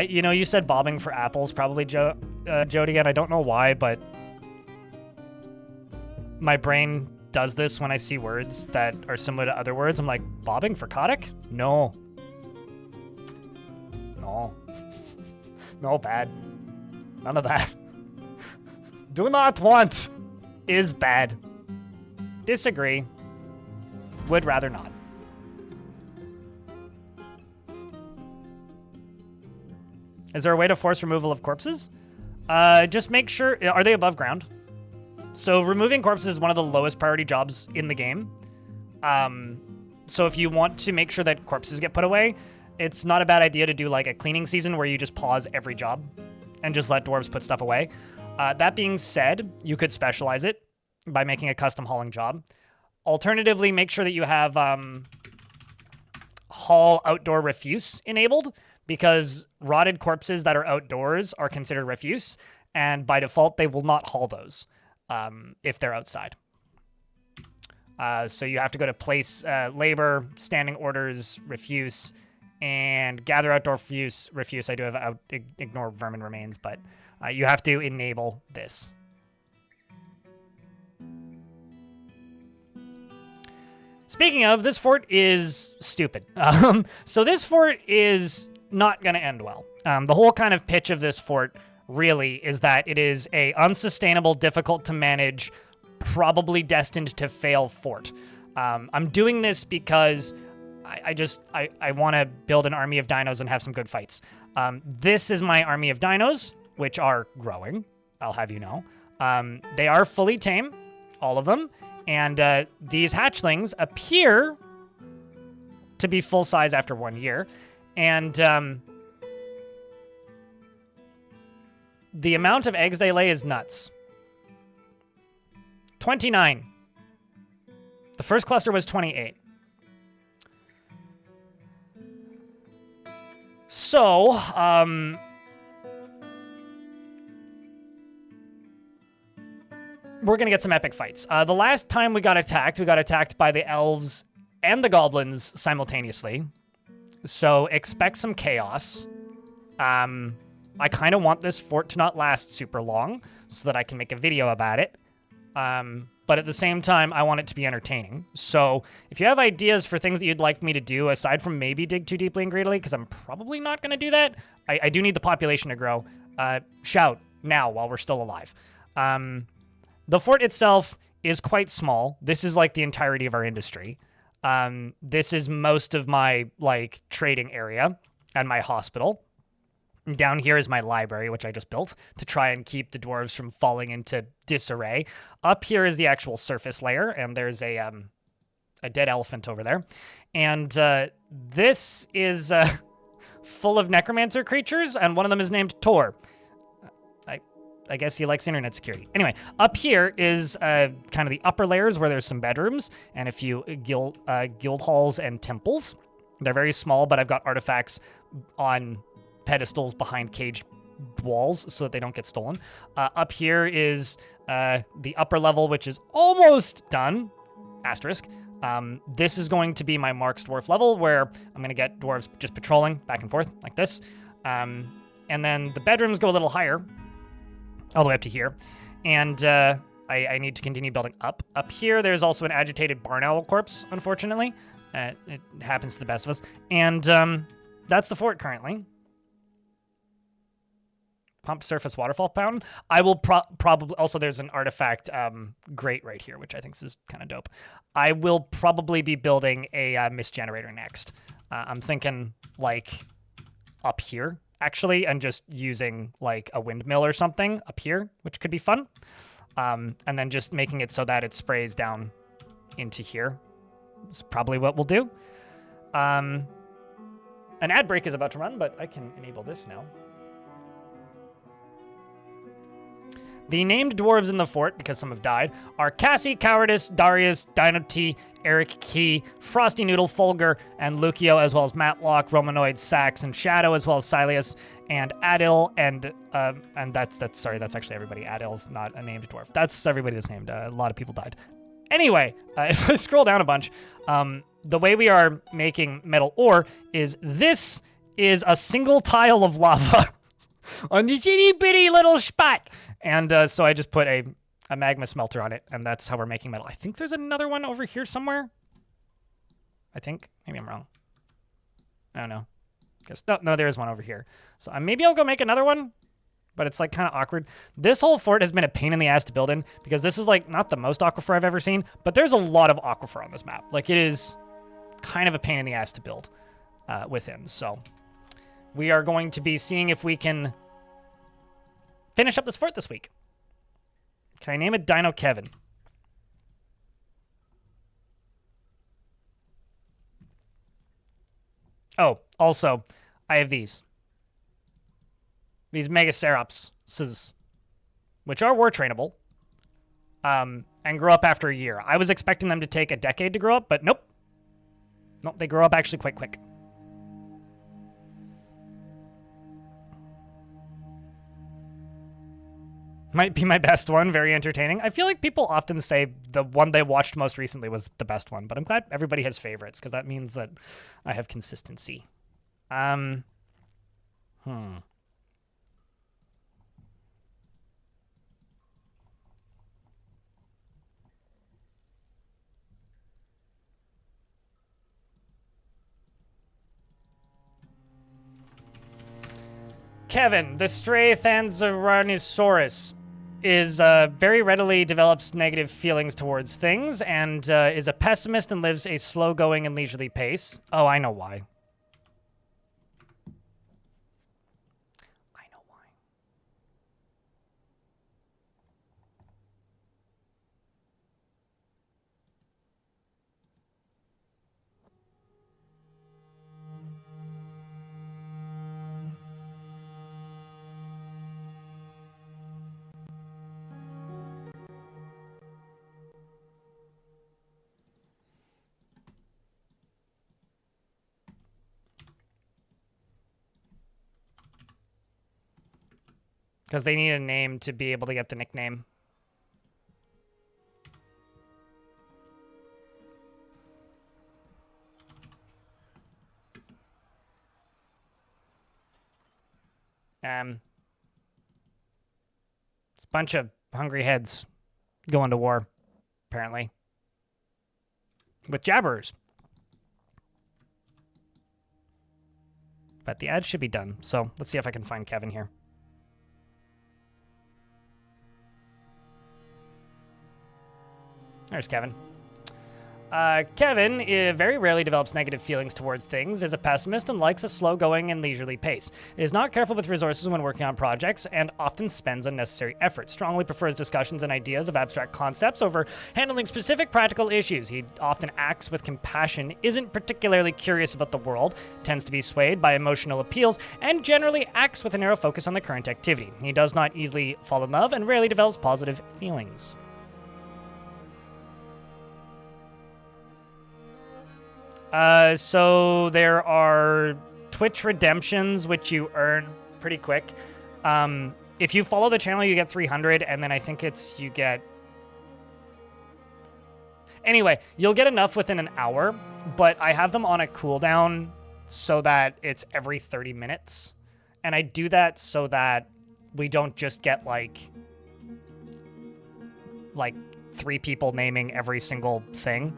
You said bobbing for apples, probably, Jody, and I don't know why, but my brain does this when I see words that are similar to other words. I'm like, bobbing for Kotick? No. No. No, bad. None of that. Do not want is bad. Disagree. Would rather not. Is there a way to force removal of corpses? Just make sure... Are they above ground? So removing corpses is one of the lowest priority jobs in the game. So if you want to make sure that corpses get put away, it's not a bad idea to do like a cleaning season where you just pause every job and just let dwarves put stuff away. That being said, you could specialize it by making a custom hauling job. Alternatively, make sure that you have haul outdoor refuse enabled, because rotted corpses that are outdoors are considered refuse, and by default, they will not haul those if they're outside. So you have to go to place labor, standing orders, refuse, and gather outdoor refuse. I do have ignore vermin remains, but you have to enable this. Speaking of, this fort is stupid. So this fort is not going to end well. The whole kind of pitch of this fort really is that it is a unsustainable, difficult to manage, probably destined to fail fort. I'm doing this because I want to build an army of dinos and have some good fights. This is my army of dinos, which are growing, I'll have you know. They are fully tame, all of them, and these hatchlings appear to be full size after 1 year. And the amount of eggs they lay is nuts. 29. The first cluster was 28. So, we're going to get some epic fights. The last time we got attacked by the elves and the goblins simultaneously. So expect some chaos. I kind of want this fort to not last super long so that I can make a video about it. But at the same time, I want it to be entertaining. So if you have ideas for things that you'd like me to do, aside from maybe dig too deeply and greedily, because I'm probably not going to do that, I do need the population to grow. Shout now while we're still alive. The fort itself is quite small. This is like the entirety of our industry. This is most of my like trading area and my hospital. Down here is my library, which I just built to try and keep the dwarves from falling into disarray. Up here is the actual surface layer, and there's a dead elephant over there. And this is full of necromancer creatures, and one of them is named Tor. I guess he likes internet security. Anyway, up here is kind of the upper layers where there's some bedrooms and a few guild halls and temples. They're very small, but I've got artifacts on pedestals behind caged walls so that they don't get stolen. Up here is the upper level, which is almost done. Asterisk. This is going to be my Mark's Dwarf level, where I'm going to get dwarves just patrolling back and forth like this. And then the bedrooms go a little higher, all the way up to here. And I need to continue building up. Up here, there's also an agitated barn owl corpse, unfortunately. It happens to the best of us. And that's the fort currently. Pumped surface waterfall fountain. I will probably... Also, there's an artifact grate right here, which I think is kind of dope. I will probably be building a mist generator next. I'm thinking, like, up here, actually, and just using, like, a windmill or something up here, which could be fun. And then just making it so that it sprays down into here. Is probably what we'll do. An ad break is about to run, but I can enable this now. The named dwarves in the fort, because some have died, are Cassie, Cowardice, Darius, Dino T, Eric Key, Frosty Noodle, Fulgur, and Lucio, as well as Matlock, Romanoid, Sax, and Shadow, as well as Silius, and Adil, and that's actually everybody. Adil's not a named dwarf. That's everybody that's named. A lot of people died. Anyway, if I scroll down a bunch, the way we are making metal ore is this is a single tile of lava on this itty bitty little spot. And so I just put a magma smelter on it, and that's how we're making metal. I think there's another one over here somewhere. I think. Maybe I'm wrong. I don't know. Guess no, there is one over here. So maybe I'll go make another one, but it's like kind of awkward. This whole fort has been a pain in the ass to build in because this is like not the most aquifer I've ever seen, but there's a lot of aquifer on this map. Like it is kind of a pain in the ass to build within. So we are going to be seeing if we can finish up this fort this week. Can I name it Dino Kevin? Oh, also, I have these. These Megaceropses, which are war trainable, and grow up after a year. I was expecting them to take a decade to grow up, but nope. Nope, they grow up actually quite quick. Might be my best one. Very entertaining. I feel like people often say the one they watched most recently was the best one, but I'm glad everybody has favorites because that means that I have consistency. Kevin, the stray Thanzaranisaurus is very readily develops negative feelings towards things and is a pessimist and lives a slow-going and leisurely pace. Oh, I know why. I know why. Because they need a name to be able to get the nickname. It's a bunch of hungry heads going to war, apparently. With jabbers. But the ad should be done, so let's see if I can find Kevin here. There's Kevin. Kevin very rarely develops negative feelings towards things, is a pessimist, and likes a slow-going and leisurely pace. Is not careful with resources when working on projects, and often spends unnecessary effort. Strongly prefers discussions and ideas of abstract concepts over handling specific practical issues. He often acts with compassion, isn't particularly curious about the world, tends to be swayed by emotional appeals, and generally acts with a narrow focus on the current activity. He does not easily fall in love, and rarely develops positive feelings. So there are Twitch redemptions, which you earn pretty quick. If you follow the channel, you get 300, and then I think you get... Anyway, you'll get enough within an hour, but I have them on a cooldown so that it's every 30 minutes. And I do that so that we don't just get, like 3 people naming every single thing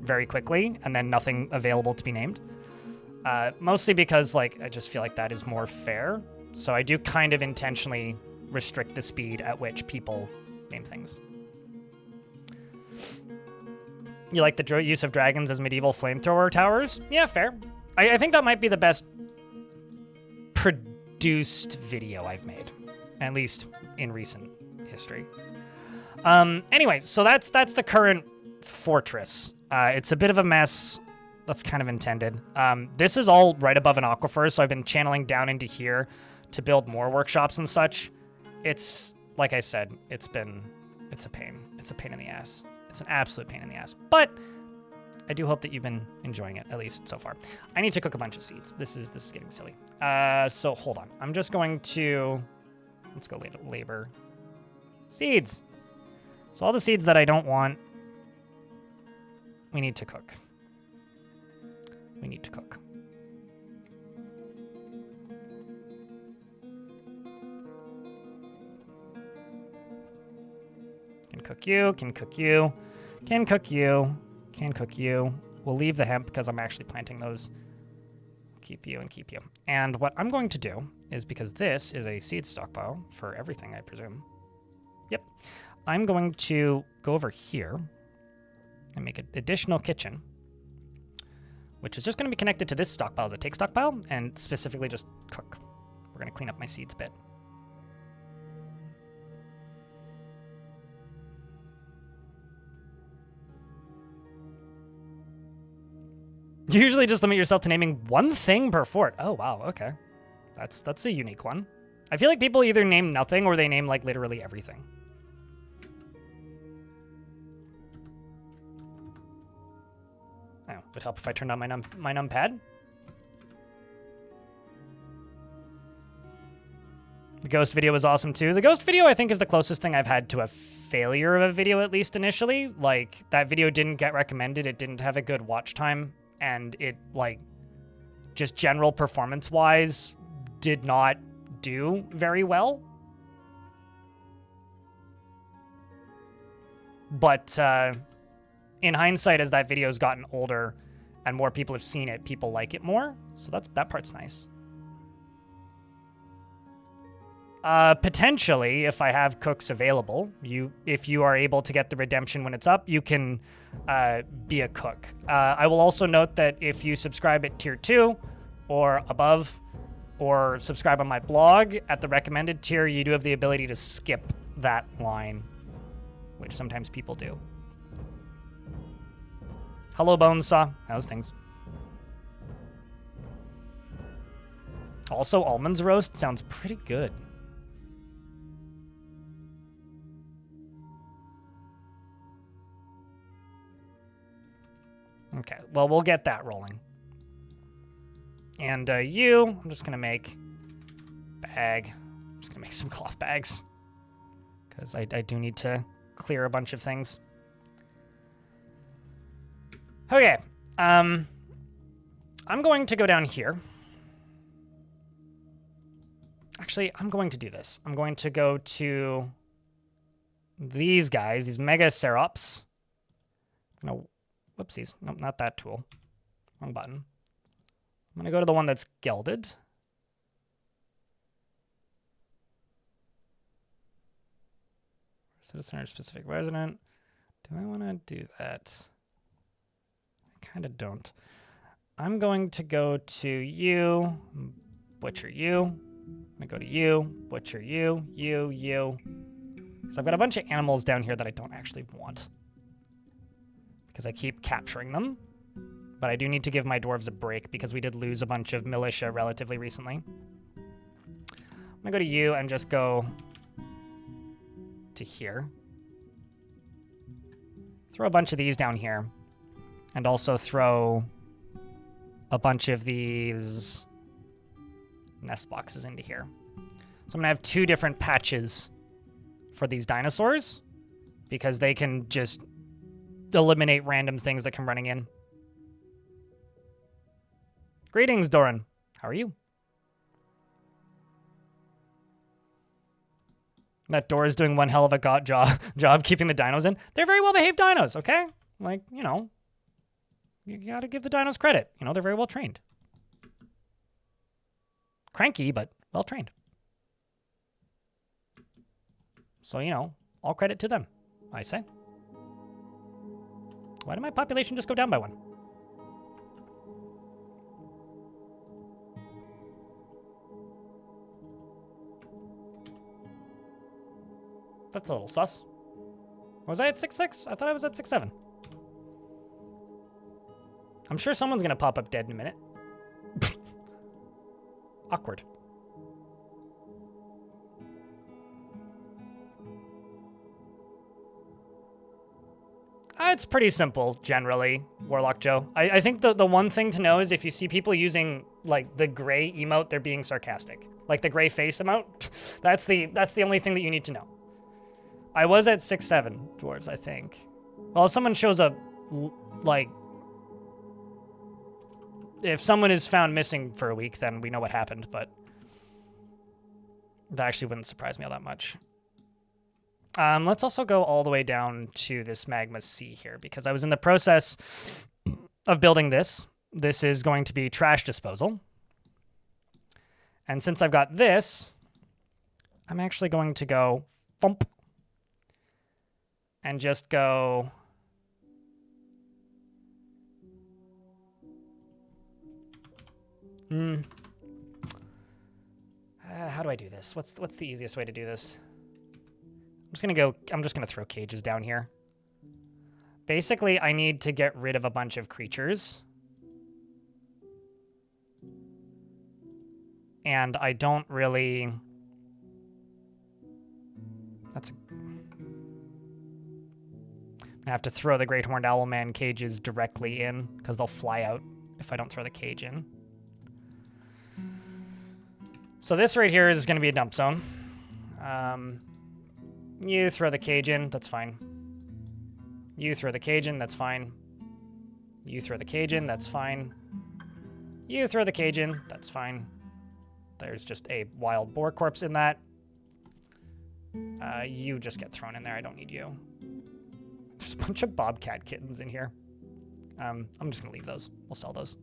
very quickly, and then nothing available to be named. Mostly because, I just feel like that is more fair. So I do kind of intentionally restrict the speed at which people name things. You like the use of dragons as medieval flamethrower towers? Yeah, fair. I think that might be the best produced video I've made, at least in recent history. Anyway, so that's the current fortress. It's a bit of a mess. That's kind of intended. This is all right above an aquifer, so I've been channeling down into here to build more workshops and such. It's, like I said, it's a pain. It's a pain in the ass. It's an absolute pain in the ass. But I do hope that you've been enjoying it, at least so far. I need to cook a bunch of seeds. This is getting silly. So hold on. I'm just going to... Let's go labor. Seeds. So all the seeds that I don't want, we need to cook. We need to cook. cook you, can cook you, can cook you, can cook you. We'll leave the hemp because I'm actually planting those. Keep you and keep you. And what I'm going to do is, because this is a seed stockpile for everything, I presume. Yep. I'm going to go over here and make an additional kitchen, which is just going to be connected to this stockpile as a take stockpile, and specifically just cook. We're going to clean up my seeds a bit. You usually just limit yourself to naming one thing per fort. Oh, wow, okay. That's a unique one. I feel like people either name nothing or they name, like, literally everything. Oh, it would help if I turned on my numpad. The ghost video was awesome, too. The ghost video, I think, is the closest thing I've had to a failure of a video, at least initially. Like, that video didn't get recommended. It didn't have a good watch time. And it, like, just general performance-wise, did not do very well. But in hindsight, as that video's gotten older and more people have seen it, people like it more. So that part's nice. Potentially, if I have cooks available, if you are able to get the redemption when it's up, you can be a cook. I will also note that if you subscribe at tier 2 or above, or subscribe on my blog at the recommended tier, you do have the ability to skip that line, which sometimes people do. Hello, Bonesaw. How's things? Also, almonds roast sounds pretty good. Okay, well, we'll get that rolling. And I'm just going to make bag. I'm just going to make some cloth bags. Because I do need to clear a bunch of things. Okay, I'm going to go down here. Actually, I'm going to do this. I'm going to go to these guys, these Mega Serops. No. Whoopsies. Nope, not that tool. Wrong button. I'm going to go to the one that's gelded. Citizen or specific resident. Do I want to do that? I kind of don't. I'm going to go to you, butcher you. I'm going to go to you, butcher you, you. So I've got a bunch of animals down here that I don't actually want, because I keep capturing them. But I do need to give my dwarves a break because we did lose a bunch of militia relatively recently. I'm going to go to you and just go to here. Throw a bunch of these down here. And also throw a bunch of these nest boxes into here. So I'm going to have 2 different patches for these dinosaurs, because they can just eliminate random things that come running in. Greetings, Doran. How are you? That door is doing one hell of a job keeping the dinos in. They're very well-behaved dinos, okay? Like, you know, you gotta give the dinos credit. You know, they're very well-trained. Cranky, but well-trained. So, you know, all credit to them, I say. Why did my population just go down by 1? That's a little sus. Was I at 6-6? I thought I was at 6-7. I'm sure someone's gonna pop up dead in a minute. Awkward. It's pretty simple, generally, Warlock Joe. I think the one thing to know is if you see people using, like, the gray emote, they're being sarcastic. Like, the gray face emote, that's the only thing that you need to know. I was at 6-7 dwarves, I think. Well, if someone shows up, like, if someone is found missing for a week, then we know what happened, but that actually wouldn't surprise me all that much. Let's also go all the way down to this magma sea here, because I was in the process of building this. This is going to be trash disposal. And since I've got this, I'm actually going to go bump and just go how do I do this? What's the easiest way to do this? I'm just gonna throw cages down here. Basically, I need to get rid of a bunch of creatures. And I don't really... I have to throw the Great Horned Owlman cages directly in, because they'll fly out if I don't throw the cage in. So this right here is going to be a dump zone. You throw the cage in, that's fine. You throw the cage in, that's fine. You throw the cage in, that's fine. You throw the cage in, that's fine. There's just a wild boar corpse in that. You just get thrown in there, I don't need you. There's a bunch of bobcat kittens in here. I'm just going to leave those. We'll sell those.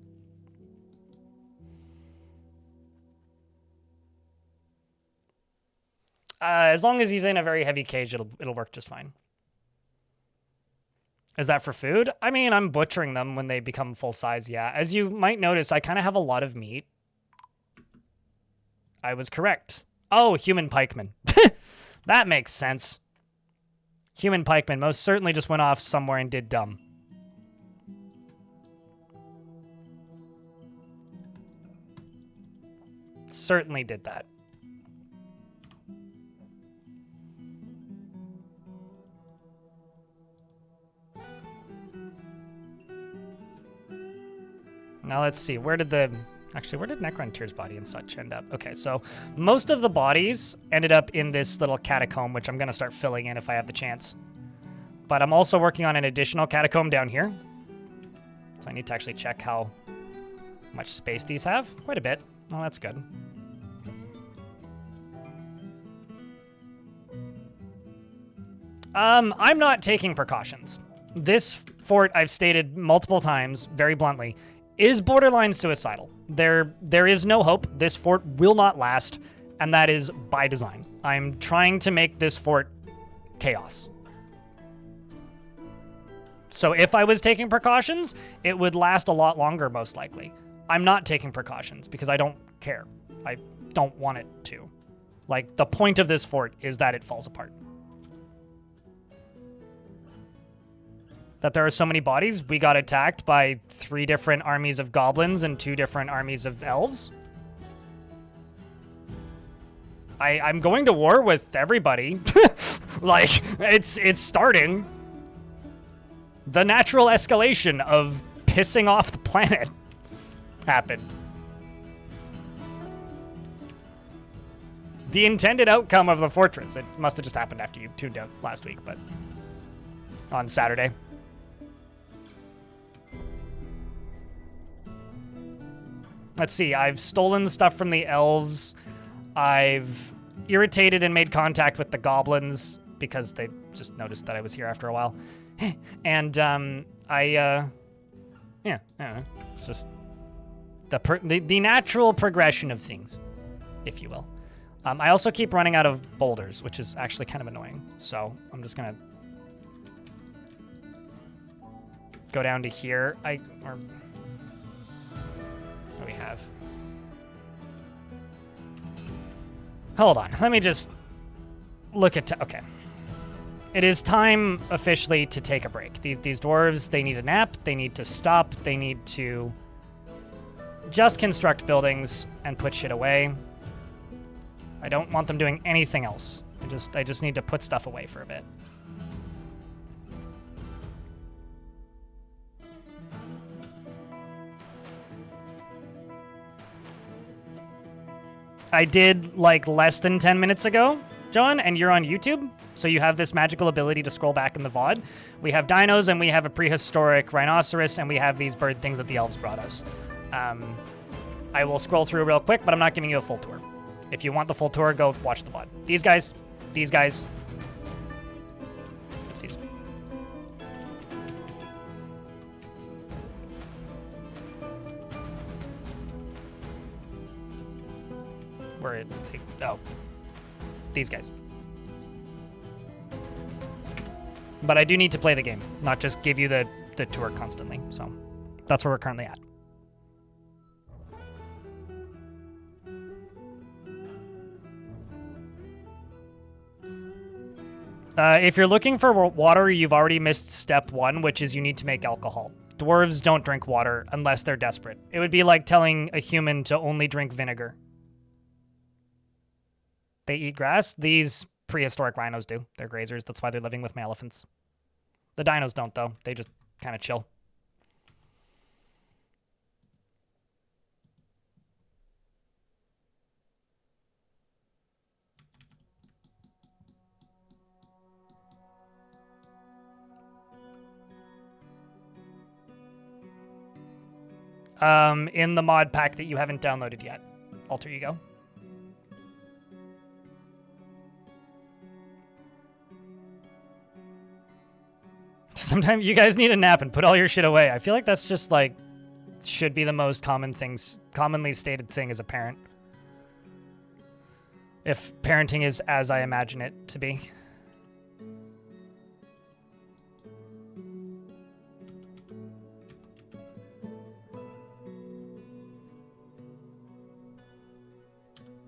As long as he's in a very heavy cage, it'll work just fine. Is that for food? I mean, I'm butchering them when they become full size, yeah. As you might notice, I kind of have a lot of meat. I was correct. Oh, human pikeman. That makes sense. Human pikeman most certainly just went off somewhere and did dumb. Certainly did that. Now let's see, where did Necronteer's body and such end up? Okay, so most of the bodies ended up in this little catacomb, which I'm going to start filling in if I have the chance. But I'm also working on an additional catacomb down here. So I need to actually check how much space these have. Quite a bit. Well, that's good. I'm not taking precautions. This fort, I've stated multiple times, very bluntly, is borderline suicidal. There is no hope. This fort will not last, and that is by design. I'm trying to make this fort chaos. So if I was taking precautions, it would last a lot longer, most likely. I'm not taking precautions because I don't care. I don't want it to. Like, the point of this fort is that it falls apart. That there are so many bodies. We got attacked by 3 different armies of goblins and 2 different armies of elves. I'm going to war with everybody. Like, it's starting. The natural escalation of pissing off the planet happened. The intended outcome of the fortress. It must have just happened after you tuned out last week, but on Saturday. Let's see, I've stolen stuff from the elves. I've irritated and made contact with the goblins because they just noticed that I was here after a while. And yeah, it's just the natural progression of things, if you will. I also keep running out of boulders, which is actually kind of annoying. So I'm just gonna go down to here. What do we have? Hold on, let me just look at, okay. It is time officially to take a break. These dwarves, they need a nap, they need to stop, they need to just construct buildings and put shit away. I don't want them doing anything else. I just need to put stuff away for a bit. I did like less than 10 minutes ago, John, and you're on YouTube, so you have this magical ability to scroll back in the VOD. We have dinos, and we have a prehistoric rhinoceros, and we have these bird things that the elves brought us. I will scroll through real quick, but I'm not giving you a full tour. If you want the full tour, go watch the VOD. These guys, Whoopsies. Where are they? Oh. These guys. But I do need to play the game, not just give you the tour constantly. So that's where we're currently at. If you're looking for water, you've already missed step 1, which is you need to make alcohol. Dwarves don't drink water unless they're desperate. It would be like telling a human to only drink vinegar. They eat grass. These prehistoric rhinos do. They're grazers. That's why they're living with my elephants. The dinos don't, though. They just kind of chill. In the mod pack that you haven't downloaded yet. Alter Ego. Sometimes you guys need a nap and put all your shit away. I feel like that's just like should be the most commonly stated thing as a parent. If parenting is as I imagine it to be.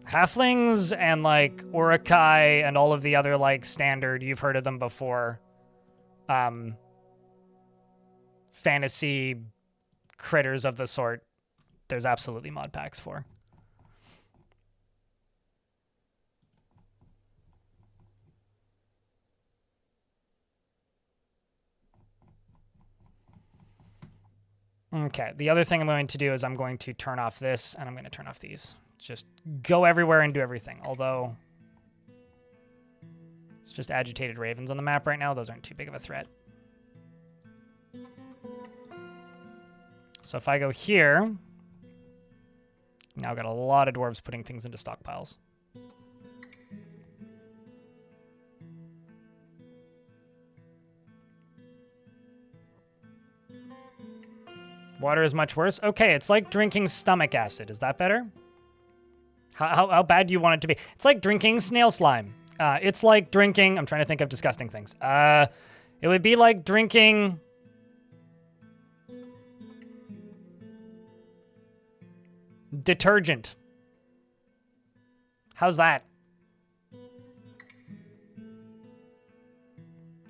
Halflings and like Urukai and all of the other like standard, you've heard of them before. Fantasy critters of the sort, there's absolutely mod packs for. Okay, the other thing I'm going to do is I'm going to turn off this and I'm going to turn off these. Just go everywhere and do everything. Although it's just agitated ravens on the map right now. Those aren't too big of a threat. So if I go here, now I've got a lot of dwarves putting things into stockpiles. Water is much worse. Okay, it's like drinking stomach acid. Is that better? How bad do you want it to be? It's like drinking snail slime. It's like drinking... I'm trying to think of disgusting things. It would be like drinking... detergent. How's that?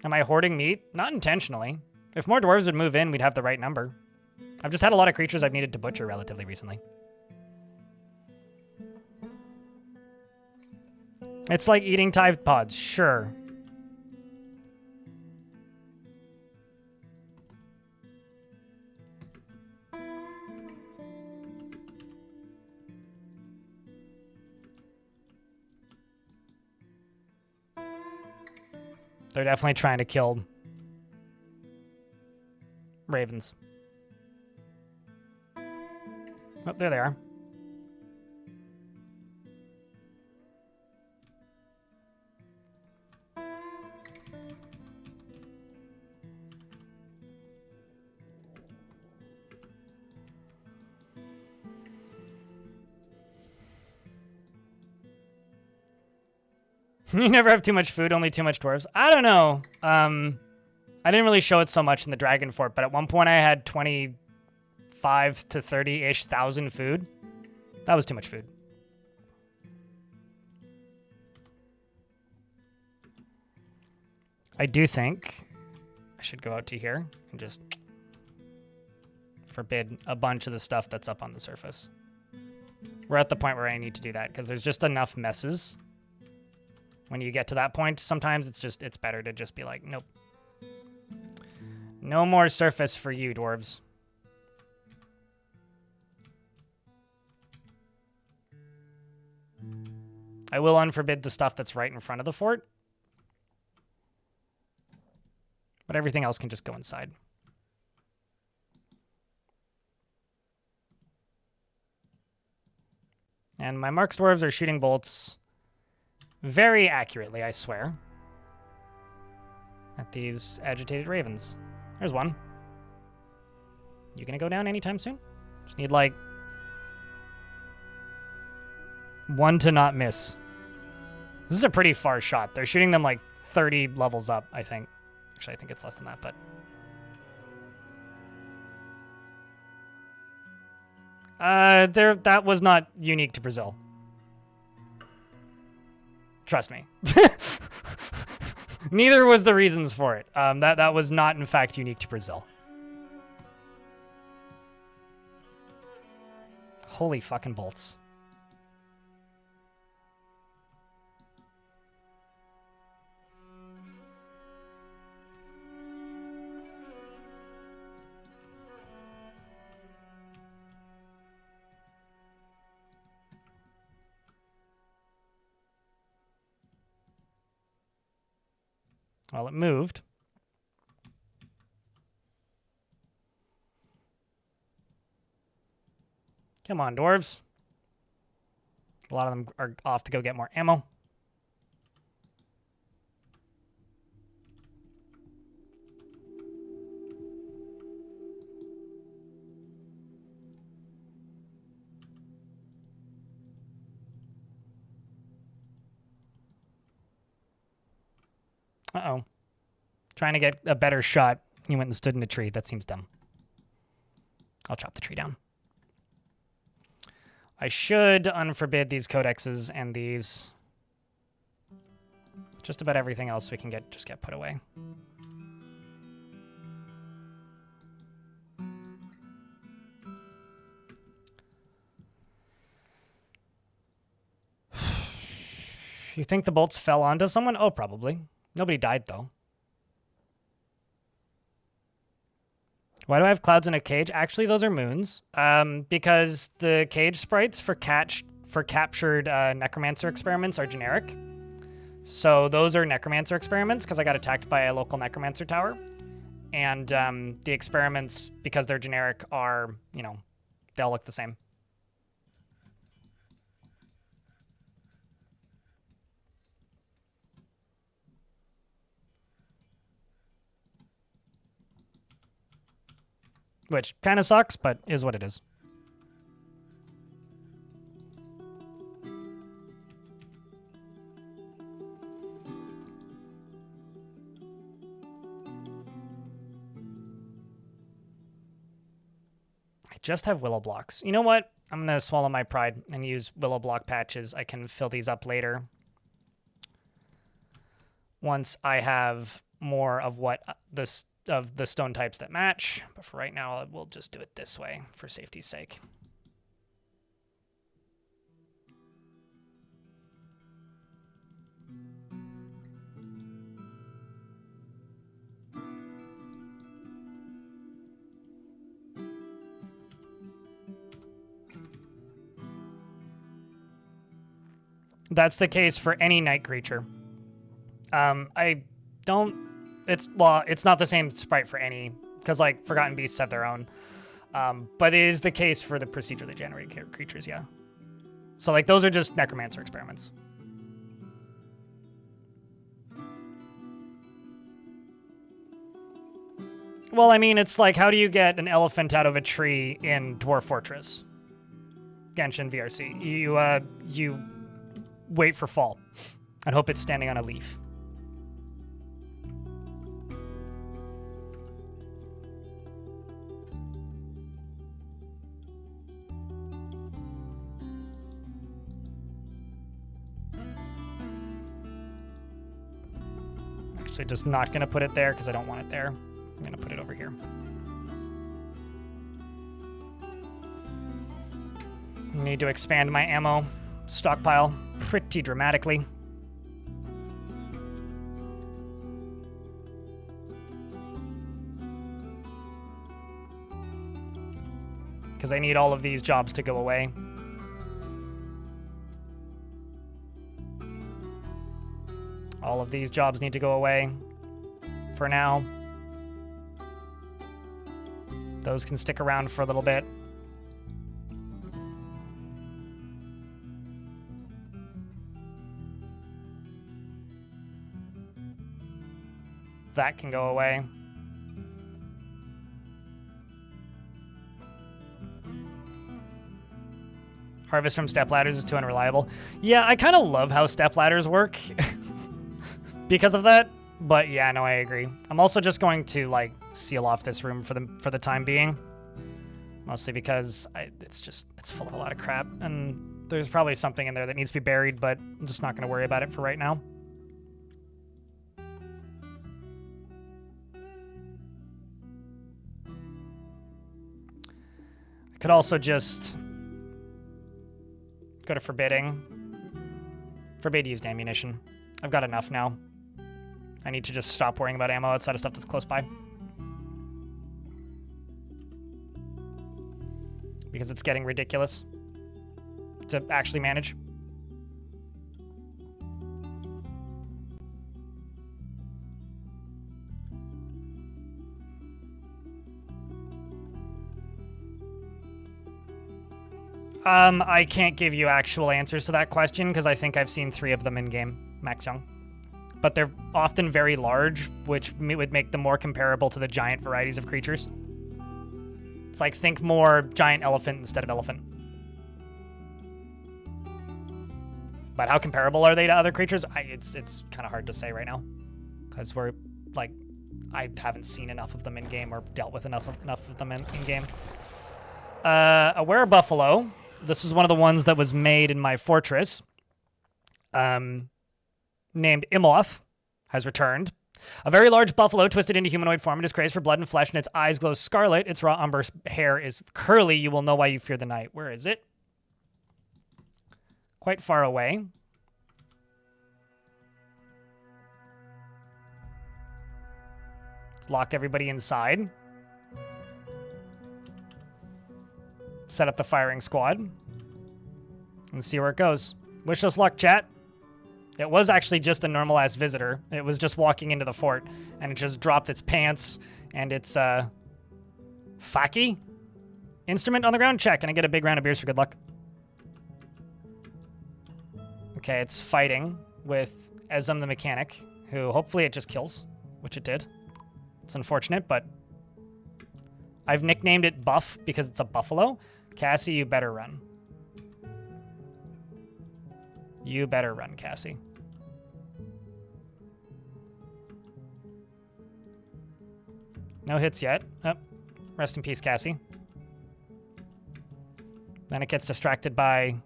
Am I hoarding meat? Not intentionally. If more dwarves would move in, we'd have the right number. I've just had a lot of creatures I've needed to butcher relatively recently. It's like eating Tide Pods, sure. They're definitely trying to kill ravens. Oh, there they are. You never have too much food, only too much dwarves. I don't know. I didn't really show it so much in the Dragon Fort, but at one point I had 25 to 30-ish thousand food. That was too much food. I do think I should go out to here and just forbid a bunch of the stuff that's up on the surface. We're at the point where I need to do that because there's just enough messes. When you get to that point, sometimes it's better to just be like, nope. No more surface for you, dwarves. I will unforbid the stuff that's right in front of the fort. But everything else can just go inside. And my Marks dwarves are shooting bolts very accurately, I swear. at these agitated ravens. There's one. You gonna go down anytime soon? Just need, like, one to not miss. This is a pretty far shot. They're shooting them, like, 30 levels up, I think. Actually, I think it's less than that, but... that was not unique to Brazil. Trust me. Neither was the reasons for it. That was not, in fact, unique to Brazil. Holy fucking bolts. Well, it moved. Come on, dwarves. A lot of them are off to go get more ammo. Uh-oh. Trying to get a better shot. He went and stood in a tree. That seems dumb. I'll chop the tree down. I should unforbid these codexes and these. Just about everything else we can get put away. You think the bolts fell onto someone? Oh, probably. Nobody died, though. Why do I have clouds in a cage? Actually, those are moons. Because the cage sprites for captured necromancer experiments are generic. So those are necromancer experiments because I got attacked by a local necromancer tower. And the experiments, because they're generic, are, you know, they all look the same. Which kind of sucks, but is what it is. I just have willow blocks. You know what? I'm going to swallow my pride and use willow block patches. I can fill these up later. Once I have more of what of the stone types that match, but for right now, we'll just do it this way for safety's sake. That's the case for any night creature. It's not the same sprite for any, because, like, Forgotten Beasts have their own. But it is the case for the procedurally generated creatures, yeah. So, like, those are just necromancer experiments. Well, I mean, it's like, how do you get an elephant out of a tree in Dwarf Fortress? Genshin VRC. You wait for fall and hope it's standing on a leaf. Actually, just not going to put it there because I don't want it there. I'm going to put it over here. Need to expand my ammo stockpile pretty dramatically. Because I need all of these jobs to go away. All of these jobs need to go away for now. Those can stick around for a little bit. that can go away. Harvest from step ladders is too unreliable. Yeah, I kind of love how step ladders work because of that. But yeah, no, I agree. I'm also just going to like seal off this room for the time being, mostly because it's full of a lot of crap, and there's probably something in there that needs to be buried, but I'm just not going to worry about it for right now. I could also just go to forbidding. Forbid used ammunition. I've got enough now. I need to just stop worrying about ammo outside of stuff that's close by. Because it's getting ridiculous to actually manage. I can't give you actual answers to that question because I think I've seen 3 of them in game, Max Young. But they're often very large, which would make them more comparable to the giant varieties of creatures. It's like, think more giant elephant instead of elephant. But how comparable are they to other creatures? It's kind of hard to say right now. Because we're, like, I haven't seen enough of them in game or dealt with enough of them in game. A were-buffalo. This is one of the ones that was made in my fortress. Named Imoth has returned. A very large buffalo twisted into humanoid form. It is crazed for blood and flesh, and its eyes glow scarlet. Its raw umber hair is curly. You will know why you fear the night. Where is it? Quite far away. Let's lock everybody inside. Set up the firing squad. And see where it goes. Wish us luck, chat. It was actually just a normal-ass visitor. It was just walking into the fort, and it just dropped its pants and its, Faki instrument on the ground. Check, and I get a big round of beers for good luck. Okay, it's fighting with Ezum the mechanic, who hopefully it just kills, which it did. It's unfortunate, but I've nicknamed it Buff because it's a buffalo. Cassie, you better run. You better run, Cassie. No hits yet. Oh, rest in peace, Cassie. Then it gets distracted by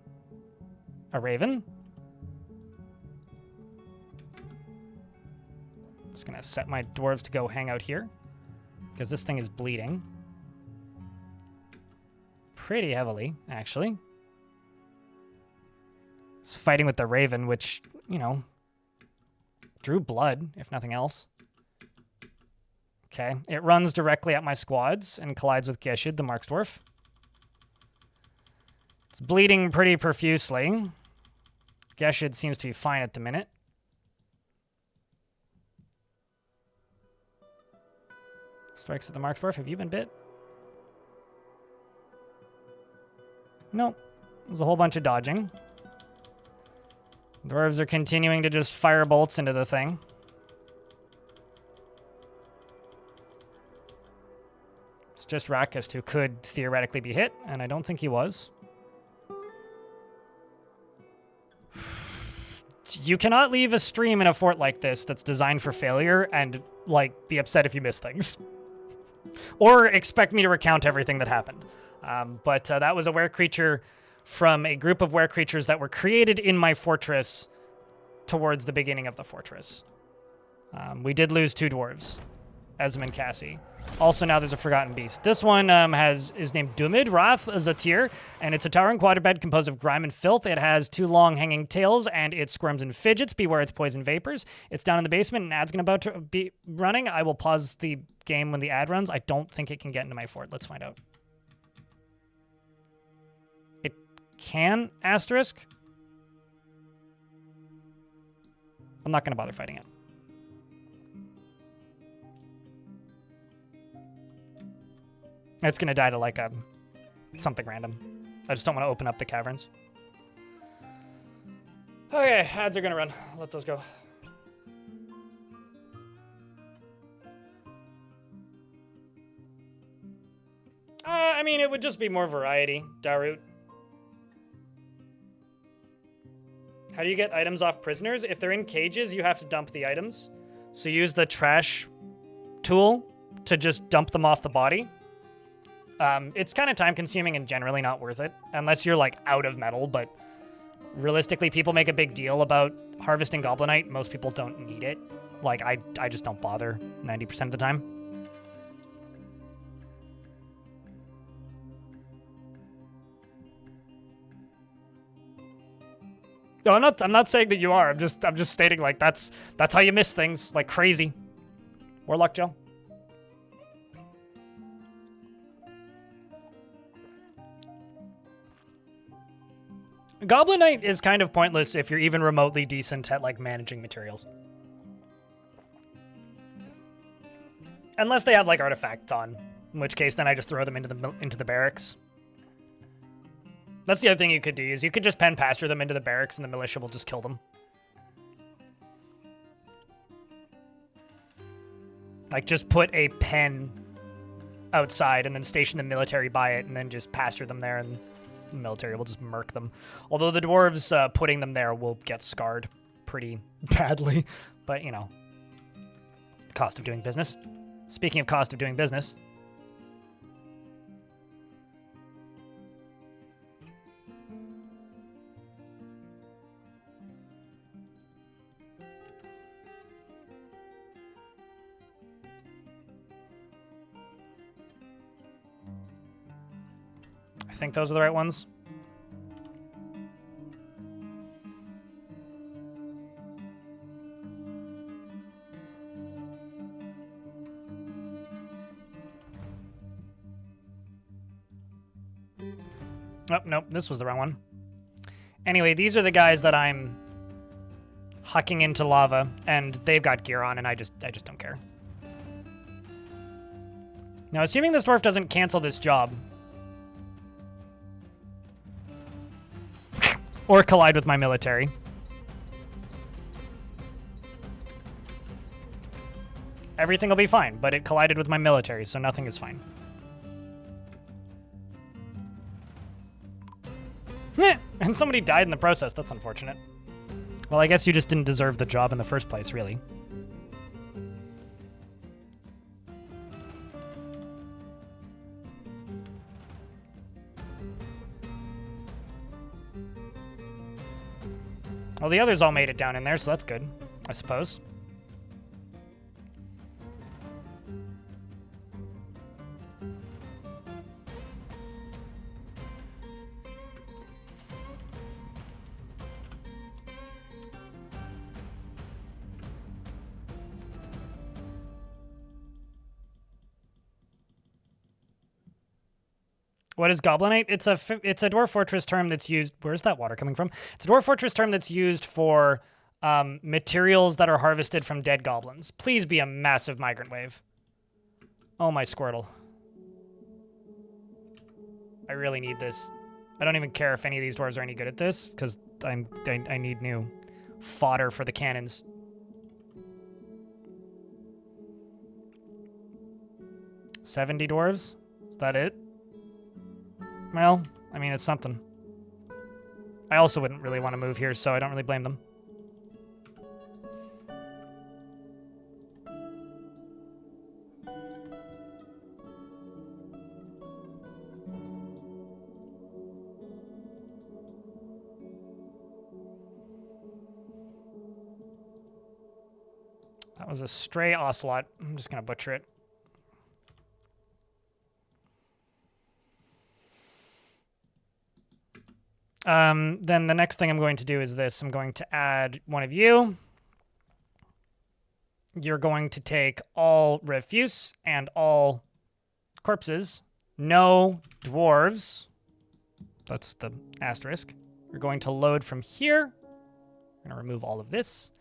a raven. Just gonna set my dwarves to go hang out here because this thing is bleeding pretty heavily, actually. It's fighting with the raven, which, you know, drew blood, if nothing else. Okay, it runs directly at my squads and collides with Geshid, the Marks Dwarf. It's bleeding pretty profusely. Geshid seems to be fine at the minute. Strikes at the Marks Dwarf. Have you been bit? Nope. There's a whole bunch of dodging. Dwarves are continuing to just fire bolts into the thing. It's just Rakist who could theoretically be hit, and I don't think he was. You cannot leave a stream in a fort like this that's designed for failure and, like, be upset if you miss things. Or expect me to recount everything that happened. But that was a were creature from a group of were creatures that were created in my fortress towards the beginning of the fortress. We did lose 2 dwarves, Ezum and Cassie. Also, now there's a Forgotten Beast. This one is named Dumid Wrath Zatir, and it's a towering quadruped composed of grime and filth. It has 2 long hanging tails, and it squirms and fidgets. Beware its poison vapors. It's down in the basement, and ad's about to be running. I will pause the game when the ad runs. I don't think it can get into my fort. Let's find out. It can, asterisk. I'm not going to bother fighting it. It's going to die to, like, something random. I just don't want to open up the caverns. Okay, ads are going to run. Let those go. I mean, it would just be more variety, Darut. How do you get items off prisoners? If they're in cages, you have to dump the items. So use the trash tool to just dump them off the body. It's kind of time consuming and generally not worth it, unless you're like out of metal, but realistically, people make a big deal about harvesting Goblinite. Most people don't need it. Like, I just don't bother 90% of the time. No, I'm not saying that you are. I'm just stating like that's how you miss things like crazy. Warlock gel. Goblinite is kind of pointless if you're even remotely decent at like managing materials. Unless they have like artifacts on, in which case then I just throw them into the barracks. That's the other thing you could do, is you could just pen pasture them into the barracks and the militia will just kill them. Like, just put a pen outside and then station the military by it and then just pasture them there and the military will just murk them. Although the dwarves putting them there will get scarred pretty badly. But, you know, cost of doing business. Speaking of cost of doing business... I think those are the right ones. Oh, nope, this was the wrong one. Anyway, these are the guys that I'm hucking into lava, and they've got gear on, and I just don't care. Now, assuming this dwarf doesn't cancel this job, or collide with my military. Everything will be fine, but it collided with my military, so nothing is fine. And somebody died in the process. That's unfortunate. Well, I guess you just didn't deserve the job in the first place, really. Well, the others all made it down in there, so that's good, I suppose. What is Goblinite? It's a Dwarf Fortress term that's used... Where's that water coming from? It's a Dwarf Fortress term that's used for materials that are harvested from dead goblins. Please be a massive migrant wave. Oh, my Squirtle. I really need this. I don't even care if any of these dwarves are any good at this, because I need new fodder for the cannons. $70 dwarves? Is that it? Well, I mean, it's something. I also wouldn't really want to move here, so I don't really blame them. That was a stray ocelot. I'm just going to butcher it. Then the next thing I'm going to do is this. I'm going to add one of you. You're going to take all refuse and all corpses. No dwarves. That's the asterisk. We're going to load from here. We're going to remove all of this.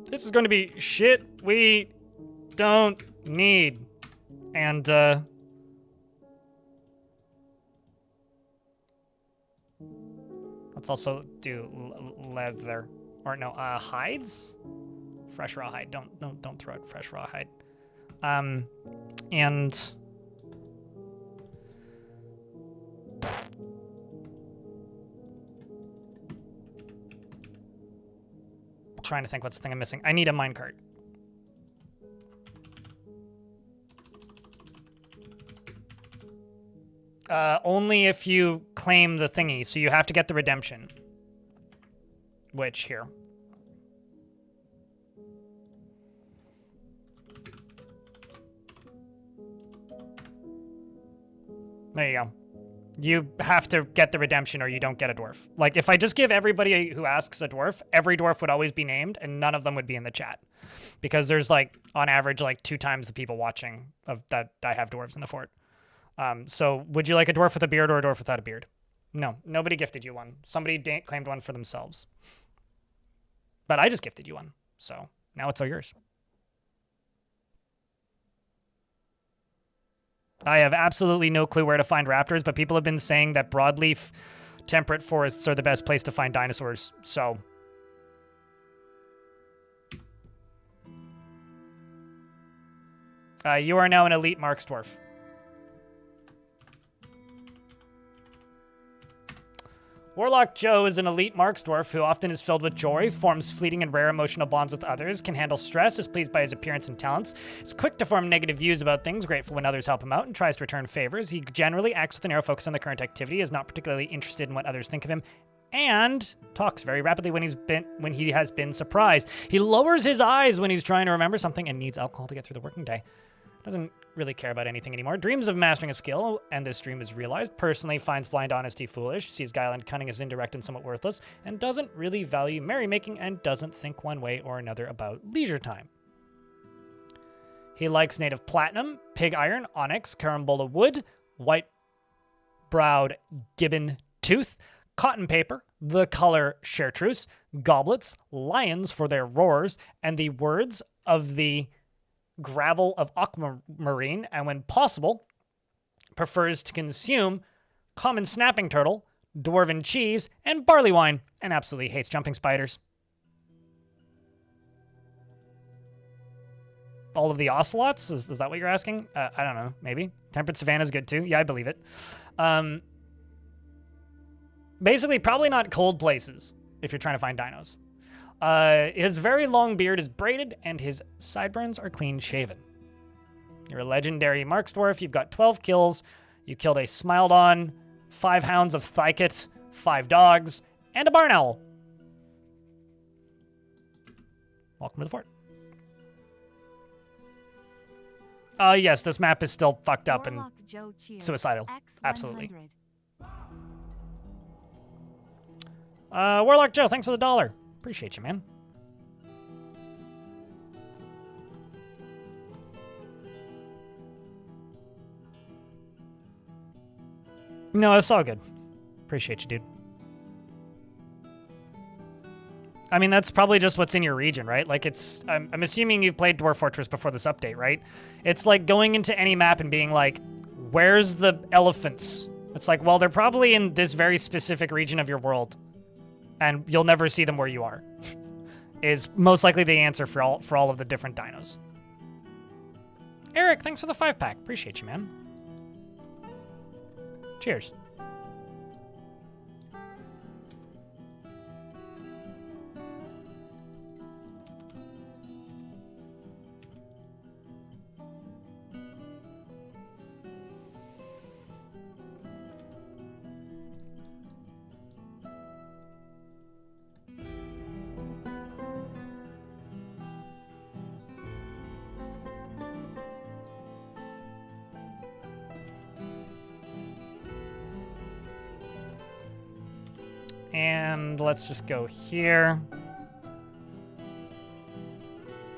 This is going to be shit we don't need. And, let's also do leather, or no, hides. Fresh raw hide. Don't throw out fresh raw hide. And Trying to think what's the thing I'm missing. I need a minecart. Only if you claim the thingy, so you have to get the redemption. Which, here. There you go. You have to get the redemption or you don't get a dwarf. Like, if I just give everybody who asks a dwarf, every dwarf would always be named and none of them would be in the chat. Because there's, like, on average, like 2 times the people watching of that I have dwarves in the fort. So would you like a dwarf with a beard or a dwarf without a beard? No, nobody gifted you one. Somebody claimed one for themselves. But I just gifted you one. So now it's all yours. I have absolutely no clue where to find raptors, but people have been saying that broadleaf temperate forests are the best place to find dinosaurs, so. You are now an elite Marks dwarf. Warlock Joe is an elite Marks dwarf who often is filled with joy, forms fleeting and rare emotional bonds with others, can handle stress, is pleased by his appearance and talents, is quick to form negative views about things, grateful when others help him out, and tries to return favors. He generally acts with a narrow focus on the current activity, is not particularly interested in what others think of him, and talks very rapidly when he has been surprised. He lowers his eyes when he's trying to remember something and needs alcohol to get through the working day. Doesn't really care about anything anymore. Dreams of mastering a skill, and this dream is realized. Personally finds blind honesty foolish, sees guile and cunning as indirect and somewhat worthless, and doesn't really value merrymaking and doesn't think one way or another about leisure time. He likes native platinum, pig iron, onyx, carambola wood, white-browed gibbon tooth, cotton paper, the color chartreuse, goblets, lions for their roars, and the words of the gravel of aquamarine, and when possible, prefers to consume common snapping turtle, dwarven cheese, and barley wine, and absolutely hates jumping spiders. All of the ocelots? Is that what you're asking? I don't know, maybe. Temperate Savannah's good too. Yeah, I believe it. Basically, probably not cold places if you're trying to find dinos. His very long beard is braided, and his sideburns are clean-shaven. You're a legendary Marks dwarf. You've got 12 kills. You killed a Smilodon, 5 hounds of Thykit, 5 dogs, and a barn owl. Welcome to the fort. Yes, this map is still fucked up and suicidal. Absolutely. Warlock Joe, thanks for the $1. Appreciate you, man. No, it's all good. Appreciate you, dude. I mean, that's probably just what's in your region, right? Like, it's... I'm assuming you've played Dwarf Fortress before this update, right? It's like going into any map and being like, where's the elephants? It's like, well, they're probably in this very specific region of your world, and you'll never see them where you are, is most likely the answer for all of the different dinos. Eric, thanks for the 5-pack. Appreciate you, man. Cheers. And let's just go here.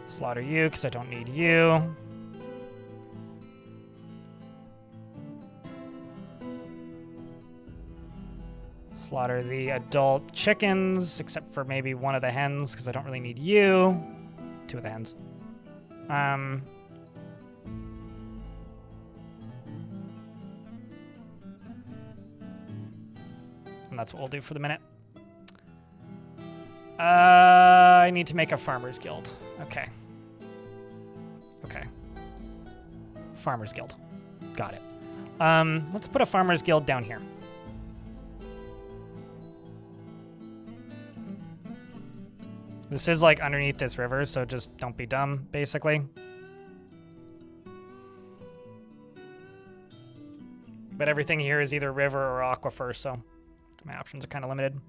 Slaughter you, because I don't need you. Slaughter the adult chickens, except for maybe one of the hens, because I don't really need you. 2 of the hens. And that's what we'll do for the minute. I need to make a farmer's guild. Okay. Okay. Farmer's guild. Got it. Let's put a farmer's guild down here. This is like underneath this river, so just don't be dumb, basically. But everything here is either river or aquifer, so my options are kind of limited.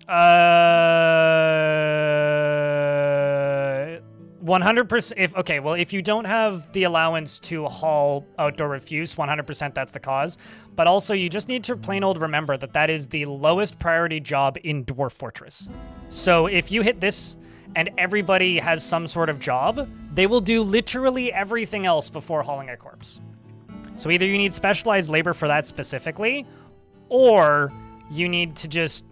Uh... 100%. If you don't have the allowance to haul outdoor refuse, 100% that's the cause. But also, you just need to plain old remember that that is the lowest priority job in Dwarf Fortress. So if you hit this and everybody has some sort of job, they will do literally everything else before hauling a corpse. So either you need specialized labor for that specifically, or you need to just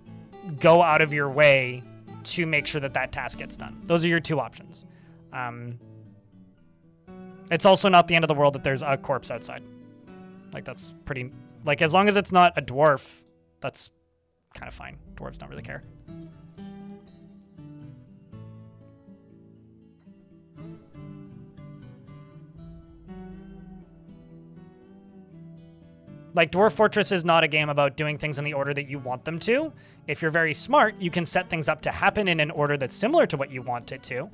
go out of your way to make sure that that task gets done. Those are your two options. It's also not the end of the world that there's a corpse outside. Like, that's pretty... Like, as long as it's not a dwarf, that's kind of fine. Dwarves don't really care. Like, Dwarf Fortress is not a game about doing things in the order that you want them to. If you're very smart, you can set things up to happen in an order that's similar to what you want it to.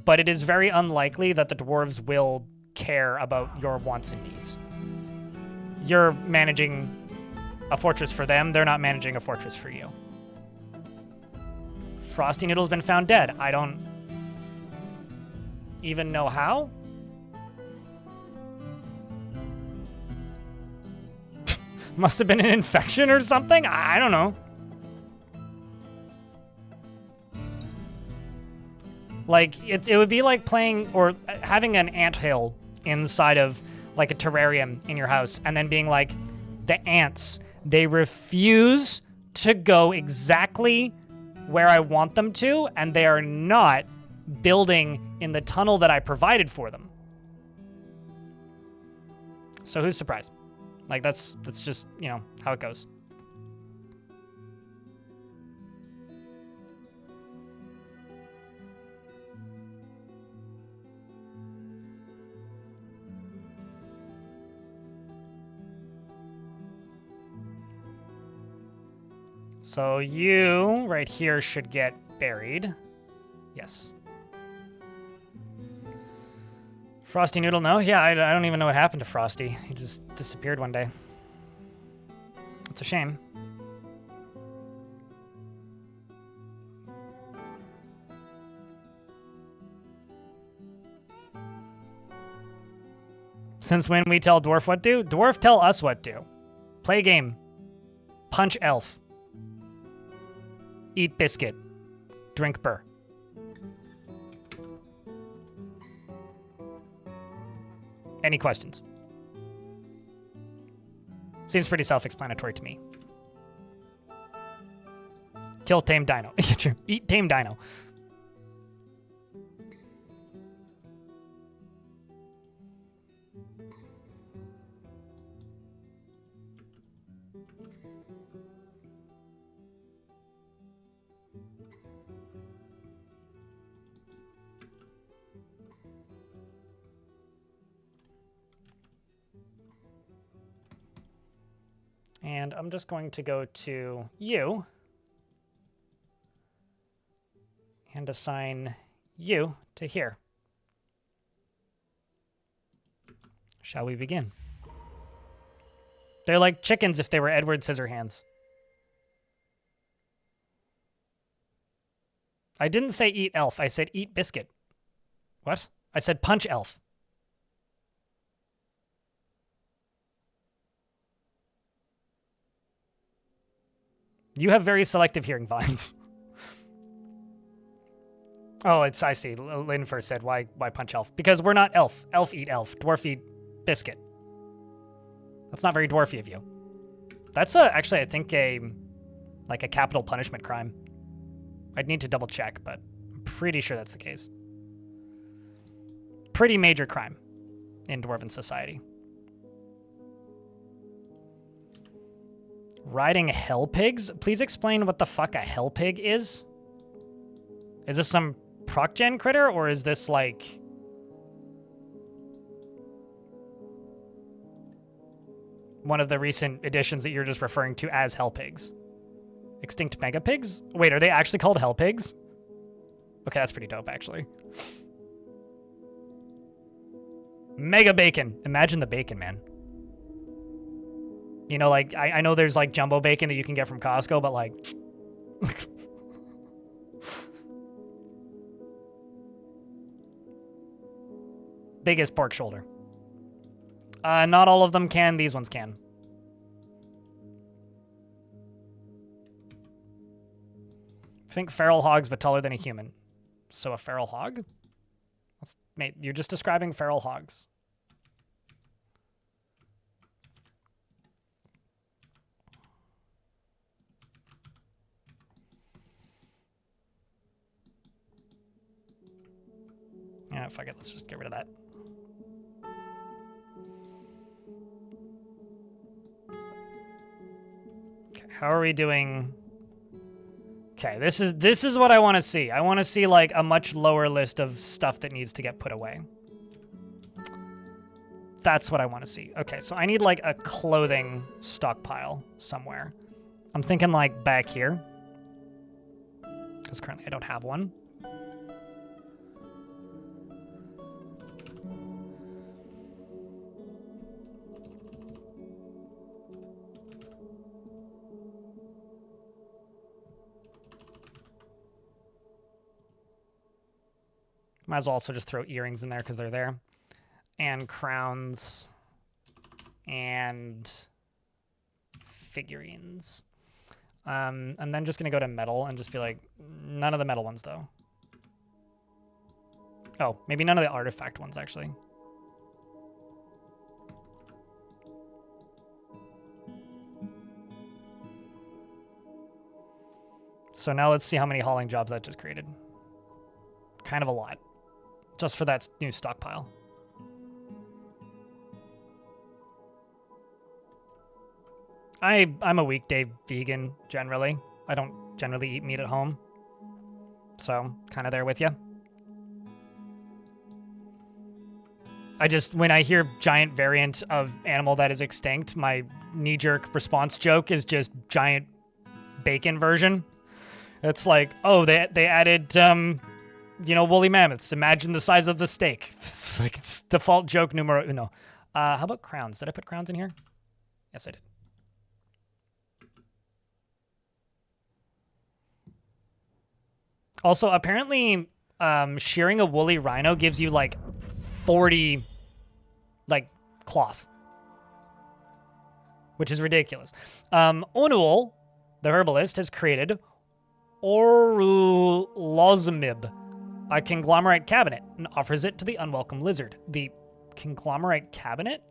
But it is very unlikely that the dwarves will care about your wants and needs. You're managing a fortress for them. They're not managing a fortress for you. Frosty Noodle's been found dead. I don't even know how. Must have been an infection or something? I don't know. Like, it would be like playing or having an anthill inside of like a terrarium in your house and then being like, the ants, they refuse to go exactly where I want them to, and they are not building in the tunnel that I provided for them. So who's surprised? Like, that's just, you know, how it goes. So you, right here, should get buried. Yes. Frosty Noodle, no? Yeah, I don't even know what happened to Frosty. He just disappeared one day. It's a shame. Since when we tell Dwarf what to? Dwarf tell us what to. Play game. Punch elf. Eat biscuit. Drink burr. Any questions? Seems pretty self-explanatory to me. Kill tame dino. Eat tame dino. And I'm just going to go to you and assign you to here. Shall we begin? They're like chickens if they were Edward Scissorhands. I didn't say eat elf. I said eat biscuit. What? I said punch elf. You have very selective hearing vines. Oh, I see. Lynn first said, why punch elf? Because we're not elf. Elf eat elf. Dwarf eat biscuit. That's not very dwarfy of you. That's actually, I think, a capital punishment crime. I'd need to double check, but I'm pretty sure that's the case. Pretty major crime in Dwarven society. Riding hell pigs? Please explain what the fuck a hell pig is. Is this some proc-gen critter, or is this like... one of the recent additions that you're just referring to as hell pigs. Extinct mega pigs? Wait, are they actually called hell pigs? Okay, that's pretty dope, actually. Mega bacon. Imagine the bacon, man. You know, like, I know there's, like, jumbo bacon that you can get from Costco, but, like... Biggest pork shoulder. Not all of them can. These ones can. Think feral hogs, but taller than a human. So a feral hog? Mate, you're just describing feral hogs. Yeah, fuck it. Let's just get rid of that. Okay, how are we doing? Okay, this is what I want to see. I want to see like a much lower list of stuff that needs to get put away. That's what I want to see. Okay, so I need like a clothing stockpile somewhere. I'm thinking like back here, because currently I don't have one. Might as well also just throw earrings in there because they're there. And crowns. And figurines. I'm then just going to go to metal and just be like, none of the metal ones, though. Oh, maybe none of the artifact ones, actually. So now let's see how many hauling jobs that just created. Kind of a lot. Just for that new stockpile. I'm a weekday vegan, generally. I don't generally eat meat at home. So, kind of there with you. When I hear giant variant of animal that is extinct, my knee-jerk response joke is just giant bacon version. It's like, oh, they added, you know, woolly mammoths. Imagine the size of the steak. It's like it's default joke numero uno. How about crowns? Did I put crowns in here? Yes, I did. Also, apparently, shearing a woolly rhino gives you like 40, like, cloth, which is ridiculous. Onuel, the herbalist, has created Orulozumib, a conglomerate cabinet, and offers it to the unwelcome lizard. The conglomerate cabinet?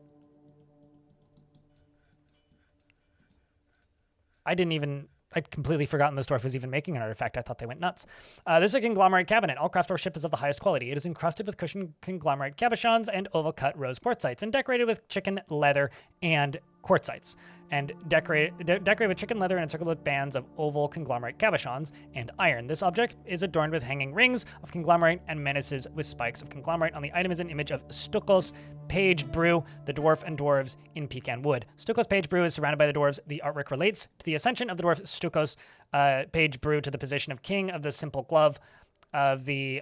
I'd completely forgotten this dwarf was even making an artifact. I thought they went nuts. This is a conglomerate cabinet. All craft worship is of the highest quality. It is encrusted with cushioned conglomerate cabochons and oval-cut rose quartzites, and decorated with chicken leather and quartzites, and decorated with chicken leather and encircled with bands of oval conglomerate cabochons and iron. This object is adorned with hanging rings of conglomerate and menaces with spikes of conglomerate. On the item is an image of Stukos Page Brew, the dwarf and dwarves in pecan wood. Stukos Page Brew is surrounded by the dwarves. The artwork relates to the ascension of the dwarf Stukos Page Brew to the position of king of the simple glove of the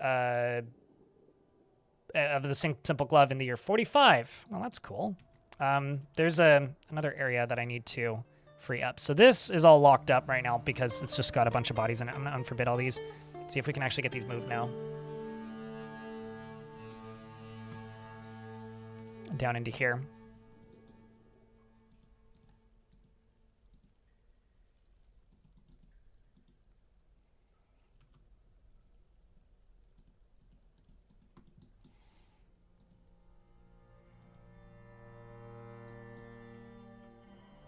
simple glove in the year 45. Well, that's cool. There's another area that I need to free up. So this is all locked up right now because it's just got a bunch of bodies in it. I'm going to unforbid all these. See if we can actually get these moved now. Down into here.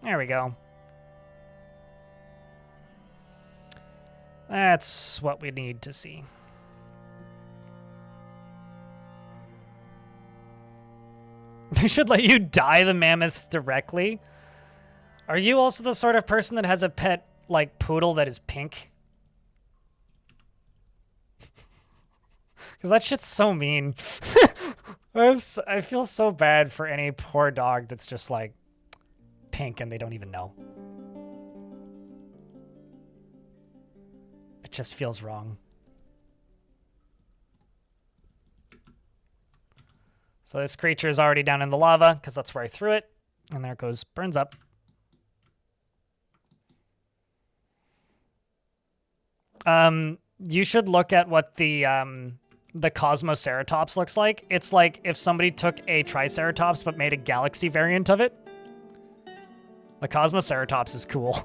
There we go. That's what we need to see. They should let you dye the mammoths directly. Are you also the sort of person that has a pet, like, poodle that is pink? Because that shit's so mean. I feel so bad for any poor dog that's just, like, pink and they don't even know. It just feels wrong. So this creature is already down in the lava because that's where I threw it. And there it goes, burns up. You should look at what the Cosmoceratops looks like. It's like if somebody took a Triceratops but made a galaxy variant of it. The Cosmoceratops is cool.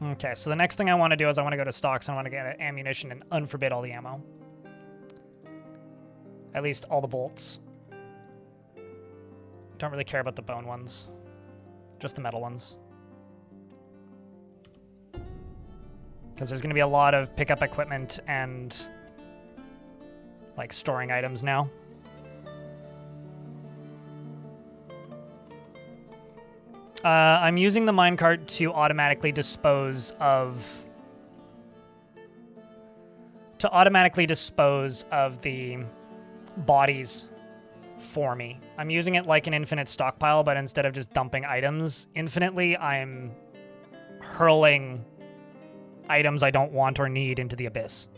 Okay, so the next thing I want to do is I want to go to stocks and I want to get ammunition and unforbid all the ammo. At least all the bolts. Don't really care about the bone ones. Just the metal ones. Because there's going to be a lot of pickup equipment and like storing items now. I'm using the minecart to automatically dispose of the bodies for me. I'm using it like an infinite stockpile, but instead of just dumping items infinitely, I'm hurling items I don't want or need into the abyss.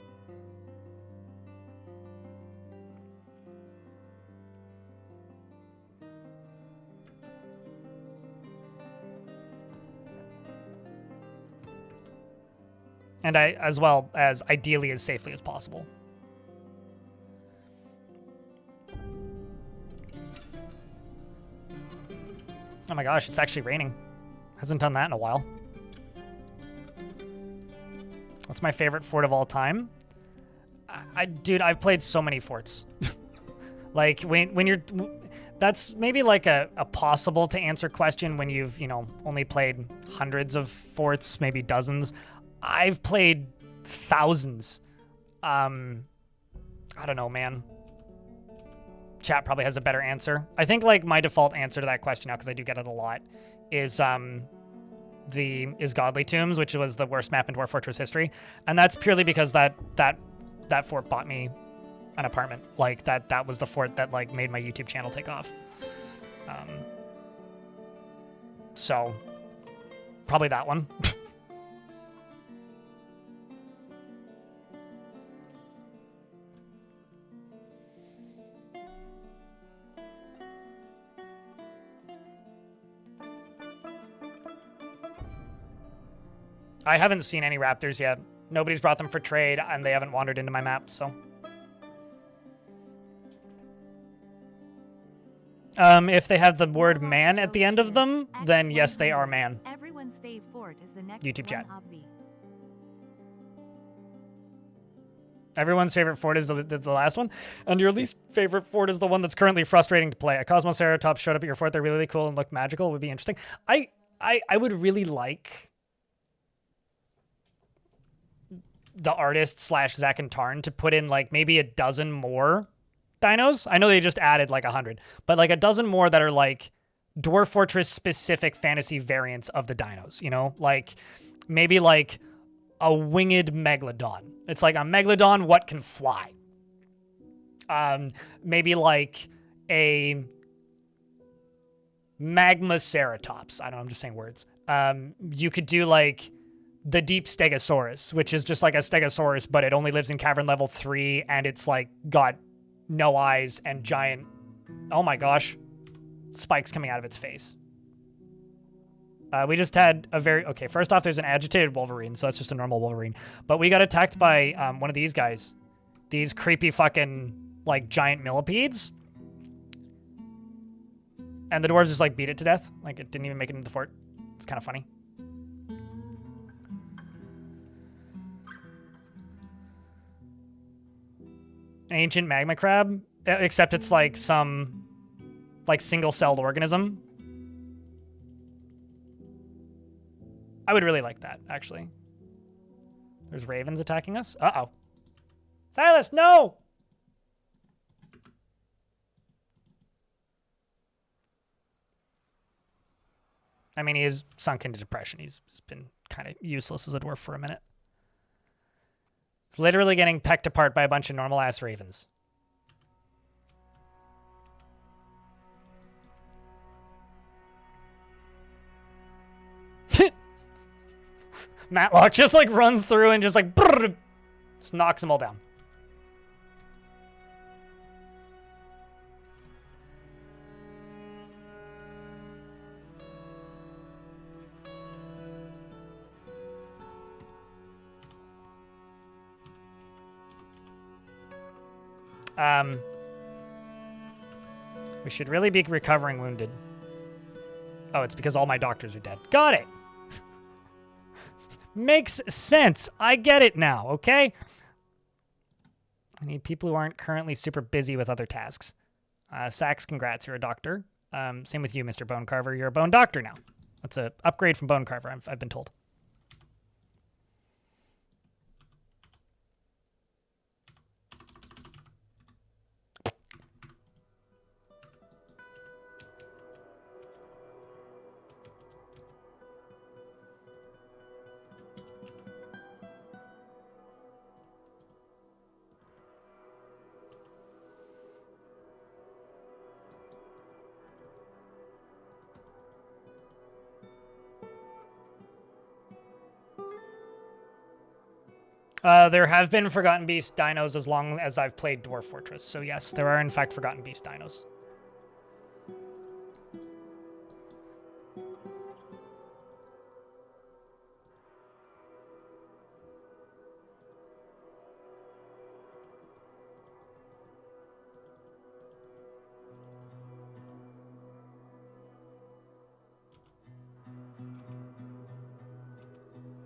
And as well as ideally as safely as possible. Oh my gosh, it's actually raining. Hasn't done that in a while. What's my favorite fort of all time? Dude, I've played so many forts. Like when you're, that's maybe like a possible to answer question when you've, only played hundreds of forts, maybe dozens. I've played thousands. I don't know, man. Chat probably has a better answer. I think like my default answer to that question now, because I do get it a lot, is Godly Tombs, which was the worst map in Dwarf Fortress history, and that's purely because that fort bought me an apartment. Like that was the fort that like made my YouTube channel take off. So probably that one. I haven't seen any raptors yet. Nobody's brought them for trade, and they haven't wandered into my map, so. If they have the word man at the end of them, then yes, they are man. Everyone's fave fort is the next YouTube chat. obby. Everyone's favorite fort is the last one, and your least favorite fort is the one that's currently frustrating to play. A Cosmoceratops showed up at your fort. They're really cool and look magical. It would be interesting. I would really like the artist / Zach and Tarn to put in like maybe a dozen more dinos. I know they just added like 100, but like a dozen more that are like Dwarf Fortress specific fantasy variants of the dinos, like maybe like a winged megalodon. It's like a megalodon, what can fly? Maybe like a magma ceratops. I don't know, I'm just saying words. You could do like the deep stegosaurus, which is just like a stegosaurus, but it only lives in cavern level 3, and it's like got no eyes and giant, oh my gosh, spikes coming out of its face. We just had okay, first off, there's an agitated Wolverine, so that's just a normal Wolverine. But we got attacked by one of these guys. These creepy fucking, like, giant millipedes. And the dwarves just, like, beat it to death. Like, it didn't even make it into the fort. It's kind of funny. An ancient magma crab, except it's, like, some, like, single-celled organism. I would really like that, actually. There's ravens attacking us. Uh-oh. Silas, no! I mean, he is sunk into depression. He's been kind of useless as a dwarf for a minute. He's literally getting pecked apart by a bunch of normal-ass ravens. Matlock just like runs through and just like brrr, just knocks them all down. We should really be recovering wounded. Oh, it's because all my doctors are dead. Got it. Makes sense. I get it now, okay? I need people who aren't currently super busy with other tasks. Sax, congrats, you're a doctor. Same with you, Mr. Bone Carver. You're a bone doctor now. That's an upgrade from Bone Carver, I've been told. There have been Forgotten Beast dinos as long as I've played Dwarf Fortress. So yes, there are in fact Forgotten Beast dinos.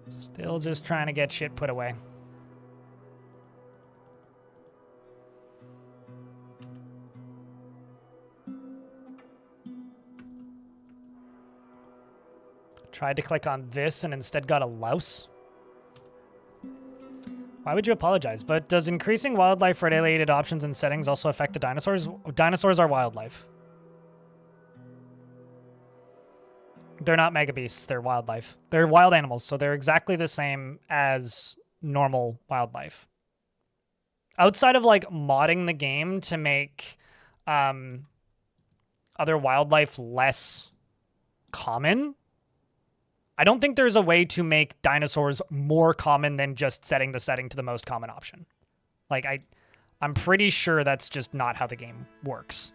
Still just trying to get shit put away. Tried to click on this and instead got a louse. Why would you apologize? But does increasing wildlife related options and settings also affect the dinosaurs? Dinosaurs are wildlife. They're not mega beasts, they're wildlife. They're wild animals, so they're exactly the same as normal wildlife. Outside of like modding the game to make other wildlife less common, I don't think there's a way to make dinosaurs more common than just setting the setting to the most common option. Like, I'm pretty sure that's just not how the game works.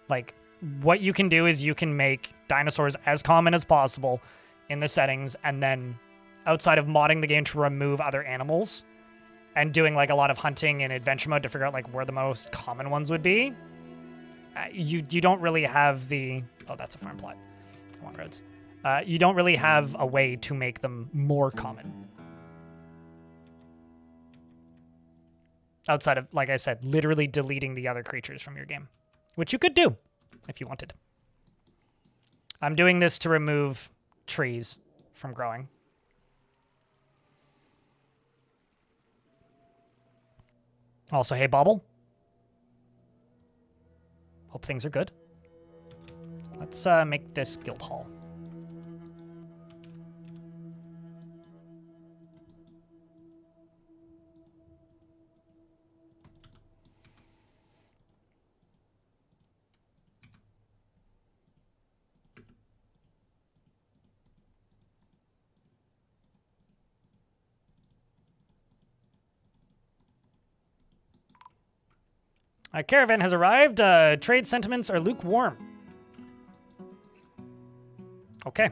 Like, what you can do is you can make dinosaurs as common as possible in the settings, and then outside of modding the game to remove other animals and doing like a lot of hunting and adventure mode to figure out like where the most common ones would be, you don't really have the... Oh, that's a farm plot. Come on, roads. You don't really have a way to make them more common. Outside of, like I said, literally deleting the other creatures from your game. Which you could do, if you wanted. I'm doing this to remove trees from growing. Also, hey, Bobble. Hope things are good. Let's make this guild hall. A caravan has arrived. Trade sentiments are lukewarm. Okay.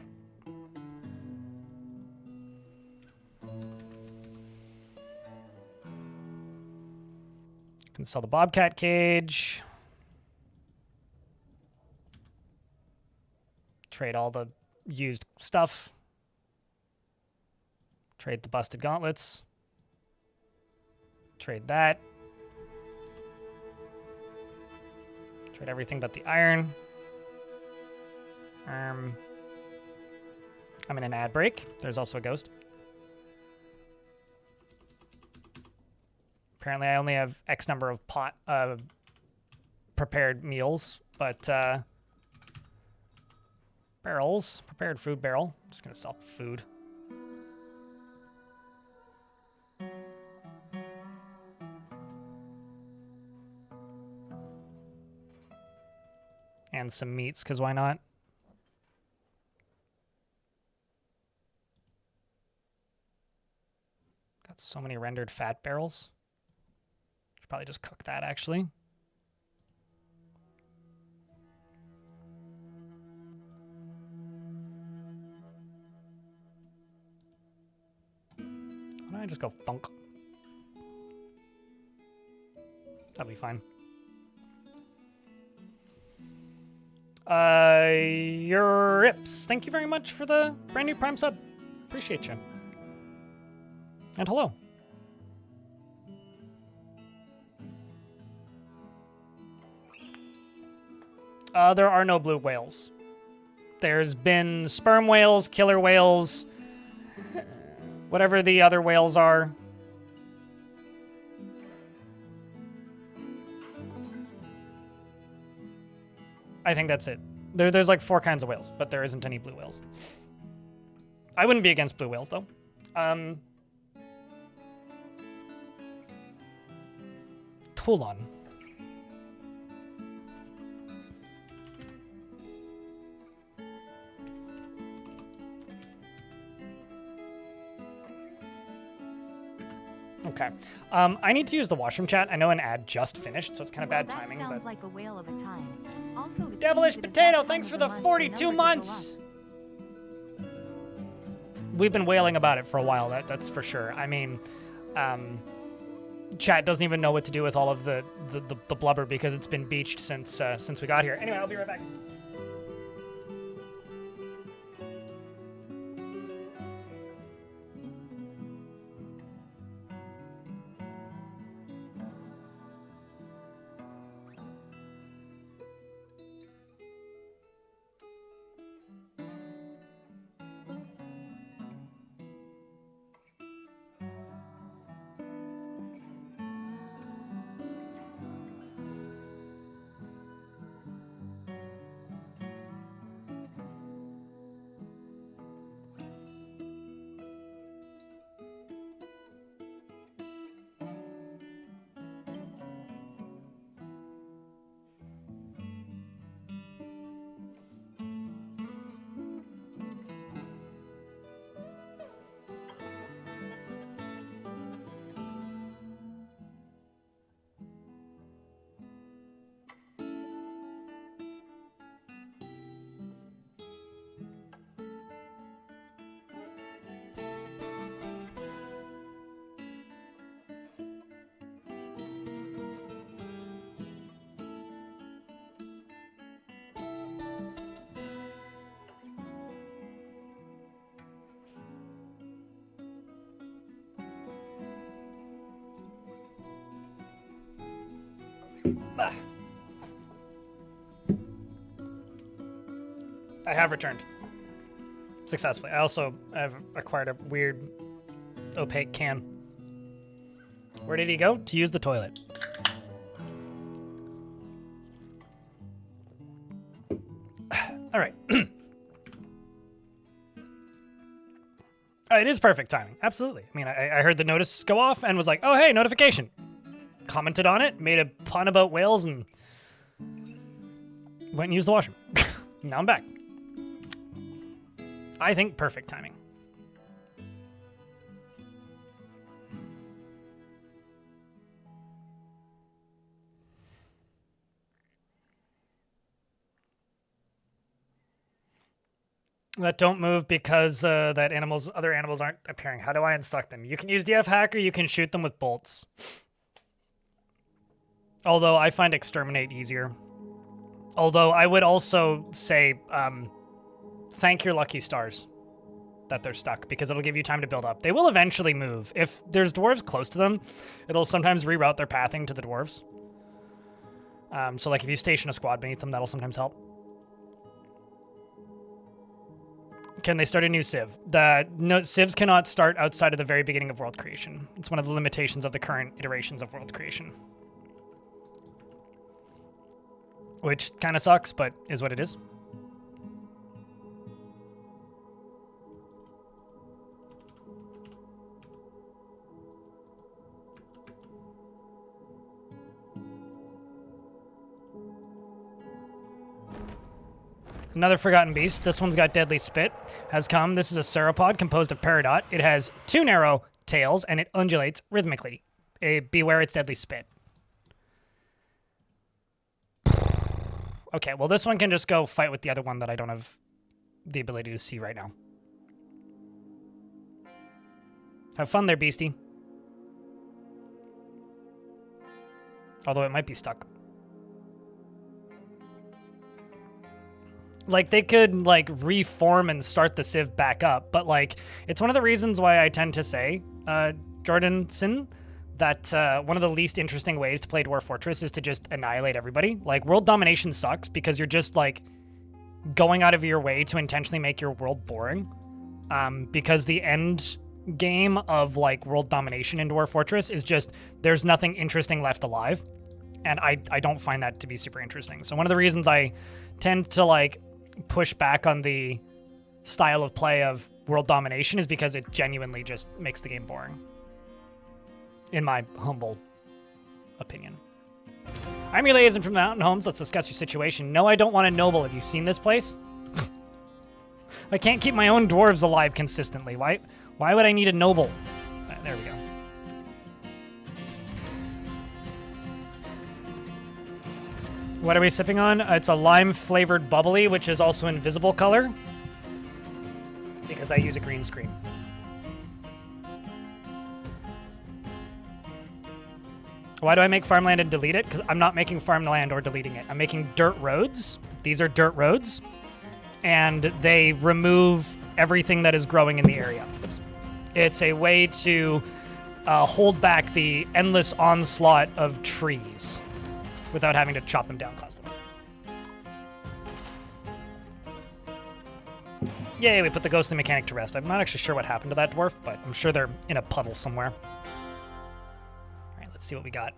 Can sell the bobcat cage. Trade all the used stuff. Trade the busted gauntlets. Trade that. Trade everything but the iron. I'm in an ad break. There's also a ghost. Apparently I only have X number of prepared meals, but Barrels. Prepared food barrel. Just gonna sell food. And some meats, because why not? Got so many rendered fat barrels. Should probably just cook that, actually. Why don't I just go thunk? That'll be fine. Rips, thank you very much for the brand new Prime sub. Appreciate you. And hello. There are no blue whales. There's been sperm whales, killer whales, whatever the other whales are. I think that's it. There's like 4 kinds of whales, but there isn't any blue whales. I wouldn't be against blue whales, though. Toulon. Okay. I need to use the washroom chat. I know an ad just finished, so it's kind of bad timing. That sounds But like a whale of a time. Also, it Devilish seems it is Potato, that thanks time for of the month 42 numbers go months. We've been wailing about it for a while. That's for sure. I mean, chat doesn't even know what to do with all of the blubber because it's been beached since we got here. Anyway, I'll be right back. I have returned successfully. I also have acquired a weird opaque can. Where did he go? To use the toilet. All right. It is perfect timing. Absolutely. I mean, I heard the notice go off and was like, oh, hey, notification. Commented on it, made a pun about whales, and went and used the washroom. Now I'm back. I think perfect timing. That don't move because other animals aren't appearing. How do I unstuck them? You can use DF Hacker, you can shoot them with bolts. Although I find exterminate easier. Although I would also say thank your lucky stars that they're stuck, because it'll give you time to build up. They will eventually move. If there's dwarves close to them, it'll sometimes reroute their pathing to the dwarves. So like if you station a squad beneath them, that'll sometimes help. Can they start a new civ? No, civs cannot start outside of the very beginning of world creation. It's one of the limitations of the current iterations of world creation. Which kind of sucks, but is what it is. Another forgotten beast. This one's got deadly spit. Has come. This is a sauropod composed of peridot. It has 2 narrow tails and it undulates rhythmically. Beware its deadly spit. Okay, well this one can just go fight with the other one that I don't have the ability to see right now. Have fun there, beastie. Although it might be stuck. Like, they could, like, reform and start the Civ back up, but, like, it's one of the reasons why I tend to say, Jordanson, that one of the least interesting ways to play Dwarf Fortress is to just annihilate everybody. Like, world domination sucks because you're just, like, going out of your way to intentionally make your world boring. Because the end game of, like, world domination in Dwarf Fortress is just, there's nothing interesting left alive. And I don't find that to be super interesting. So one of the reasons I tend to, like, push back on the style of play of world domination is because it genuinely just makes the game boring. In my humble opinion. I'm your liaison from the Mountain Homes. Let's discuss your situation. No, I don't want a noble. Have you seen this place? I can't keep my own dwarves alive consistently. Why would I need a noble? There we go. What are we sipping on? It's a lime-flavored bubbly, which is also invisible color. Because I use a green screen. Why do I make farmland and delete it? Because I'm not making farmland or deleting it. I'm making dirt roads. These are dirt roads. And they remove everything that is growing in the area. Oops. It's a way to hold back the endless onslaught of trees without having to chop them down constantly. Yay, we put the ghostly mechanic to rest. I'm not actually sure what happened to that dwarf, but I'm sure they're in a puddle somewhere. All right, let's see what we got.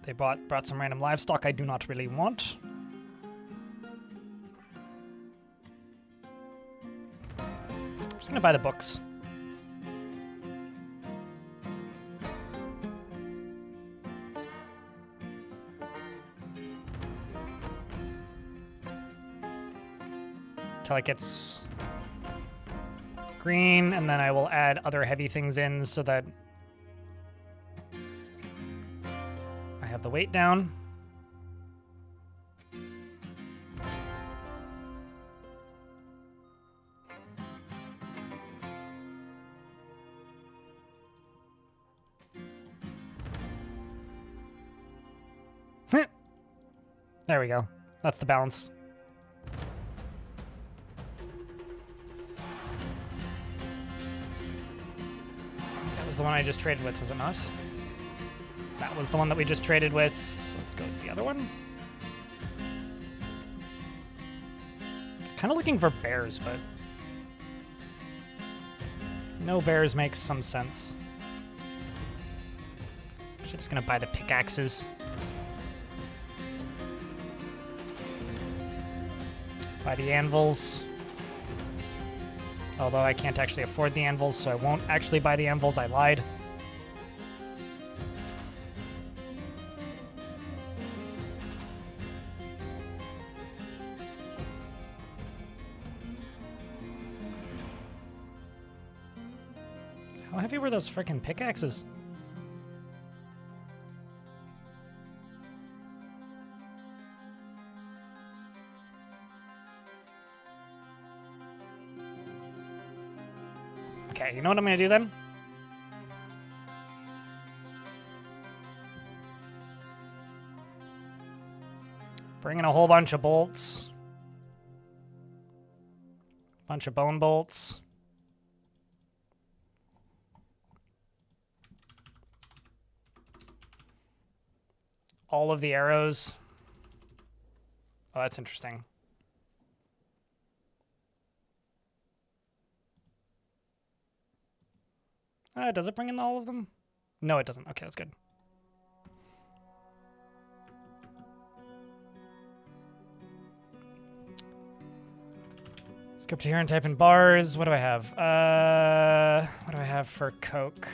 They brought some random livestock I do not really want. I'm just gonna buy the books. Until it gets green, and then I will add other heavy things in so that I have the weight down. There we go. That's the balance. That was the one I just traded with, was it not? That was the one that we just traded with. So let's go to the other one. Kind of looking for bears, but no bears makes some sense. Just gonna buy the pickaxes. Buy the anvils. Although I can't actually afford the anvils, so I won't actually buy the anvils. I lied. How heavy were those frickin' pickaxes? Okay, you know what I'm gonna do then? Bring in a whole bunch of bolts. Bunch of bone bolts. All of the arrows. Oh, that's interesting. Does it bring in all of them? No, it doesn't. Okay, that's good. Let's go up to here and type in bars. What do I have? What do I have for coke?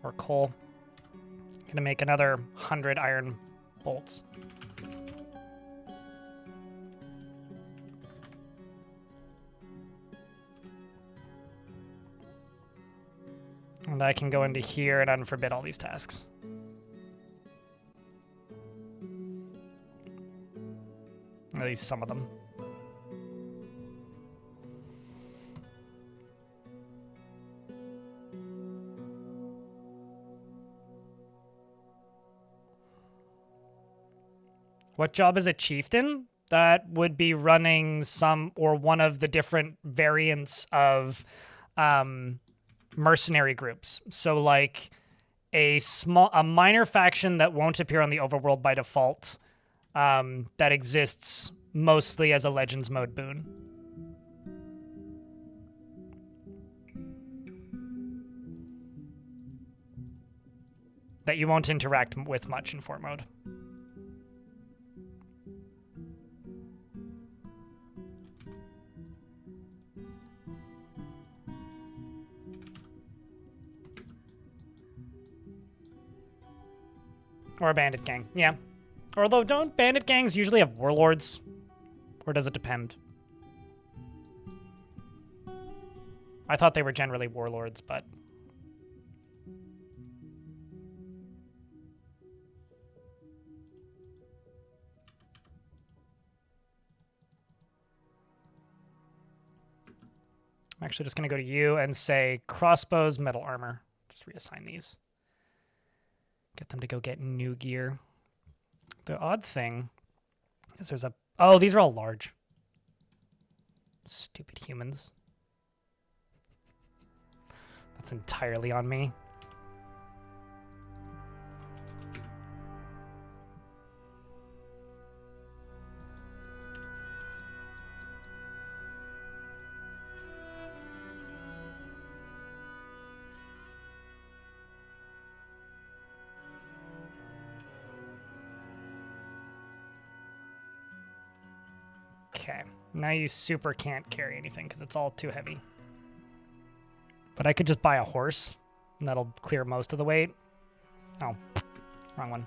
Or coal? Gonna make another 100 iron bolts. And I can go into here and unforbid all these tasks. At least some of them. What job is a chieftain? That would be running some or one of the different variants of mercenary groups. So like a minor faction that won't appear on the overworld by default, that exists mostly as a Legends mode boon. That you won't interact with much in Fort mode. Or a bandit gang, yeah. Although, don't bandit gangs usually have warlords? Or does it depend? I thought they were generally warlords, but... I'm actually just going to go to you and say crossbows, metal armor. Just reassign these. Get them to go get new gear. The odd thing is there's a... Oh, these are all large. Stupid humans. That's entirely on me. Okay, now you super can't carry anything because it's all too heavy. But I could just buy a horse, and that'll clear most of the weight. Oh, wrong one.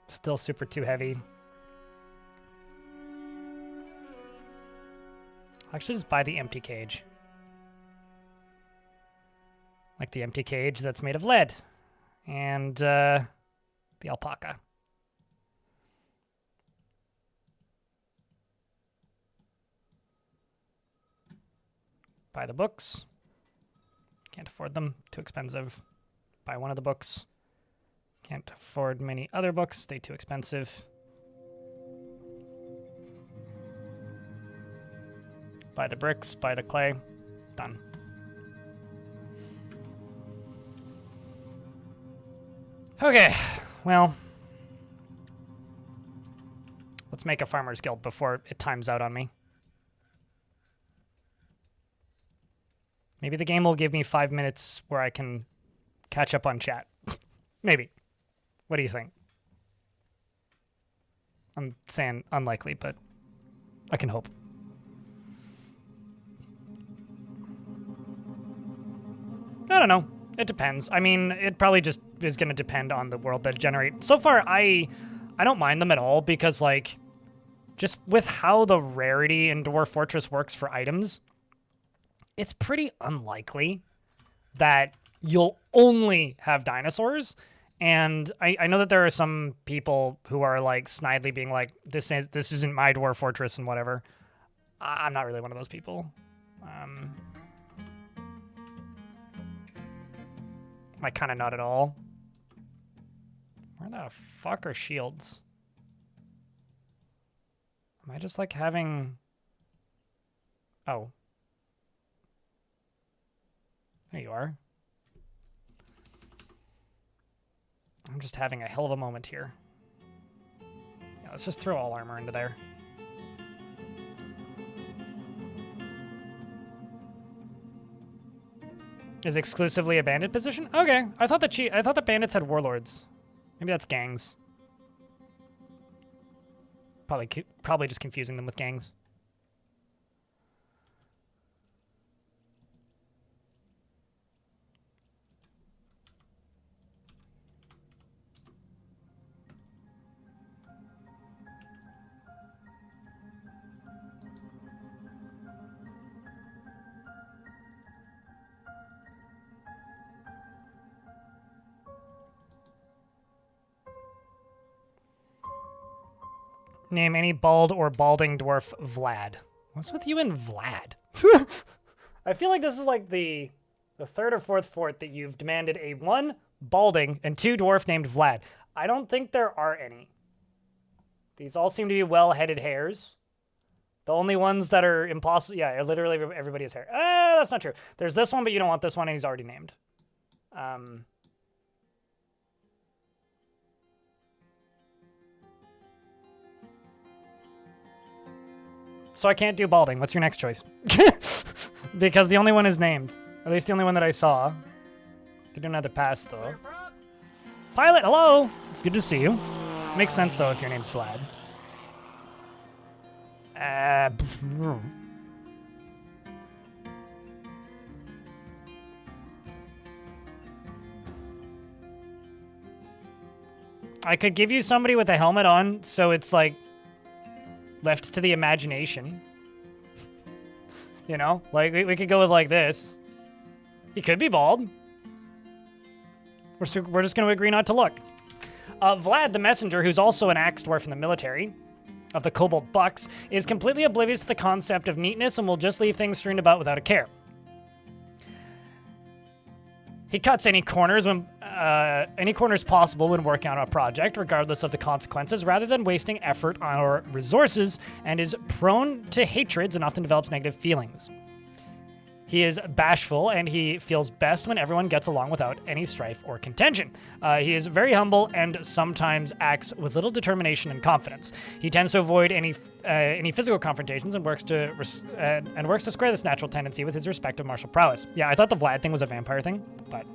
Still super too heavy. I'll actually just buy the empty cage. Like the empty cage that's made of lead. And the alpaca. Buy the books. Can't afford them. Too expensive. Buy one of the books. Can't afford many other books. They too expensive. Buy the bricks. Buy the clay. Done. Okay, well, let's make a farmer's guild before it times out on me. Maybe the game will give me 5 minutes where I can catch up on chat. Maybe. What do you think? I'm saying unlikely, but I can hope. I don't know. It depends. I mean, it probably just is going to depend on the world that generate. So far, I don't mind them at all because, like, just with how the rarity in Dwarf Fortress works for items, it's pretty unlikely that you'll only have dinosaurs. And I know that there are some people who are, like, snidely being like, this isn't my Dwarf Fortress and whatever. I'm not really one of those people. Like, kind of not at all. Where the fuck are shields? Am I just, like, having... Oh. There you are. I'm just having a hell of a moment here. Yeah, let's just throw all armor into there. Is exclusively a bandit position? Okay. I thought the bandits had warlords. Maybe that's gangs. Probably just confusing them with gangs. Name any bald or balding dwarf Vlad. What's with you and Vlad? I feel like this is like the third or fourth fort that you've demanded a 1 balding and 2 dwarf named Vlad. I don't think there are any. These all seem to be well-headed hares. The only ones that are impossible... Yeah, literally everybody has hair. That's not true. There's this one, but you don't want this one, and he's already named. So I can't do balding. What's your next choice? Because the only one is named. At least the only one that I saw. Could do another pass, though. Pilot, hello! It's good to see you. Makes sense, though, if your name's Vlad. I could give you somebody with a helmet on, so it's like left to the imagination. You know? Like, we could go with like this. He could be bald. We're just going to agree not to look. Vlad the Messenger, who's also an axe dwarf in the military of the Kobold Bucks, is completely oblivious to the concept of neatness and will just leave things strewn about without a care. He cuts any corners possible when working on a project, regardless of the consequences, rather than wasting effort or resources, and is prone to hatreds and often develops negative feelings. He is bashful, and he feels best when everyone gets along without any strife or contention. He is very humble and sometimes acts with little determination and confidence. He tends to avoid any physical confrontations and works to square this natural tendency with his respective martial prowess. Yeah, I thought the Vlad thing was a vampire thing, but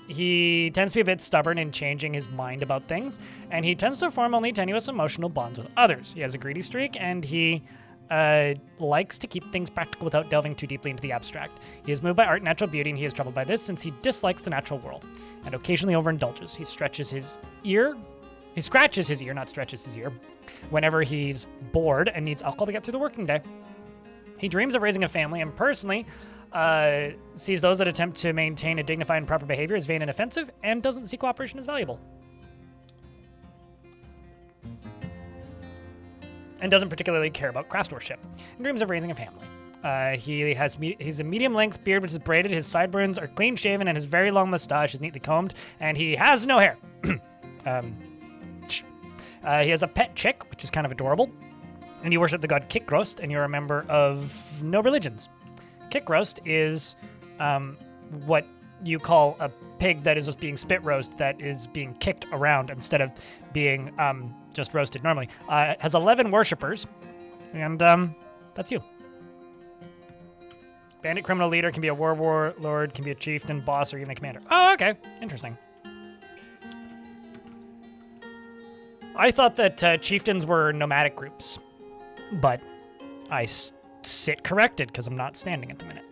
he tends to be a bit stubborn in changing his mind about things, and he tends to form only tenuous emotional bonds with others. He has a greedy streak, and he likes to keep things practical without delving too deeply into the abstract. He is moved by art and natural beauty, and he is troubled by this since he dislikes the natural world, and occasionally overindulges. He scratches his ear, not stretches his ear, whenever he's bored and needs alcohol to get through the working day. He dreams of raising a family, and personally sees those that attempt to maintain a dignified and proper behavior as vain and offensive, and doesn't see cooperation as valuable. And doesn't particularly care about craftsmanship, and dreams of raising a family. He's a medium-length beard which is braided, his sideburns are clean-shaven, and his very long mustache is neatly combed, and he has no hair. He has a pet chick, which is kind of adorable, and you worship the god Kikrost, and you're a member of no religions. Kikrost is what you call a pig that is just being spit roast, that is being kicked around instead of being just roasted normally. Has 11 worshippers, and that's you. Bandit criminal leader, can be a warlord, can be a chieftain, boss, or even a commander. Oh, okay. Interesting. I thought that chieftains were nomadic groups, but I sit corrected because I'm not standing at the minute.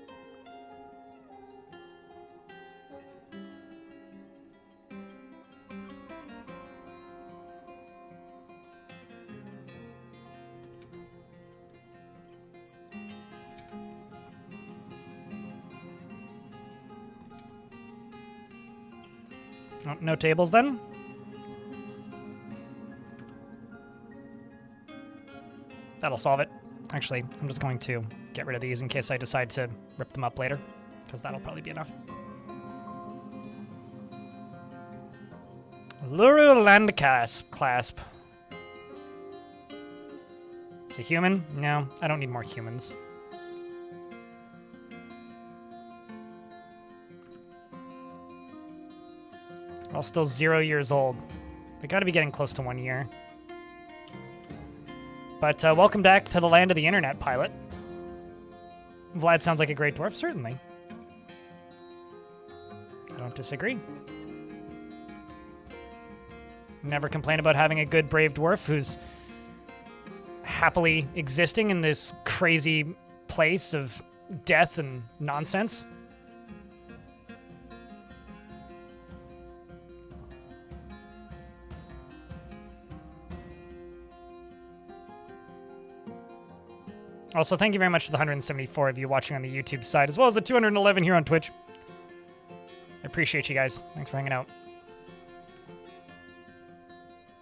Oh, no tables then? That'll solve it. Actually, I'm just going to get rid of these in case I decide to rip them up later, because that'll probably be enough. Luru Landclasp. Is he human? No, I don't need more humans. We're all still 0 years old. They gotta be getting close to 1 year. But welcome back to the land of the internet, pilot. Vlad sounds like a great dwarf, certainly. disagree. Never complain about having a good brave dwarf who's happily existing in this crazy place of death and nonsense. Also, thank you very much to the 174 of you watching on the YouTube side, as well as the 211 here on Twitch. I appreciate you guys. Thanks for hanging out.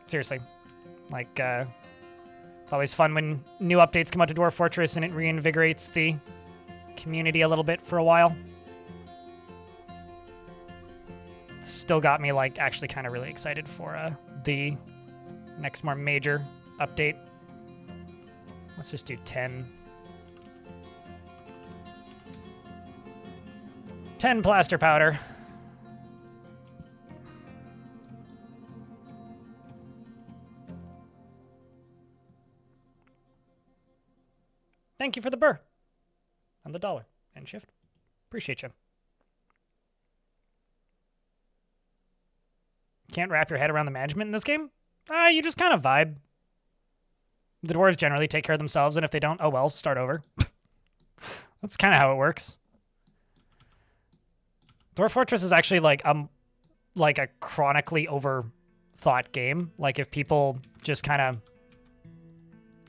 Seriously. Like, it's always fun when new updates come out to Dwarf Fortress and it reinvigorates the community a little bit for a while. Still got me, like, actually kind of really excited for the next more major update. Let's just do 10. 10 plaster powder. Thank you for the burr. And the dollar. And shift. Appreciate you. Can't wrap your head around the management in this game? You just kind of vibe. The dwarves generally take care of themselves, and if they don't, oh well, start over. That's kind of how it works. Dwarf Fortress is actually like a chronically overthought game. Like if people just kind of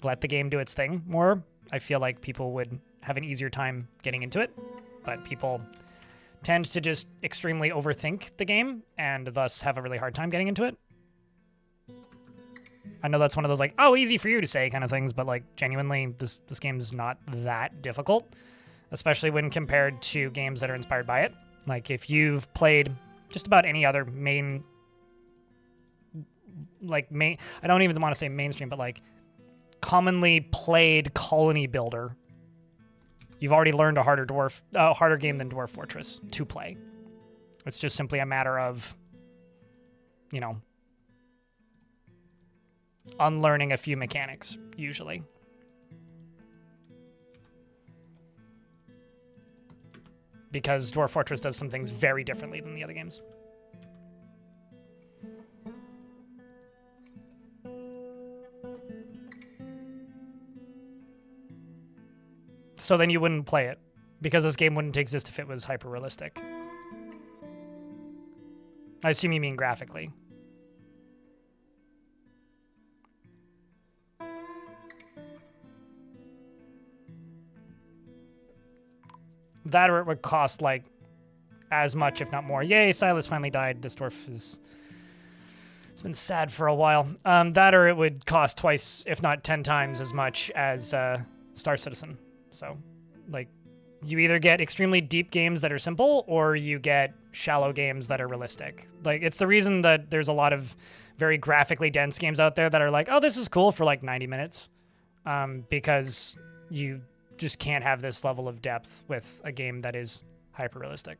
let the game do its thing more, I feel like people would have an easier time getting into it. But people tend to just extremely overthink the game and thus have a really hard time getting into it. I know that's one of those like, oh, easy for you to say kind of things, but like genuinely this game's not that difficult, especially when compared to games that are inspired by it. Like if you've played just about any other I don't even want to say mainstream, but like commonly played colony builder, you've already learned a harder game than Dwarf Fortress to play. It's just simply a matter of, you know, unlearning a few mechanics, usually. Because Dwarf Fortress does some things very differently than the other games. So then you wouldn't play it, because this game wouldn't exist if it was hyper-realistic. I assume you mean graphically. That or it would cost, like, as much, if not more. Yay, Silas finally died. This dwarf is... It's been sad for a while. That or it would cost twice, if not 10 times as much as Star Citizen. So, like, you either get extremely deep games that are simple, or you get shallow games that are realistic. Like, it's the reason that there's a lot of very graphically dense games out there that are like, oh, this is cool for, like, 90 minutes. Because you just can't have this level of depth with a game that is hyper-realistic.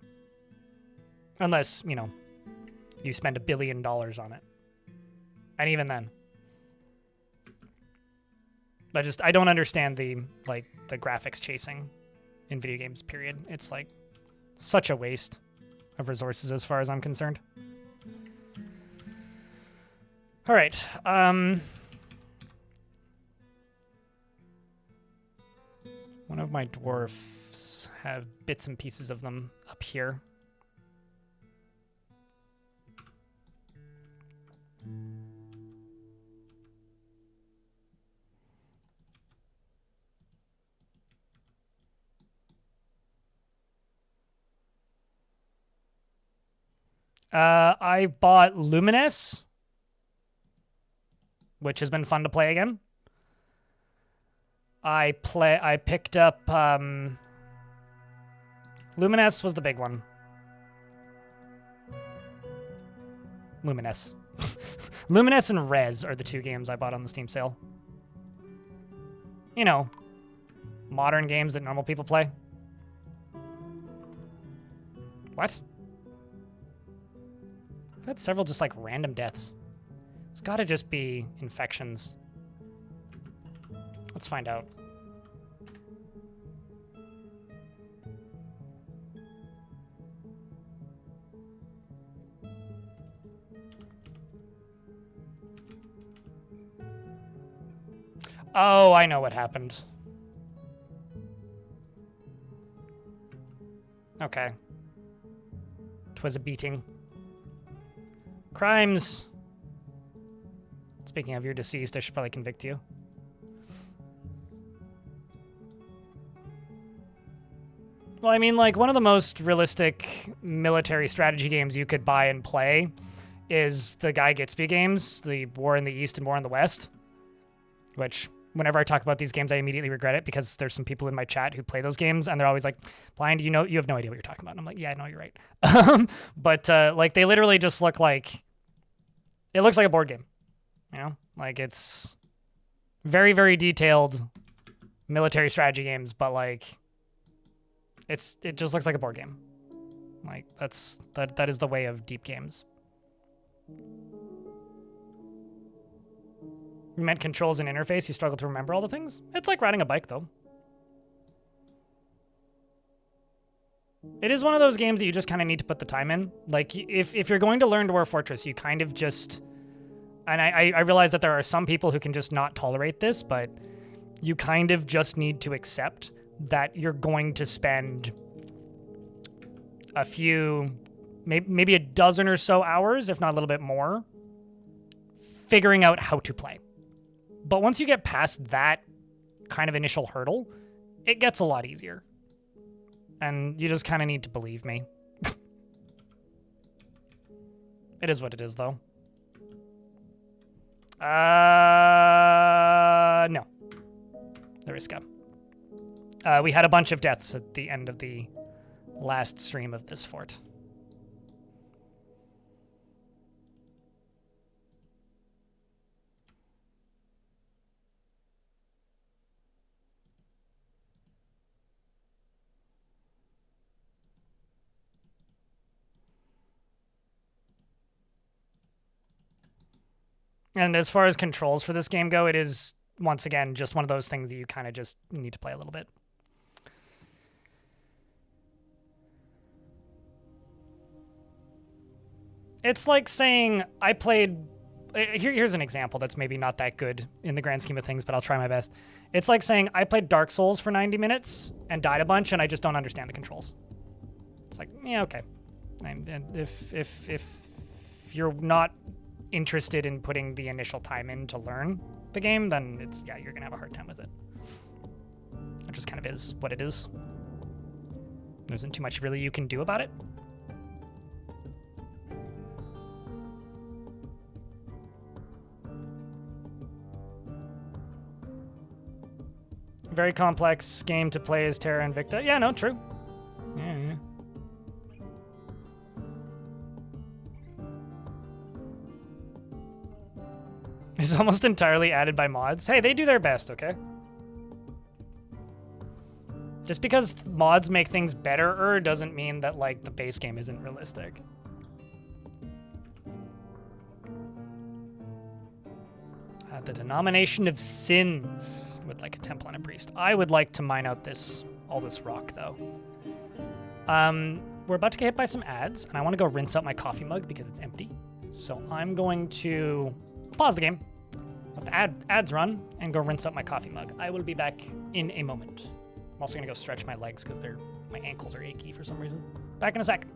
Unless, you know, you spend $1 billion on it. And even then. I don't understand the graphics chasing in video games, period. It's, like, such a waste of resources as far as I'm concerned. All right. One of my dwarfs have bits and pieces of them up here. I bought Lumines, which has been fun to play again. I picked up Lumines was the big one. Lumines. Lumines and Rez are the two games I bought on the Steam sale. You know, modern games that normal people play. What? I've had several just like random deaths. It's gotta just be infections. Let's find out. Oh, I know what happened. Okay. 'Twas a beating. Crimes. Speaking of, you're deceased. I should probably convict you. Well, I mean, like, one of the most realistic military strategy games you could buy and play is the Guy Gatsby games, the War in the East and War in the West, which, whenever I talk about these games, I immediately regret it because there's some people in my chat who play those games, and they're always like, Blind, you have no idea what you're talking about. And I'm like, yeah, no, you're right. But, like, they literally just look like... It looks like a board game, you know? Like, it's very, very detailed military strategy games, but, like, it just looks like a board game. Like, that is the way of deep games. You meant controls and interface, you struggle to remember all the things? It's like riding a bike, though. It is one of those games that you just kind of need to put the time in. Like, if you're going to learn Dwarf Fortress, you kind of just... And I realize that there are some people who can just not tolerate this, but you kind of just need to accept that you're going to spend a few, maybe a dozen or so hours, if not a little bit more, figuring out how to play. But once you get past that kind of initial hurdle, it gets a lot easier. And you just kind of need to believe me. It is what it is, though. No. There is scum. We had a bunch of deaths at the end of the last stream of this fort. And as far as controls for this game go, it is, once again, just one of those things that you kind of just need to play a little bit. It's like saying I played... Here's an example that's maybe not that good in the grand scheme of things, but I'll try my best. It's like saying I played Dark Souls for 90 minutes and died a bunch, and I just don't understand the controls. It's like, yeah, okay. And if you're not interested in putting the initial time in to learn the game, then it's, yeah, you're gonna have a hard time with it. It just kind of is what it is. There isn't too much really you can do about it. Very complex game to play as Terra Invicta. Yeah, no, true. Yeah. It's almost entirely added by mods. Hey, they do their best, okay? Just because mods make things better doesn't mean that, like, the base game isn't realistic. The denomination of sins with, like, a temple and a priest. I would like to mine out all this rock, though. We're about to get hit by some ads, and I want to go rinse out my coffee mug because it's empty. So I'm going to pause the game, let the ads run, and go rinse out my coffee mug. I will be back in a moment. I'm also going to go stretch my legs because my ankles are achy for some reason. Back in a sec.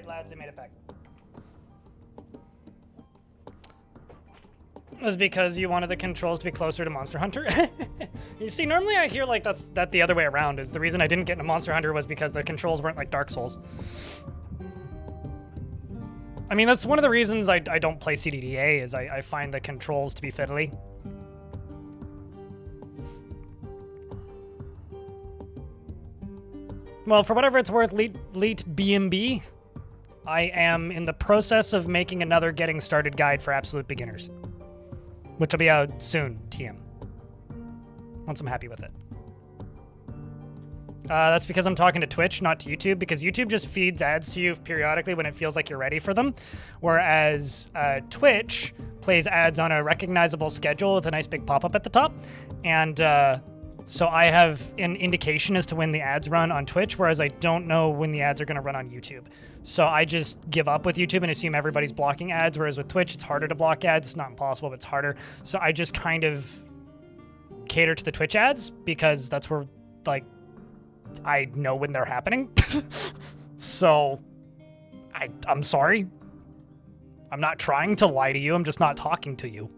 Lads, I made it back. It was because you wanted the controls to be closer to Monster Hunter. You see, normally I hear like that the other way around is the reason I didn't get into Monster Hunter was because the controls weren't like Dark Souls. I mean, that's one of the reasons I don't play CDDA is I find the controls to be fiddly. Well, for whatever it's worth, Leet BMB, I am in the process of making another getting started guide for absolute beginners, which will be out soon, TM, once I'm happy with it. That's because I'm talking to Twitch, not to YouTube, because YouTube just feeds ads to you periodically when it feels like you're ready for them, whereas Twitch plays ads on a recognizable schedule with a nice big pop-up at the top, and so I have an indication as to when the ads run on Twitch, whereas I don't know when the ads are going to run on YouTube. So I just give up with YouTube and assume everybody's blocking ads, whereas with Twitch, it's harder to block ads. It's not impossible, but it's harder. So I just kind of cater to the Twitch ads because that's where, like, I know when they're happening. So I'm sorry. I'm not trying to lie to you. I'm just not talking to you.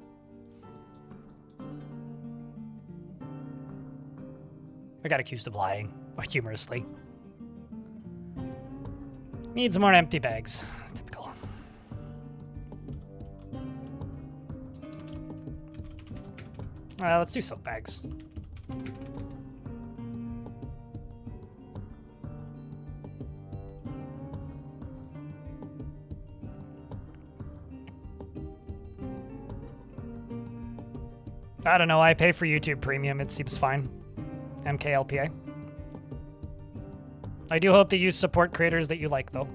I got accused of lying, humorously. Need some more empty bags. Typical. Let's do soap bags. I don't know, I pay for YouTube Premium, it seems fine. MKLPA. I do hope that you support creators that you like, though.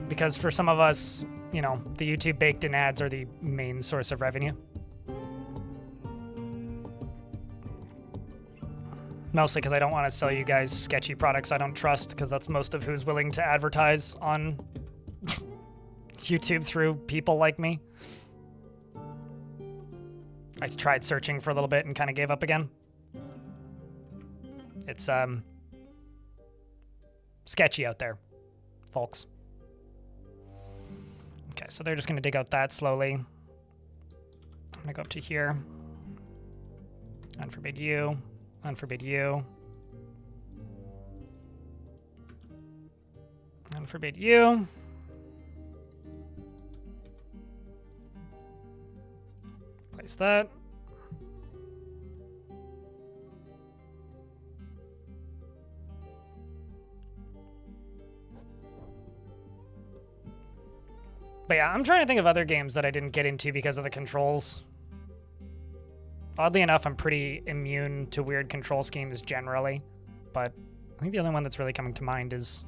Because for some of us, you know, the YouTube baked-in ads are the main source of revenue. Mostly because I don't want to sell you guys sketchy products I don't trust, because that's most of who's willing to advertise on YouTube through people like me. I tried searching for a little bit and kind of gave up again. It's sketchy out there, folks. Okay, so they're just going to dig out that slowly. I'm going to go up to here. Unforbid you. Unforbid you. Unforbid you. Place that. But yeah, I'm trying to think of other games that I didn't get into because of the controls. Oddly enough, I'm pretty immune to weird control schemes generally, but I think the only one that's really coming to mind is...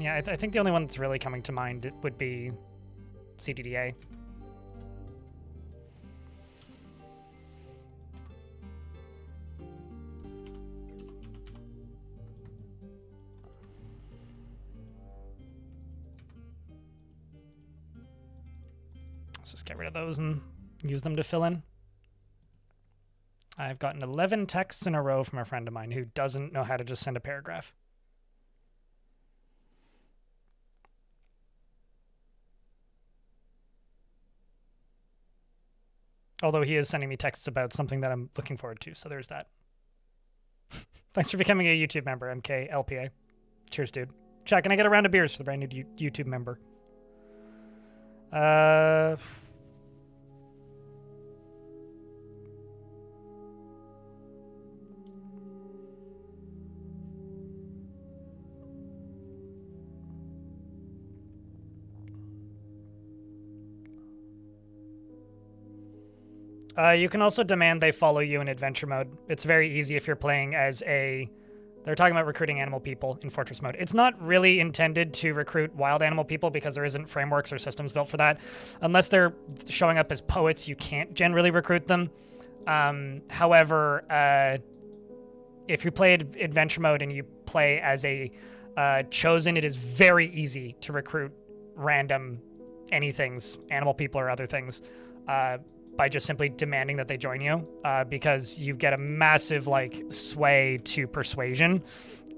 Yeah, I think the only one that's really coming to mind would be CDDA. Let's just get rid of those and use them to fill in. I've gotten 11 texts in a row from a friend of mine who doesn't know how to just send a paragraph. Although he is sending me texts about something that I'm looking forward to, so there's that. Thanks for becoming a YouTube member, MKLPA. Cheers, dude. Chat, can I get a round of beers for the brand new YouTube member? You can also demand they follow you in adventure mode. It's very easy if you're playing as a... They're talking about recruiting animal people in Fortress mode. It's not really intended to recruit wild animal people because there isn't frameworks or systems built for that. Unless they're showing up as poets, you can't generally recruit them. However, if you play adventure mode and you play as a chosen, it is very easy to recruit random anythings, animal people or other things, by just simply demanding that they join you, because you get a massive like sway to persuasion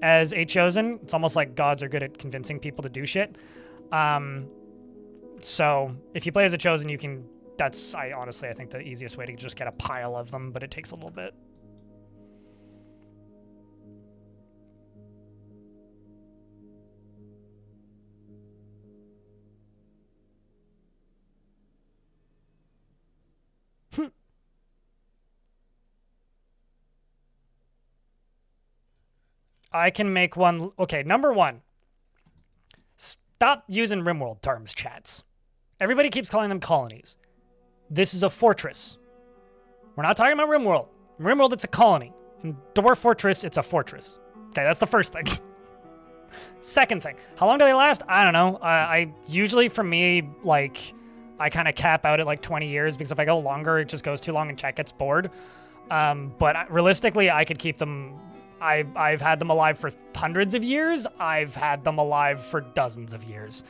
as a chosen. It's almost like gods are good at convincing people to do shit. So if you play as a chosen, you can, I honestly think the easiest way to just get a pile of them, but it takes a little bit. I can make one. Okay, number one. Stop using RimWorld terms, chats. Everybody keeps calling them colonies. This is a fortress. We're not talking about RimWorld. In RimWorld, it's a colony. In Dwarf Fortress, it's a fortress. Okay, that's the first thing. Second thing, how long do they last? I don't know. I usually, for me, like, I kind of cap out at like 20 years because if I go longer, it just goes too long and chat gets bored. But realistically, I could keep them. I've had them alive for hundreds of years. I've had them alive for dozens of years.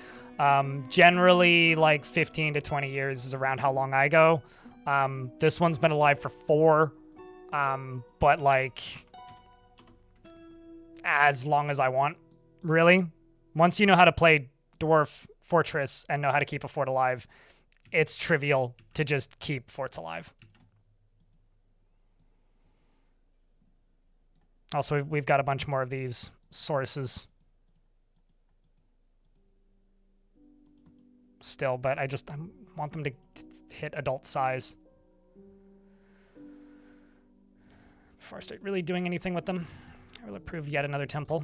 Generally, like 15 to 20 years is around how long I go. This one's been alive for 4. But like as long as I want, really. Once you know how to play Dwarf Fortress and know how to keep a fort alive, it's trivial to just keep forts alive. Also, we've got a bunch more of these sources still, but I want them to hit adult size before I start really doing anything with them. I will approve yet another temple.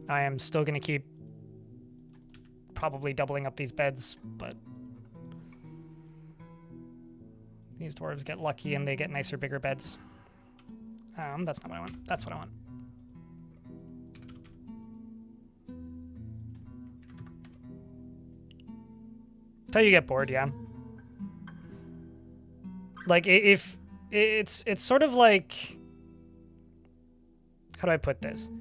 I am still going to keep probably doubling up these beds, but these dwarves get lucky and they get nicer, bigger beds. That's not what I want. That's what I want. Till you get bored, yeah. Like, if it's sort of like, how do I put this?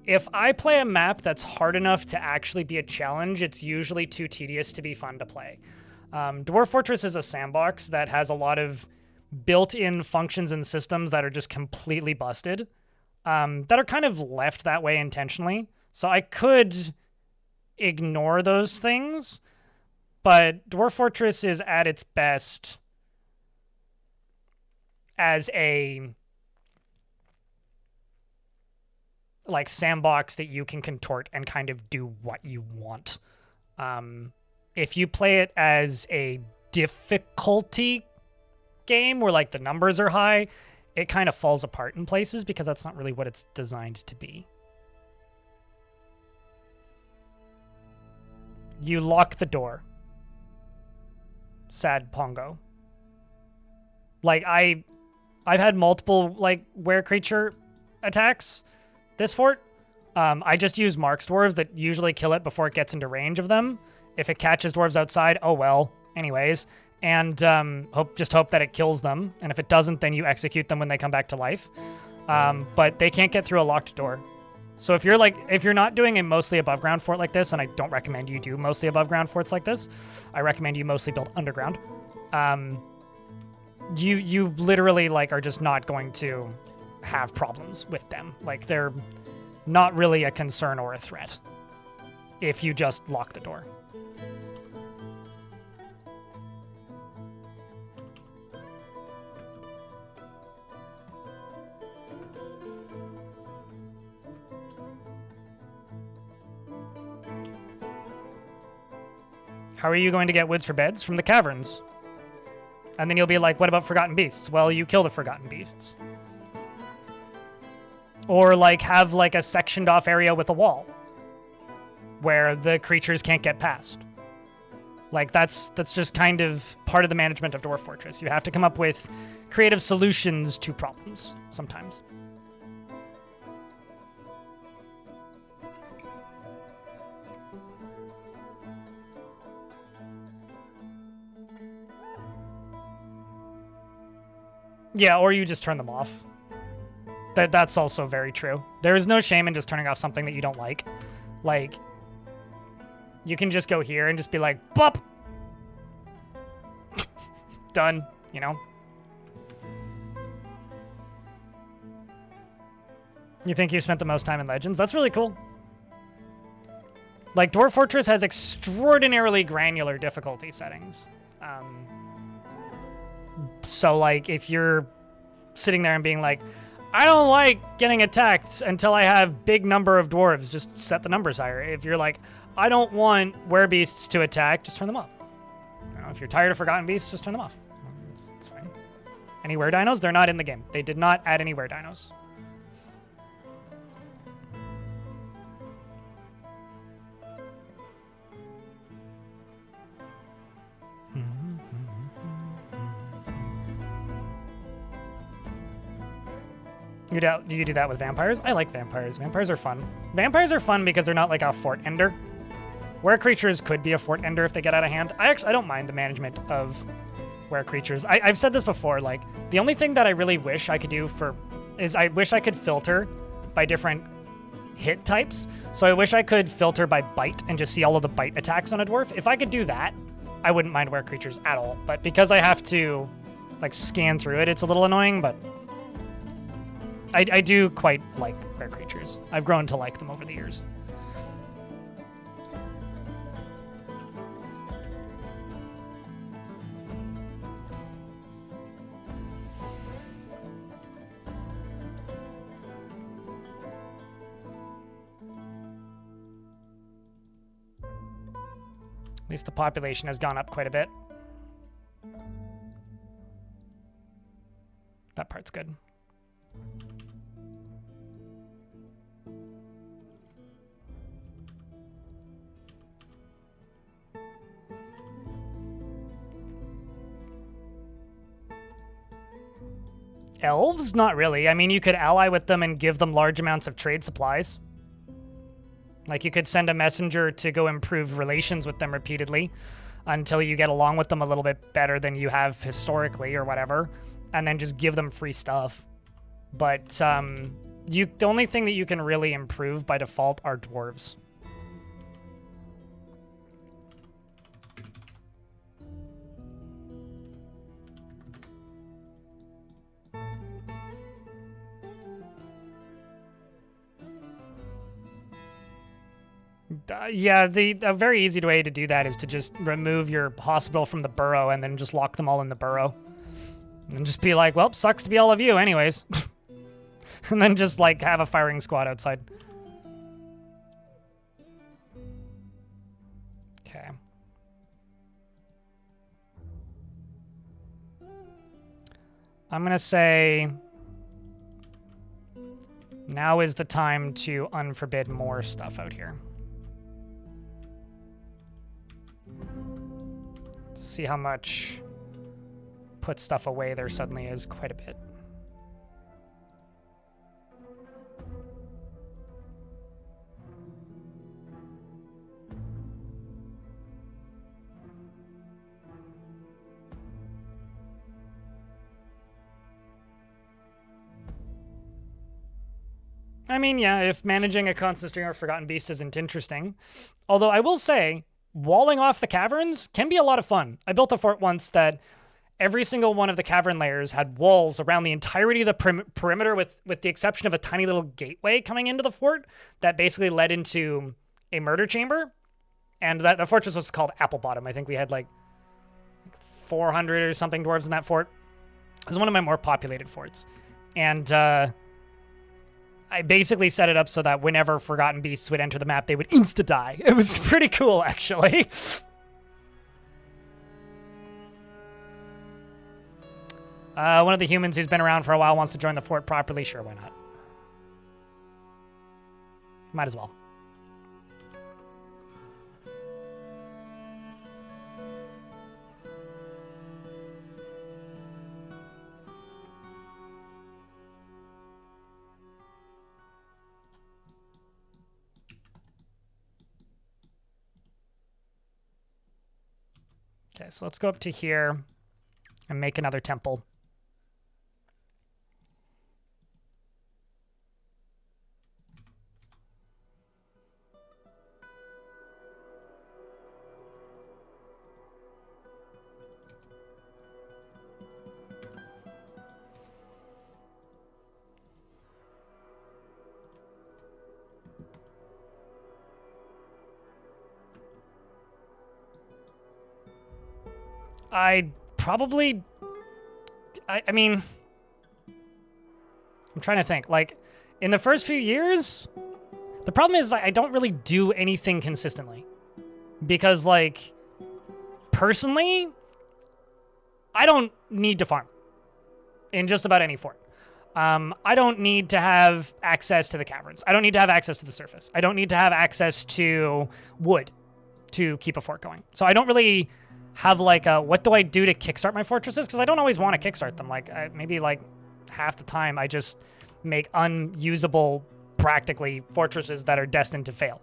If I play a map that's hard enough to actually be a challenge, it's usually too tedious to be fun to play. Dwarf Fortress is a sandbox that has a lot of built-in functions and systems that are just completely busted, that are kind of left that way intentionally. So I could ignore those things, but Dwarf Fortress is at its best as a like sandbox that you can contort and kind of do what you want. If you play it as a difficulty game where like the numbers are high, it kind of falls apart in places because that's not really what it's designed to be. You lock the door. Sad Pongo. Like I've had multiple like were creature attacks this fort. I just use marks dwarves that usually kill it before it gets into range of them. If it catches dwarves outside, oh well. Anyways, and hope that it kills them. And if it doesn't, then you execute them when they come back to life. But they can't get through a locked door. So if you're not doing a mostly above ground fort like this, and I don't recommend you do mostly above ground forts like this, I recommend you mostly build underground. You literally like are just not going to have problems with them. Like they're not really a concern or a threat if you just lock the door. How are you going to get woods for beds? From the caverns. And then you'll be like, what about forgotten beasts? Well, you kill the forgotten beasts. Or like have like a sectioned off area with a wall where the creatures can't get past. Like that's just kind of part of the management of Dwarf Fortress. You have to come up with creative solutions to problems sometimes. Yeah, or you just turn them off. That's also very true. There is no shame in just turning off something that you don't like. Like, you can just go here and just be like, bop! Done, you know? You think you spent the most time in Legends? That's really cool. Like, Dwarf Fortress has extraordinarily granular difficulty settings. So, like, if you're sitting there and being like, I don't like getting attacked until I have big number of dwarves. Just set the numbers higher. If you're like, I don't want werebeasts to attack, just turn them off. You know, if you're tired of Forgotten Beasts, just turn them off. It's fine. Any were dinos? They're not in the game. They did not add any were dinos. You do that with vampires? I like vampires. Vampires are fun. Vampires are fun because they're not like a fort ender. Were creatures could be a fort ender if they get out of hand. I don't mind the management of were creatures. I've said this before, like, the only thing that I really wish I could do is I wish I could filter by different hit types. So I wish I could filter by bite and just see all of the bite attacks on a dwarf. If I could do that, I wouldn't mind were creatures at all. But because I have to, like, scan through it, it's a little annoying, but I do quite like were creatures. I've grown to like them over the years. At least the population has gone up quite a bit. That part's good. Elves? Not really. I mean, you could ally with them and give them large amounts of trade supplies. Like, you could send a messenger to go improve relations with them repeatedly until you get along with them a little bit better than you have historically or whatever, and then just give them free stuff. But the only thing that you can really improve by default are dwarves. Yeah, a very easy way to do that is to just remove your hospital from the burrow and then just lock them all in the burrow. And just be like, well, sucks to be all of you anyways. And then just, like, have a firing squad outside. Okay. I'm gonna say now is the time to unforbid more stuff out here. See how much put stuff away there suddenly is quite a bit. I mean, yeah, if managing a constant stream of Forgotten Beast isn't interesting. Although I will say, walling off the caverns can be a lot of fun. I built a fort once that every single one of the cavern layers had walls around the entirety of the perimeter with the exception of a tiny little gateway coming into the fort that basically led into a murder chamber. And the fortress was called Apple Bottom. I think we had like 400 or something dwarves in that fort. It was one of my more populated forts. And I basically set it up so that whenever Forgotten Beasts would enter the map, they would insta-die. It was pretty cool, actually. One of the humans who's been around for a while wants to join the fort properly. Sure, why not? Might as well. Okay, so let's go up to here and make another temple. I mean, I'm trying to think. Like, in the first few years, the problem is I don't really do anything consistently. Because, like, personally, I don't need to farm in just about any fort. I don't need to have access to the caverns. I don't need to have access to the surface. I don't need to have access to wood to keep a fort going. So I don't really have like a, what do I do to kickstart my fortresses? Because I don't always want to kickstart them. Like maybe like half the time I just make unusable, practically, fortresses that are destined to fail.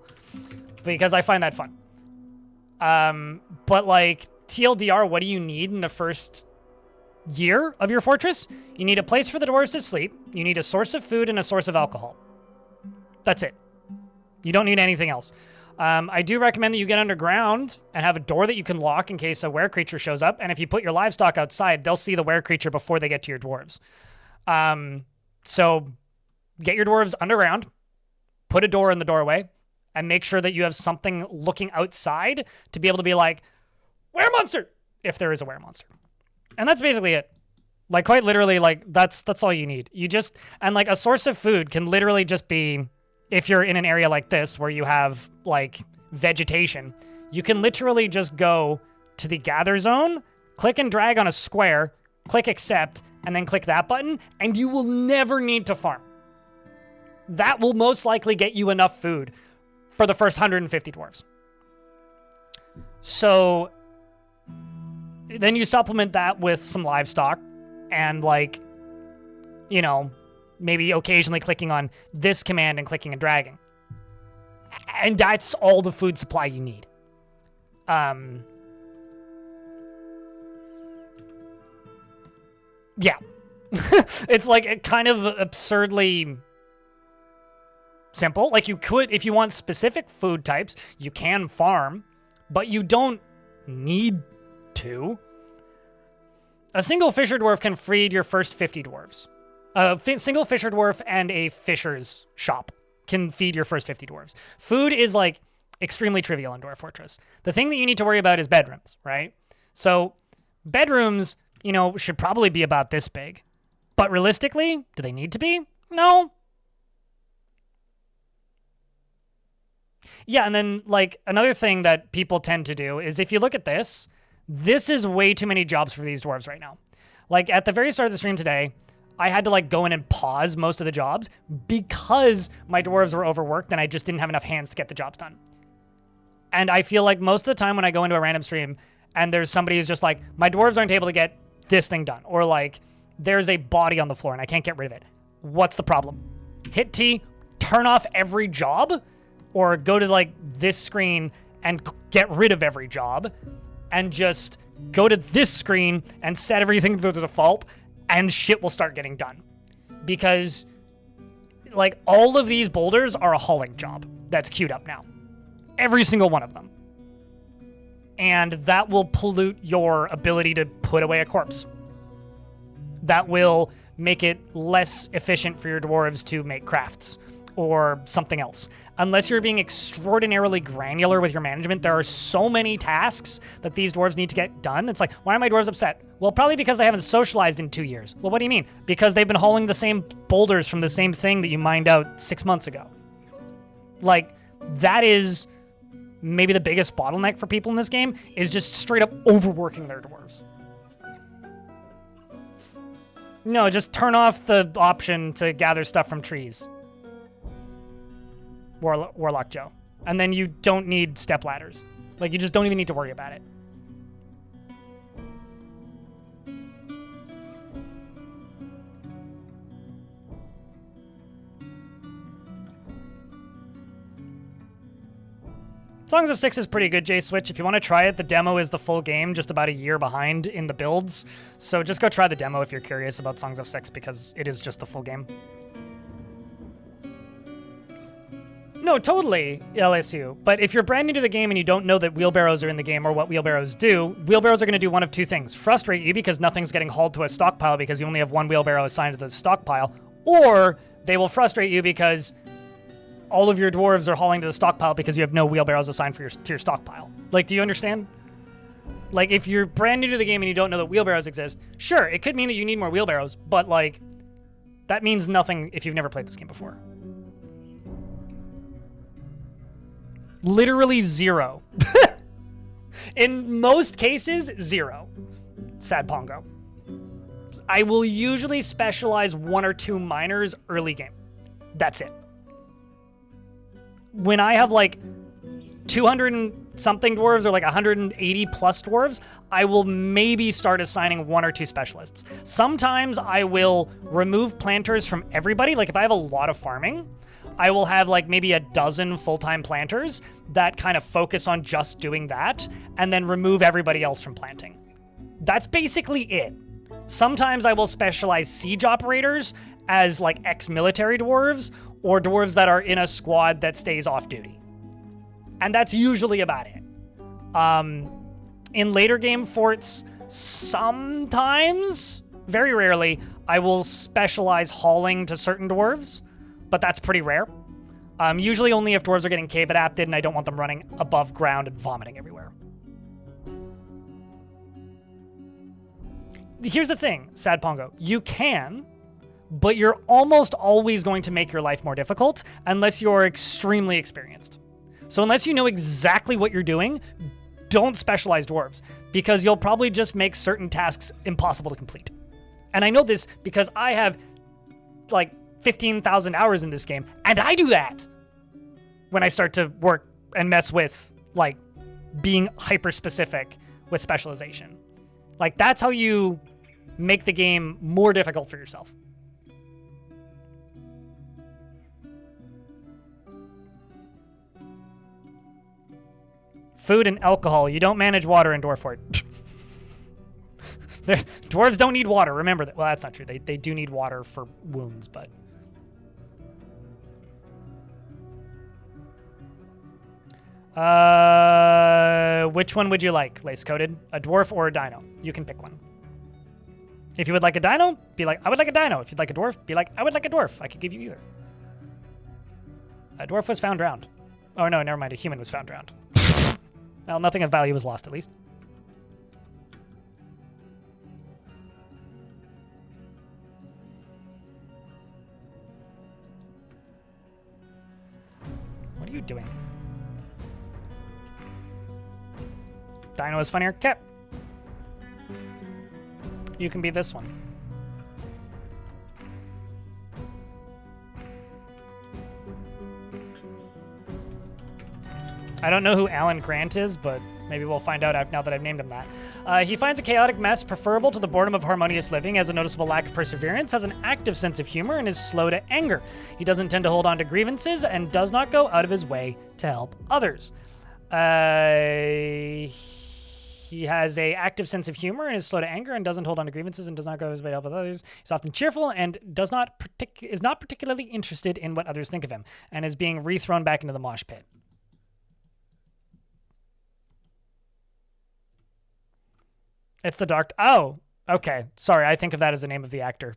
Because I find that fun. But like TLDR, what do you need in the first year of your fortress? You need a place for the dwarves to sleep. You need a source of food and a source of alcohol. That's it. You don't need anything else. I do recommend that you get underground and have a door that you can lock in case a were creature shows up. And if you put your livestock outside, they'll see the were creature before they get to your dwarves. So get your dwarves underground, put a door in the doorway, and make sure that you have something looking outside to be able to be like, were monster, if there is a were monster. And that's basically it. Like, quite literally, like, that's all you need. You just, and like a source of food can literally just be, if you're in an area like this where you have like vegetation, you can literally just go to the gather zone, click and drag on a square, click accept, and then click that button, and you will never need to farm. That will most likely get you enough food for the first 150 dwarves. So then you supplement that with some livestock and like, you know, maybe occasionally clicking on this command and clicking and dragging. And that's all the food supply you need. Yeah. It's like kind of absurdly simple. Like you could, if you want specific food types, you can farm, but you don't need to. A single fisher dwarf can feed your first 50 dwarves. A single fisher dwarf and a fisher's shop can feed your first 50 dwarves. Food is like extremely trivial in Dwarf Fortress. The thing that you need to worry about is bedrooms, right? So bedrooms, you know, should probably be about this big. But realistically, do they need to be? No. Yeah, and then like another thing that people tend to do is if you look at this, this is way too many jobs for these dwarves right now. Like at the very start of the stream today, I had to like go in and pause most of the jobs because my dwarves were overworked and I just didn't have enough hands to get the jobs done. And I feel like most of the time when I go into a random stream and there's somebody who's just like, my dwarves aren't able to get this thing done, or like there's a body on the floor and I can't get rid of it. What's the problem? Hit T, turn off every job, or go to like this screen and get rid of every job, and just go to this screen and set everything to the default, and shit will start getting done. Because like all of these boulders are a hauling job that's queued up now. Every single one of them. And that will pollute your ability to put away a corpse. That will make it less efficient for your dwarves to make crafts or something else. Unless you're being extraordinarily granular with your management, there are so many tasks that these dwarves need to get done. It's like, why are my dwarves upset? Well, probably because they haven't socialized in 2 years. Well, what do you mean? Because they've been hauling the same boulders from the same thing that you mined out 6 months ago. Like, that is maybe the biggest bottleneck for people in this game, is just straight up overworking their dwarves. No, just turn off the option to gather stuff from trees. Warlock Joe. And then you don't need step ladders. Like, you just don't even need to worry about it. Songs of Six is pretty good, J-Switch. If you want to try it, the demo is the full game, just about a year behind in the builds. So just go try the demo if you're curious about Songs of Six, because it is just the full game. No, totally, LSU. But if you're brand new to the game and you don't know that wheelbarrows are in the game or what wheelbarrows do, wheelbarrows are going to do one of two things. Frustrate you because nothing's getting hauled to a stockpile because you only have one wheelbarrow assigned to the stockpile. Or they will frustrate you because all of your dwarves are hauling to the stockpile because you have no wheelbarrows assigned to your stockpile. Like, do you understand? Like, if you're brand new to the game and you don't know that wheelbarrows exist, sure, it could mean that you need more wheelbarrows, but like, That means nothing if you've never played this game before. Literally 0. In most cases, 0. Sad Pongo. I will usually specialize 1 or 2 minors early game. That's it. When I have like 200 and something dwarves or like 180 plus dwarves, I will maybe start assigning 1 or 2 specialists. Sometimes I will remove planters from everybody. Like if I have a lot of farming, I will have like maybe a dozen full-time planters that kind of focus on just doing that and then remove everybody else from planting. That's basically it. Sometimes I will specialize siege operators as like ex-military dwarves or dwarves that are in a squad that stays off duty. And that's usually about it. In later game forts, sometimes, very rarely, I will specialize hauling to certain dwarves, but that's pretty rare. Usually only if dwarves are getting cave adapted and I don't want them running above ground and vomiting everywhere. Here's the thing, Sad Pongo. You can, but you're almost always going to make your life more difficult unless you're extremely experienced. So unless you know exactly what you're doing, don't specialize dwarves, because you'll probably just make certain tasks impossible to complete. And I know this because I have like 15,000 hours in this game, and I do that when I start to work and mess with like being hyper-specific with specialization. Like that's how you make the game more difficult for yourself. Food and alcohol. You don't manage water in Dwarf Fort. Dwarves don't need water. Remember that. Well, that's not true. They do need water for wounds, but... which one would you like, Lace-Coated? A dwarf or a dino? You can pick one. If you would like a dino, be like, I would like a dino. If you'd like a dwarf, be like, I would like a dwarf. I could give you either. A dwarf was found drowned. Oh, no, never mind. A human was found drowned. Well, nothing of value was lost, at least. What are you doing? Dino is funnier. Okay. You can be this one. I don't know who Alan Grant is, but maybe we'll find out now that I've named him that. He finds a chaotic mess preferable to the boredom of harmonious living, has a noticeable lack of perseverance, has an active sense of humor, and is slow to anger. He doesn't tend to hold on to grievances and does not go out of his way to help others. He has a active sense of humor and is slow to anger and doesn't hold on to grievances and does not go out of his way to help others. He's often cheerful and is not particularly interested in what others think of him and is being rethrown back into the mosh pit. It's the Dark... Oh, okay. Sorry, I think of that as the name of the actor.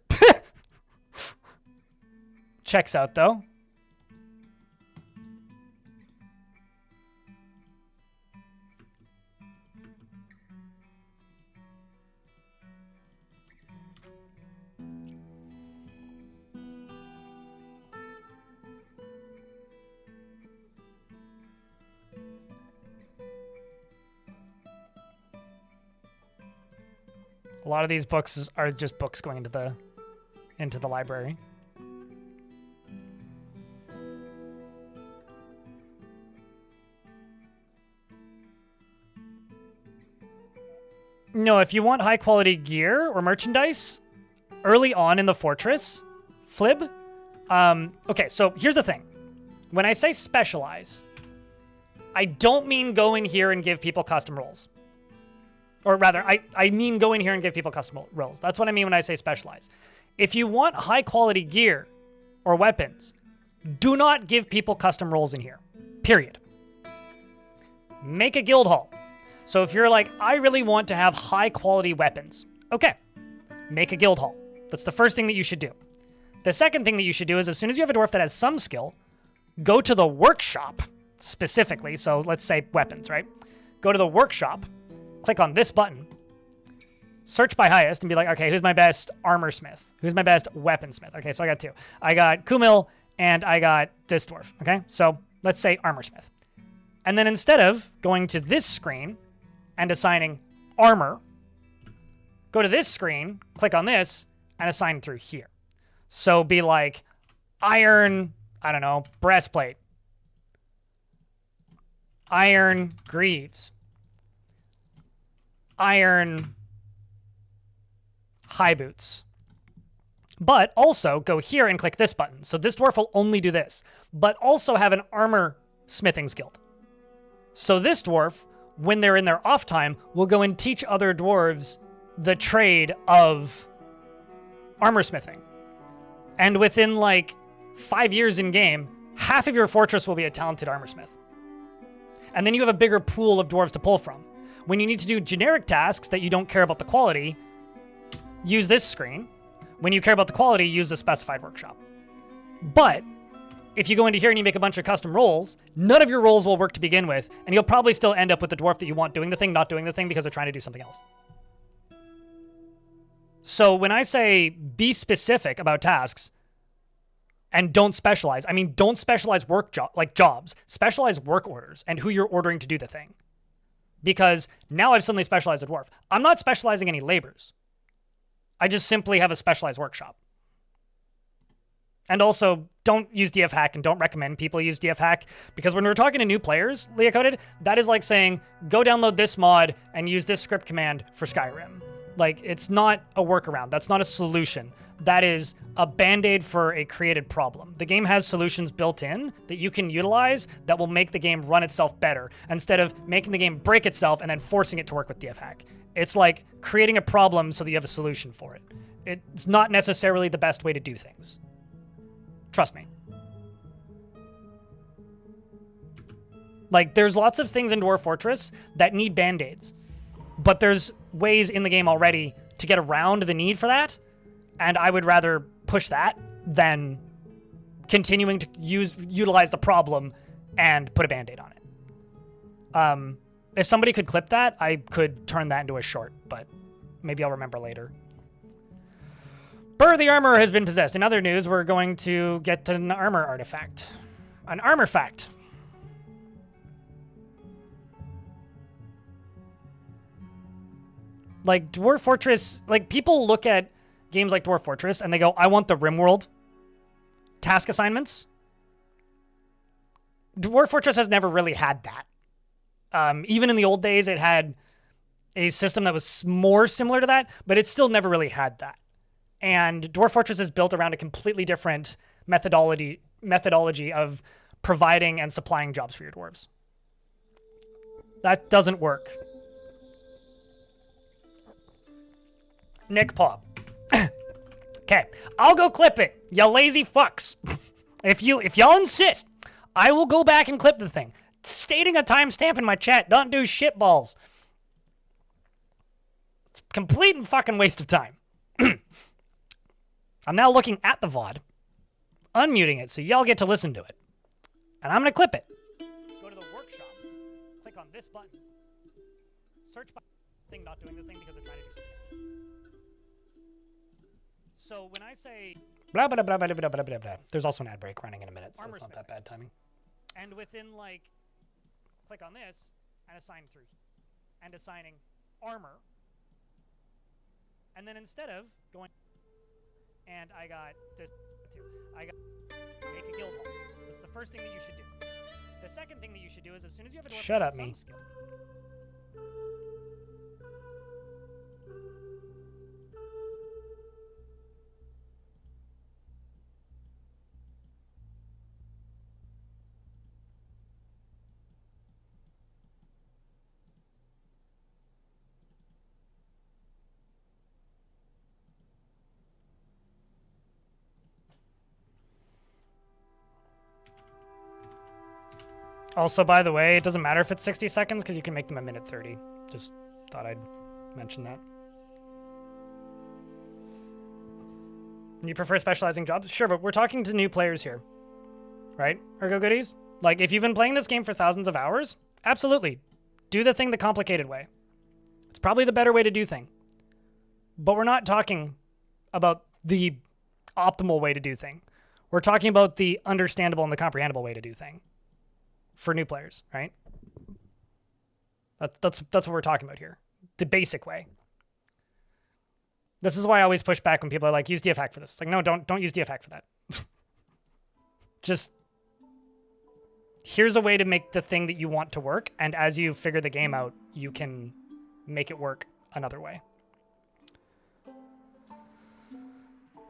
Checks out, though. A lot of these books are just books going into the library. No, if you want high quality gear or merchandise early on in the fortress, Flib. Okay, so here's the thing. When I say specialize, I don't mean go in here and give people custom rolls. Or rather, I mean go in here and give people custom rolls. That's what I mean when I say specialize. If you want high quality gear or weapons, do not give people custom rolls in here. Period. Make a guild hall. So if you're like, I really want to have high quality weapons. Okay, make a guild hall. That's the first thing that you should do. The second thing that you should do is as soon as you have a dwarf that has some skill, go to the workshop specifically. So let's say weapons, right? Go to the workshop. Click on this button, search by highest and be like, okay, who's my best armor smith? Who's my best weaponsmith? Okay, so I got 2. I got Kumil and I got this dwarf. Okay, so let's say armor smith. And then instead of going to this screen and assigning armor, go to this screen, click on this, and assign through here. So be like iron, I don't know, breastplate, iron greaves, iron high boots. But also go here and click this button. So this dwarf will only do this, but also have an armor smithing guild. So this dwarf, when they're in their off time, will go and teach other dwarves the trade of armor smithing. And within like 5 years in game, half of your fortress will be a talented armor smith. And then you have a bigger pool of dwarves to pull from. When you need to do generic tasks that you don't care about the quality, use this screen. When you care about the quality, use the specified workshop. But if you go into here and you make a bunch of custom roles, none of your roles will work to begin with, and you'll probably still end up with the dwarf that you want doing the thing, not doing the thing because they're trying to do something else. So when I say be specific about tasks and don't specialize, I mean don't specialize jobs. Specialize work orders and who you're ordering to do the thing. Because now I've suddenly specialized a dwarf. I'm not specializing any labors. I just simply have a specialized workshop. And also, don't use DF hack and don't recommend people use DF hack, because when we're talking to new players, Leah Coded, that is like saying, go download this mod and use this script command for Skyrim. Like, it's not a workaround. That's not a solution. That is a band-aid for a created problem. The game has solutions built in that you can utilize that will make the game run itself better, instead of making the game break itself and then forcing it to work with DF hack. It's like creating a problem so that you have a solution for it. It's not necessarily the best way to do things. Trust me. Like, there's lots of things in Dwarf Fortress that need band-aids, but there's ways in the game already to get around the need for that, and I would rather push that than continuing to utilize the problem and put a band-aid on it. If somebody could clip that, I could turn that into a short, but maybe I'll remember later. Burr the Armor has been possessed. In other news, we're going to get an armor artifact. An armor fact. Like, Dwarf Fortress, like, people look at games like Dwarf Fortress and they go, I want the RimWorld task assignments. Dwarf Fortress has never really had that. Even in the old days, it had a system that was more similar to that, but it still never really had that. And Dwarf Fortress is built around a completely different methodology of providing and supplying jobs for your dwarves. That doesn't work. Nick Pop. Okay, I'll go clip it, you lazy fucks. If y'all insist, I will go back and clip the thing. Stating a timestamp in my chat, don't do shitballs. It's a complete and fucking waste of time. I'm now looking at the VOD, unmuting it so y'all get to listen to it. And I'm going to clip it. Go to the workshop, click on this button, search by thing not doing the thing because they're trying to do something else. So when I say blah, blah, blah, blah, blah, blah, blah, blah, there's also an ad break running in a minute, so it's not that bad timing. And within, like, click on this and assign through and assigning armor. And then instead of going, and I got this too, I got make a guild hall. That's the first thing that you should do. The second thing that you should do is as soon as you have a dwarf, shut up, me. Skill, also, by the way, it doesn't matter if it's 60 seconds because you can make them a minute 30. Just thought I'd mention that. You prefer specializing jobs? Sure, but we're talking to new players here, right? Ergo goodies? Like, if you've been playing this game for thousands of hours, absolutely. Do the thing the complicated way. It's probably the better way to do thing. But we're not talking about the optimal way to do thing. We're talking about the understandable and the comprehensible way to do thing for new players, right? That's what we're talking about here. The basic way. This is why I always push back when people are like, use DFHack for this. It's like, no, don't use DFHack for that. Just here's a way to make the thing that you want to work, and as you figure the game out, you can make it work another way.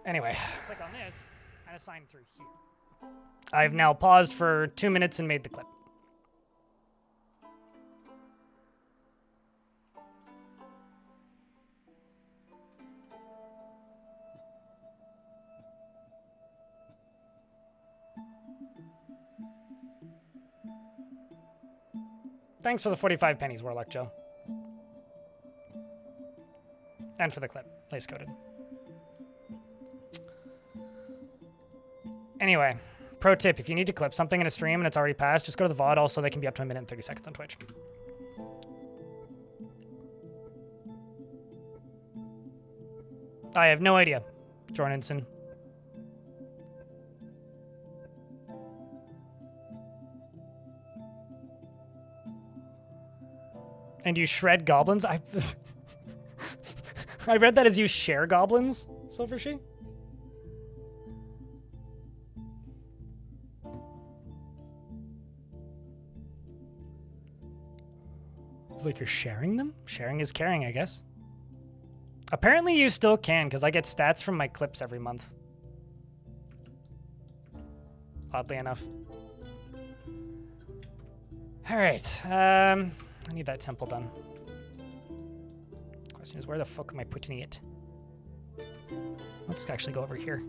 Anyway, click on this and assign through here. I've now paused for 2 minutes and made the clip. Thanks for the 45 pennies, Warlock Joe. And for the clip, lace coated. Anyway, pro tip, if you need to clip something in a stream and it's already passed, just go to the VOD. Also, they can be up to 1 minute and 30 seconds on Twitch. I have no idea, Jordanson. And you shred goblins? I read that as you share goblins, Silver She. It's like you're sharing them? Sharing is caring, I guess. Apparently you still can, because I get stats from my clips every month. Oddly enough. Alright, I need that temple done. Question is, where the fuck am I putting it? Let's actually go over here.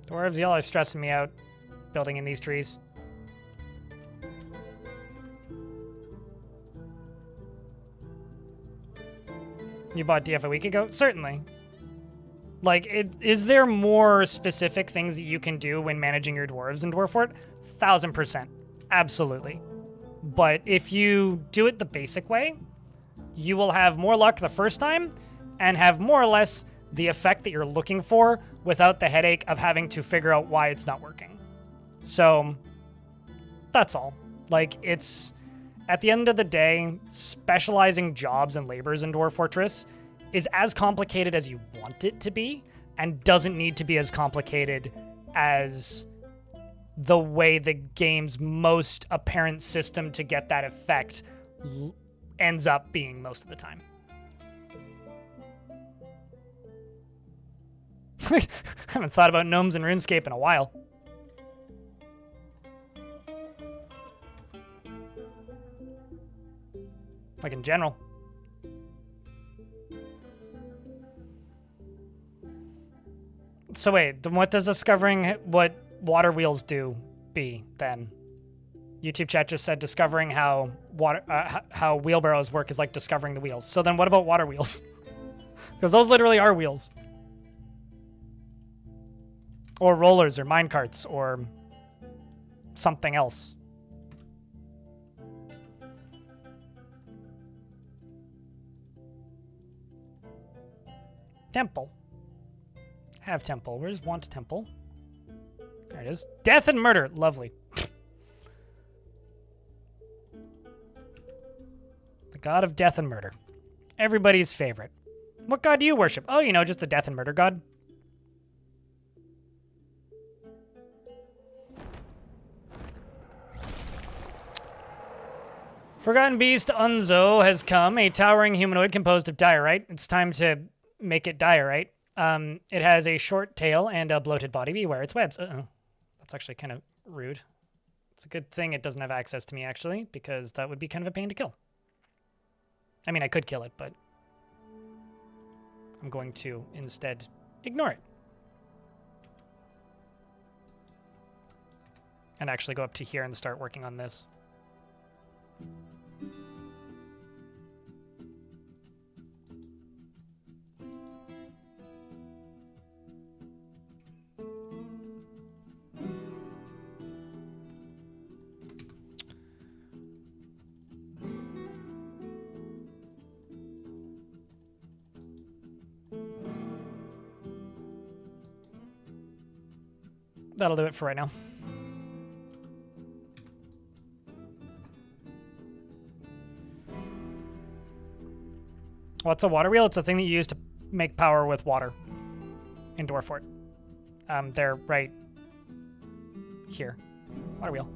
Dwarves, y'all are stressing me out building in these trees. You bought DF a week ago? Certainly. Like, is there more specific things that you can do when managing your dwarves in Dwarf Fort? 1000%. Absolutely. But if you do it the basic way, you will have more luck the first time and have more or less the effect that you're looking for without the headache of having to figure out why it's not working. So that's all. Like, it's at the end of the day, specializing jobs and labors in Dwarf Fortress is as complicated as you want it to be and doesn't need to be as complicated as the way the game's most apparent system to get that effect ends up being most of the time. I haven't thought about gnomes and RuneScape in a while. Like in general. So wait, then what does discovering what water wheels do be then? YouTube chat just said discovering how how wheelbarrows work is like discovering the wheels. So then what about water wheels? Because those literally are wheels. Or rollers, or minecarts, or something else. Temple. Have temple. Where's want temple? There it is. Death and murder. Lovely. The god of death and murder. Everybody's favorite. What god do you worship? Oh, you know, just the death and murder god. Forgotten Beast Unzo has come, a towering humanoid composed of diorite. It's time to make it diorite. It has a short tail and a bloated body. Beware its webs. Uh-oh. That's actually kind of rude. It's a good thing it doesn't have access to me, actually, because that would be kind of a pain to kill. I mean, I could kill it, but I'm going to instead ignore it. and actually go up to here and start working on this. That'll do it for right now. What's a water wheel? It's a thing that you use to make power with water in Dwarf Fort. They're right here. Water wheel.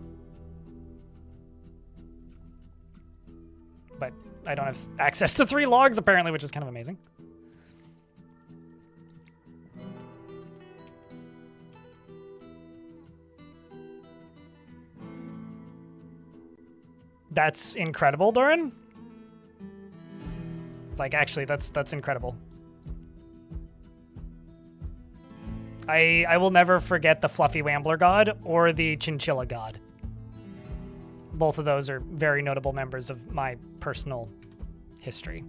But I don't have access to 3 logs apparently, which is kind of amazing. That's incredible, Doran. Like, actually, that's incredible. I will never forget the Fluffy Wambler God or the Chinchilla God. Both of those are very notable members of my personal history.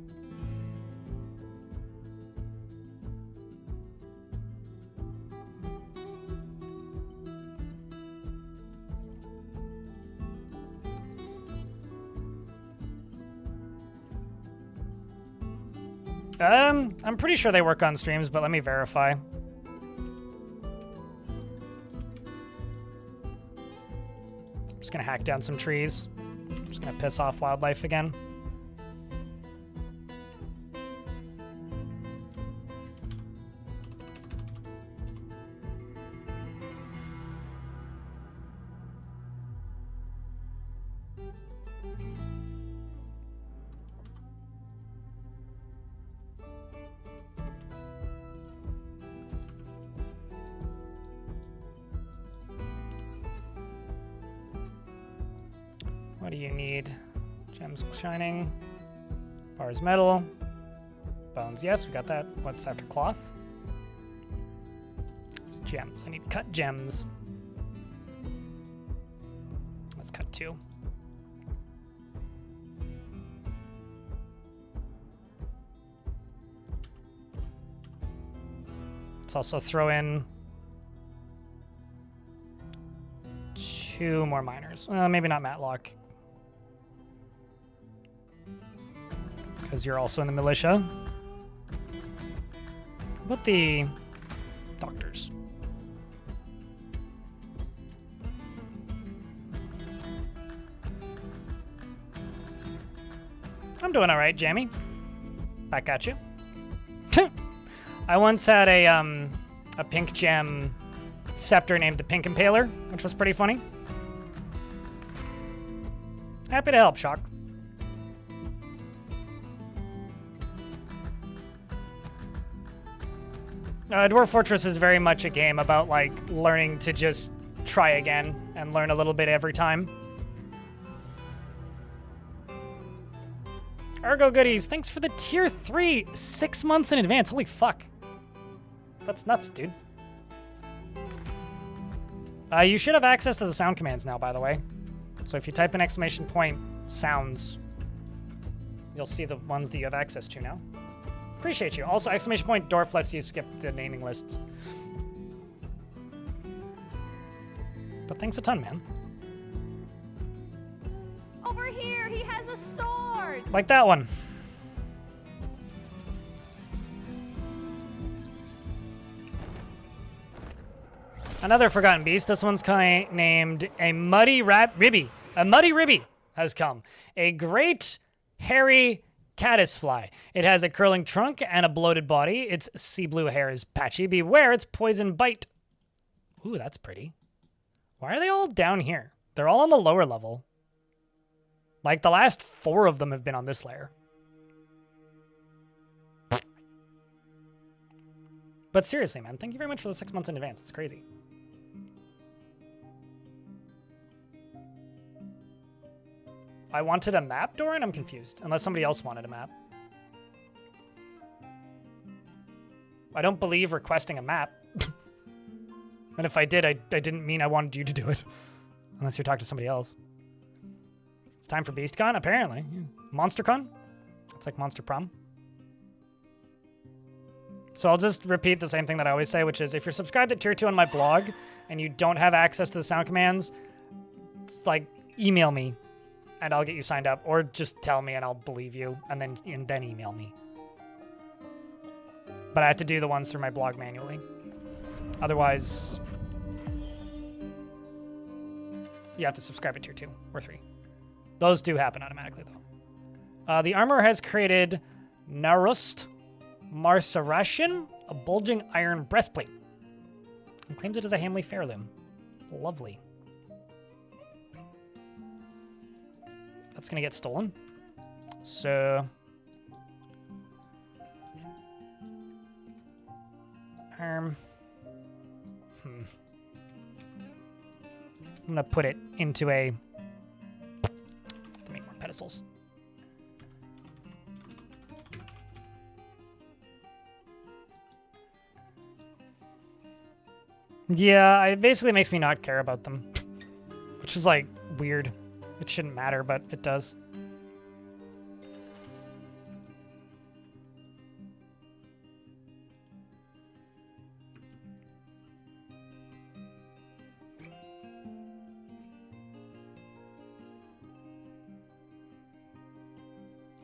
I'm pretty sure they work on streams, but let me verify. I'm just gonna hack down some trees. I'm just gonna piss off wildlife again. What do you need? Gems shining. Bars metal. Bones, yes, we got that. What's after cloth? Gems. I need cut gems. Let's cut 2. Let's also throw in 2 more miners. Maybe not Matlock, because you're also in the militia. What about the doctors? I'm doing all right, Jamie. Back at you. I once had a pink gem scepter named the Pink Impaler, which was pretty funny. Happy to help, Shock. Dwarf Fortress is very much a game about, like, learning to just try again and learn a little bit every time. Ergo Goodies, thanks for the tier 3, 6 months in advance. Holy fuck. That's nuts, dude. You should have access to the sound commands now, by the way. So if you type in !sounds, you'll see the ones that you have access to now. Appreciate you. Also, !Dwarf lets you skip the naming lists. But thanks a ton, man. Over here, he has a sword. Like that one. Another forgotten beast. This one's named a Muddy Ribby. A Muddy Ribby has come. A great hairy caddisfly. It has a curling trunk and a bloated body. Its sea blue hair is patchy. Beware its poison bite. Ooh, that's pretty. Why are they all down here? They're all on the lower level. Like, the last 4 of them have been on this layer. But seriously, man, thank you very much for the 6 months in advance. It's crazy. I wanted a map, Doran? I'm confused. Unless somebody else wanted a map. I don't believe requesting a map. And if I did, I didn't mean I wanted you to do it. Unless you're talking to somebody else. It's time for BeastCon, apparently. Yeah. MonsterCon? It's like Monster Prom. So I'll just repeat the same thing that I always say, which is if you're subscribed at tier 2 on my blog and you don't have access to the sound commands, it's like email me and I'll get you signed up, or just tell me and I'll believe you and then email me. But I have to do the ones through my blog manually. Otherwise, you have to subscribe at tier 2 or 3. Those do happen automatically, though. The armor has created Narust Marsarashin, a bulging iron breastplate, and claims it as a Hamley Fairlimb. Lovely. That's gonna get stolen. So... I'm gonna put it into a... to make more pedestals. Yeah, it basically makes me not care about them. Which is, like, weird. It shouldn't matter, but it does.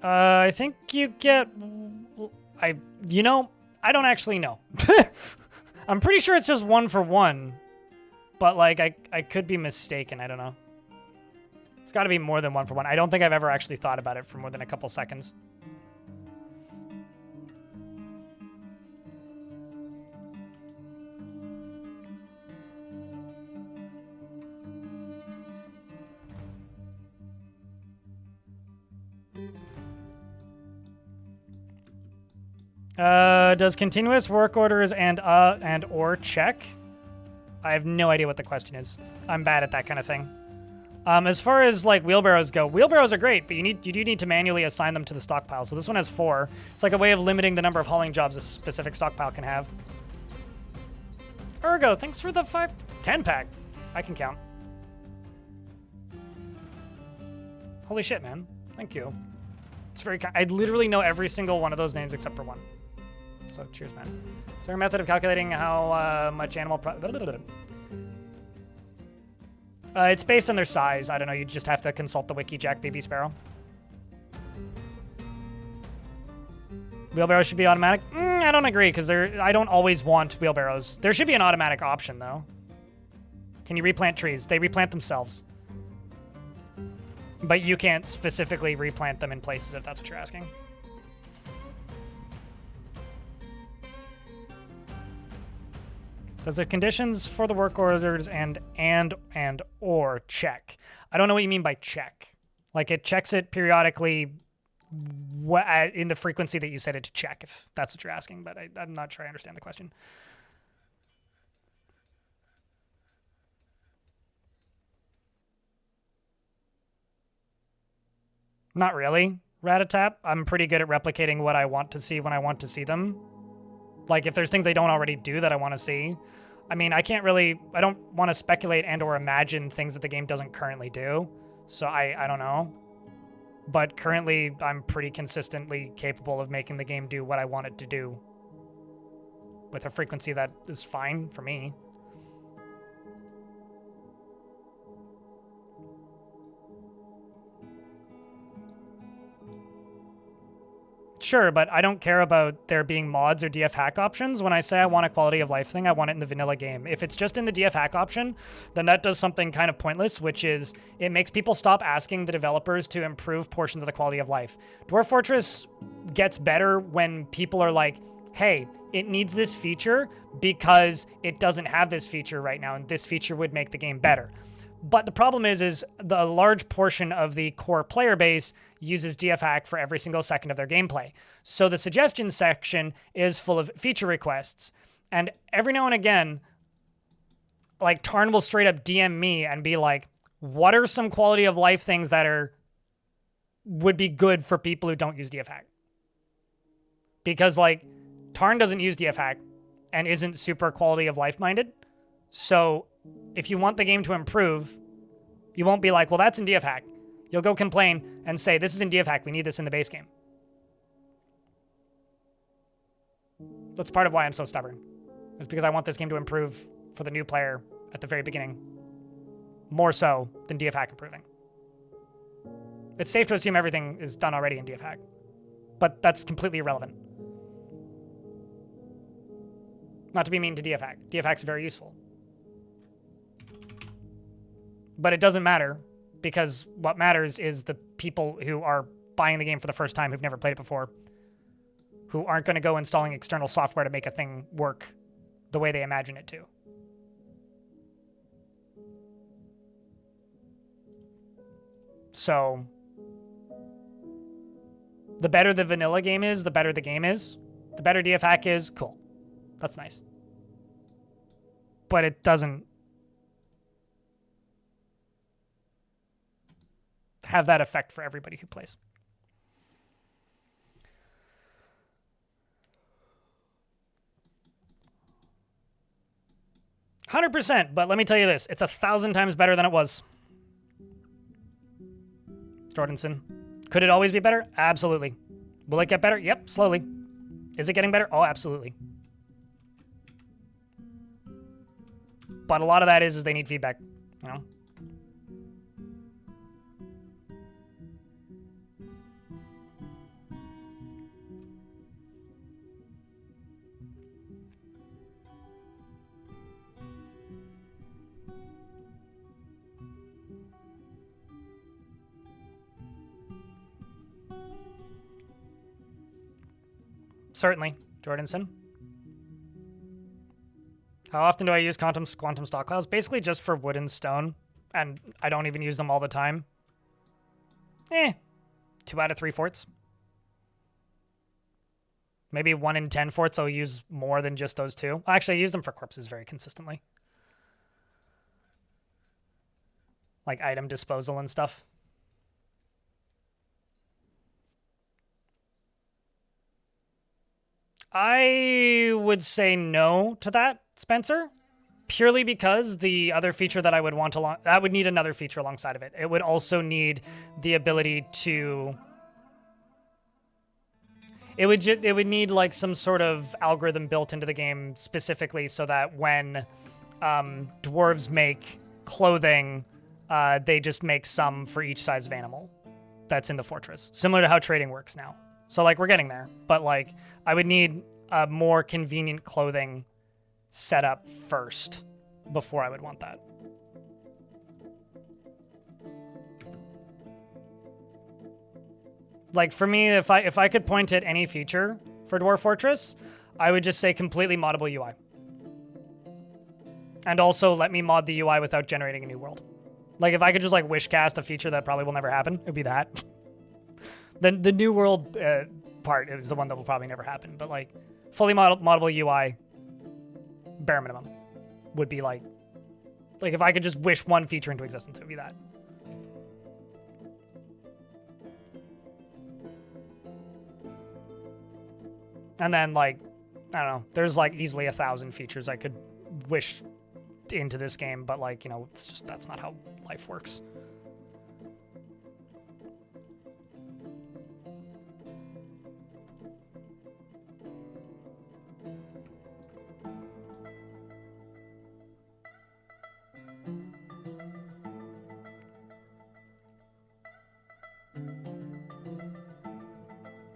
I think you get... I don't actually know. I'm pretty sure it's just 1 for 1. But, like, I could be mistaken. I don't know. It's got to be more than 1 for 1. I don't think I've ever actually thought about it for more than a couple seconds. Does continuous work orders and or check? I have no idea what the question is. I'm bad at that kind of thing. As far as like wheelbarrows go, wheelbarrows are great, but you do need to manually assign them to the stockpile. So this one has 4. It's like a way of limiting the number of hauling jobs a specific stockpile can have. Ergo, thanks for the 10 pack. I can count. Holy shit, man. Thank you. It's very kind. I literally know every single one of those names except for 1. So cheers, man. Is there a method of calculating how much animal... it's based on their size. I don't know. You just have to consult the wiki, Jack Baby Sparrow. Wheelbarrows should be automatic? I don't agree, because I don't always want wheelbarrows. There should be an automatic option, though. Can you replant trees? They replant themselves. But you can't specifically replant them in places if that's what you're asking. Does the conditions for the work orders and or check? I don't know what you mean by check. Like it checks it periodically in the frequency that you set it to check, if that's what you're asking, but I'm not sure I understand the question. Not really, Ratatap. I'm pretty good at replicating what I want to see when I want to see them. Like, if there's things they don't already do that I want to see. I mean, I don't want to speculate and or imagine things that the game doesn't currently do. So I don't know. But currently, I'm pretty consistently capable of making the game do what I want it to do. With a frequency that is fine for me. Sure, but I don't care about there being mods or DF hack options. When I say I want a quality of life thing, I want it in the vanilla game. If it's just in the DF hack option, then that does something kind of pointless, which is it makes people stop asking the developers to improve portions of the quality of life. Dwarf Fortress gets better when people are like, hey, it needs this feature because it doesn't have this feature right now, and this feature would make the game better. But the problem is the large portion of the core player base uses DF hack for every single second of their gameplay. So the suggestions section is full of feature requests. And every now and again, like Tarn will straight up DM me and be like, what are some quality of life things that would be good for people who don't use DF hack? Because like Tarn doesn't use DF hack and isn't super quality of life minded. So if you want the game to improve, You won't be like, well, that's in DFHack. You'll go complain and say, this is in DFHack. We need this in the base game. That's part of why I'm so stubborn. It's because I want this game to improve for the new player at the very beginning. More so than DFHack improving. It's safe to assume everything is done already in DFHack. But that's completely irrelevant. Not to be mean to DFHack. DFHack's very useful. But it doesn't matter, because what matters is the people who are buying the game for the first time, who've never played it before, who aren't going to go installing external software to make a thing work the way they imagine it to. So, the better the vanilla game is, the better the game is. The better DFHack is, cool. That's nice. But it doesn't have that effect for everybody who plays. %, but let me tell you this. It's 1,000 times better than it was. Jordanson. Could it always be better? Absolutely. Will it get better? Yep, slowly. Is it getting better? Oh, absolutely. But a lot of that is they need feedback, you know? Certainly, Jordanson. How often do I use quantum stock files? Basically just for wood and stone, and I don't even use them all the time. 2 out of 3 forts. Maybe 1 in 10 forts I'll use more than just those 2. Actually, I use them for corpses very consistently. Like item disposal and stuff. I would say no to that, Spencer, purely because the other feature that I would want that would need another feature alongside of it. It would also need the ability to. It would need like some sort of algorithm built into the game specifically so that when dwarves make clothing, they just make some for each size of animal that's in the fortress, similar to how trading works now. So, like, we're getting there. But, like, I would need a more convenient clothing setup first before I would want that. Like, for me, if I could point at any feature for Dwarf Fortress, I would just say completely moddable UI. And also let me mod the UI without generating a new world. Like, if I could just, like, wish cast a feature that probably will never happen, it would be that. The new world part is the one that will probably never happen. But, like, fully moddable UI, bare minimum, would be, like, if I could just wish one feature into existence, it would be that. And then, like, I don't know, there's, like, easily 1,000 features I could wish into this game. But, like, you know, it's just, that's not how life works.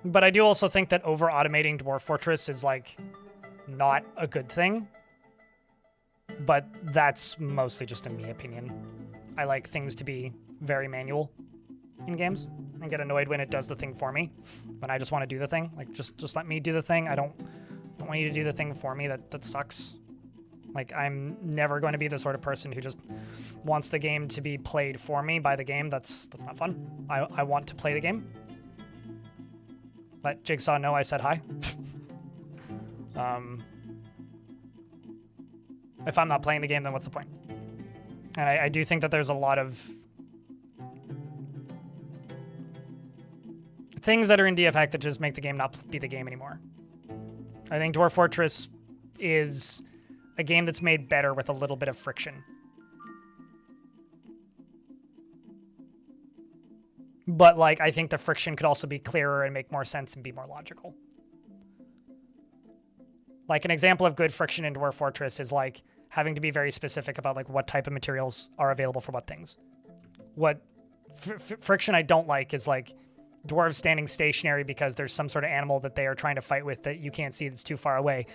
But I do also think that over-automating Dwarf Fortress is, like, not a good thing. But that's mostly just a me opinion. I like things to be very manual in games and get annoyed when it does the thing for me. When I just want to do the thing. Like, just let me do the thing. I don't want you to do the thing for me. That sucks. Like, I'm never going to be the sort of person who just wants the game to be played for me by the game. That's not fun. I want to play the game. Let Jigsaw know I said hi. If I'm not playing the game, then what's the point? And I do think that there's a lot of things that are in DFHack that just make the game not be the game anymore. I think Dwarf Fortress is a game that's made better with a little bit of friction. but like I think the friction could also be clearer and make more sense and be more logical. Like an example of good friction in Dwarf Fortress is like having to be very specific about like what type of materials are available for what things. What friction I don't like is like dwarves standing stationary because there's some sort of animal that they are trying to fight with that you can't see that's too far away.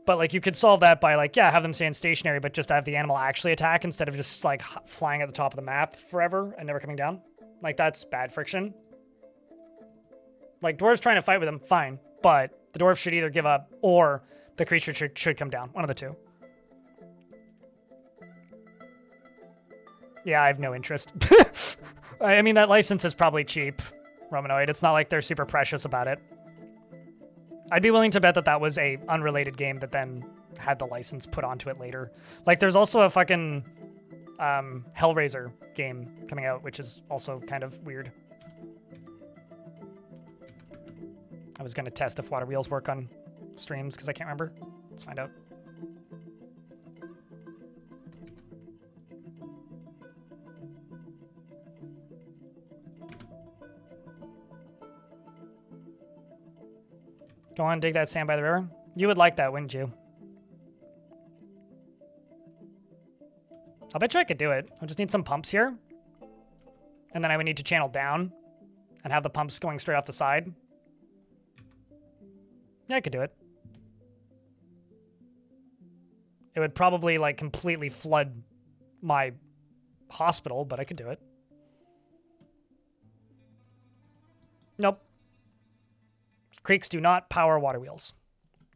But like you could solve that by like, yeah, have them stand stationary, but just have the animal actually attack instead of just like flying at the top of the map forever and never coming down. Like that's bad friction. Like dwarves trying to fight with them, fine. But the dwarf should either give up or the creature should come down. One of the two. Yeah, I have no interest. I mean, that license is probably cheap, Romanoid. It's not like they're super precious about it. I'd be willing to bet that that was a unrelated game that then had the license put onto it later. Like, there's also a fucking Hellraiser game coming out, which is also kind of weird. I was going to test if water wheels work on streams because I can't remember. Let's find out. Go on, dig that sand by the river. You would like that, wouldn't you? I'll bet you I could do it. I just need some pumps here. And then I would need to channel down and have the pumps going straight off the side. Yeah, I could do it. It would probably like completely flood my hospital, but I could do it. Nope. Creeks do not power water wheels.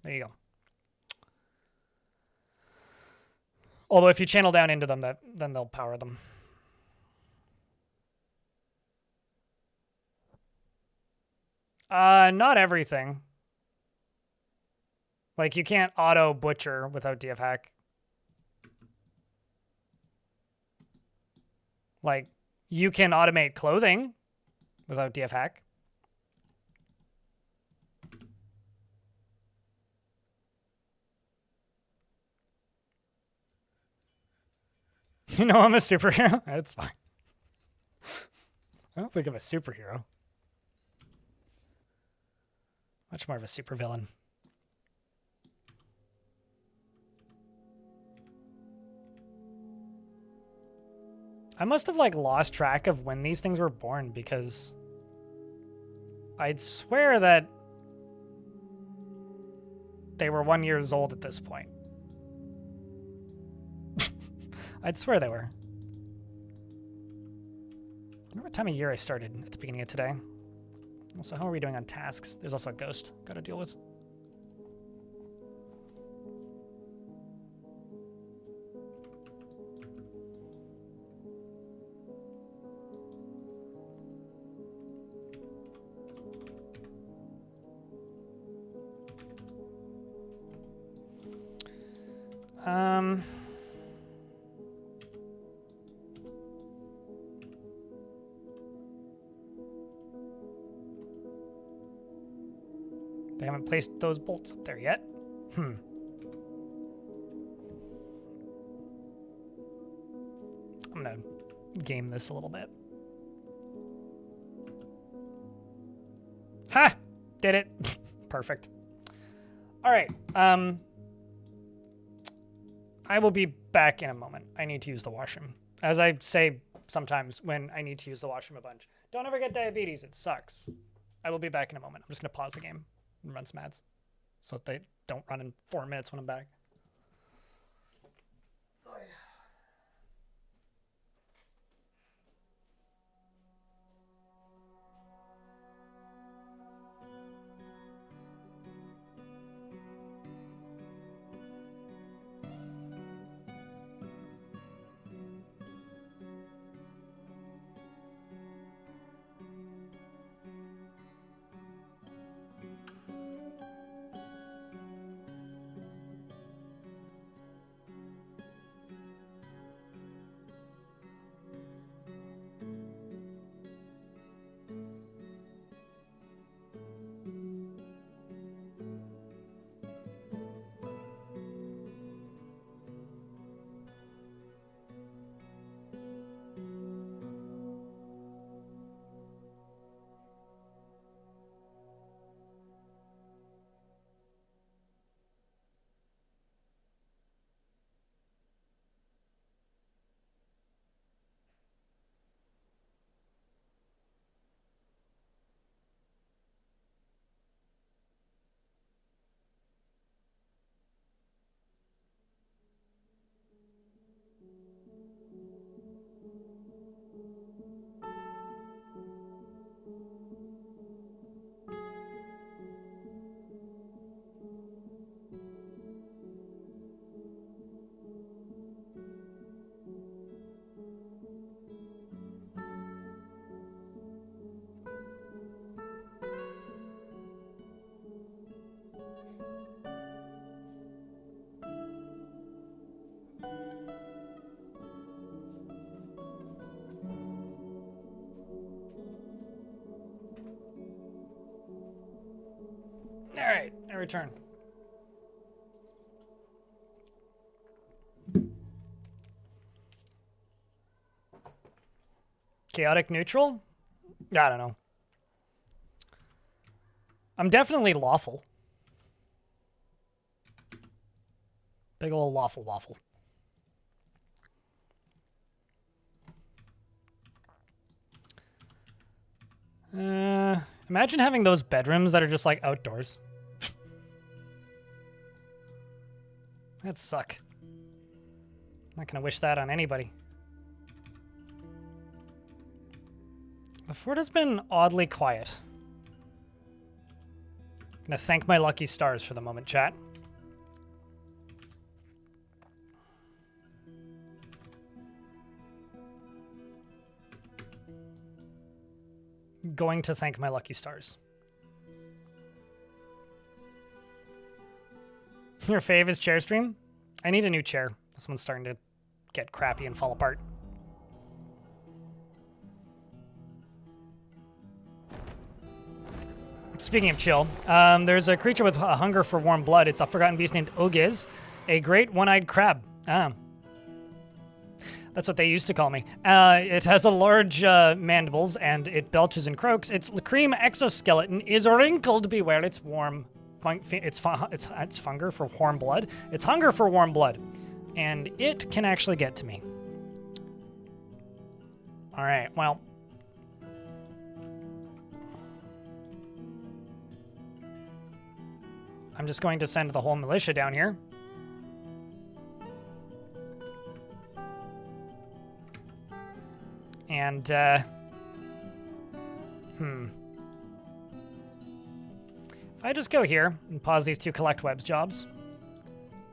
There you go. Although if you channel down into them, then they'll power them. Not everything. Like you can't auto butcher without DF hack. Like you can automate clothing without DF hack. You know I'm a superhero? That's fine. I don't think I'm a superhero. Much more of a supervillain. I must have like lost track of when these things were born because I'd swear that they were 1 year old at this point. I'd swear they were. I wonder what time of year I started at the beginning of today. Also, how are we doing on tasks? There's also a ghost got to deal with. They haven't placed those bolts up there yet. I'm gonna game this a little bit. Ha! Did it. Perfect. All right. I will be back in a moment. I need to use the washroom. As I say sometimes when I need to use the washroom a bunch. Don't ever get diabetes. It sucks. I will be back in a moment. I'm just going to pause the game and run some ads so that they don't run in 4 minutes when I'm back. return. Chaotic neutral? I don't know. I'm definitely lawful. Big ol' lawful waffle. Imagine having those bedrooms that are just like outdoors. That'd suck. I'm not gonna wish that on anybody. The fort has been oddly quiet. I'm gonna thank my lucky stars for the moment, chat. Going to thank my lucky stars. Your fave is chair stream? I need a new chair. This one's starting to get crappy and fall apart. Speaking of chill, there's a creature with a hunger for warm blood. It's a forgotten beast named Ogiz, a great one-eyed crab. That's what they used to call me. It has a large mandibles, and it belches and croaks. Its cream exoskeleton is wrinkled. Beware, it's warm. It's hunger for warm blood. It's hunger for warm blood, and it can actually get to me. All right, well. I'm just going to send the whole militia down here. And, if I just go here and pause these 2 collect webs jobs,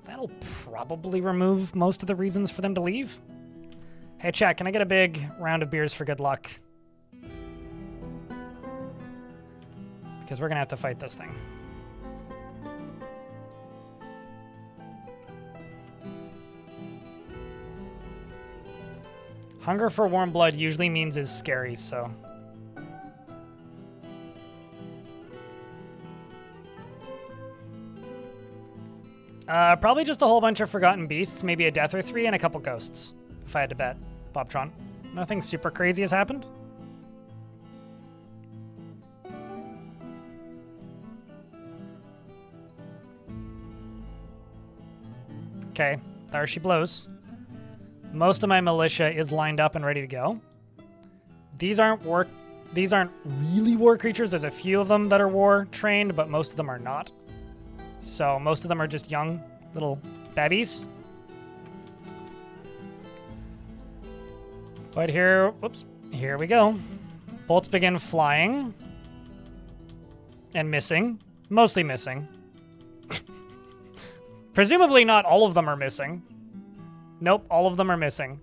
that'll probably remove most of the reasons for them to leave. Hey, chat, can I get a big round of beers for good luck? Because we're gonna have to fight this thing. Hunger for warm blood usually means is scary, so. Probably just a whole bunch of forgotten beasts, maybe a death or 3, and a couple ghosts, if I had to bet. Bobtron. Nothing super crazy has happened. Okay, there she blows. Most of my militia is lined up and ready to go. These aren't really war creatures. There's a few of them that are war trained, but most of them are not. So most of them are just young little babbies. But here we go. Bolts begin flying and missing, mostly missing. Presumably not all of them are missing. Nope, all of them are missing.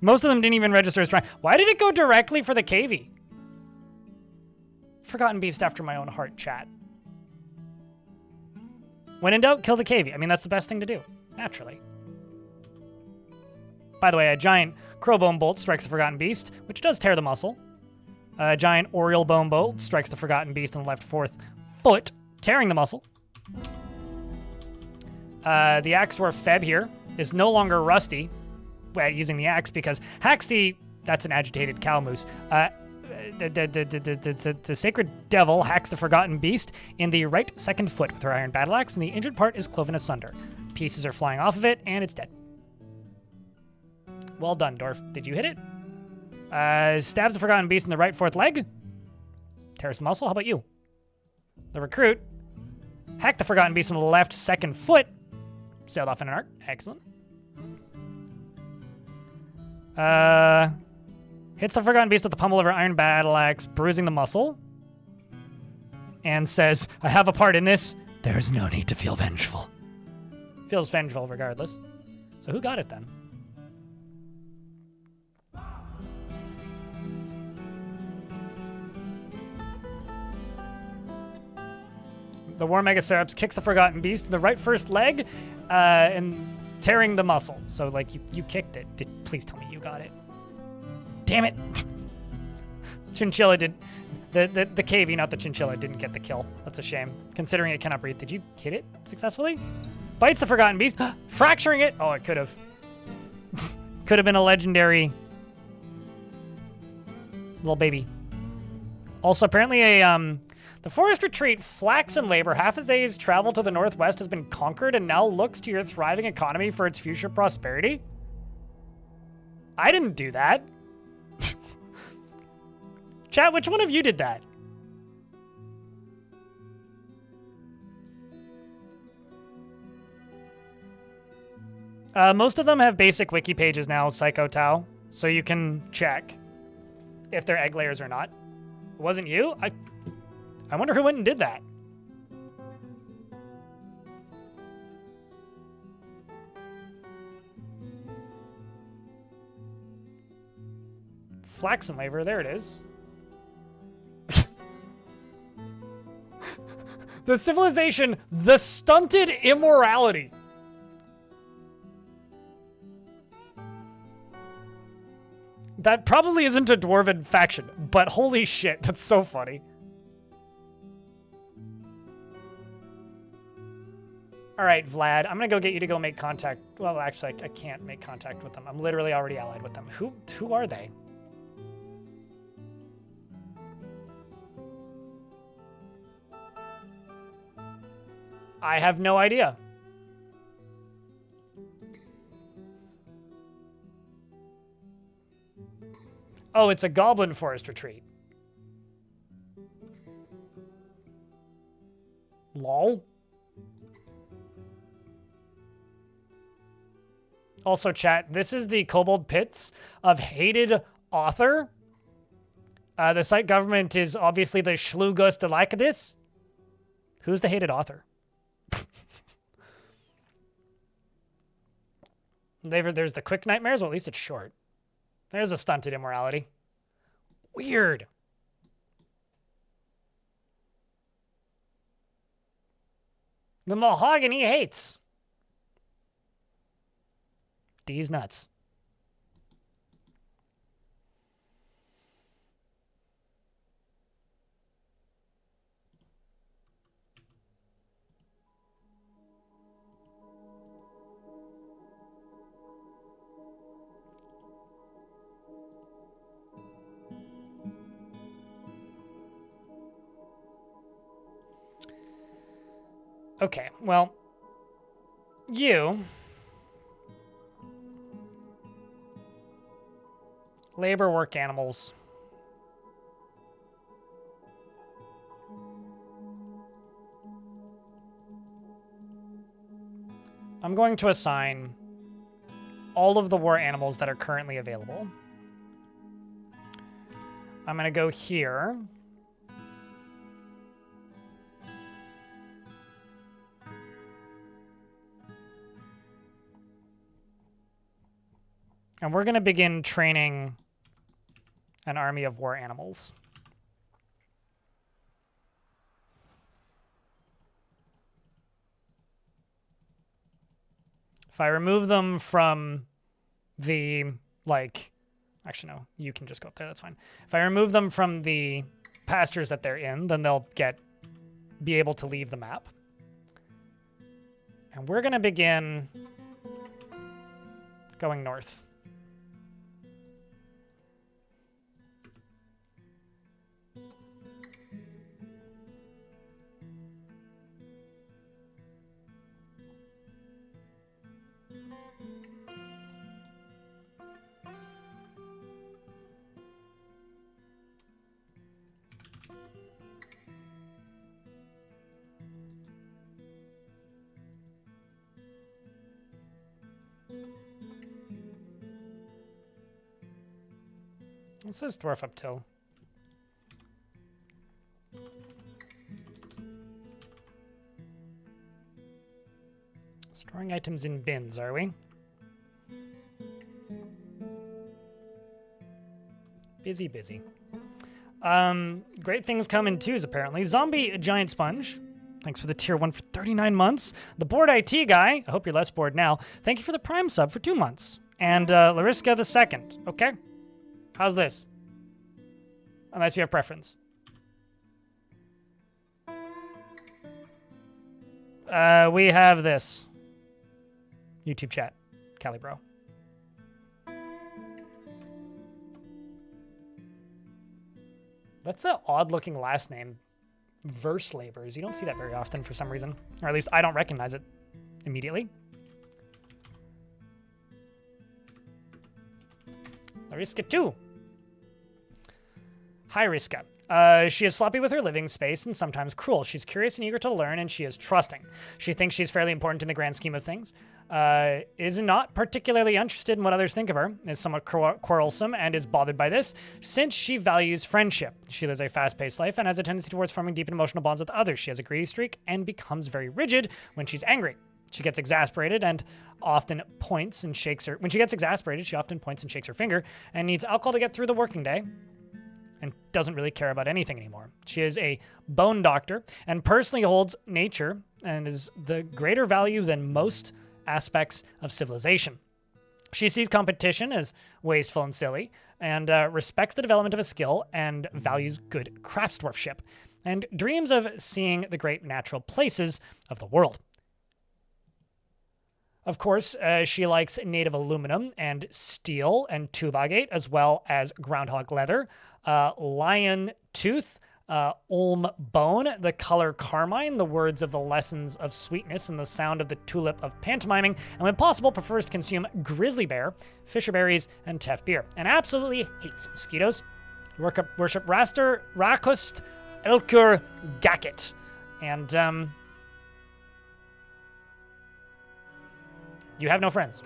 Most of them didn't even register as trying. Why did it go directly for the KV? Forgotten beast after my own heart, chat. When in doubt, kill the KV. I mean, that's the best thing to do, naturally. By the way, a giant crowbone bolt strikes the forgotten beast, which does tear the muscle. A giant oriole bone bolt strikes the forgotten beast in the left 4th foot, tearing the muscle. The axe dwarf Feb here is no longer rusty using the axe because hacks that's an agitated cow moose. The sacred devil hacks the forgotten beast in the right 2nd foot with her iron battle axe, and the injured part is cloven asunder. Pieces are flying off of it, and it's dead. Well done, Dwarf. Did you hit it? Stabs the forgotten beast in the right 4th leg. Tears the muscle. How about you? The recruit hacked the forgotten beast in the left 2nd foot. Sailed off in an arc. Excellent. Hits the forgotten beast with the pummel of her iron battle axe, bruising the muscle. And says, I have a part in this. There is no need to feel vengeful. Feels vengeful regardless. So who got it then? The War Megacerops kicks the forgotten beast in the right 1st leg, and tearing the muscle. So, like, you kicked it. Please tell me you got it. Damn it! Chinchilla did. The cavy, not the chinchilla, didn't get the kill. That's a shame, considering it cannot breathe. Did you hit it successfully? Bites the Forgotten Beast, fracturing it. Oh, it could have. Could have been a legendary little baby. Also, apparently the forest retreat, Flax and Labor, half a day's travel to the northwest has been conquered and now looks to your thriving economy for its future prosperity. I didn't do that. Chat, which one of you did that? Most of them have basic wiki pages now, Psycho Tau, so you can check if they're egg layers or not. It wasn't you? I wonder who went and did that. Flaxen Labor, there it is. The civilization, the stunted immorality. That probably isn't a dwarven faction, but holy shit, that's so funny. All right, Vlad, I'm gonna go get you to go make contact. Well, actually, I can't make contact with them. I'm literally already allied with them. Who are they? I have no idea. Oh, it's a goblin forest retreat. Lol. Also, chat, this is the Kobold Pits of Hated Author. The site government is obviously the Schlugus de Lacadis. Who's the hated author? There's the Quick Nightmares. Well, at least it's short. There's a stunted immorality. Weird. The mahogany hates. These nuts. Okay, well, you labor work animals. I'm going to assign all of the war animals that are currently available. I'm going to go here. And we're going to begin training an army of war animals. If I remove them from the, actually no, you can just go up there, that's fine. If I remove them from the pastures that they're in, then they'll be able to leave the map. And we're going to begin going north. It says Dwarf up till. Storing items in bins, are we? Busy, busy. Great things come in twos, apparently. Zombie Giant Sponge. Thanks for the tier 1 for 39 months. The Bored IT guy. I hope you're less bored now. Thank you for the Prime sub for 2 months. And Lariska II. Okay. How's this? Unless you have preference. We have this. YouTube chat. Calibro. That's an odd-looking last name. Verse Labors. You don't see that very often for some reason. Or at least I don't recognize it immediately. Lariska 2. Hi, Riska. She is sloppy with her living space and sometimes cruel. She's curious and eager to learn, and she is trusting. She thinks she's fairly important in the grand scheme of things. Is not particularly interested in what others think of her, is somewhat quarrelsome, and is bothered by this, since she values friendship. She lives a fast-paced life and has a tendency towards forming deep and emotional bonds with others. She has a greedy streak and becomes very rigid when she's angry. She gets exasperated and often points and shakes her... When she gets exasperated, she often points and shakes her finger and needs alcohol to get through the working day, and doesn't really care about anything anymore. She is a bone doctor and personally holds nature and is the greater value than most aspects of civilization. She sees competition as wasteful and silly, and respects the development of a skill and values good craftsdwarfship, and dreams of seeing the great natural places of the world. Of course, she likes native aluminum and steel and 2x8, as well as groundhog leather, lion tooth, Ulm bone, the color carmine, the words of the lessons of sweetness, and the sound of the tulip of pantomiming, and when possible prefers to consume grizzly bear, fisher berries, and teff beer, and absolutely hates mosquitoes. Worship Raster, Rakust, Elkur, Gacket. And, you have no friends.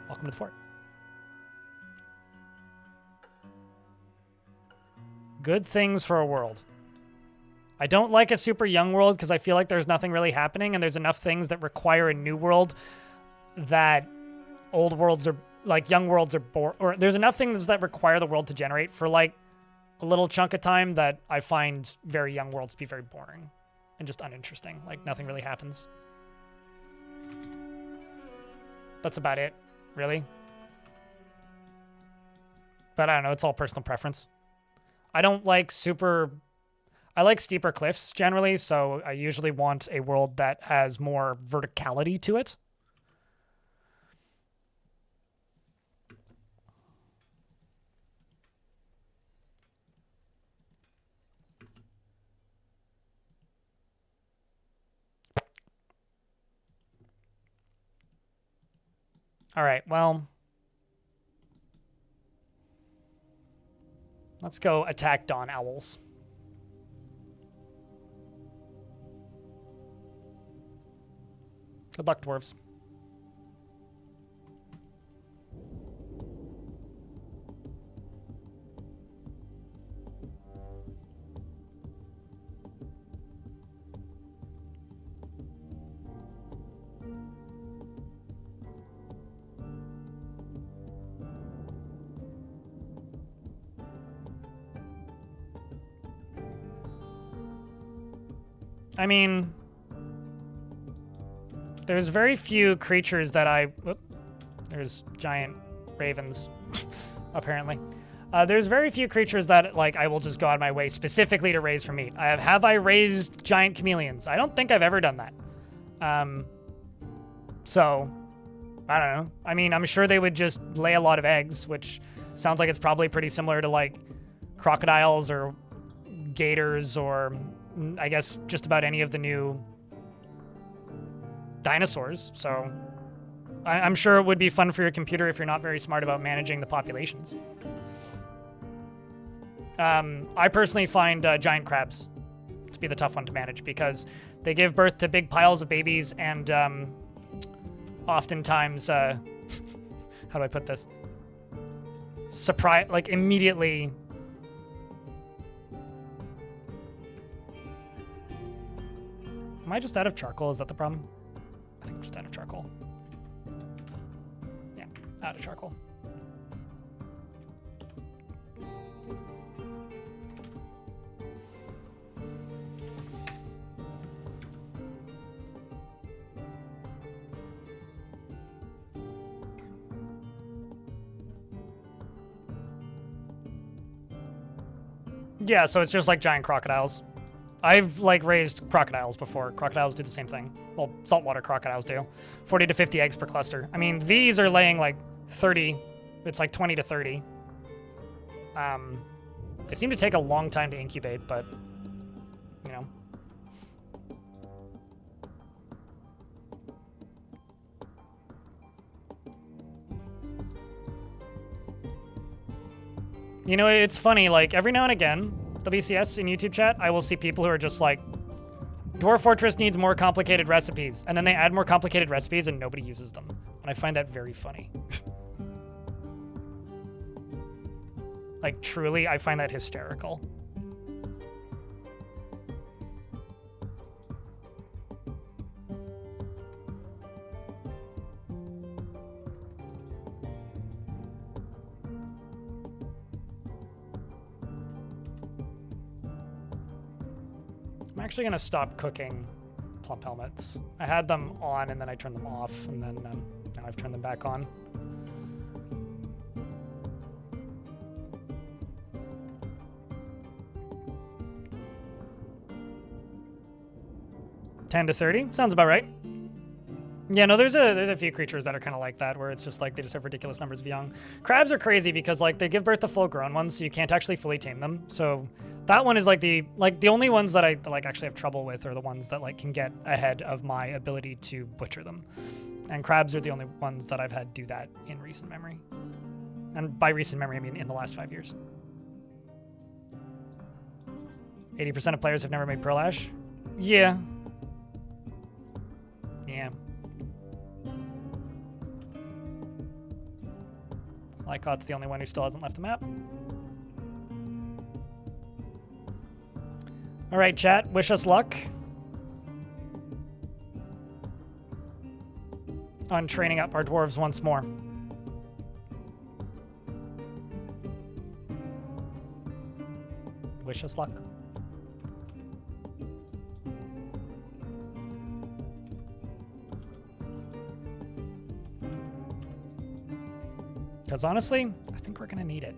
Welcome to the fort. Good things for a world. I don't like a super young world because I feel like there's nothing really happening, and there's enough things that require a new world that old worlds are, like, young worlds are bored. Or there's enough things that require the world to generate for, like, a little chunk of time that I find very young worlds to be very boring and just uninteresting. Like, nothing really happens. That's about it, really. But I don't know, it's all personal preference. I don't like I like steeper cliffs generally, so I usually want a world that has more verticality to it. All right, well, let's go attack Dawn Owls. Good luck, dwarves. I mean, there's very few creatures that there's giant ravens, apparently. There's very few creatures that, like, I will just go out of my way specifically to raise for meat. Have I raised giant chameleons? I don't think I've ever done that. So, I don't know. I mean, I'm sure they would just lay a lot of eggs, which sounds like it's probably pretty similar to, like, crocodiles or gators or, I guess, just about any of the new dinosaurs. So I'm sure it would be fun for your computer if you're not very smart about managing the populations. I personally find giant crabs to be the tough one to manage because they give birth to big piles of babies and oftentimes, how do I put this? Immediately. Am I just out of charcoal? Is that the problem? I think I'm just out of charcoal. Yeah, out of charcoal. Yeah, so it's just like giant crocodiles. I've like raised crocodiles before. Crocodiles do the same thing. Well, saltwater crocodiles do. 40 to 50 eggs per cluster. I mean, these are laying like 30. It's like 20 to 30. They seem to take a long time to incubate, but, you know. You know, it's funny, like, every now and again, WCS in YouTube chat, I will see people who are just like, Dwarf Fortress needs more complicated recipes. And then they add more complicated recipes and nobody uses them. And I find that very funny. Like, truly, I find that hysterical. I'm actually going to stop cooking plump helmets. I had them on and then I turned them off, and then now I've turned them back on. $10 to $30 sounds about right. Yeah, no, there's a few creatures that are kind of like that, where it's just like they just have ridiculous numbers of young. Crabs are crazy because like they give birth to full-grown ones, so you can't actually fully tame them. So that one is like the only ones that I like actually have trouble with are the ones that like can get ahead of my ability to butcher them. And crabs are the only ones that I've had do that in recent memory. And by recent memory, I mean in the last 5 years. 80% of players have never made Pearl Ash. Yeah. Yeah. Lycot's the only one who still hasn't left the map. All right, chat. Wish us luck on training up our dwarves once more. Wish us luck. Because honestly, I think we're going to need it.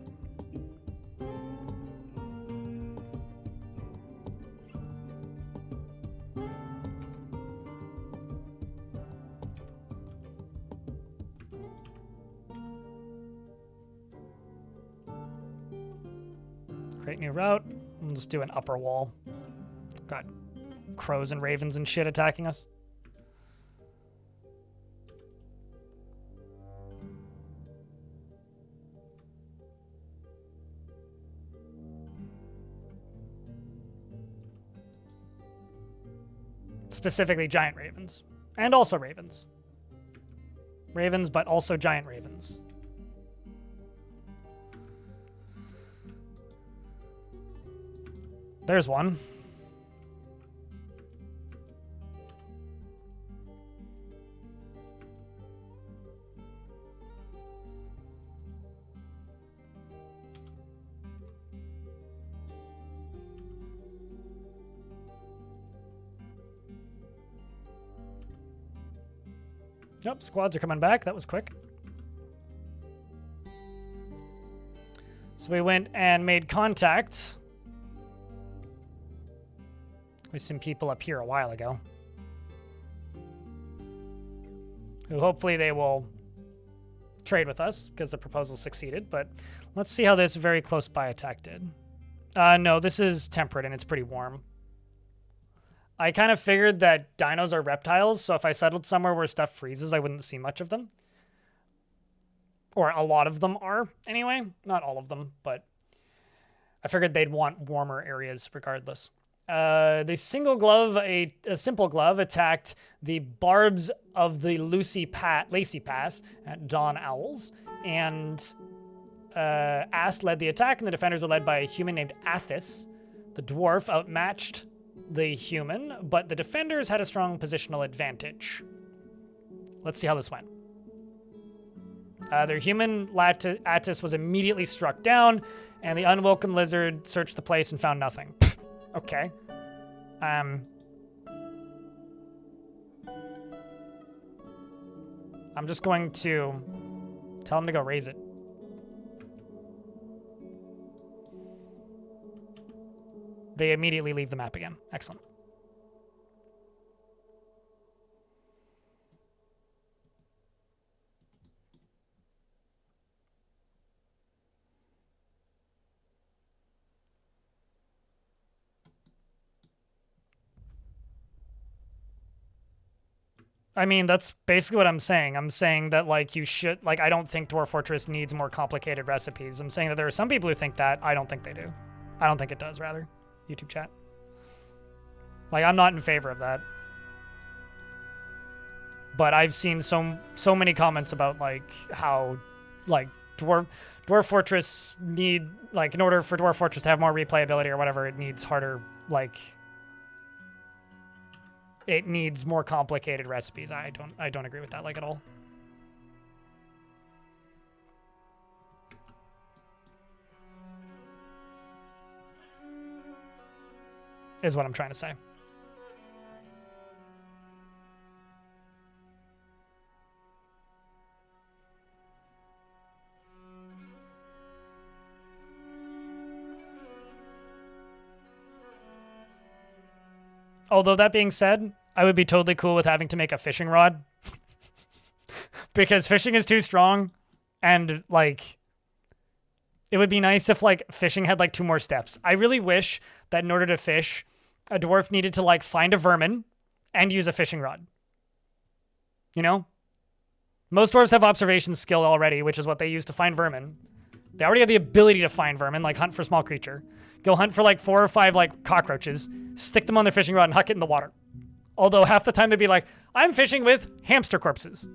Create new route. We'll just do an upper wall. Got crows and ravens and shit attacking us. Specifically giant ravens. And also ravens. Ravens, but also giant ravens. There's one. Yep, squads are coming back. That was quick. So we went and made contact with some people up here a while ago, who hopefully they will trade with us because the proposal succeeded. But let's see how this very close by attack did. No, this is temperate and it's pretty warm. I kind of figured that dinos are reptiles, so if I settled somewhere where stuff freezes, I wouldn't see much of them. Or a lot of them are, anyway. Not all of them, but I figured they'd want warmer areas regardless. The simple glove attacked the barbs of the Lacy Pass at Dawn Owls, and Ast led the attack, and the defenders were led by a human named Athis. The dwarf outmatched the human, but the defenders had a strong positional advantage. Let's see how this went. Their human Attis was immediately struck down, and the unwelcome lizard searched the place and found nothing. Okay. I'm just going to tell him to go raise it. They immediately leave the map again. Excellent. I mean, that's basically what I'm saying. I'm saying that, like, you should... Like, I don't think Dwarf Fortress needs more complicated recipes. I'm saying that there are some people who think that. I don't think they do. I don't think it does, rather. YouTube chat. Like, I'm not in favor of that. But I've seen so many comments about, like, how, like, Dwarf Fortress need... Like, in order for Dwarf Fortress to have more replayability or whatever, it needs harder, like... It needs more complicated recipes. I don't agree with that, like, at all. Is what I'm trying to say. Although that being said, I would be totally cool with having to make a fishing rod. Because fishing is too strong. And, like, it would be nice if, like, fishing had, like, 2 more steps. I really wish that in order to fish, a dwarf needed to, like, find a vermin and use a fishing rod. You know? Most dwarves have observation skill already, which is what they use to find vermin. They already have the ability to find vermin, like hunt for small creature. Go hunt for, like, 4 or 5, like, cockroaches. Stick them on their fishing rod and huck it in the water. Although half the time they'd be like, I'm fishing with hamster corpses.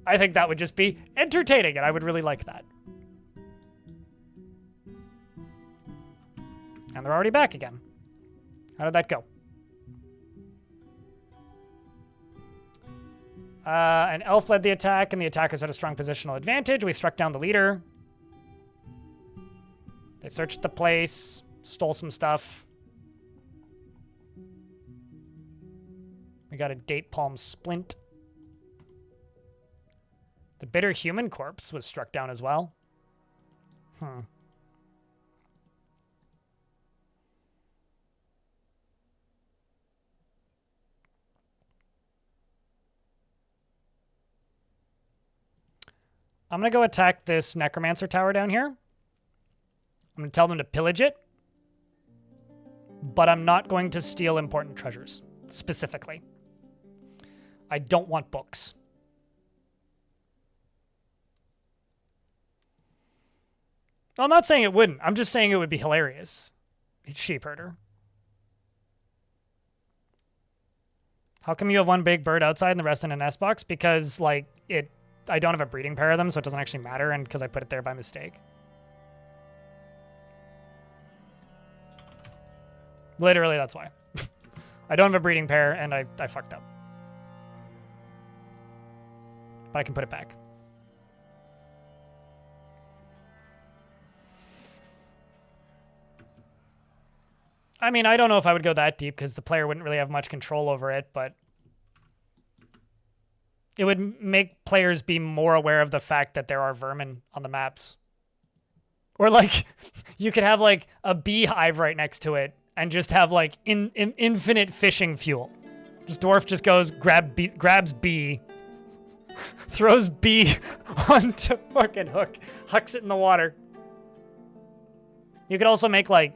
I think that would just be entertaining, and I would really like that. And they're already back again. How did that go? An elf led the attack, and the attackers had a strong positional advantage. We struck down the leader. They searched the place, stole some stuff. We got a date palm splint. The bitter human corpse was struck down as well. I'm going to go attack this necromancer tower down here. I'm going to tell them to pillage it. But I'm not going to steal important treasures, specifically. I don't want books. I'm not saying it wouldn't. I'm just saying it would be hilarious. Sheep herder. How come you have one big bird outside and the rest in a nest box? Because, like, I don't have a breeding pair of them, so it doesn't actually matter, and because I put it there by mistake. Literally, that's why. I don't have a breeding pair, and I fucked up. But I can put it back. I mean, I don't know if I would go that deep, because the player wouldn't really have much control over it, but it would make players be more aware of the fact that there are vermin on the maps. Or, like, you could have, like, a beehive right next to it, and just have, like, infinite fishing fuel. Just Dwarf just goes, grabs bee, throws bee onto fucking hook, hucks it in the water. You could also make, like,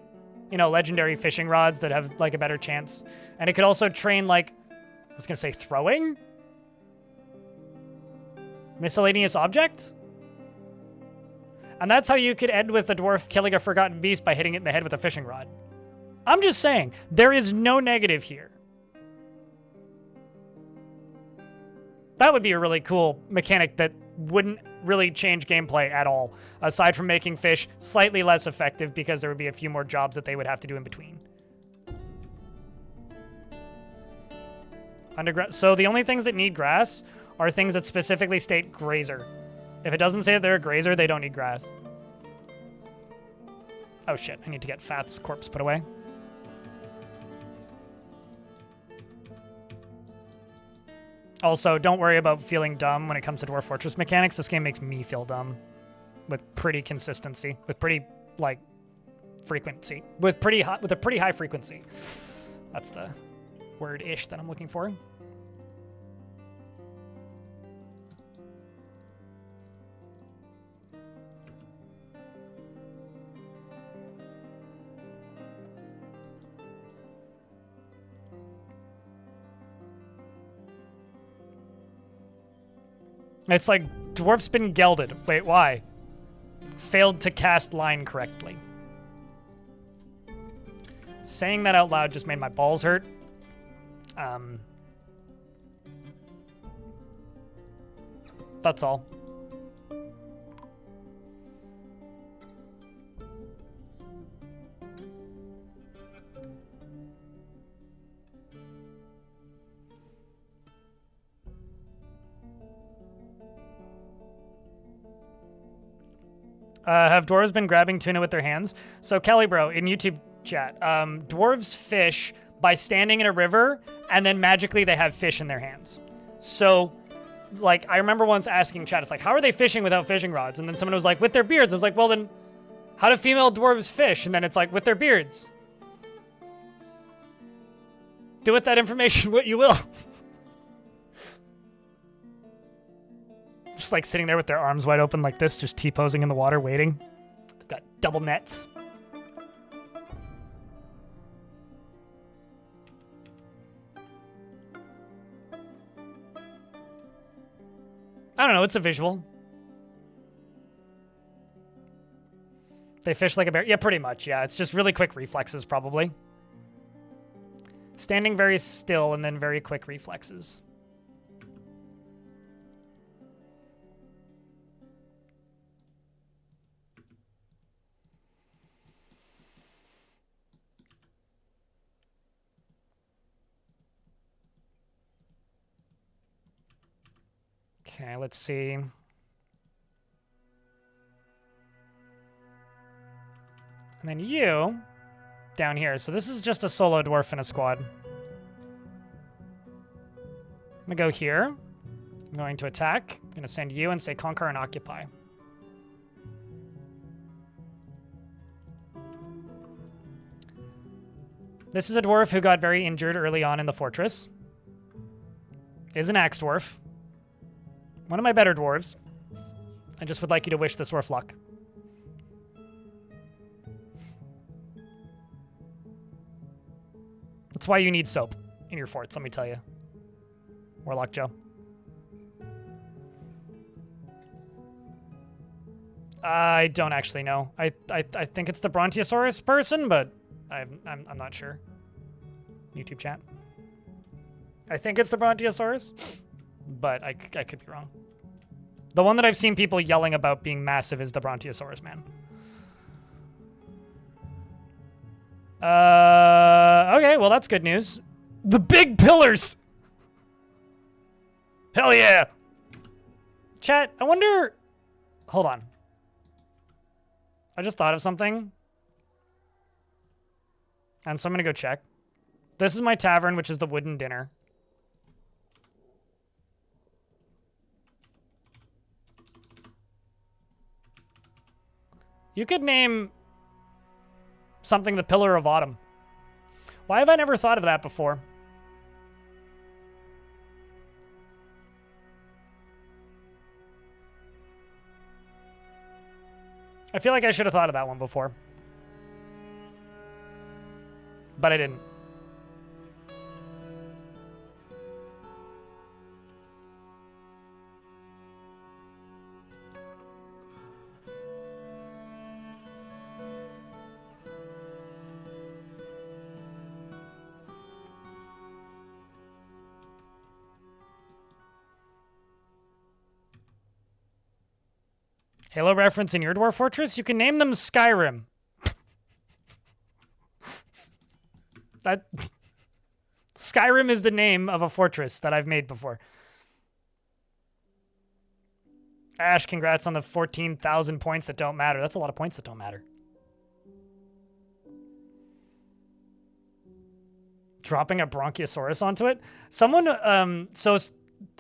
you know, legendary fishing rods that have, like, a better chance. And it could also train, like, I was gonna say throwing? Miscellaneous object? And that's how you could end with a dwarf killing a forgotten beast by hitting it in the head with a fishing rod. I'm just saying, there is no negative here. That would be a really cool mechanic that wouldn't really change gameplay at all, aside from making fish slightly less effective because there would be a few more jobs that they would have to do in between. Underground. So the only things that need grass are things that specifically state grazer. If it doesn't say that they're a grazer, they don't need grass. Oh shit, I need to get Fat's corpse put away. Also, don't worry about feeling dumb when it comes to Dwarf Fortress mechanics. This game makes me feel dumb with pretty consistency, with pretty, like, frequency, with a pretty high frequency. That's the word-ish that I'm looking for. It's like Dwarf's been gelded. Wait, why? Failed to cast line correctly. Saying that out loud just made my balls hurt. That's all. Have dwarves been grabbing tuna with their hands? So Kelly bro, in YouTube chat, dwarves fish by standing in a river and then magically they have fish in their hands. So like, I remember once asking chat, it's like, how are they fishing without fishing rods? And then someone was like, with their beards. I was like, well then, how do female dwarves fish? And then it's like, with their beards. Do with that information what you will. Just like sitting there with their arms wide open like this, just T-posing in the water, waiting. They've got double nets. I don't know, it's a visual. They fish like a bear. Yeah, pretty much, yeah. It's just really quick reflexes, probably. Standing very still and then very quick reflexes. Okay, let's see. And then you, down here. So this is just a solo dwarf in a squad. I'm gonna go here. I'm going to attack. I'm gonna send you and say conquer and occupy. This is a dwarf who got very injured early on in the fortress. Is an axe dwarf. One of my better dwarves. I just would like you to wish this dwarf luck. That's why you need soap in your forts, let me tell you. Warlock Joe. I don't actually know. I think it's the Brontosaurus person, but I'm not sure. YouTube chat. I think it's the Brontosaurus, but I could be wrong. The one that I've seen people yelling about being massive is the Brontosaurus man. Okay, well that's good news. The big pillars! Hell yeah! Chat, I wonder... Hold on. I just thought of something. And so I'm gonna go check. This is my tavern, which is the Wooden Dinner. You could name something the Pillar of Autumn. Why have I never thought of that before? I feel like I should have thought of that one before. But I didn't. Halo reference in your dwarf fortress? You can name them Skyrim. Skyrim is the name of a fortress that I've made before. Ash, congrats on the 14,000 points that don't matter. That's a lot of points that don't matter. Dropping a Bronchiosaurus onto it. Someone, so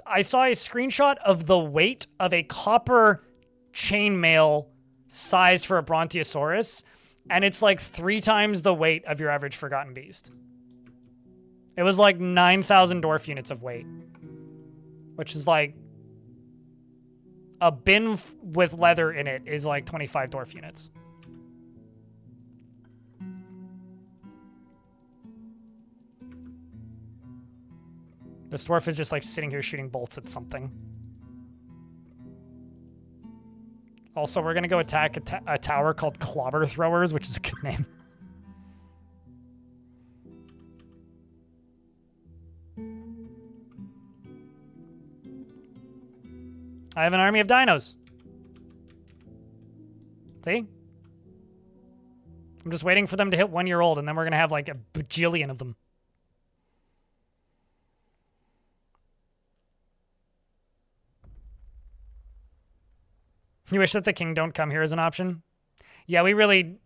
I saw a screenshot of the weight of a copper chainmail sized for a Brontosaurus, And it's like 3 times the weight of your average Forgotten Beast. It was like 9,000 Dwarf units of weight. Which is like... A bin with leather in it is like 25 Dwarf units. This dwarf is just like sitting here shooting bolts at something. Also, we're gonna go attack a tower called Clobber Throwers, which is a good name. I have an army of dinos. See? I'm just waiting for them to hit 1 year old, and then we're gonna have like a bajillion of them. You wish that the king don't come here as an option? Yeah, they really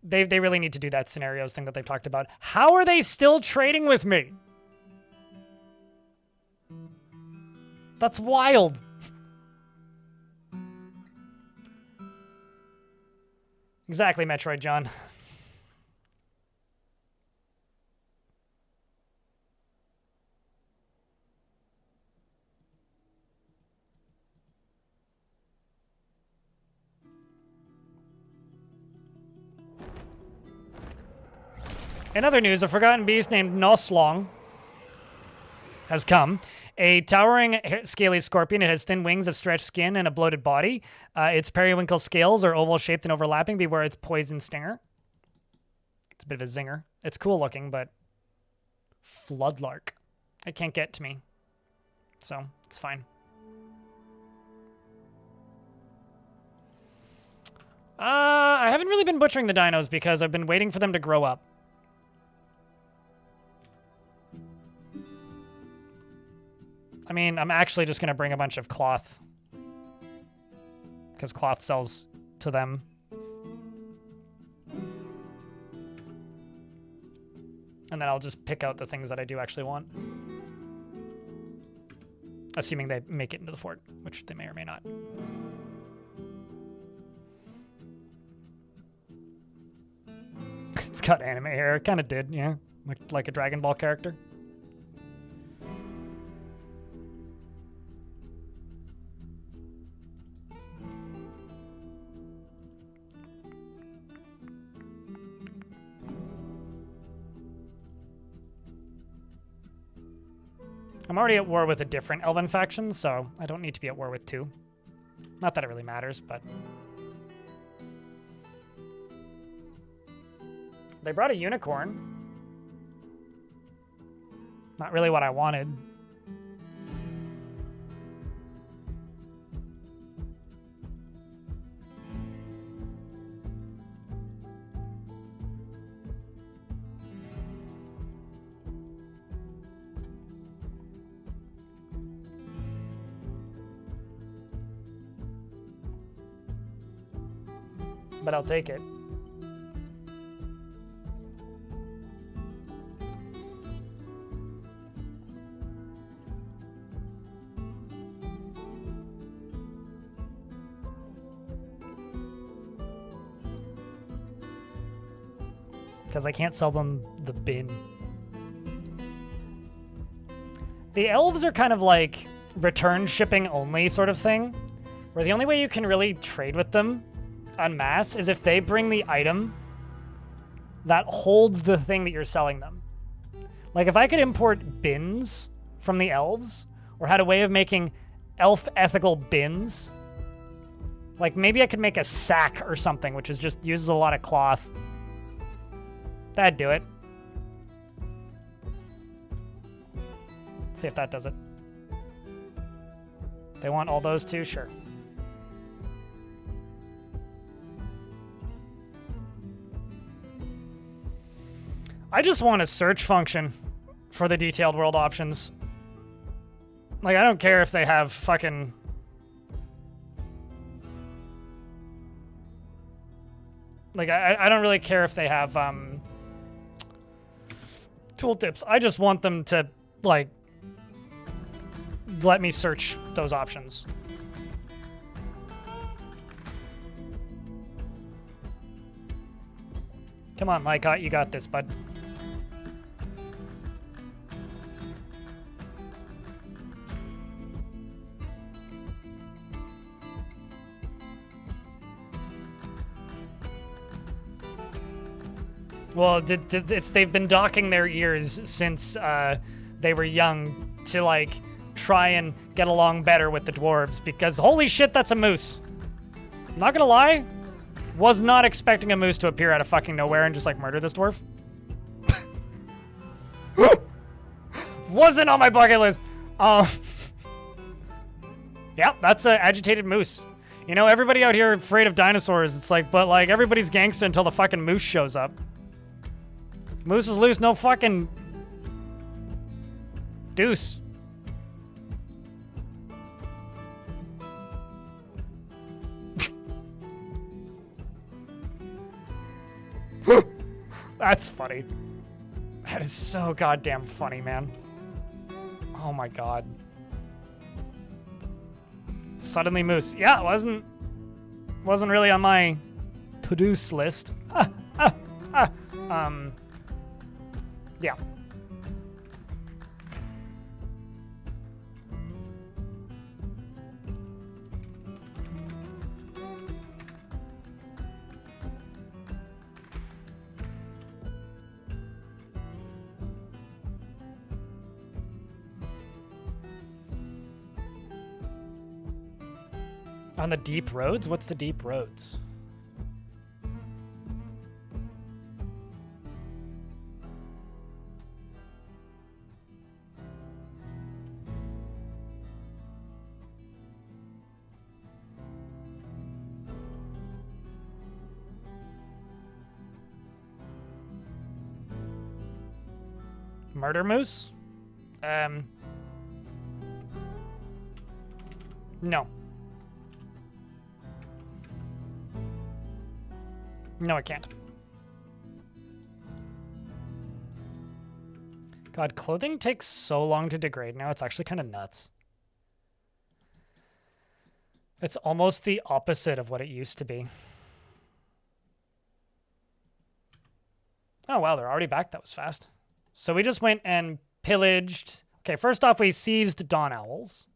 need to do that scenarios thing that they've talked about. How are they still trading with me? That's wild. Exactly, Metroid John. In other news, a forgotten beast named Noslong has come. A towering, scaly scorpion. It has thin wings of stretched skin and a bloated body. Its periwinkle scales are oval-shaped and overlapping. Beware its poison stinger. It's a bit of a zinger. It's cool looking, but... Floodlark. It can't get to me. So, it's fine. I haven't really been butchering the dinos because I've been waiting for them to grow up. I mean, I'm actually just going to bring a bunch of cloth. Because cloth sells to them. And then I'll just pick out the things that I do actually want. Assuming they make it into the fort, which they may or may not. It's got anime hair. It kind of did, yeah. Like a Dragon Ball character. I'm already at war with a different elven faction, so I don't need to be at war with 2. Not that it really matters, but... They brought a unicorn. Not really what I wanted. But I'll take it. Because I can't sell them the bin. The elves are kind of like return shipping only sort of thing, where the only way you can really trade with them en masse is if they bring the item that holds the thing that you're selling them. Like if I could import bins from the elves, or had a way of making elf ethical bins, like maybe I could make a sack or something, which is just uses a lot of cloth. That'd do it. See if that does it. They want all those too? Sure. I just want a search function for the detailed world options. Like, I don't care if they have fucking... Like, I don't really care if they have, tooltips. I just want them to, like, let me search those options. Come on, Lycott, you got this, bud. Well, they've been docking their ears since they were young to, like, try and get along better with the dwarves, because holy shit, that's a moose. I'm not gonna lie, was not expecting a moose to appear out of fucking nowhere and just, like, murder this dwarf. Wasn't on my bucket list. Yeah, that's an agitated moose. You know, everybody out here afraid of dinosaurs. It's like, but, like, everybody's gangsta until the fucking moose shows up. Moose is loose, no fucking deuce. That's funny. That is so goddamn funny, man. Oh my god. Suddenly moose. Yeah, it wasn't really on my to-do's list. Yeah. On the deep roads? What's the deep roads? Murder moose? No. No, I can't. God, clothing takes so long to degrade now. It's actually kind of nuts. It's almost the opposite of what it used to be. Oh, wow, they're already back. That was fast. So we just went and pillaged. Okay, first off, we seized Dawn Owls.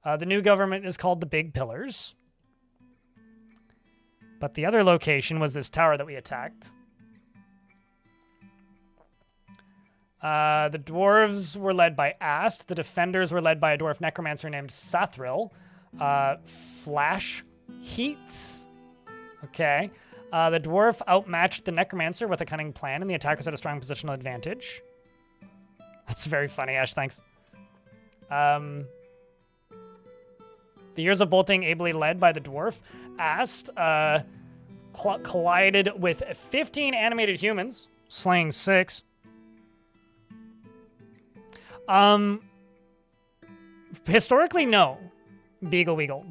The new government is called the Big Pillars. But the other location was this tower that we attacked. The dwarves were led by Ast. The defenders were led by a dwarf necromancer named Sathril. Flash Heats. Okay. The dwarf outmatched the necromancer with a cunning plan, and the attackers had a strong positional advantage. That's very funny, Ash. Thanks. The Years of Bolting, ably led by the dwarf, Ast collided with 15 animated humans, slaying 6. Historically, no. Beagle Weagle.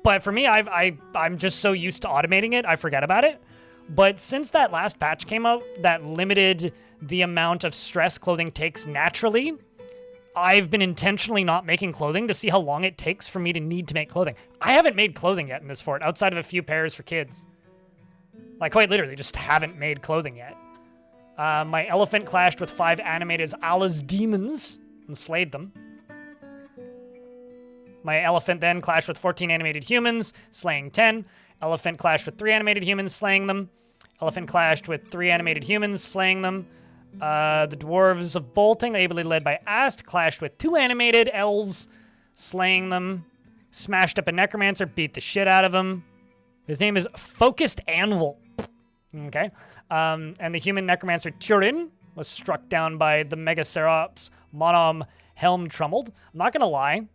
But for me, I'm just so used to automating it, I forget about it. But since that last patch came out that limited the amount of stress clothing takes naturally, I've been intentionally not making clothing to see how long it takes for me to need to make clothing. I haven't made clothing yet in this fort, outside of a few pairs for kids. Like, quite literally, just haven't made clothing yet. My elephant clashed with 5 animated Allah's demons and slayed them. My elephant then clashed with 14 animated humans, slaying 10. Elephant clashed with 3 animated humans, slaying them. Elephant clashed with 3 animated humans, slaying them. The dwarves of Bolting, ably led by Ast, clashed with 2 animated elves, slaying them. Smashed up a necromancer, beat the shit out of him. His name is Focused Anvil. Okay. And the human necromancer Turin was struck down by the Megacerops Monom Helm Trummeled. I'm not gonna lie.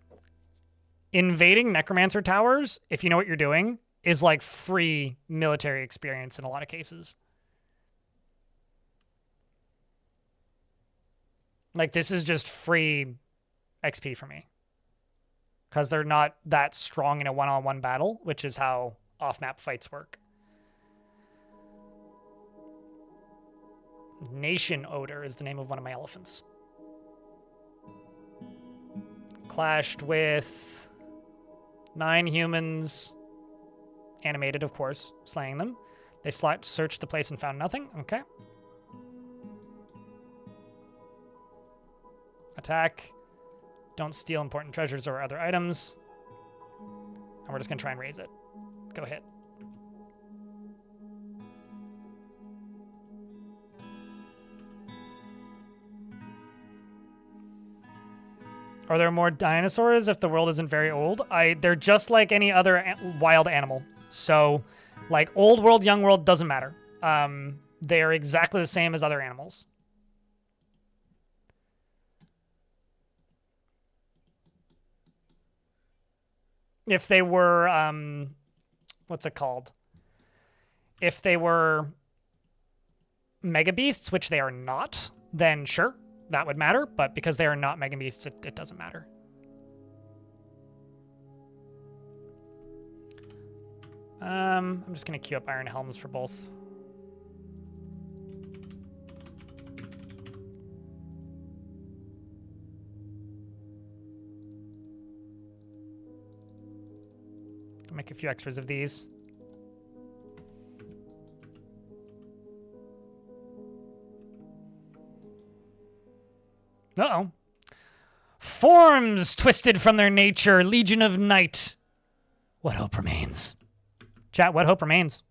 Invading necromancer towers, if you know what you're doing, is like free military experience in a lot of cases. Like, this is just free XP for me. Because they're not that strong in a one-on-one battle, which is how off-map fights work. Nation Odor is the name of one of my elephants. Clashed with 9 humans, animated, of course, slaying them. They searched the place and found nothing. Okay. Attack. Don't steal important treasures or other items. And we're just going to try and raise it. Go hit. Are there more dinosaurs if the world isn't very old? They're just like any other wild animal. So, like, old world, young world, doesn't matter. They're exactly the same as other animals. If they were, what's it called? If they were mega beasts, which they are not, then sure, that would matter. But because they are not mega beasts, it doesn't matter. I'm just going to queue up iron helms for both. I'll make a few extras of these. Uh-oh. Forms twisted from their nature, Legion of Night. What hope remains? Chat, what hope remains?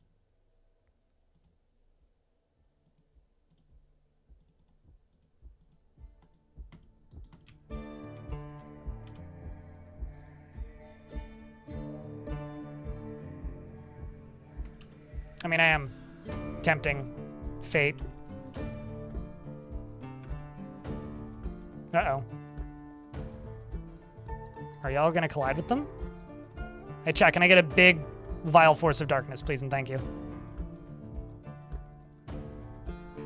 I mean, I am tempting fate. Uh-oh. Are y'all gonna collide with them? Hey, chat, can I get a big vile force of darkness, please, and thank you.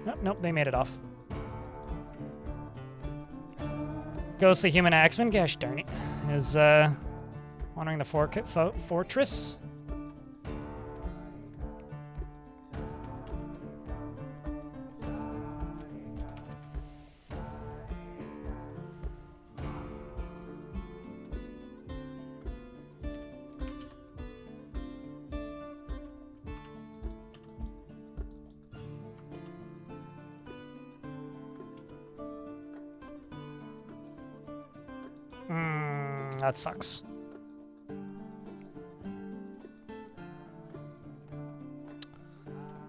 Nope, nope, they made it off. Ghostly human axeman, gosh darn it, is wandering the fortress. That sucks.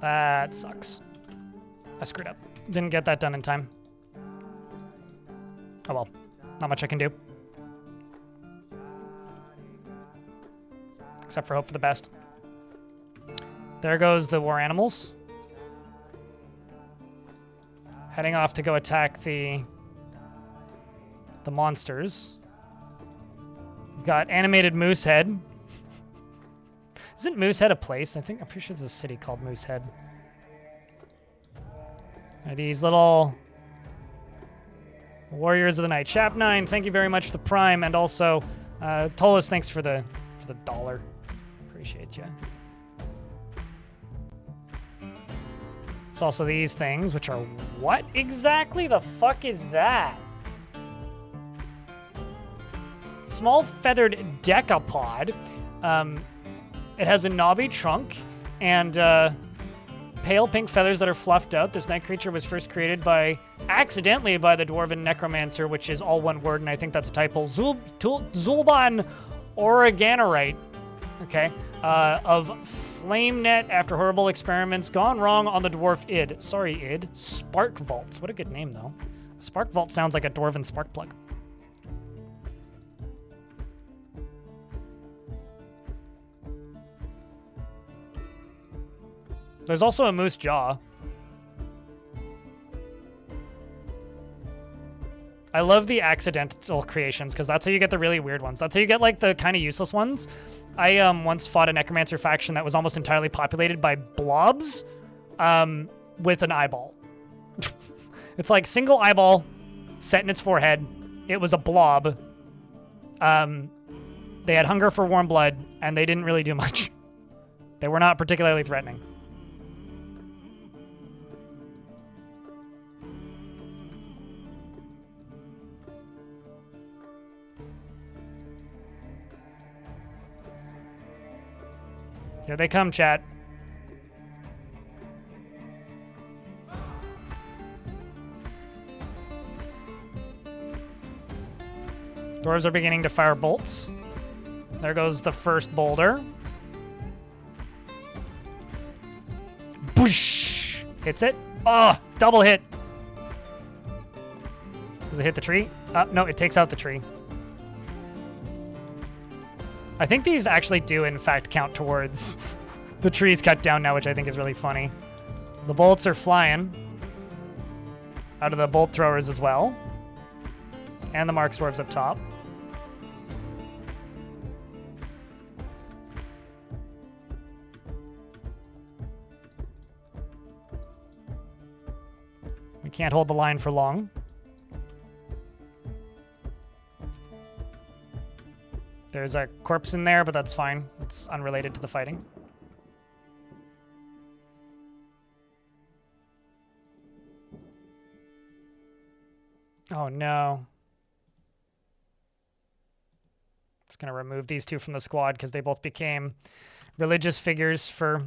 That sucks. I screwed up. Didn't get that done in time. Oh well. Not much I can do. Except for hope for the best. There goes the war animals. Heading off to go attack the monsters. We've got animated Moosehead. Isn't Moosehead a place? I'm pretty sure it's a city called Moosehead. Are these little warriors of the night? Chap9, thank you very much for the prime, and also Tolis, thanks for the $1. Appreciate you. It's also these things, which are what exactly the fuck is that? Small feathered decapod. It has a knobby trunk and pale pink feathers that are fluffed out. This night creature was first created accidentally by the dwarven necromancer, which is all one word, and I think that's a typo. Zulban Oreganorite. Okay. Of Flamenet after horrible experiments gone wrong on the dwarf id. Sorry, id. Spark Vaults. What a good name, though. Spark Vault sounds like a dwarven spark plug. There's also a moose jaw. I love the accidental creations because that's how you get the really weird ones. That's how you get like the kind of useless ones. I once fought a necromancer faction that was almost entirely populated by blobs with an eyeball. It's like single eyeball set in its forehead. It was a blob. They had hunger for warm blood and they didn't really do much. They were not particularly threatening. Here they come, chat. Dwarves are beginning to fire bolts. There goes the first boulder. Boosh! Hits it. Oh, double hit. Does it hit the tree? No, it takes out the tree. I think these actually do, in fact, count towards the trees cut down now, which I think is really funny. The bolts are flying out of the bolt throwers as well. And the Mark Dwarves up top. We can't hold the line for long. There's a corpse in there, but that's fine. It's unrelated to the fighting. Oh no. Just gonna remove these two from the squad because they both became religious figures for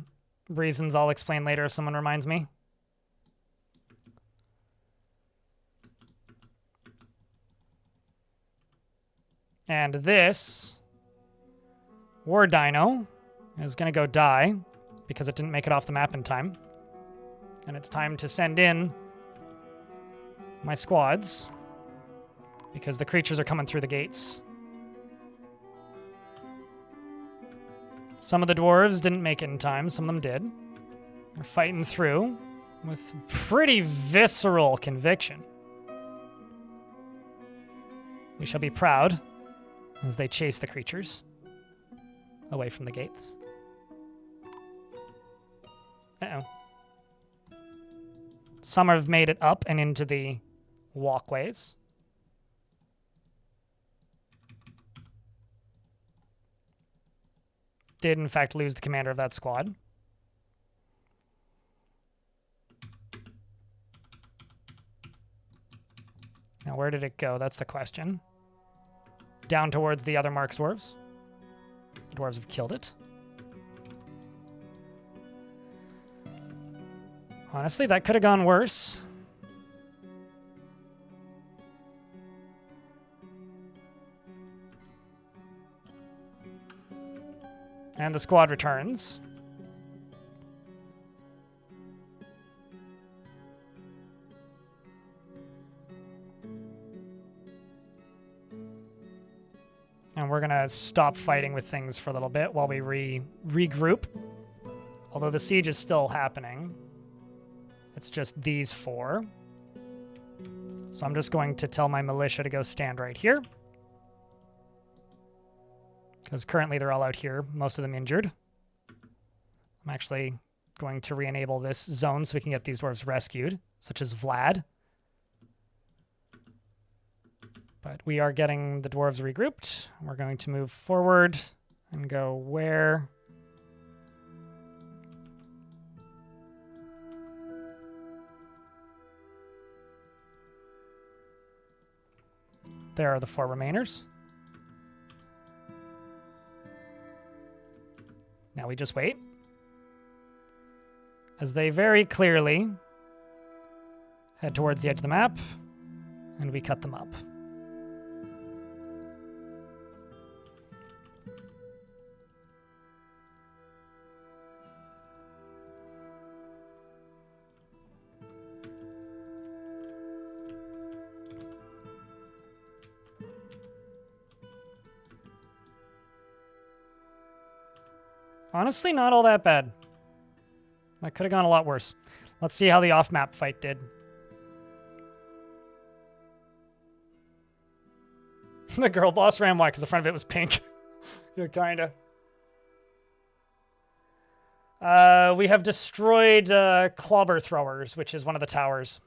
reasons I'll explain later if someone reminds me. And this war dino is going to go die because it didn't make it off the map in time. And it's time to send in my squads because the creatures are coming through the gates. Some of the dwarves didn't make it in time. Some of them did. They're fighting through with pretty visceral conviction. We shall be proud as they chase the creatures away from the gates. Uh-oh. Some have made it up and into the walkways. Did, in fact, lose the commander of that squad. Now, where did it go? That's the question. Down towards the other Mark's dwarves. The dwarves have killed it. Honestly, that could have gone worse. And the squad returns. And we're going to stop fighting with things for a little bit while we regroup. Although the siege is still happening. It's just these four. So I'm just going to tell my militia to go stand right here. Because currently they're all out here, most of them injured. I'm actually going to re-enable this zone so we can get these dwarves rescued, such as Vlad. But we are getting the dwarves regrouped. We're going to move forward and go where? There are the four remainers. Now we just wait. As they very clearly head towards the edge of the map, and we cut them up. Honestly, not all that bad. That could have gone a lot worse. Let's see how the off-map fight did. The girl boss ran wide because the front of it was pink. Yeah, kinda. We have destroyed clobber throwers, which is one of the towers.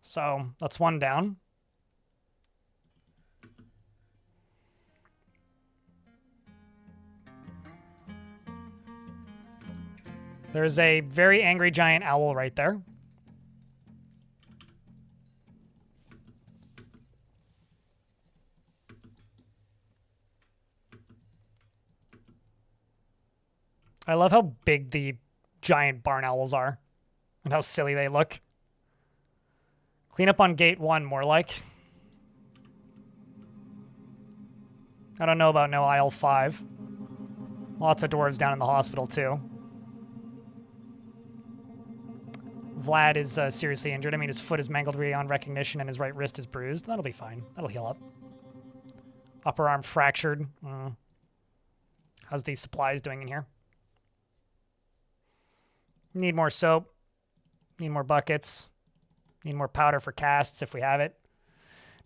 So that's one down. There's a very angry giant owl right there. I love how big the giant barn owls are and how silly they look. Clean up on gate 1, more like. I don't know about no aisle 5. Lots of dwarves down in the hospital, too. Vlad is seriously injured. I mean, his foot is mangled beyond recognition and his right wrist is bruised. That'll be fine. That'll heal up. Upper arm fractured. How's these supplies doing in here? Need more soap. Need more buckets. Need more powder for casts if we have it.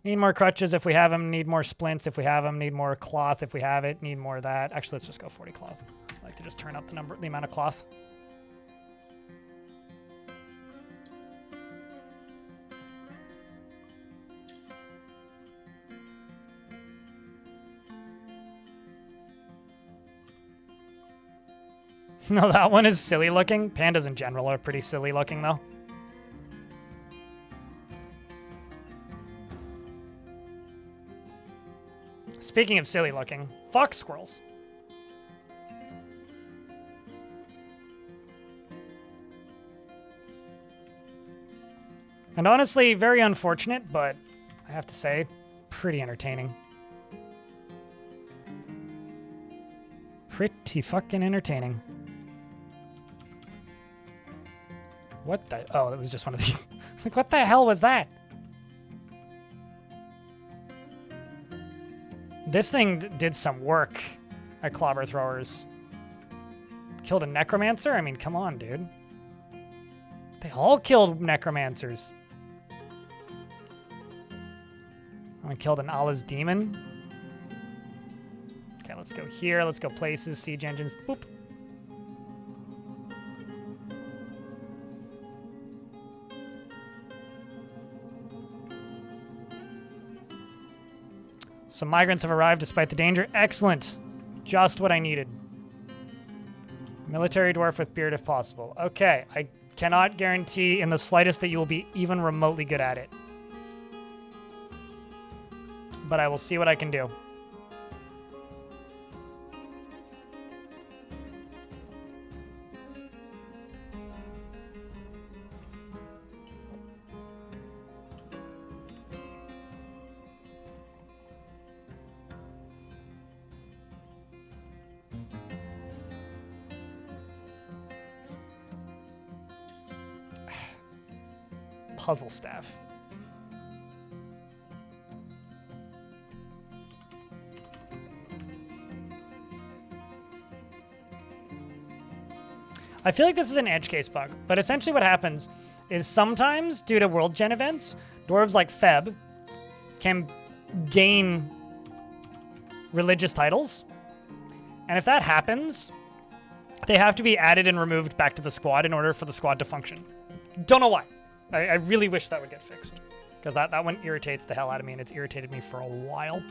Need more crutches if we have them. Need more splints if we have them. Need more cloth if we have it. Need more of that. Actually, let's just go 40 cloth. I like to just turn up the amount of cloth. No, that one is silly looking. Pandas in general are pretty silly looking, though. Speaking of silly looking, fox squirrels. And honestly, very unfortunate, but I have to say, pretty entertaining. Pretty fucking entertaining. What the? Oh, it was just one of these. It's like, what the hell was that? This thing did some work at clobber throwers. Killed a necromancer? I mean, come on, dude. They all killed necromancers. I killed an Allah's demon. Okay, let's go here. Let's go places. Siege engines. Boop. Some migrants have arrived despite the danger. Excellent. Just what I needed. Military dwarf with beard if possible. Okay, I cannot guarantee in the slightest that you will be even remotely good at it. But I will see what I can do. Puzzle staff. I feel like this is an edge case bug, but essentially what happens is sometimes, due to world gen events, dwarves like Feb can gain religious titles. And if that happens, they have to be added and removed back to the squad in order for the squad to function. Don't know why. I really wish that would get fixed, because that one irritates the hell out of me, and it's irritated me for a while.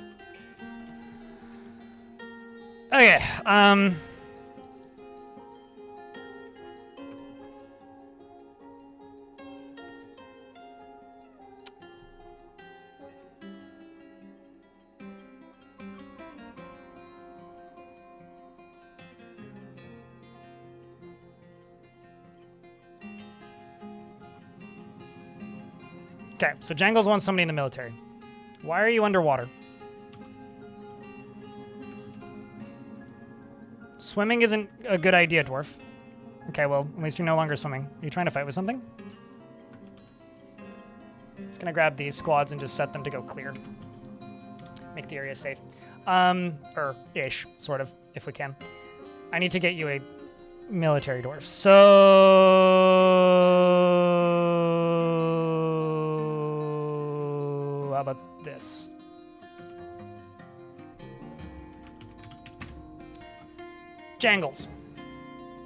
Okay, Okay, so Jangles wants somebody in the military. Why are you underwater? Swimming isn't a good idea, Dwarf. Okay, well, at least you're no longer swimming. Are you trying to fight with something? Just gonna grab these squads and just set them to go clear. Make the area safe. Ish, sort of, if we can. I need to get you a military dwarf. So... how about this? Jangles.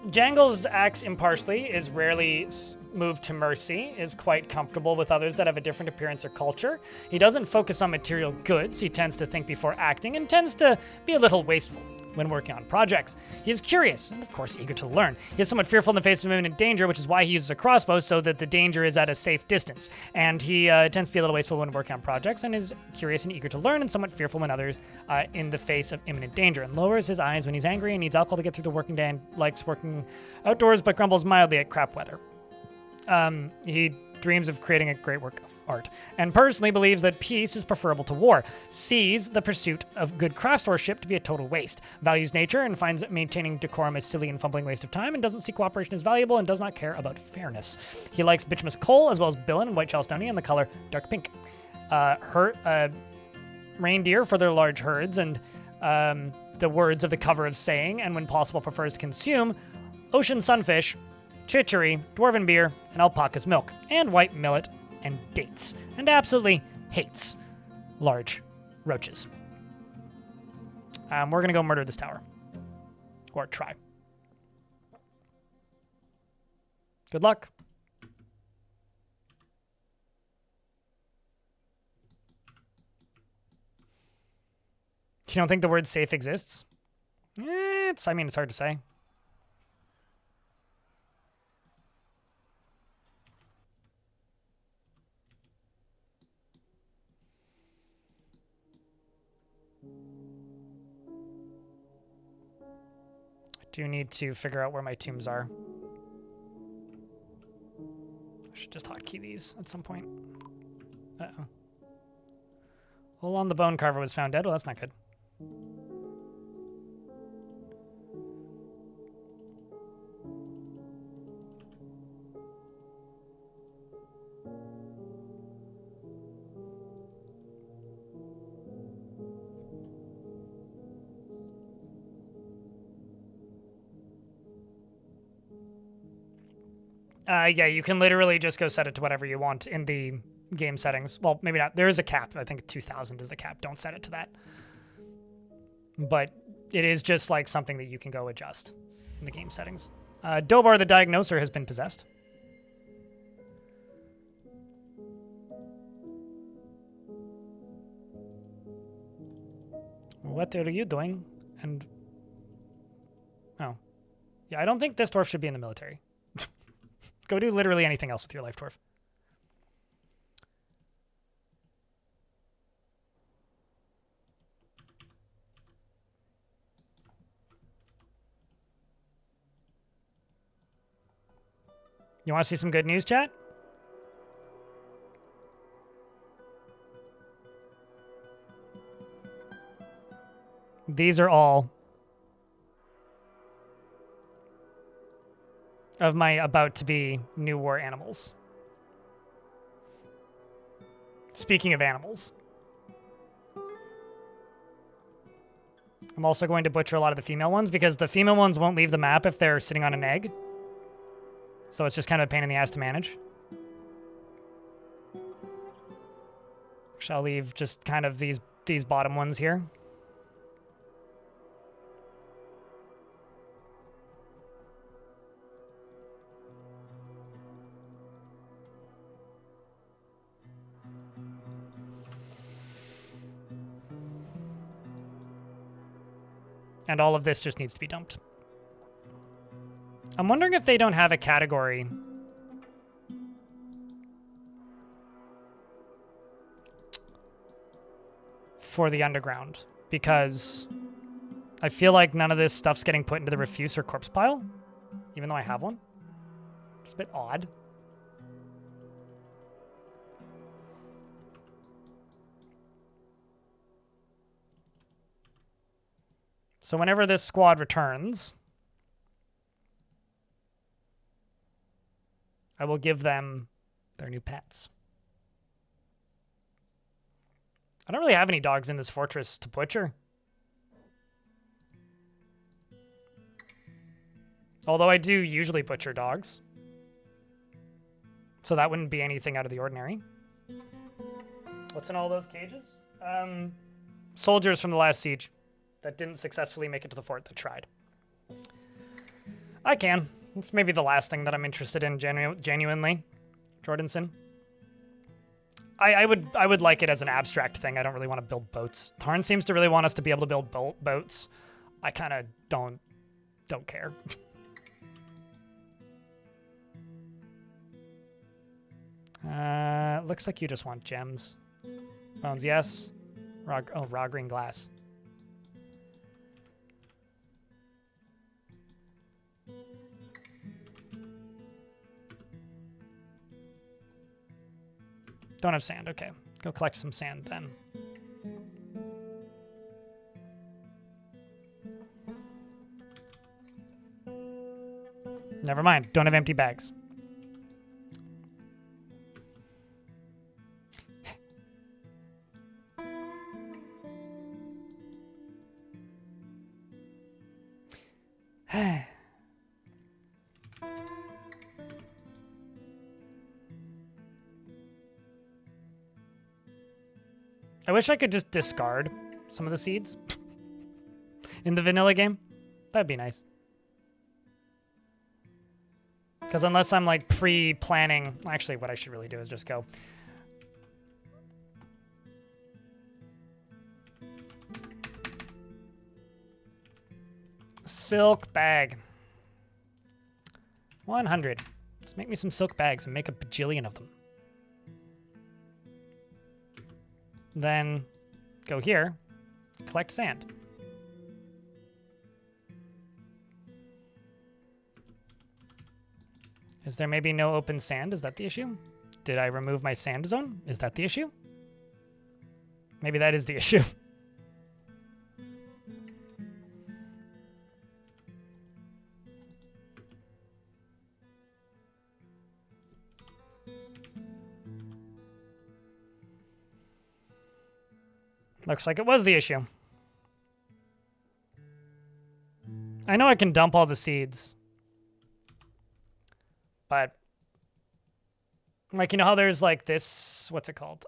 Jangles acts impartially, is rarely moved to mercy, is quite comfortable with others that have a different appearance or culture. He doesn't focus on material goods. He tends to think before acting and tends to be a little wasteful. when working on projects. He is curious and, of course, eager to learn. He is somewhat fearful in the face of imminent danger, which is why he uses a crossbow so that the danger is at a safe distance. And he tends to be a little wasteful when working on projects and is curious and eager to learn and somewhat fearful when others in the face of imminent danger, and lowers his eyes when he's angry and needs alcohol to get through the working day and likes working outdoors but grumbles mildly at crap weather. He dreams of creating a great work of art, and personally believes that peace is preferable to war, sees the pursuit of good craftsmanship to be a total waste, values nature and finds that maintaining decorum a silly and fumbling waste of time, and doesn't see cooperation as valuable, and does not care about fairness. He likes bituminous coal as well as billin and white chalcedony and the color dark pink. Reindeer for their large herds, and the words of the cover of saying, and when possible prefers to consume ocean sunfish, chicory, dwarven beer, and alpaca's milk, and white millet and dates, and absolutely hates large roaches. We're gonna go murder this tower. Or try. Good luck. You don't think the word safe exists? It's hard to say. Do need to figure out where my tombs are. I should just hotkey these at some point. Uh-oh. Hold on, the bone carver was found dead. Well, that's not good. Yeah, you can literally just go set it to whatever you want in the game settings. Well, maybe not. There is a cap. I think 2,000 is the cap. Don't set it to that. But it is just like something that you can go adjust in the game settings. Dobar the Diagnoser has been possessed. What are you doing? And... oh. Yeah, I don't think this dwarf should be in the military. Go do literally anything else with your life, dwarf. You want to see some good news, chat? These are all of my about-to-be new war animals. Speaking of animals. I'm also going to butcher a lot of the female ones because the female ones won't leave the map if they're sitting on an egg. So it's just kind of a pain in the ass to manage. I'll leave just kind of these bottom ones here. And all of this just needs to be dumped. I'm wondering if they don't have a category for the underground, because I feel like none of this stuff's getting put into the refuse or corpse pile, even though I have one. It's a bit odd. So whenever this squad returns, I will give them their new pets. I don't really have any dogs in this fortress to butcher. Although I do usually butcher dogs. So that wouldn't be anything out of the ordinary. What's in all those cages? Soldiers from the last siege that didn't successfully make it to the fort that tried. I can. It's maybe the last thing that I'm interested in genuinely. Jordanson. I would like it as an abstract thing. I don't really want to build boats. Tarn seems to really want us to be able to build boats I kind of don't care. Looks like you just want gems. Bones, yes. Raw green glass. Don't have sand. Okay. Go collect some sand then. Never mind. Don't have empty bags. I wish I could just discard some of the seeds in the vanilla game. That'd be nice. Because unless I'm like pre-planning, actually what I should really do is just go. Silk bag. 100. Just make me some silk bags and make a bajillion of them. Then go here, collect sand. Is there maybe no open sand? Is that the issue? Did I remove my sand zone? Is that the issue? Maybe that is the issue. Looks like it was the issue. I know I can dump all the seeds. But, like, you know how there's, like, this, what's it called?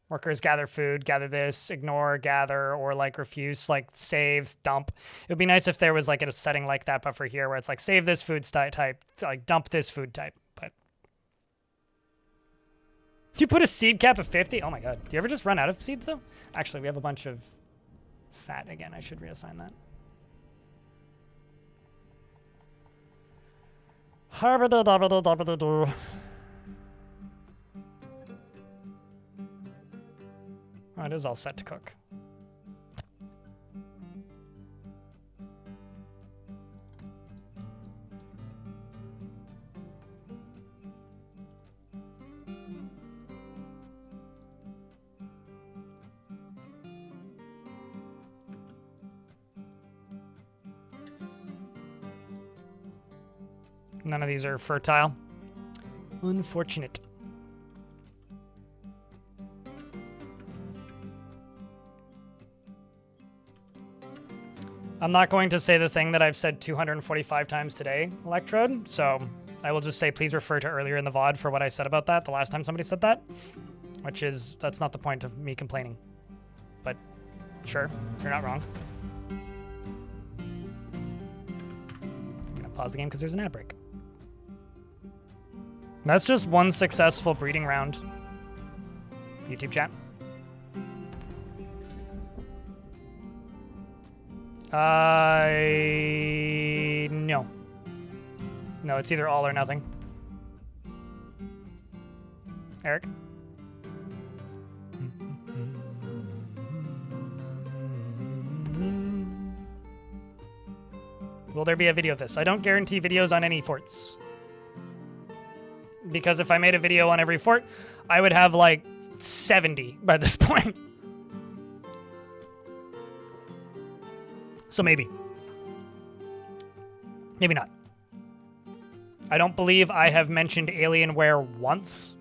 Workers gather food, gather this, ignore, gather, or, like, refuse, like, save, dump. It would be nice if there was, like, a setting like that, but for here, where it's, like, save this food type, like, dump this food type. But do you put a seed cap of 50? Oh, my God. Do you ever just run out of seeds, though? Actually, we have a bunch of fat again. I should reassign that. Oh, it is all set to cook. None of these are fertile. Unfortunate. I'm not going to say the thing that I've said 245 times today, Electrode, so I will just say please refer to earlier in the VOD for what I said about that the last time somebody said that, which is, that's not the point of me complaining. But sure, you're not wrong. I'm going to pause the game because there's an ad break. That's just one successful breeding round. YouTube chat. No. No, it's either all or nothing. Eric? Will there be a video of this? I don't guarantee videos on any forts. Because if I made a video on every fort, I would have like 70 by this point. So maybe. Maybe not. I don't believe I have mentioned Alienware once.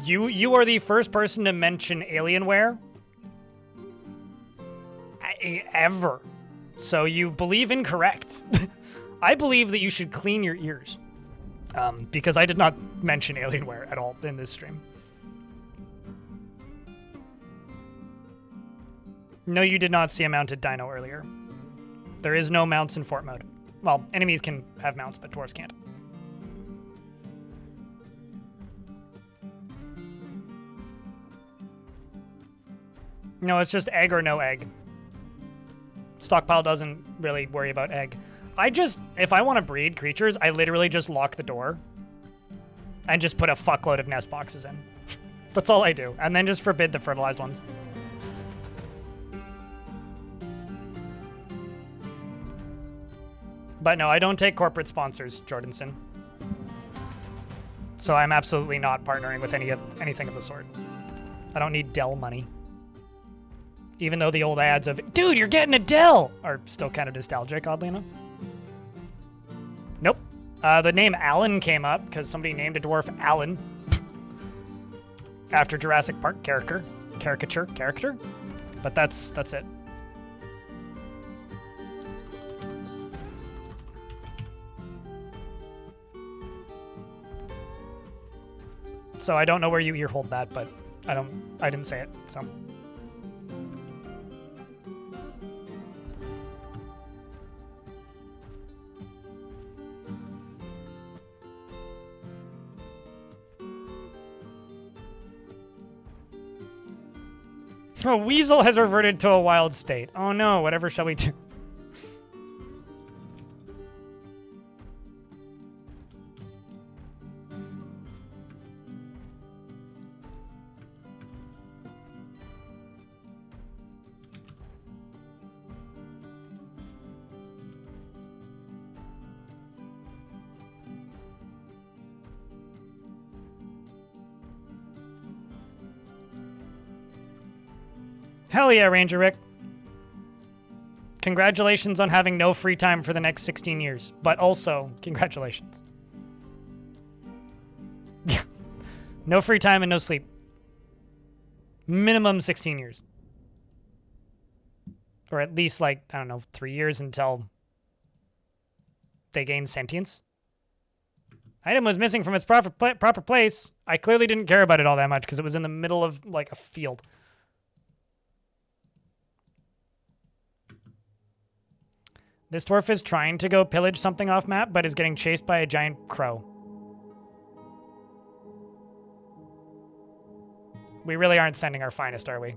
You are the first person to mention Alienware ever. So you believe incorrect. I believe that you should clean your ears. Because I did not mention Alienware at all in this stream. No, you did not see a mounted dino earlier. There is no mounts in fort mode. Well, enemies can have mounts, but dwarves can't. No, it's just egg or no egg. Stockpile doesn't really worry about egg. If I want to breed creatures, I literally just lock the door and just put a fuckload of nest boxes in. That's all I do. And then just forbid the fertilized ones. But no, I don't take corporate sponsors, Jordanson. So I'm absolutely not partnering with anything of the sort. I don't need Dell money. Even though the old ads of, dude, you're getting a Dell, are still kind of nostalgic, oddly enough. Nope. The name Alan came up because somebody named a dwarf Alan after Jurassic Park caricature. But that's it. So I don't know where you earhold that, but I didn't say it, so. Oh, Weasel has reverted to a wild state. Oh no, whatever shall we do? Hell yeah, Ranger Rick. Congratulations on having no free time for the next 16 years. But also, congratulations. Yeah. No free time and no sleep. Minimum 16 years. Or at least, like, I don't know, 3 years until they gain sentience. Item was missing from its proper place. I clearly didn't care about it all that much because it was in the middle of, like, a field. This dwarf is trying to go pillage something off map, but is getting chased by a giant crow. We really aren't sending our finest, are we?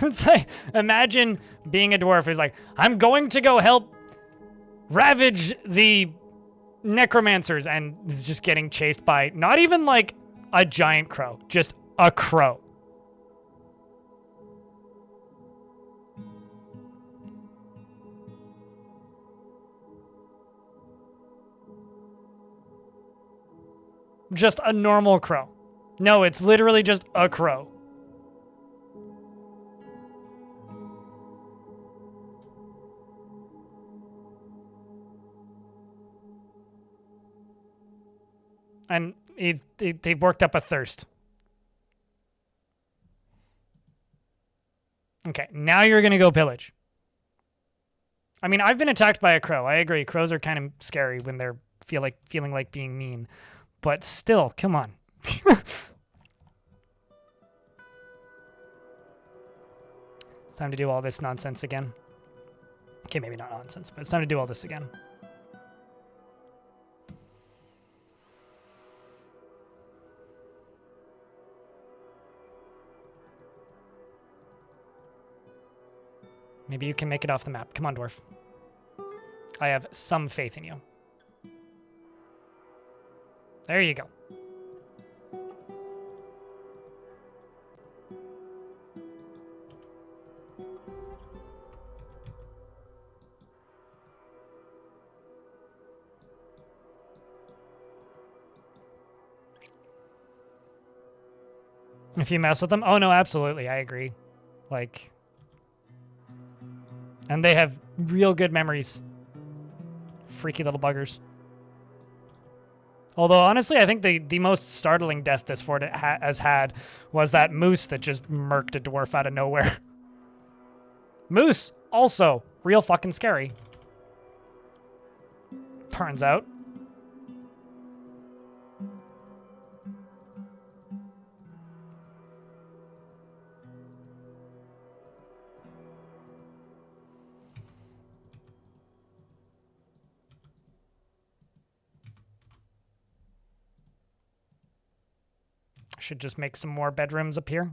It's like, imagine being a dwarf who's like, I'm going to go help ravage the necromancers, and is just getting chased by not even like a giant crow, just a crow. Just a normal crow. No, it's literally just a crow. And they worked up a thirst. Okay, now you're going to go pillage. I mean, I've been attacked by a crow. I agree. Crows are kind of scary when they're feeling like being mean. But still, come on. It's time to do all this nonsense again. Okay, maybe not nonsense, but it's time to do all this again. Maybe you can make it off the map. Come on, dwarf. I have some faith in you. There you go. If you mess with them? Oh, no, absolutely. I agree. Like... And they have real good memories. Freaky little buggers. Although, honestly, I think the most startling death this fort has had was that moose that just murked a dwarf out of nowhere. Moose, also, real fucking scary. Turns out. should just make some more bedrooms up here.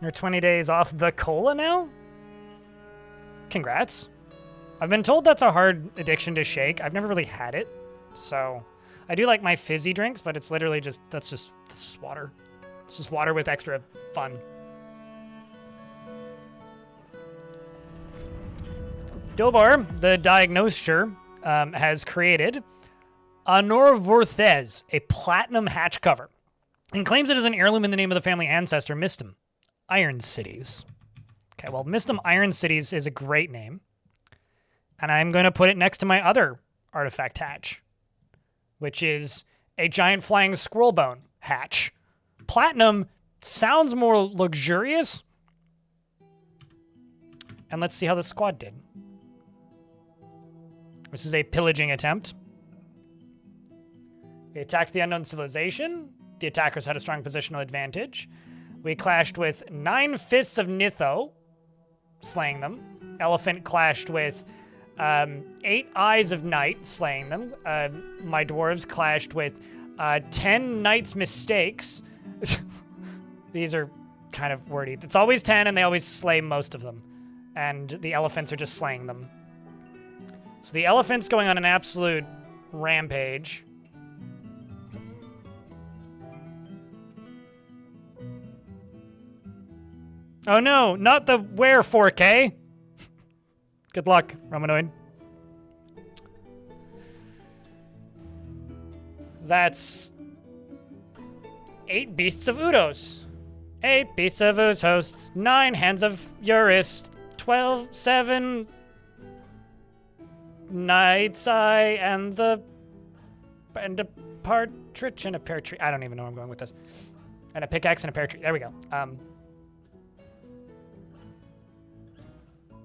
You're 20 days off the cola now? Congrats. I've been told that's a hard addiction to shake. I've never really had it. So I do like my fizzy drinks, but it's literally just, that's just water. It's just water with extra fun. Dobor, the diagnoser, has created Honor Vorthez, a platinum hatch cover, and claims it is an heirloom in the name of the family ancestor, Mistum Iron Cities. Okay, well, Mistum Iron Cities is a great name. And I'm going to put it next to my other artifact hatch, which is a giant flying squirrel bone hatch. Platinum sounds more luxurious. And let's see how the squad did. This is a pillaging attempt. We attacked the unknown civilization. The attackers had a strong positional advantage. We clashed with 9 Fists of Nitho, slaying them. Elephant clashed with 8 Eyes of Night, slaying them. My dwarves clashed with 10 Knight's Mistakes. These are kind of wordy. It's always 10, and they always slay most of them. And the elephants are just slaying them. So the elephant's going on an absolute rampage. Oh no, not the Wear 4K. Good luck, Romanoid. That's 8 Beasts of Udos. 8 Beasts of Udos. 9 Hands of Urist. 12, 7 Night's Eye and a partridge and a pear tree. I don't even know where I'm going with this. And a pickaxe and a pear tree. There we go.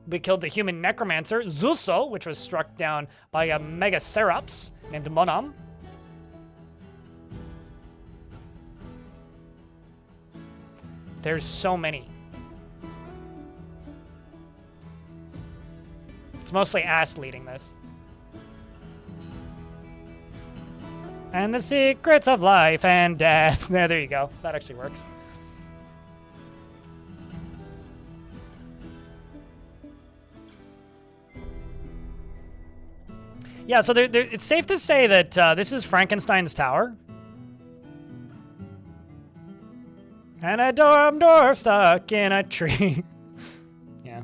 We killed the human necromancer, Zuso, which was struck down by a Megacerops named Monam. There's so many. It's mostly Ast leading this. And the secrets of life and death. There you go. That actually works. Yeah, so it's safe to say that this is Frankenstein's tower. And a dwarf stuck in a tree. Yeah.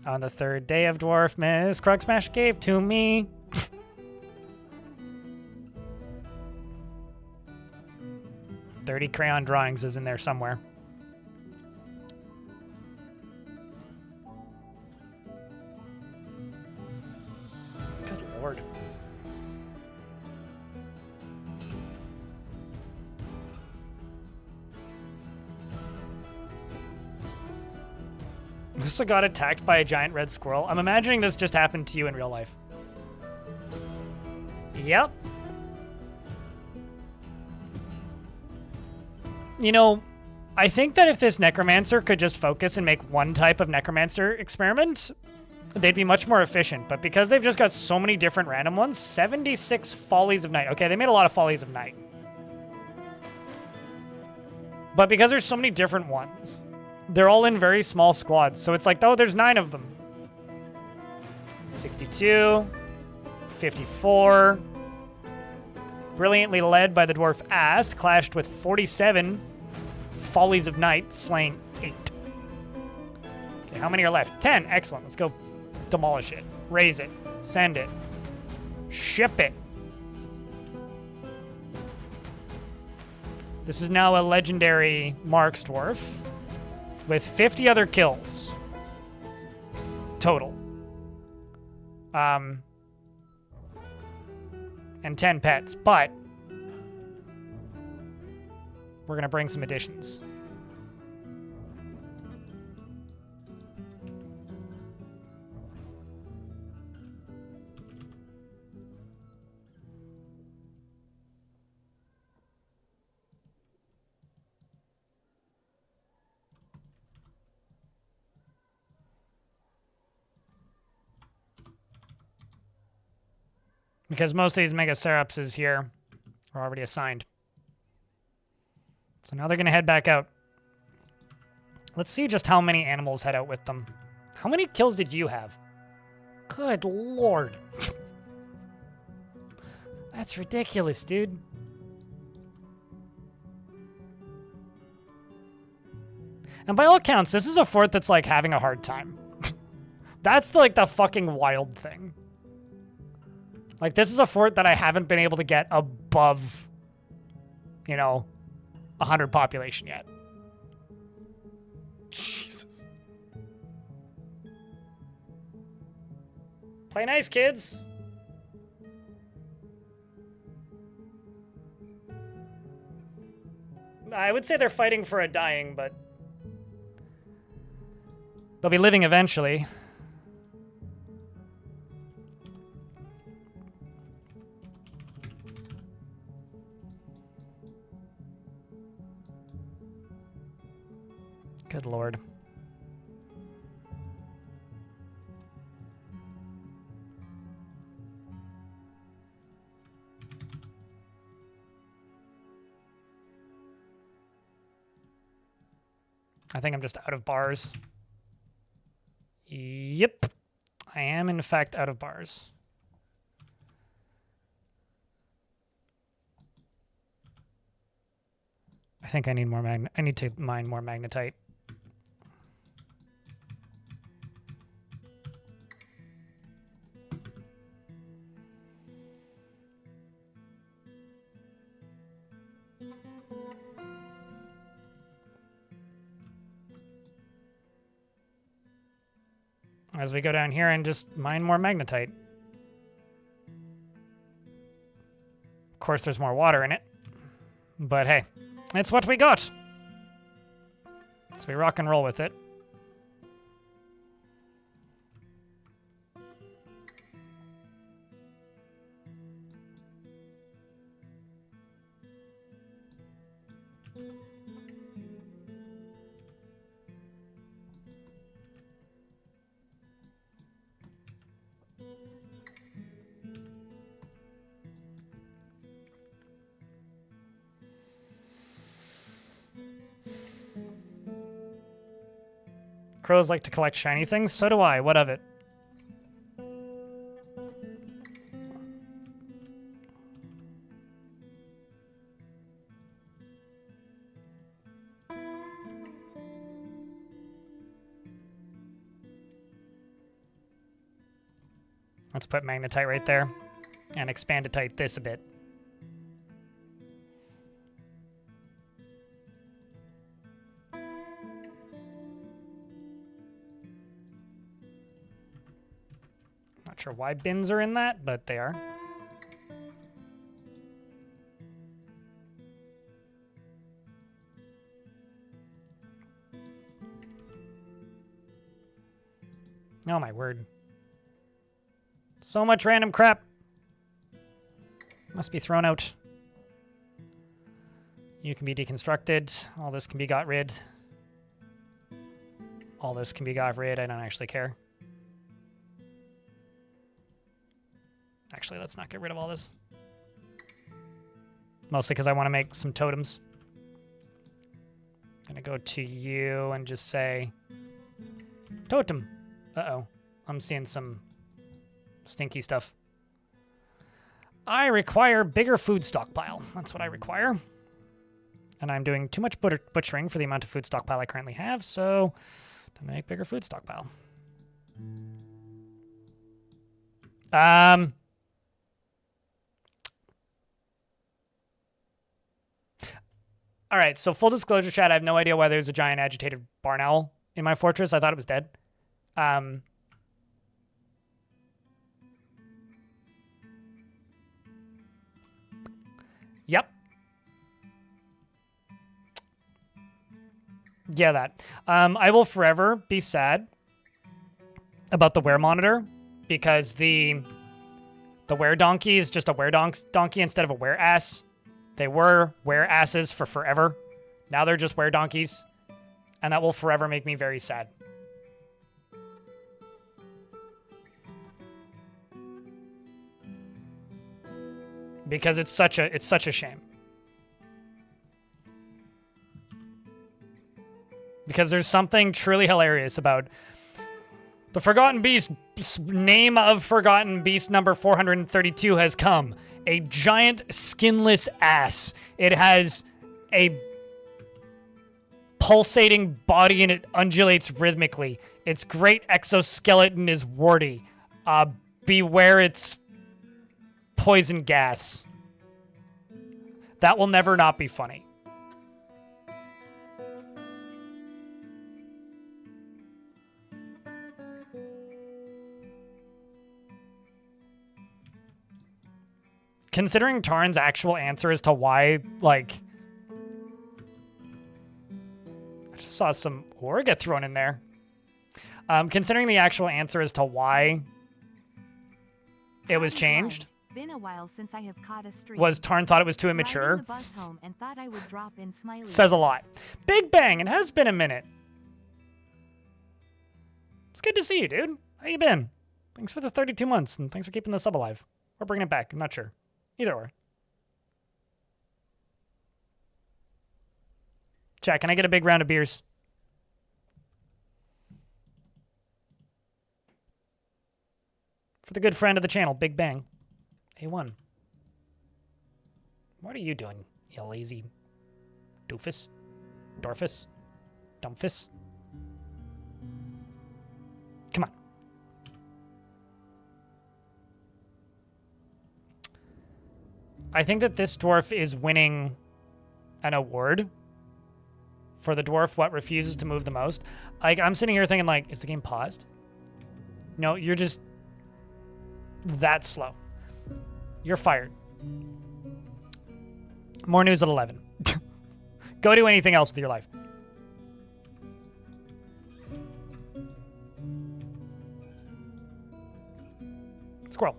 On the 3rd day of Dwarfmas, Krugsmash gave to me. 30 crayon drawings is in there somewhere. Good lord. This got attacked by a giant red squirrel. I'm imagining this just happened to you in real life. Yep. You know, I think that if this necromancer could just focus and make one type of necromancer experiment, they'd be much more efficient. But because they've just got so many different random ones, 76 Follies of Night. Okay, they made a lot of Follies of Night. But because there's so many different ones, they're all in very small squads. So it's like, oh, there's 9 of them. 62, 54. Brilliantly led by the dwarf Ast, clashed with 47 Follies of Night, slaying 8. Okay, how many are left? 10. Excellent. Let's go demolish it. Raise it. Send it. Ship it. This is now a legendary Marks dwarf with 50 other kills total. And 10 pets, but we're gonna bring some additions. Because most of these Megacerapses here are already assigned. So now they're going to head back out. Let's see just how many animals head out with them. How many kills did you have? Good lord. That's ridiculous, dude. And by all accounts, this is a fort that's, like, having a hard time. That's, like, the fucking wild thing. Like, this is a fort that I haven't been able to get above, you know, 100 population yet. Jesus. Play nice, kids. I would say they're fighting for a dying, but they'll be living eventually. Good lord. I think I'm just out of bars. Yep. I am, in fact, out of bars. I think I need more I need to mine more magnetite. As we go down here and just mine more magnetite. Of course, there's more water in it. But hey, it's what we got. So we rock and roll with it. Crows like to collect shiny things. So do I. What of it? Let's put magnetite right there and expanditite this a bit. Not sure why bins are in that, but they are. Oh my word. So much random crap. Must be thrown out. You can be deconstructed. All this can be got rid. All this can be got rid. I don't actually care. Actually, let's not get rid of all this. Mostly because I want to make some totems. I'm going to go to you and just say, totem. Uh-oh. I'm seeing some stinky stuff. I require bigger food stockpile. That's what I require. And I'm doing too much butchering for the amount of food stockpile I currently have, so to make bigger food stockpile. All right, so full disclosure, chat, I have no idea why there's a giant agitated barn owl in my fortress. I thought it was dead. Yep. Yeah, that. I will forever be sad about the wear monitor because the wear donkey is just a wear donkey instead of a wear ass. They were wear asses for forever. Now they're just wear donkeys. And that will forever make me very sad. because it's such a shame. Because there's something truly hilarious about the Forgotten Beast. Name of Forgotten Beast number 432 has come. A giant skinless ass. It has a pulsating body and it undulates rhythmically. Its great exoskeleton is warty. Beware its poison gas. That will never not be funny. Considering Tarn's actual answer as to why, like... I just saw some ore get thrown in there. Considering the actual answer as to why it was changed, been a while since I have caught a stream. Was Tarn thought it was too immature. The bus home and thought I would drop in Smiley. Says a lot. Big Bang, it has been a minute. It's good to see you, dude. How you been? Thanks for the 32 months, and thanks for keeping the sub alive. Or bringing it back, I'm not sure. Either or. Chat, can I get a big round of beers? For the good friend of the channel, Big Bang. A1. What are you doing, you lazy doofus? Dwarfus? Dumpfus? Come on. I think that this dwarf is winning an award for the dwarf what refuses to move the most. Like, I'm sitting here thinking, like, is the game paused? No, you're just that slow. You're fired. More news at 11. Go do anything else with your life. Squirrel.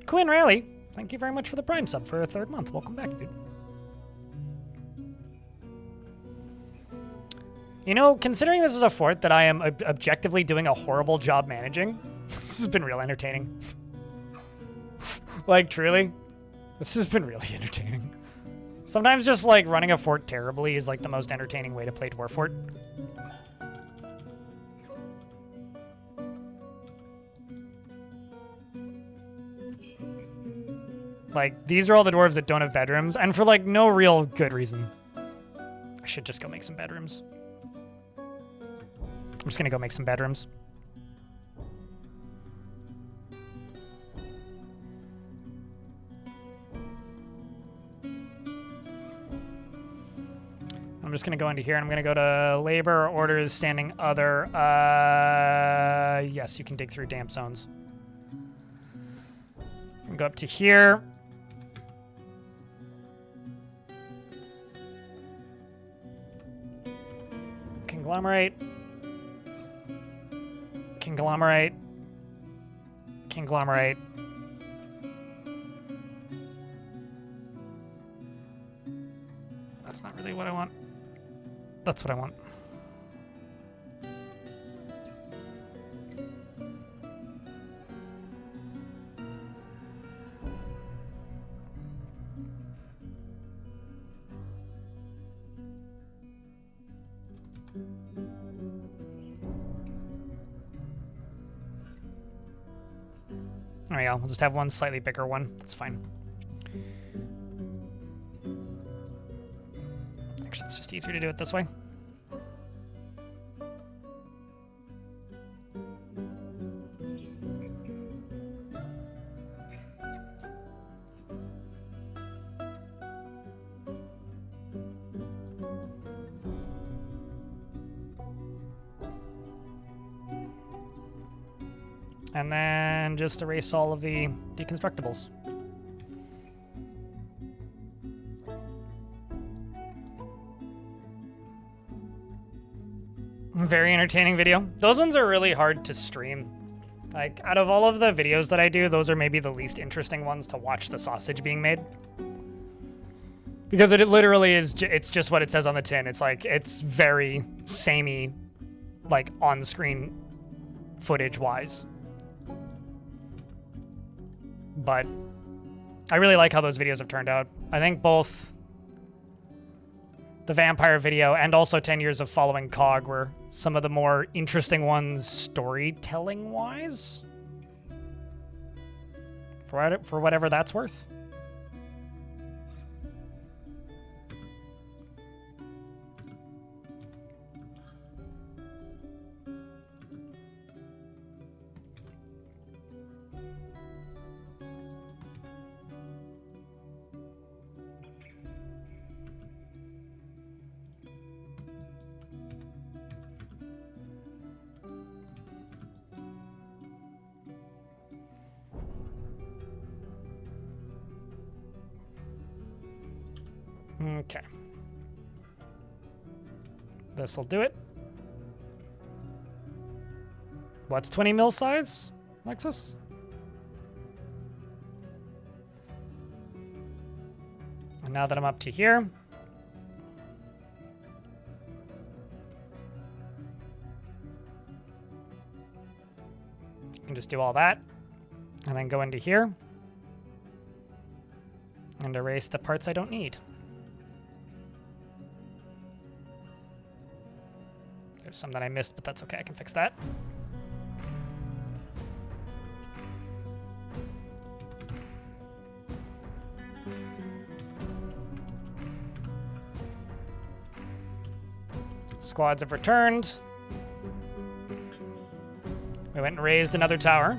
Quinn Raleigh, thank you very much for the Prime sub for a third month. Welcome back, dude. You know, considering this is a fort that I am objectively doing a horrible job managing, this has been real entertaining. Like, truly, this has been really entertaining. Sometimes just, like, running a fort terribly is, like, the most entertaining way to play Dwarf Fort. Like, these are all the dwarves that don't have bedrooms, and for, like, no real good reason. I should just go make some bedrooms. I'm just gonna go make some bedrooms. I'm just gonna go into here and I'm gonna go to labor, orders, standing other. Yes, you can dig through damp zones. And go up to here. Conglomerate. Conglomerate. Conglomerate. That's not really what I want. That's what I want. There we go. We'll just have one slightly bigger one. That's fine. Actually, it's just easier to do it this way. And then just erase all of the deconstructibles. Very entertaining video. Those ones are really hard to stream. Like, out of all of the videos that I do, those are maybe the least interesting ones to watch the sausage being made. Because it literally is, it's just what it says on the tin. It's like, it's very samey, like, on-screen footage-wise. But I really like how those videos have turned out. I think both the vampire video and also 10 years of following COG were some of the more interesting ones storytelling-wise. For whatever that's worth. Okay. This'll do it. What's 20 mil size, Lexus? And now that I'm up to here, I can just do all that and then go into here and erase the parts I don't need. There's some that I missed, but that's okay. I can fix that. Squads have returned. We went and raised another tower.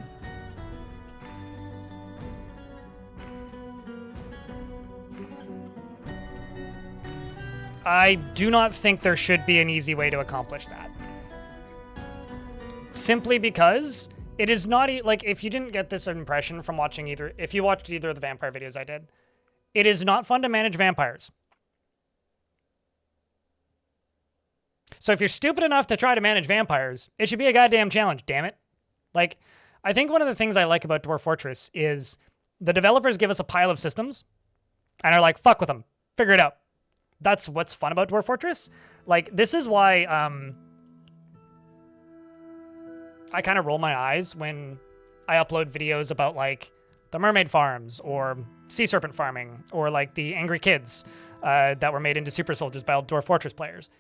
I do not think there should be an easy way to accomplish that. Simply because it is not, like, if you didn't get this impression from watching if you watched either of the vampire videos I did, it is not fun to manage vampires. So if you're stupid enough to try to manage vampires, it should be a goddamn challenge, damn it. Like, I think one of the things I like about Dwarf Fortress is the developers give us a pile of systems and are like, fuck with them, figure it out. That's what's fun about Dwarf Fortress. Like, this is why I kind of roll my eyes when I upload videos about, like, the mermaid farms or sea serpent farming or, like, the angry kids that were made into super soldiers by all Dwarf Fortress players.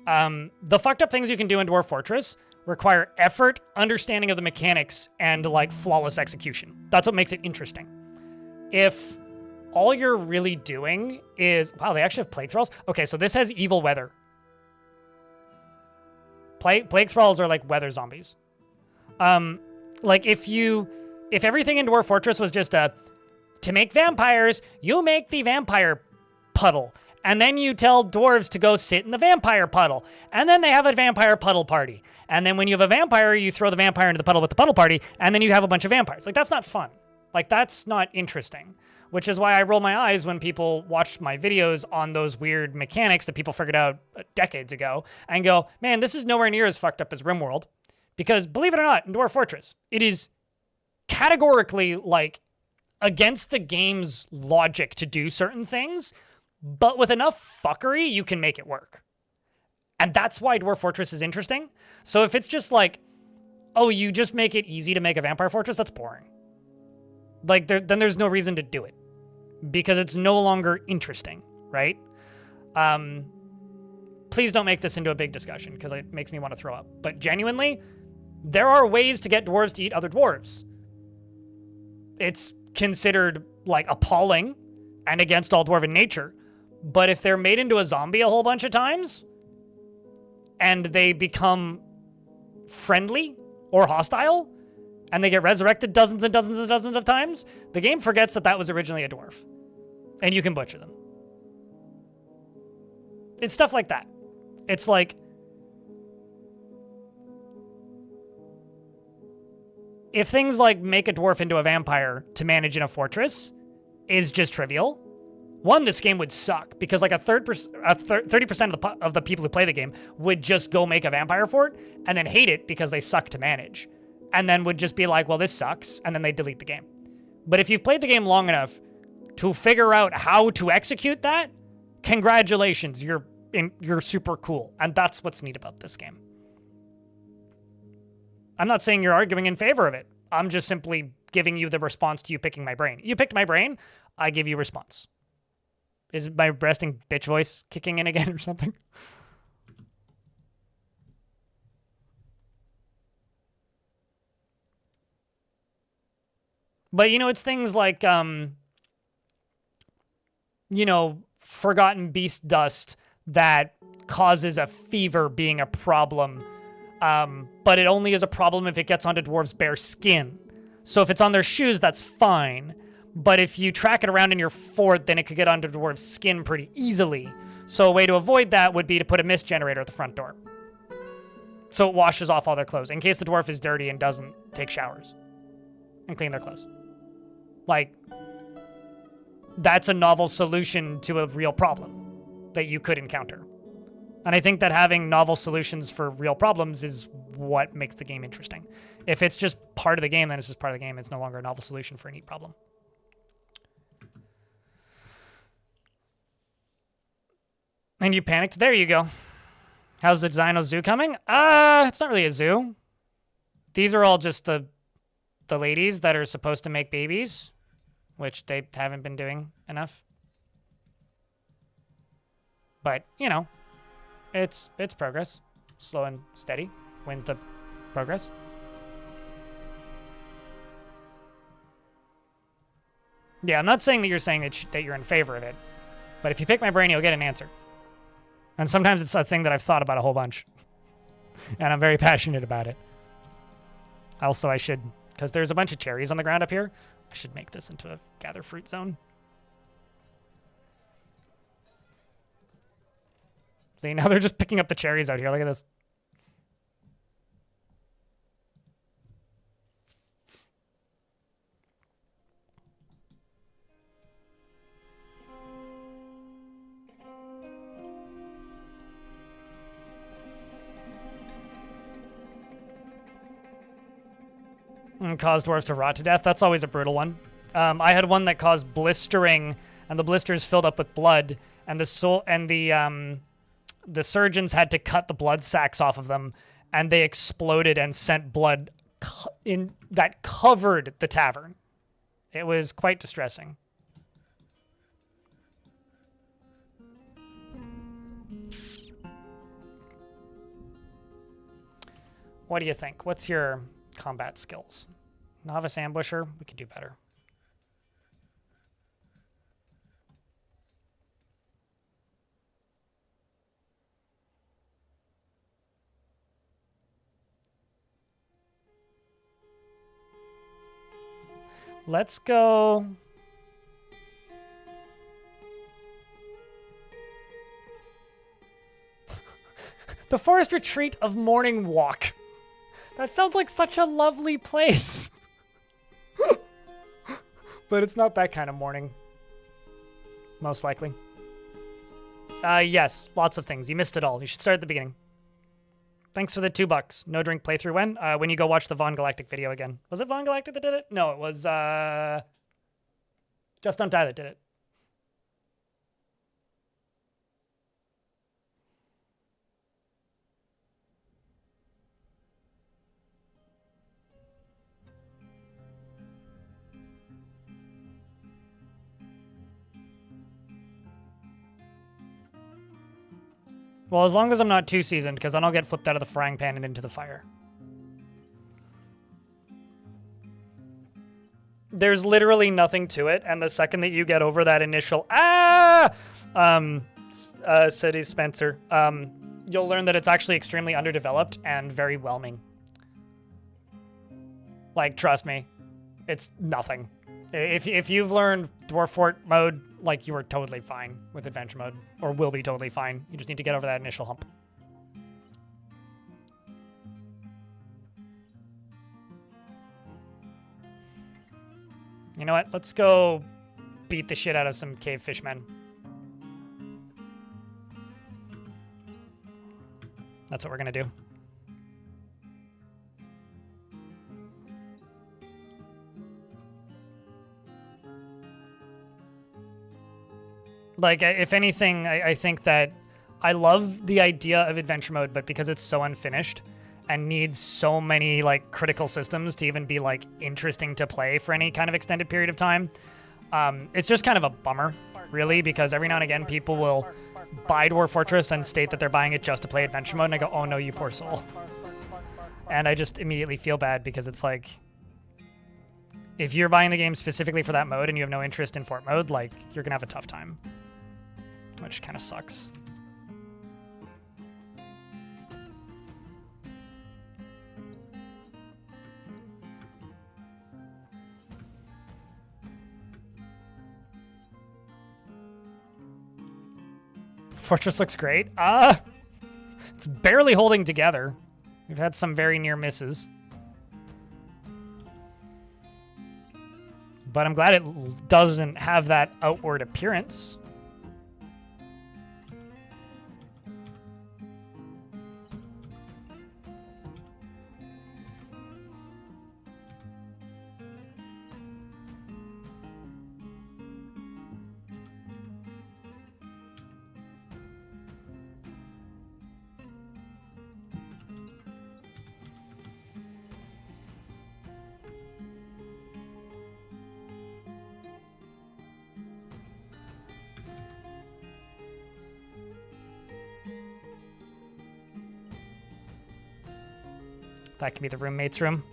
The fucked up things you can do in Dwarf Fortress require effort, understanding of the mechanics, and, like, flawless execution. That's what makes it interesting. If all you're really doing is... Wow, they actually have plague thralls? Okay, so this has evil weather. Plague thralls are like weather zombies. Like, if everything in Dwarf Fortress was just to make vampires, you make the vampire puddle. And then you tell dwarves to go sit in the vampire puddle. And then they have a vampire puddle party. And then when you have a vampire, you throw the vampire into the puddle with the puddle party. And then you have a bunch of vampires. Like, that's not fun. Like, that's not interesting. Which is why I roll my eyes when people watch my videos on those weird mechanics that people figured out decades ago and go, man, this is nowhere near as fucked up as RimWorld. Because, believe it or not, in Dwarf Fortress, it is categorically, like, against the game's logic to do certain things, but with enough fuckery, you can make it work. And that's why Dwarf Fortress is interesting. So if it's just like, oh, you just make it easy to make a vampire fortress, that's boring. Like, then there's no reason to do it. Because it's no longer interesting, right? Please don't make this into a big discussion, because it makes me want to throw up. But genuinely, there are ways to get dwarves to eat other dwarves. It's considered, like, appalling and against all dwarven nature. But if they're made into a zombie a whole bunch of times, and they become friendly or hostile, and they get resurrected dozens and dozens and dozens of times, the game forgets that that was originally a dwarf. And you can butcher them. It's stuff like that. It's like, if things like make a dwarf into a vampire to manage in a fortress is just trivial, one, this game would suck, because like 30% of the people who play the game would just go make a vampire fort and then hate it because they suck to manage. And then would just be like, well, this sucks, and then they delete the game. But if you've played the game long enough to figure out how to execute that, congratulations, you're super cool. And that's what's neat about this game. I'm not saying you're arguing in favor of it. I'm just simply giving you the response to you picking my brain. You picked my brain. I give you response. Is my resting bitch voice kicking in again or something? But, you know, it's things like, you know, forgotten beast dust that causes a fever being a problem. But it only is a problem if it gets onto dwarves' bare skin. So if it's on their shoes, that's fine. But if you track it around in your fort, then it could get onto dwarves' skin pretty easily. So a way to avoid that would be to put a mist generator at the front door. So it washes off all their clothes, in case the dwarf is dirty and doesn't take showers and clean their clothes. Like, that's a novel solution to a real problem that you could encounter. And I think that having novel solutions for real problems is what makes the game interesting. If it's just part of the game, then it's just part of the game. It's no longer a novel solution for a neat problem. And you panicked? There you go. How's the Dino Zoo coming? It's not really a zoo. These are all just the ladies that are supposed to make babies, which they haven't been doing enough. But, you know, it's progress. Slow and steady wins the progress. Yeah, I'm not saying that you're saying that you're in favor of it, but if you pick my brain, you'll get an answer. And sometimes it's a thing that I've thought about a whole bunch. And I'm very passionate about it. Also, I should, because there's a bunch of cherries on the ground up here, I should make this into a gather fruit zone. See, now they're just picking up the cherries out here. Look at this. And caused dwarves to rot to death. That's always a brutal one. I had one that caused blistering, and the blisters filled up with blood, and the surgeons had to cut the blood sacs off of them, and they exploded and sent blood that covered the tavern. It was quite distressing. What do you think? What's your combat skills? Novice ambusher? We could do better. Let's go. The Forest Retreat of Morning Walk. That sounds like such a lovely place. But it's not that kind of morning. Most likely. Yes, lots of things. You missed it all. You should start at the beginning. Thanks for the $2. No drink playthrough when? When you go watch the Von Galactic video again. Was it Von Galactic that did it? No, it was Just Don't Die that did it. Well, as long as I'm not too seasoned, because then I'll get flipped out of the frying pan and into the fire. There's literally nothing to it, and the second that you get over that initial City Spencer, you'll learn that it's actually extremely underdeveloped and very whelming. Like, trust me, it's nothing. If you've learned Dwarf Fort mode, like, you are totally fine with adventure mode, or will be totally fine. You just need to get over that initial hump. You know what? Let's go beat the shit out of some cave fishmen. That's what we're gonna do. Like, if anything, I think that I love the idea of adventure mode, but because it's so unfinished and needs so many, like, critical systems to even be, like, interesting to play for any kind of extended period of time, It's just kind of a bummer, really, because every now and again people will buy Dwarf Fortress and state that they're buying it just to play adventure mode, and I go, oh no, you poor soul. And I just immediately feel bad because it's like, if you're buying the game specifically for that mode and you have no interest in fort mode, like, you're gonna have a tough time, which kind of sucks. Fortress looks great. It's barely holding together. We've had some very near misses. But I'm glad it doesn't have that outward appearance. That could be the roommate's room.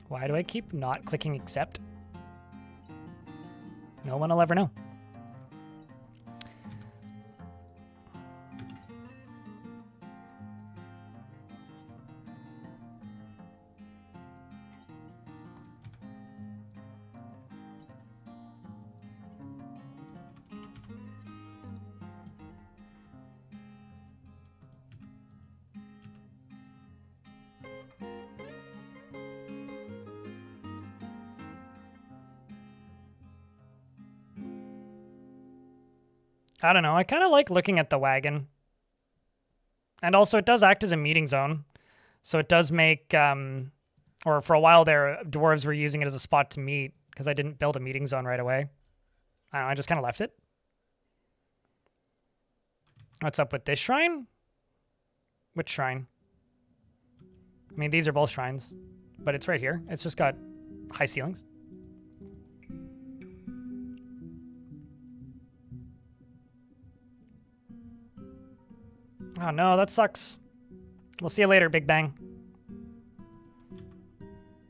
Why do I keep not clicking accept? No one will ever know. I don't know. I kind of like looking at the wagon. And also, it does act as a meeting zone. So it does make, or for a while there, dwarves were using it as a spot to meet because I didn't build a meeting zone right away. I don't know, I just kind of left it. What's up with this shrine? Which shrine? I mean, these are both shrines, but it's right here. It's just got high ceilings. Oh no, that sucks. We'll see you later, Big Bang.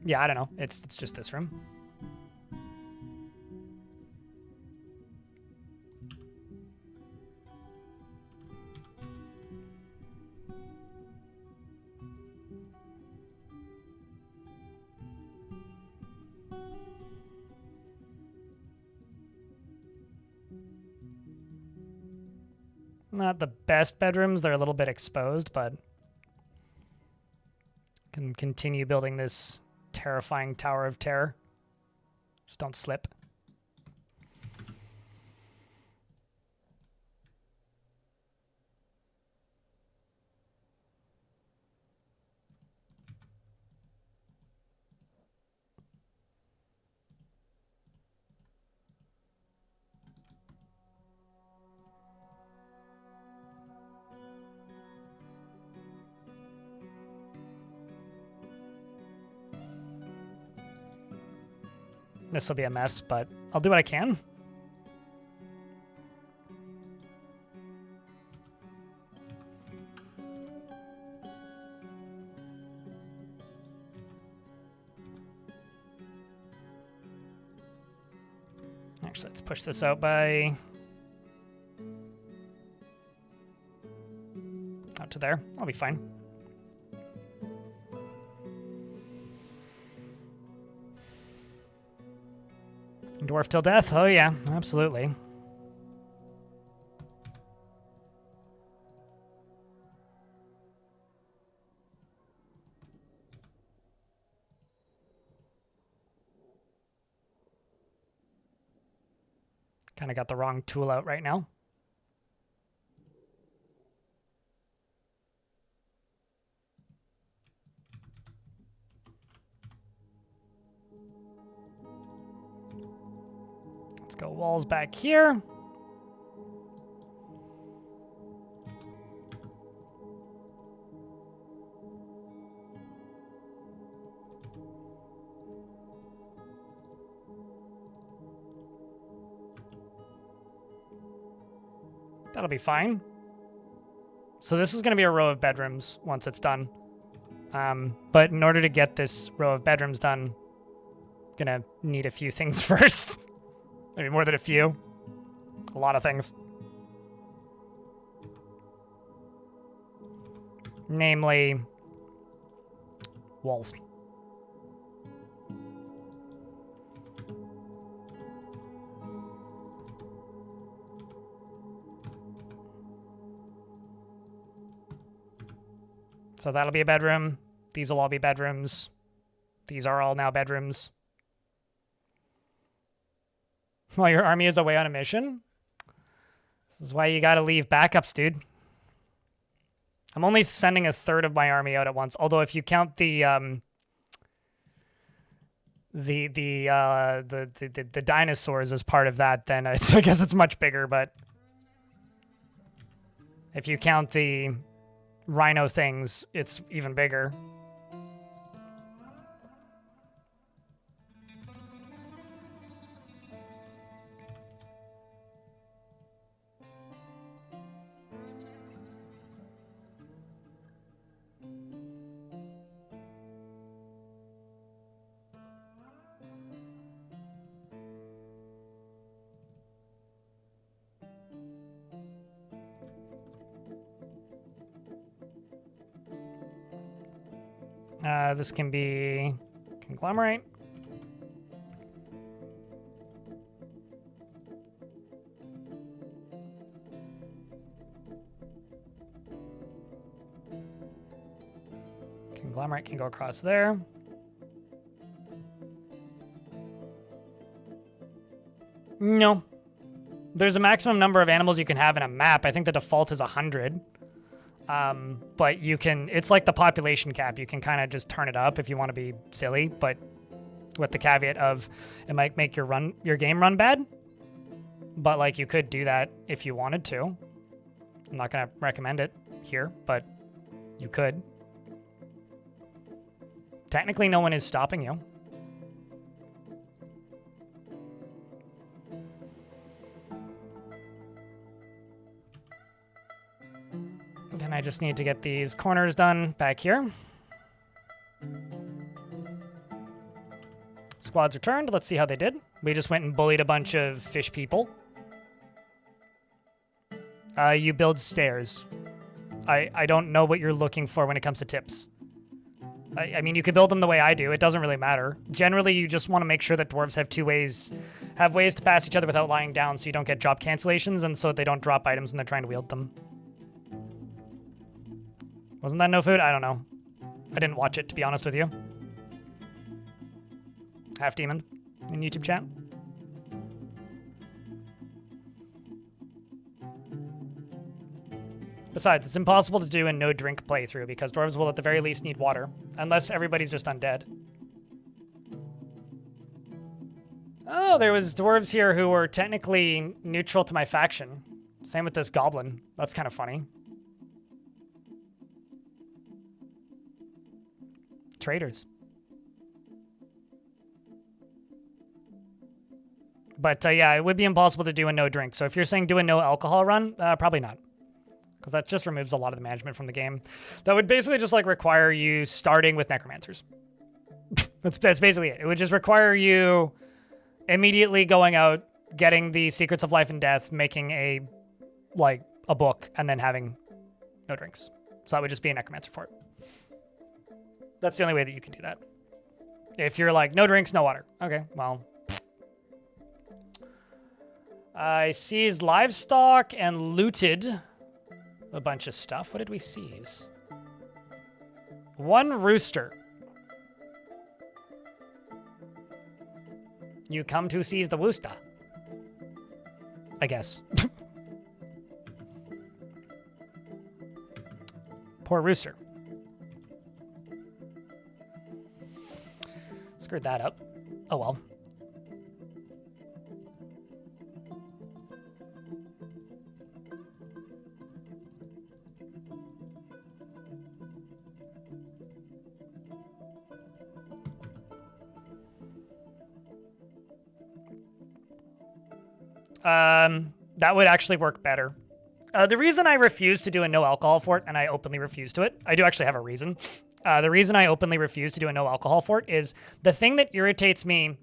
Yeah, I don't know. It's just this room. Not the best bedrooms. They're a little bit exposed, but can continue building this terrifying tower of terror. Just don't slip. This will be a mess, but I'll do what I can. Actually, let's push this out by... out to there. I'll be fine. Dwarf till death? Oh yeah, absolutely. Kind of got the wrong tool out right now. go walls back here. That'll be fine. So this is going to be a row of bedrooms once it's done. But in order to get this row of bedrooms done, I'm going to need a few things first. Maybe more than a few. A lot of things. Namely, walls. So that'll be a bedroom. These will all be bedrooms. These are all now bedrooms. While your army is away on a mission. This is why you gotta leave backups, dude. I'm only sending a third of my army out at once. Although if you count the dinosaurs as part of that, then I guess it's much bigger. But if you count the rhino things, it's even bigger. This can be conglomerate. Conglomerate can go across there. No. There's a maximum number of animals you can have in a map. I think the default is 100. But you can, it's like the population cap. You can kind of just turn it up if you want to be silly, but with the caveat of it might make your game run bad. But like you could do that if you wanted to. I'm not going to recommend it here, but you could. Technically, no one is stopping you. Then I just need to get these corners done back here. Squads returned. Let's see how they did. We just went and bullied a bunch of fish people. You build stairs. I don't know what you're looking for when it comes to tips. I mean, you could build them the way I do. It doesn't really matter. Generally, you just want to make sure that dwarves have ways to pass each other without lying down so you don't get job cancellations and so they don't drop items when they're trying to wield them. Wasn't that no food? I don't know. I didn't watch it, to be honest with you. Half Demon in YouTube chat. Besides, it's impossible to do a no-drink playthrough because dwarves will at the very least need water, unless everybody's just undead. Oh, there was dwarves here who were technically neutral to my faction. Same with this goblin. That's kind of funny. Traitors. But yeah, it would be impossible to do a no drink. So if you're saying do a no alcohol run, probably not. Because that just removes a lot of the management from the game. That would basically just like require you starting with necromancers. That's basically it. It would just require you immediately going out, getting the secrets of life and death, making a book, and then having no drinks. So that would just be a necromancer for it. That's the only way that you can do that. If you're like, no drinks, no water. Okay, well. I seized livestock and looted a bunch of stuff. What did we seize? One rooster. You come to seize the wooster. I guess. Poor rooster. Screwed that up. Oh well. That would actually work better. The reason I refuse to do a no alcohol fort, and I openly refuse to it, I do actually have a reason. The reason I openly refuse to do a no alcohol fort is the thing that irritates me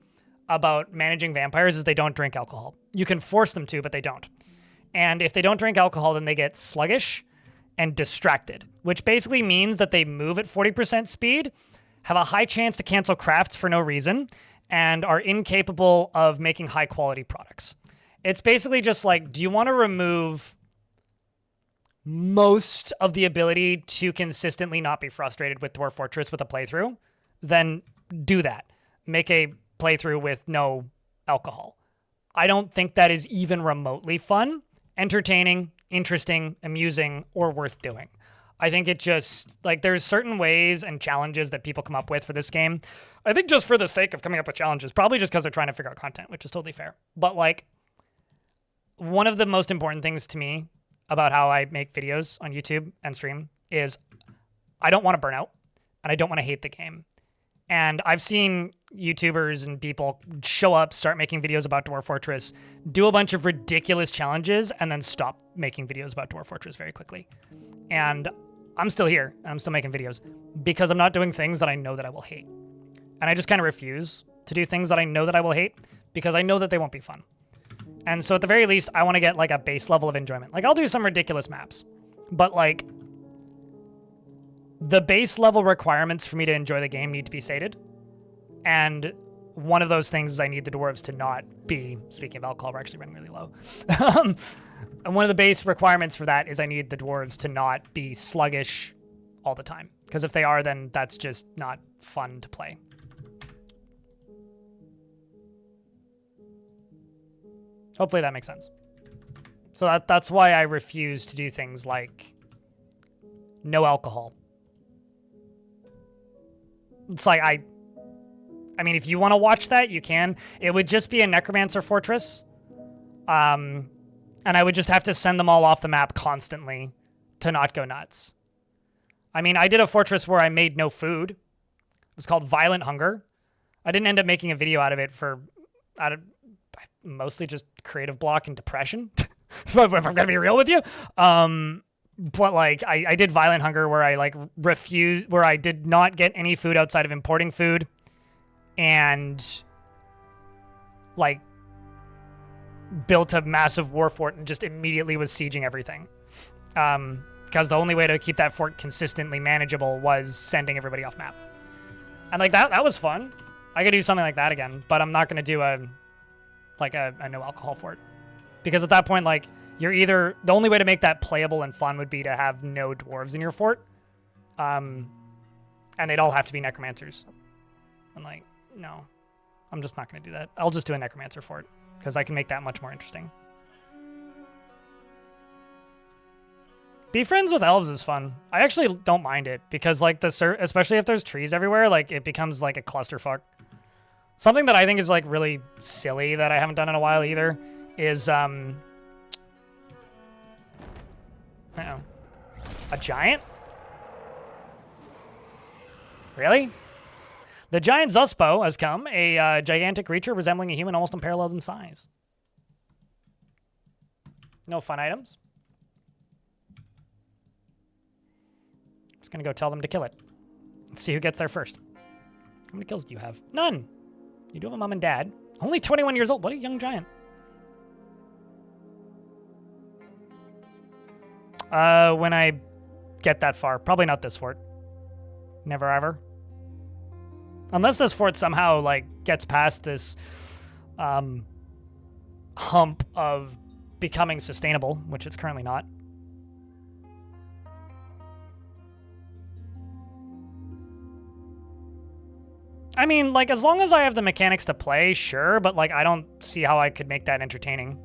about managing vampires is they don't drink alcohol. You can force them to, but they don't. And if they don't drink alcohol, then they get sluggish and distracted, which basically means that they move at 40% speed, have a high chance to cancel crafts for no reason, and are incapable of making high quality products. It's basically just like, do you want to remove most of the ability to consistently not be frustrated with Dwarf Fortress with a playthrough? Then do that. Make a playthrough with no alcohol. I don't think that is even remotely fun, entertaining, interesting, amusing, or worth doing. I think it just, like, there's certain ways and challenges that people come up with for this game. I think just for the sake of coming up with challenges, probably just because they're trying to figure out content, which is totally fair. But, like, one of the most important things to me about how I make videos on YouTube and stream is I don't want to burn out, and I don't want to hate the game. And I've seen YouTubers and people show up, start making videos about Dwarf Fortress, do a bunch of ridiculous challenges, and then stop making videos about Dwarf Fortress very quickly. And I'm still here, and I'm still making videos because I'm not doing things that I know that I will hate. And I just kind of refuse to do things that I know that I will hate because I know that they won't be fun. And so at the very least, I want to get like a base level of enjoyment. Like I'll do some ridiculous maps, but like the base level requirements for me to enjoy the game need to be sated. And one of those things is I need the dwarves to not be, speaking of alcohol, we're actually running really low. And one of the base requirements for that is I need the dwarves to not be sluggish all the time. Because if they are, then that's just not fun to play. Hopefully that makes sense. So that's why I refuse to do things like no alcohol. It's like, I mean, if you want to watch that, you can. It would just be a Necromancer Fortress. And I would just have to send them all off the map constantly to not go nuts. I mean, I did a fortress where I made no food. It was called Violent Hunger. I didn't end up making a video out of it out of mostly just creative block and depression, if I'm gonna be real with you. But like I did Violent Hunger where I like refused, where I did not get any food outside of importing food, and like built a massive war fort and just immediately was sieging everything. Because the only way to keep that fort consistently manageable was sending everybody off map. And like that was fun. I could do something like that again, but I'm not gonna do a no alcohol fort. Because at that point, like, you're either, the only way to make that playable and fun would be to have no dwarves in your fort. And they'd all have to be necromancers. And like, no, I'm just not going to do that. I'll just do a necromancer fort because I can make that much more interesting. Be friends with elves is fun. I actually don't mind it because like especially if there's trees everywhere, like it becomes like a clusterfuck. Something that I think is like really silly that I haven't done in a while either is a giant? Really? The giant Zuspo has come, a gigantic creature resembling a human, almost unparalleled in size. No fun items. Just gonna go tell them to kill it. Let's see who gets there first. How many kills do you have? None. You do have a mom and dad. Only 21 years old. What a young giant. When I get that far. Probably not this fort. Never ever. Unless this fort somehow, like, gets past this hump of becoming sustainable, which it's currently not. I mean, like, as long as I have the mechanics to play, sure, but, like, I don't see how I could make that entertaining.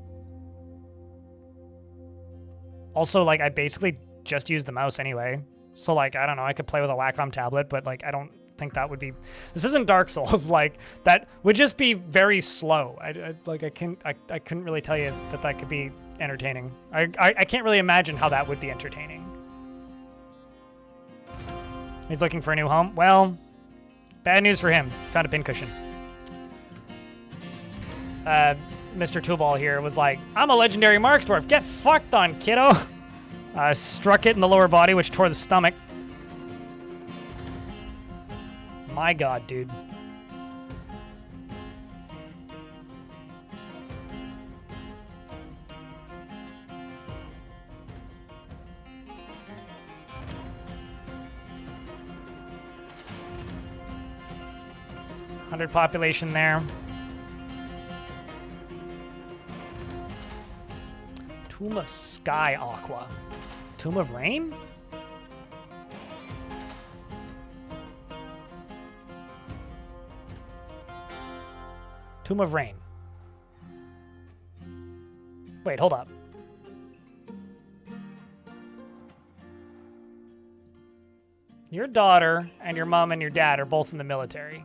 Also, like, I basically just use the mouse anyway. So, like, I don't know, I could play with a Wacom tablet, but, like, I don't think that would be... This isn't Dark Souls. Like, that would just be very slow. I couldn't really tell you that could be entertaining. I can't really imagine how that would be entertaining. He's looking for a new home? Well... Bad news for him. Found a pincushion. Mr. Toolball here was like, I'm a legendary Marks Dwarf. Get fucked on, kiddo. Struck it in the lower body, which tore the stomach. My god, dude. Population there. Tomb of Sky Aqua. Tomb of Rain? Tomb of Rain. Wait, hold up. Your daughter and your mom and your dad are both in the military.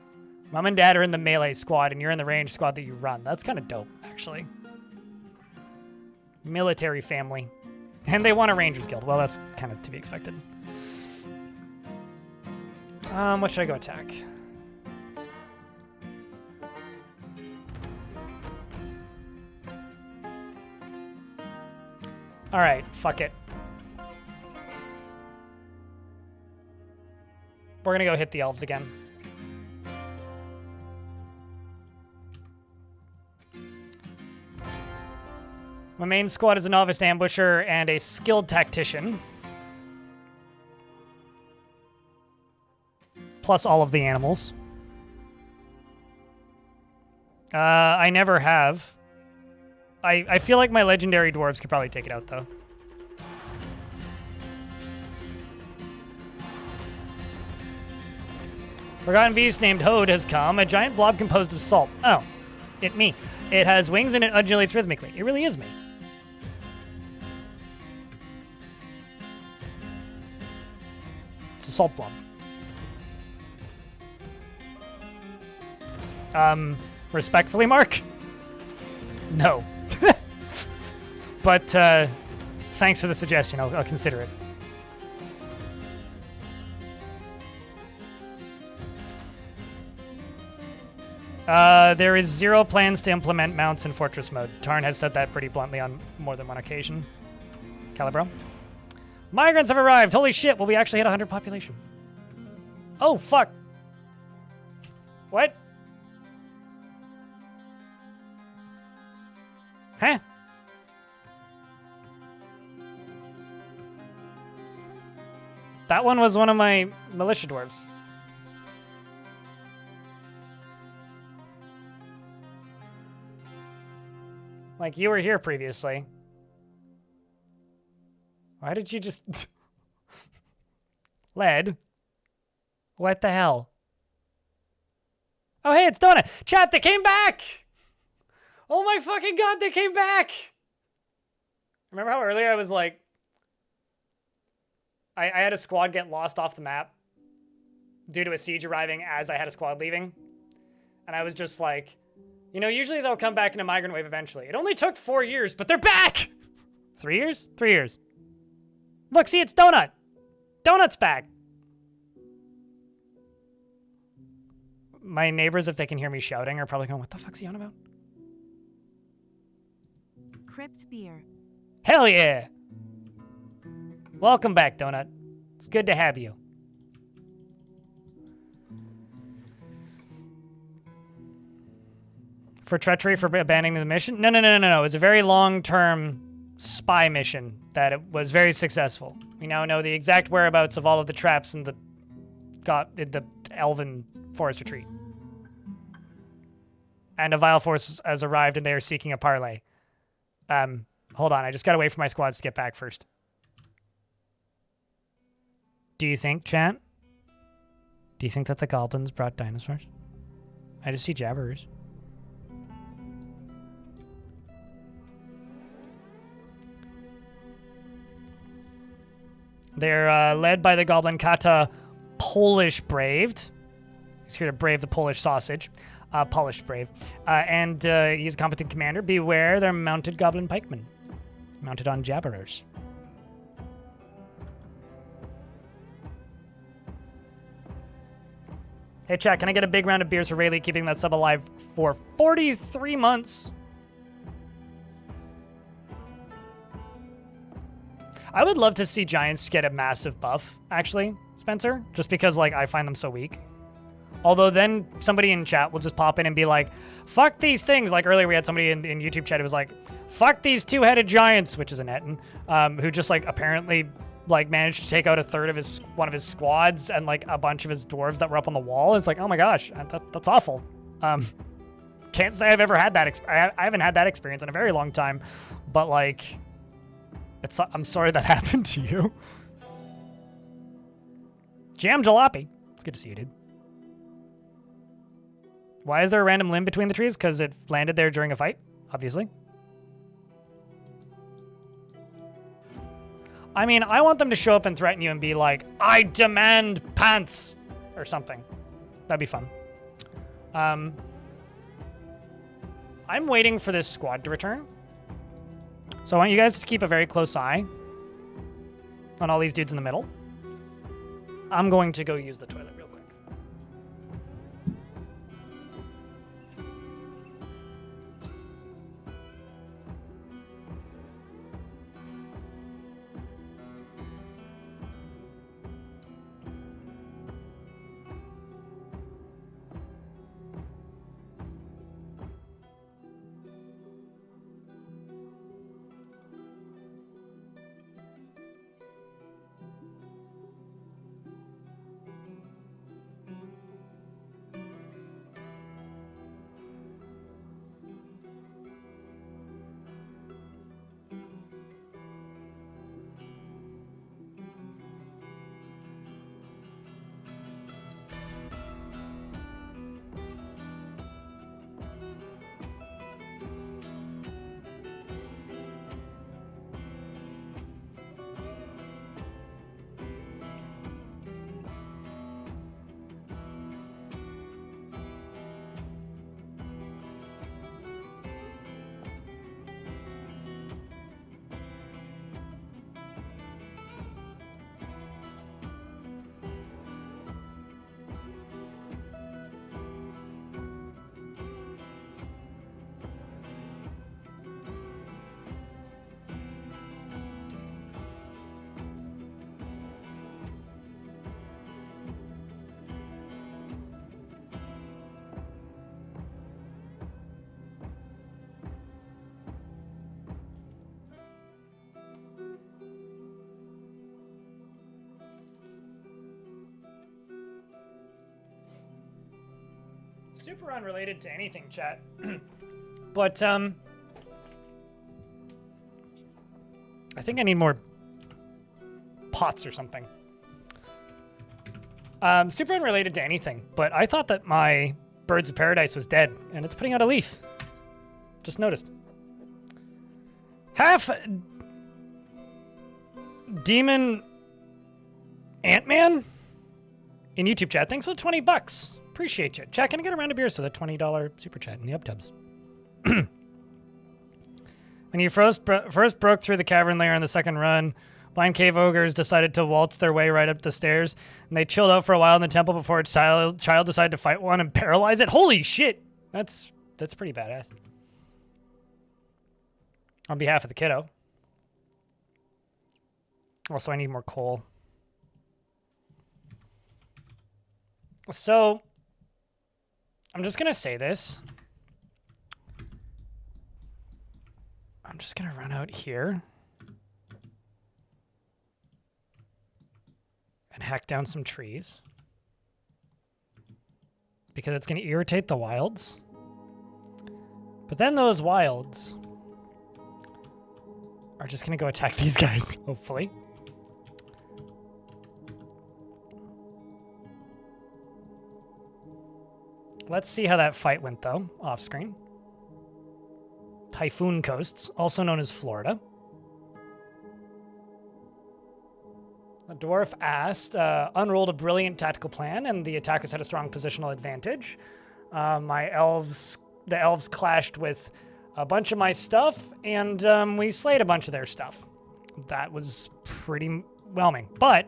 Mom and dad are in the melee squad, and you're in the range squad that you run. That's kind of dope, actually. Military family. And they want a Rangers Guild. Well, that's kind of to be expected. What should I go attack? All right, fuck it. We're gonna go hit the elves again. My main squad is a novice ambusher and a skilled tactician. Plus all of the animals. I never have. I feel like my legendary dwarves could probably take it out, though. Forgotten Beast named Hode has come. A giant blob composed of salt. Oh, me. It has wings and it undulates rhythmically. It really is me. It's a salt blob. Respectfully, Mark? No. But, thanks for the suggestion. I'll consider it. There is 0 plans to implement mounts in Fortress mode. Tarn has said that pretty bluntly on more than one occasion. Calibro. Migrants have arrived. Holy shit, will we actually hit 100 population? Oh, fuck. What? Huh? That one was one of my militia dwarves. Like, you were here previously. Why did you just... Lead? What the hell? Oh, hey, it's Donut. Chat, they came back! Oh my fucking god, they came back! Remember how earlier I was like... I had a squad get lost off the map due to a siege arriving as I had a squad leaving? And I was just like... You know, usually they'll come back in a migrant wave eventually. It only took 4 years, but they're back! 3 years? 3 years. Look, see, it's Donut. Donut's back. My neighbors, if they can hear me shouting, are probably going, what the fuck's he on about? Crypt beer. Hell yeah! Welcome back, Donut. It's good to have you. For treachery for abandoning the mission? No. It was a very long-term spy mission that it was very successful. We now know the exact whereabouts of all of the traps in the Elven Forest Retreat. And a Vile Force has arrived and they are seeking a parley. Hold on, I just gotta wait for my squads to get back first. Do you think, chat? Do you think that the goblins brought dinosaurs? I just see jabberers. They're led by the goblin Kata Polish Braved. He's here to brave the Polish sausage. Polished Brave. And he's a competent commander. Beware, they're mounted goblin pikemen. Mounted on jabberers. Hey, chat, can I get a big round of beers for Rayleigh keeping that sub alive for 43 months? I would love to see giants get a massive buff, actually, Spencer, just because, like, I find them so weak. Although then somebody in chat will just pop in and be like, fuck these things. Like earlier we had somebody in YouTube chat who was like, fuck these two-headed giants, which is an Etten, who just like apparently like managed to take out one of his squads and like a bunch of his dwarves that were up on the wall. It's like, oh my gosh, that's awful. Can't say I've ever had that. I haven't had that experience in a very long time, but like, I'm sorry that happened to you. Jam Jalopy. It's good to see you, dude. Why is there a random limb between the trees? Because it landed there during a fight, obviously. I mean, I want them to show up and threaten you and be like, I demand pants, or something. That'd be fun. I'm waiting for this squad to return. So I want you guys to keep a very close eye on all these dudes in the middle. I'm going to go use the toilet real quick. Super unrelated to anything, chat. But, I think I need more pots or something. Super unrelated to anything, but I thought that my Birds of Paradise was dead, and it's putting out a leaf. Just noticed. Half Demon Ant-Man in YouTube chat. Thanks for the 20 bucks. Appreciate you. Chat, can I get a round of beers to the $20 super chat in the uptubs? When you first broke through the cavern layer on the second run, blind cave ogres decided to waltz their way right up the stairs, and they chilled out for a while in the temple before a child decided to fight one and paralyze it. Holy shit! That's pretty badass. On behalf of the kiddo. Also, I need more coal. So, I'm just gonna say this. I'm just gonna run out here and hack down some trees because it's gonna irritate the wilds. But then those wilds are just gonna go attack these guys, hopefully. Let's see how that fight went, though, off screen. Typhoon Coasts, also known as Florida. The dwarf asked, unrolled a brilliant tactical plan, and the attackers had a strong positional advantage. The elves clashed with a bunch of my stuff, and we slayed a bunch of their stuff. That was pretty whelming, but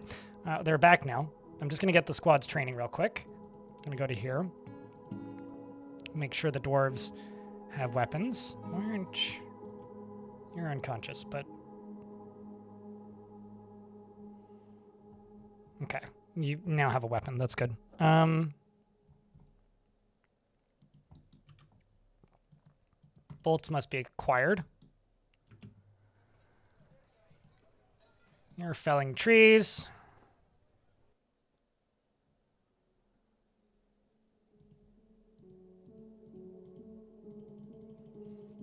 they're back now. I'm just going to get the squad's training real quick. I'm going to go to here. Make sure the dwarves have weapons. You're unconscious, but Okay. You now have a weapon. That's good. Bolts must be acquired. You're felling trees.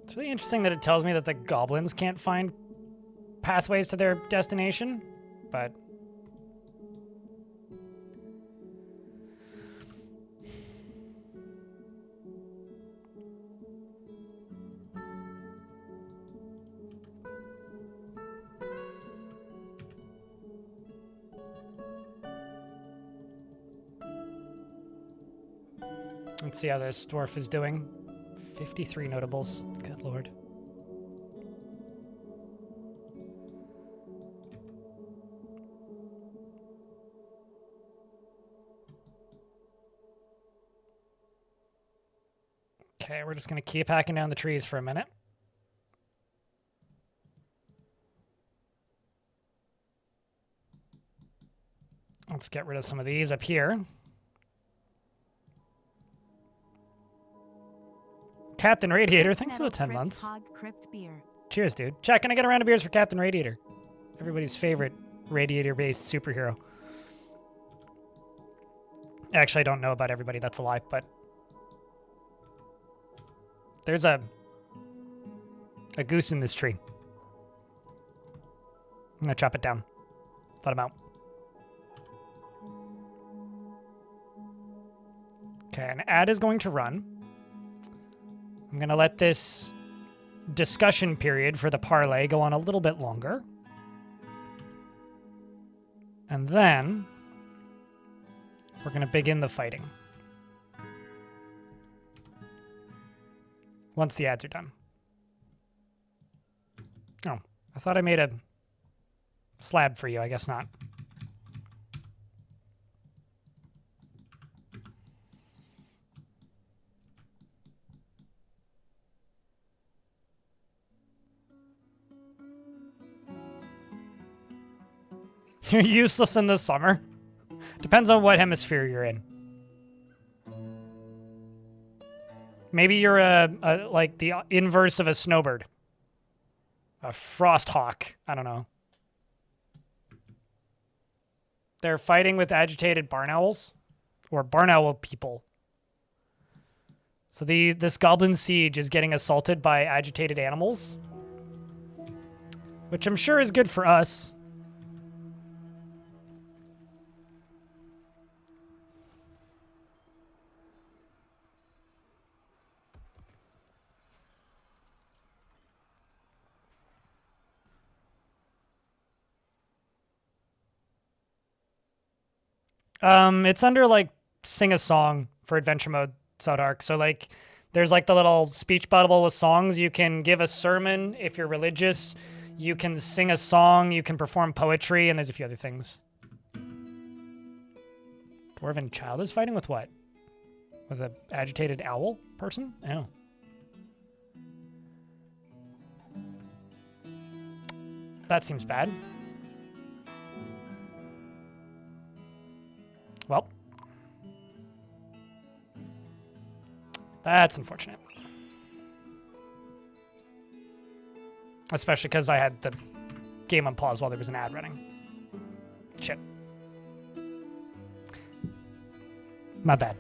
It's really interesting that it tells me that the goblins can't find pathways to their destination, but... Let's see how this dwarf is doing. 53 notables. Good lord. Okay, we're just going to keep hacking down the trees for a minute. Let's get rid of some of these up here. Captain Radiator, thanks for the 10 months. Cheers, dude. Chat, can I get a round of beers for Captain Radiator? Everybody's favorite radiator-based superhero. Actually, I don't know about everybody. That's a lie, but... There's a goose in this tree. I'm gonna chop it down. Let him out. Okay, an ad is going to run. I'm gonna let this discussion period for the parlay go on a little bit longer. And then we're gonna begin the fighting. Once the ads are done. Oh, I thought I made a slab for you. I guess not. You're useless in the summer. Depends on what hemisphere you're in. Maybe you're like the inverse of a snowbird. A frost hawk. I don't know. They're fighting with agitated barn owls. Or barn owl people. So this goblin siege is getting assaulted by agitated animals. Which I'm sure is good for us. It's under, like, sing a song for adventure mode, so dark. So, like, there's, like, the little speech bubble with songs. You can give a sermon if you're religious. You can sing a song. You can perform poetry, and there's a few other things. Dwarven child is fighting with what? With an agitated owl person? Oh. That seems bad. Well, that's unfortunate. Especially because I had the game on pause while there was an ad running. Shit. My bad.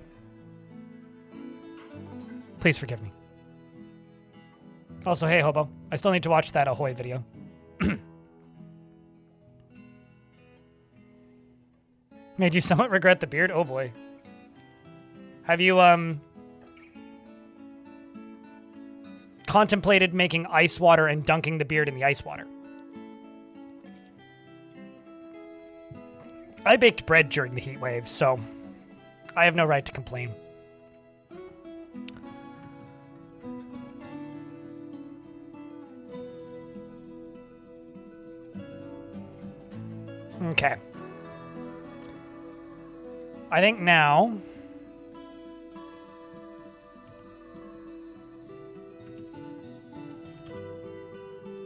Please forgive me. Also, hey, Hobo. I still need to watch that Ahoy video. Made you somewhat regret the beard? Oh boy. Have you, contemplated making ice water and dunking the beard in the ice water? I baked bread during the heat wave, so I have no right to complain. Okay. I think now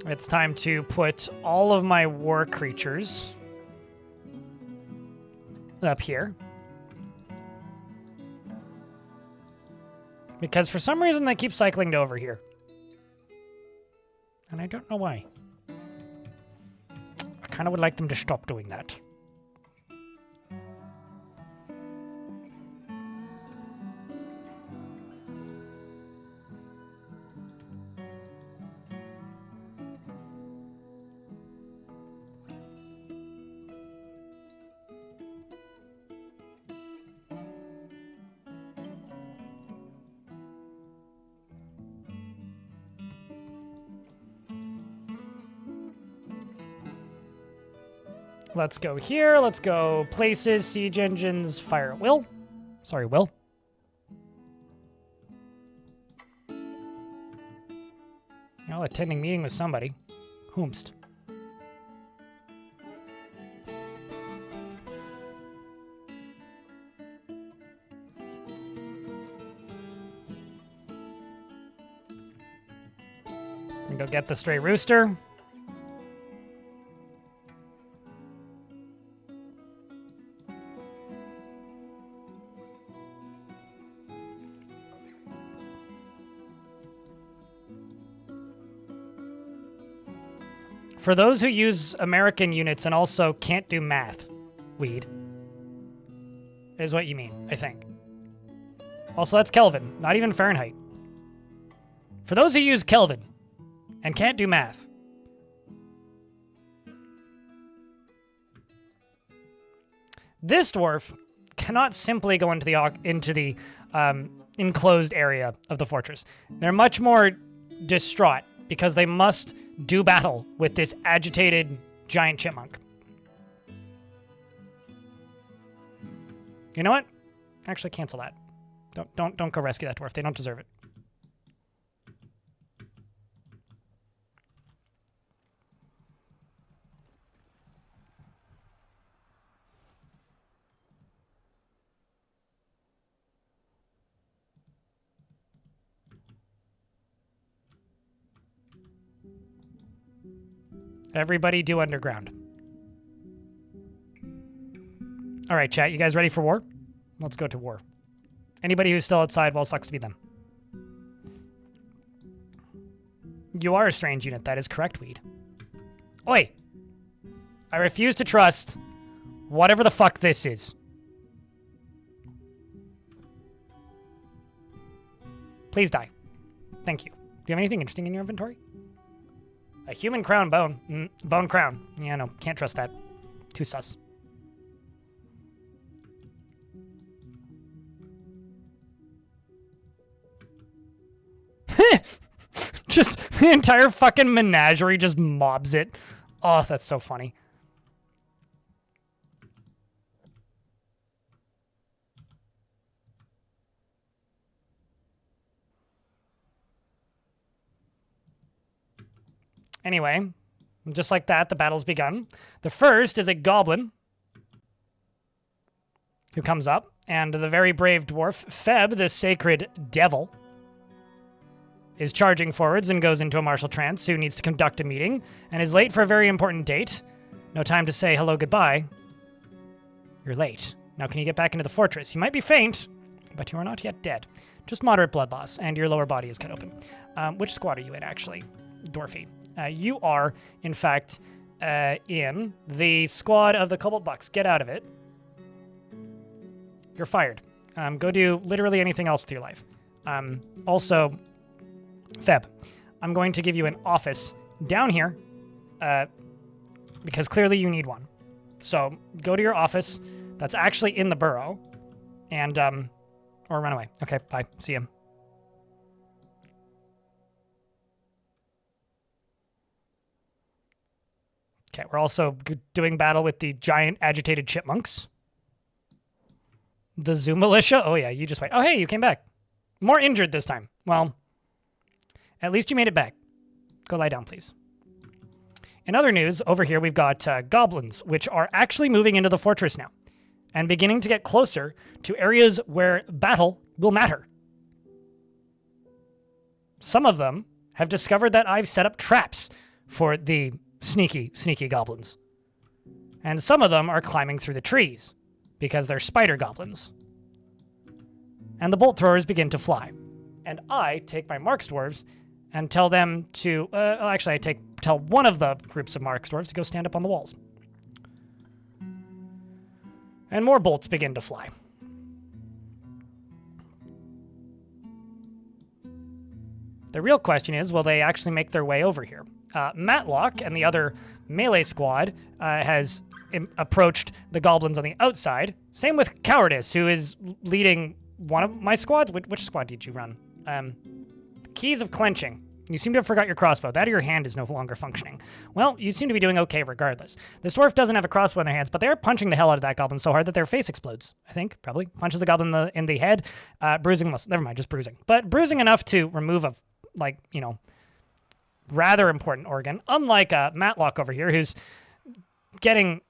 it's time to put all of my war creatures up here. Because for some reason they keep cycling to over here. And I don't know why. I kind of would like them to stop doing that. Let's go here. Let's go places, siege engines, fire at will. Sorry, will. Well, attending meeting with somebody. Whomst. We go get the stray rooster. For those who use American units and also can't do math, weed, is what you mean, I think. Also, that's Kelvin, not even Fahrenheit. For those who use Kelvin and can't do math, this dwarf cannot simply go into the enclosed area of the fortress. They're much more distraught because they must do battle with this agitated giant chipmunk. You know what? Actually, cancel that. Don't go rescue that dwarf. They don't deserve it. Everybody do underground. All right, chat. You guys ready for war? Let's go to war. Anybody who's still outside, well, sucks to be them. You are a strange unit. That is correct, Weed. Oi! I refuse to trust whatever the fuck this is. Please die. Thank you. Do you have anything interesting in your inventory? A human crown bone. Bone crown. Yeah, no, can't trust that. Too sus. Just the entire fucking menagerie just mobs it. Oh, that's so funny. Anyway, just like that, the battle's begun. The first is a goblin who comes up, and the very brave dwarf, Feb, the sacred devil, is charging forwards and goes into a martial trance, who needs to conduct a meeting, and is late for a very important date. No time to say hello, goodbye. You're late. Now can you get back into the fortress? You might be faint, but you are not yet dead. Just moderate blood loss, and your lower body is cut open. Which squad are you in, actually? Dwarfy. You are, in fact, in the squad of the Cobalt Bucks. Get out of it. You're fired. Go do literally anything else with your life. Also, Feb, I'm going to give you an office down here, because clearly you need one. So go to your office that's actually in the burrow, and, or run away. Okay, bye. See you. Okay, we're also doing battle with the giant agitated chipmunks. The Zoo Militia? Oh yeah, you just wait. Oh hey, you came back. More injured this time. Well, at least you made it back. Go lie down, please. In other news, over here we've got goblins, which are actually moving into the fortress now, and beginning to get closer to areas where battle will matter. Some of them have discovered that I've set up traps for the sneaky goblins. And some of them are climbing through the trees. because they're spider goblins. And the bolt throwers begin to fly. And I take my Marks dwarves and tell them to, actually I tell one of the groups of Marks dwarves to go stand up on the walls. And more bolts begin to fly. The real question is, will they actually make their way over here? Matlock and the other melee squad has approached the goblins on the outside. Same with Cowardice, who is leading one of my squads. Which squad did you run? Keys of Clenching. You seem to have forgot your crossbow. That or your hand is no longer functioning. Well, you seem to be doing okay regardless. This dwarf doesn't have a crossbow in their hands, but they're punching the hell out of that goblin so hard that their face explodes, I think, probably. Punches the goblin in the head. Bruising, never mind, just bruising. But bruising enough to remove a, rather important organ. Unlike Matlock over here, who's getting...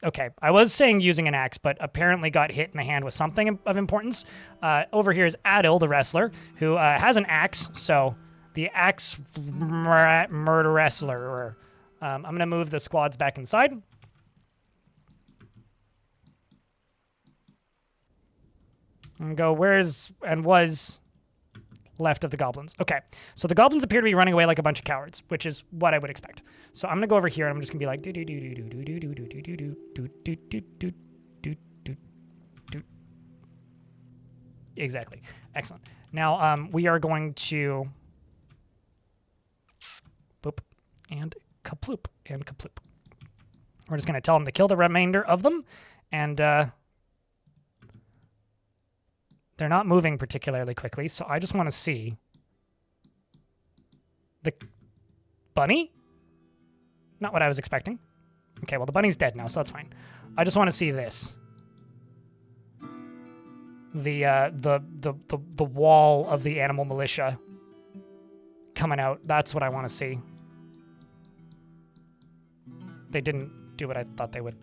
Okay, I was saying using an axe, but apparently got hit in the hand with something of importance. Over here is Adil, the wrestler, who has an axe, so... The axe murder wrestler. I'm going to move the squads back inside. And go was left of the goblins. Okay, so the goblins appear to be running away like a bunch of cowards, which is what I would expect. So I'm going to go over here and I'm just going to be like do do do do do do do do do do do do do do do do. Exactly. Excellent. Now we are going to boop, and kaploop, and kaploop. We're just going to tell them to kill the remainder of them, and they're not moving particularly quickly, so I just want to see the bunny? Not what I was expecting. Okay, well, the bunny's dead now, so that's fine. I just want to see this. The wall of the animal militia coming out. That's what I want to see. They didn't do what I thought they would.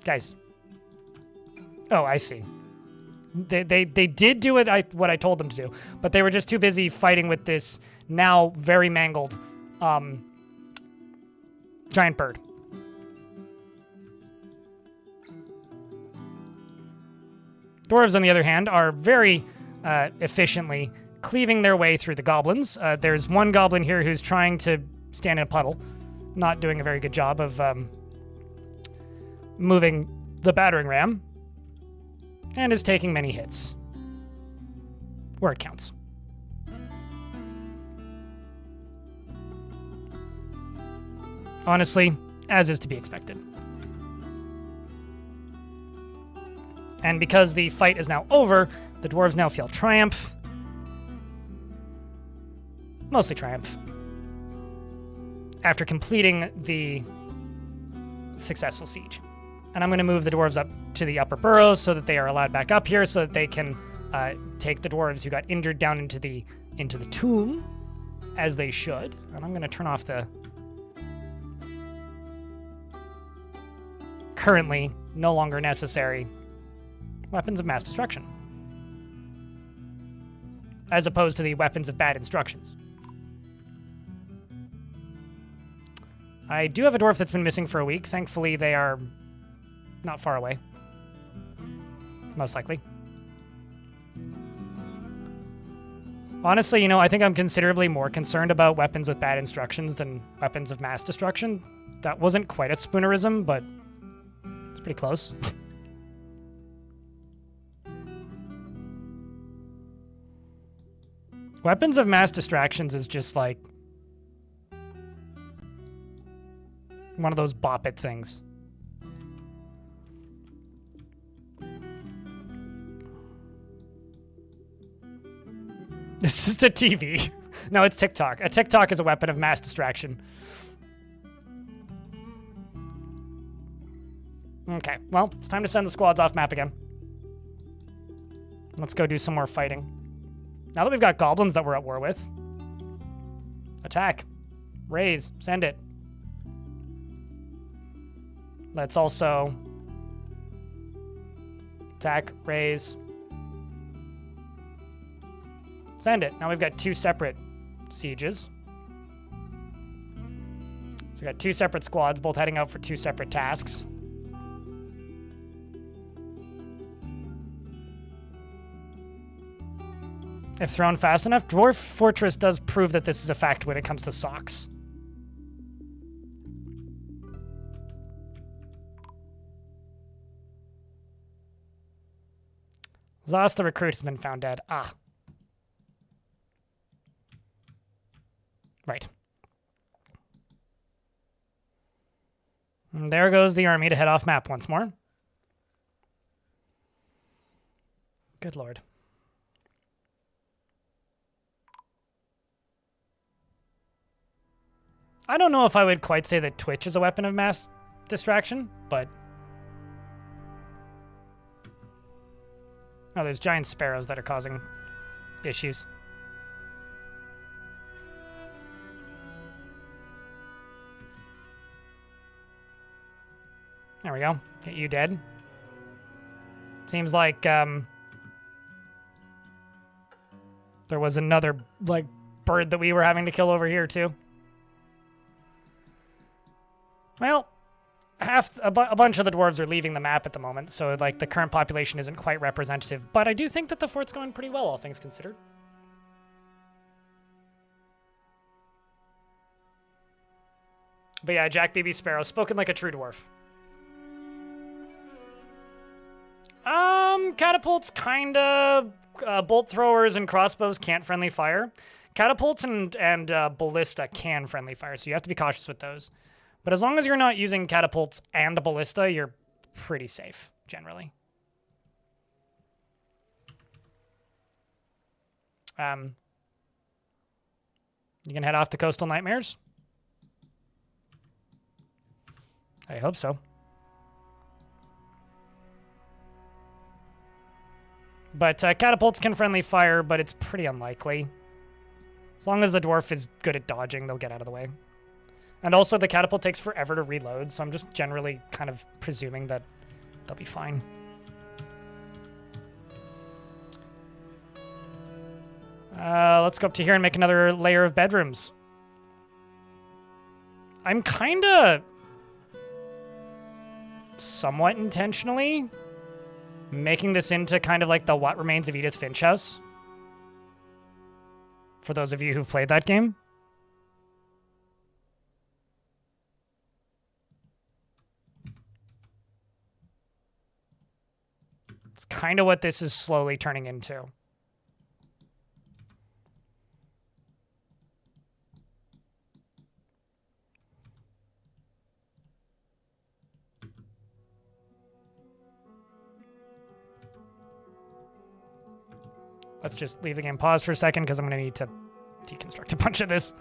Guys. Oh, I see. They did do what I told them to do, but they were just too busy fighting with this now very mangled giant bird. Dwarves, on the other hand, are very efficiently cleaving their way through the goblins. There's one goblin here who's trying to stand in a puddle, not doing a very good job of moving the battering ram, and is taking many hits. Where it counts. Honestly, as is to be expected. And because the fight is now over, the dwarves now feel triumph. Mostly triumph. After completing the successful siege. And I'm going to move the dwarves up to the upper burrows so that they are allowed back up here so that they can take the dwarves who got injured down into the tomb, as they should. And I'm going to turn off the currently no longer necessary weapons of mass destruction, as opposed to the weapons of bad instructions. I do have a dwarf that's been missing for a week. Thankfully, they are not far away. Most likely. Honestly, I think I'm considerably more concerned about weapons with bad instructions than weapons of mass destruction. That wasn't quite a spoonerism, but it's pretty close. Weapons of mass distractions is just like one of those bop it things. It's just a TV. No, it's TikTok. A TikTok is a weapon of mass distraction. Okay, well, it's time to send the squads off map again. Let's go do some more fighting. Now that we've got goblins that we're at war with. Attack. Raise. Send it. Let's also attack, raise, send it. Now we've got two separate sieges. So we got 2 separate squads, both heading out for 2 separate tasks. If thrown fast enough, Dwarf Fortress does prove that this is a fact when it comes to socks. Zos the recruit has been found dead. Ah. Right. And there goes the army to head off map once more. Good lord. I don't know if I would quite say that Twitch is a weapon of mass distraction, but... Oh, there's giant sparrows that are causing issues. There we go. Get you dead. Seems like, there was another, like, bird that we were having to kill over here, too. Well, a bunch of the dwarves are leaving the map at the moment, so, like, the current population isn't quite representative. But I do think that the fort's going pretty well, all things considered. But yeah, Jack BB Sparrow, spoken like a true dwarf. Catapults kinda, bolt throwers and crossbows can't friendly fire. Catapults and ballista can friendly fire, so you have to be cautious with those. But as long as you're not using catapults and a ballista, you're pretty safe, generally. You can head off to Coastal Nightmares? I hope so. But catapults can friendly fire, but it's pretty unlikely. As long as the dwarf is good at dodging, they'll get out of the way. And also, the catapult takes forever to reload, so I'm just generally kind of presuming that they'll be fine. Let's go up to here and make another layer of bedrooms. I'm kinda... somewhat intentionally making this into kind of like the What Remains of Edith Finch house. For those of you who've played that game. It's kind of what this is slowly turning into. Let's just leave the game paused for a second because I'm going to need to deconstruct a bunch of this.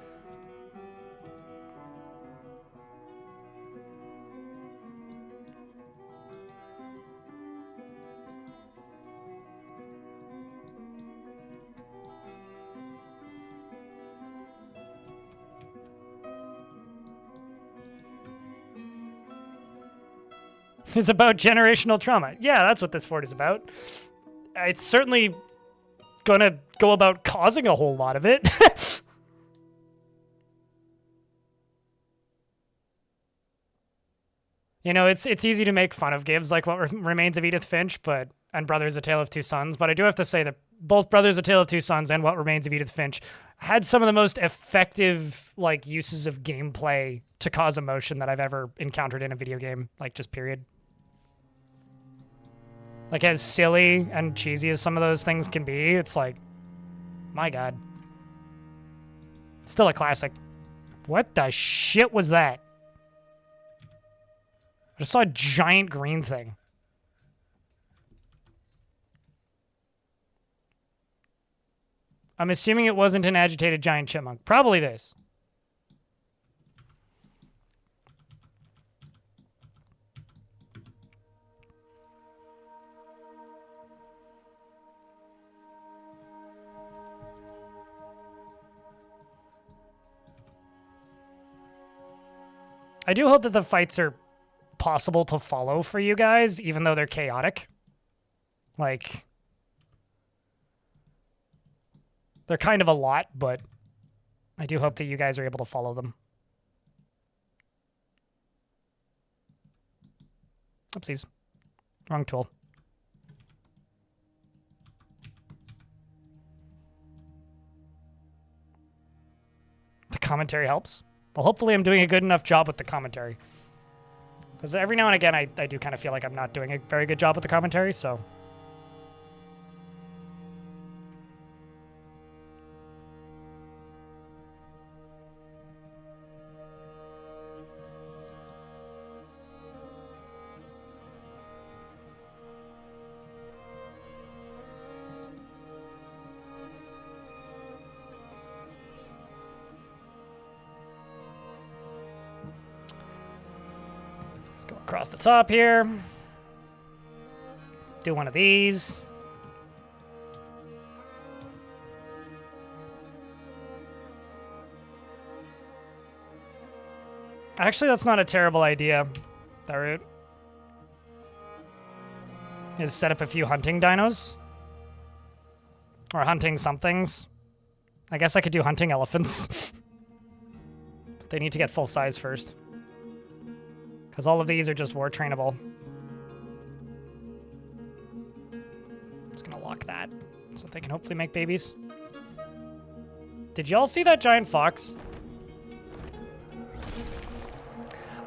It's about generational trauma. Yeah, that's what this fort is about. It's certainly gonna go about causing a whole lot of it. You know, it's easy to make fun of games like What Remains of Edith Finch, and Brothers: A Tale of Two Sons, but I do have to say that both Brothers: A Tale of Two Sons and What Remains of Edith Finch had some of the most effective, like, uses of gameplay to cause emotion that I've ever encountered in a video game, like, just period. Like, as silly and cheesy as some of those things can be, it's like, my God. Still a classic. What the shit was that? I just saw a giant green thing. I'm assuming it wasn't an agitated giant chipmunk. Probably this. I do hope that the fights are possible to follow for you guys, even though they're chaotic. Like, they're kind of a lot, but I do hope that you guys are able to follow them. Whoopsies. Wrong tool. The commentary helps. Well, hopefully I'm doing a good enough job with the commentary. Because every now and again, I do kind of feel like I'm not doing a very good job with the commentary, so... Let's go across the top here. Do one of these. Actually, that's not a terrible idea. That route is set up a few hunting dinos. Or hunting somethings. I guess I could do hunting elephants. But they need to get full size first. Because all of these are just war trainable. Just gonna lock that so they can hopefully make babies. Did y'all see that giant fox?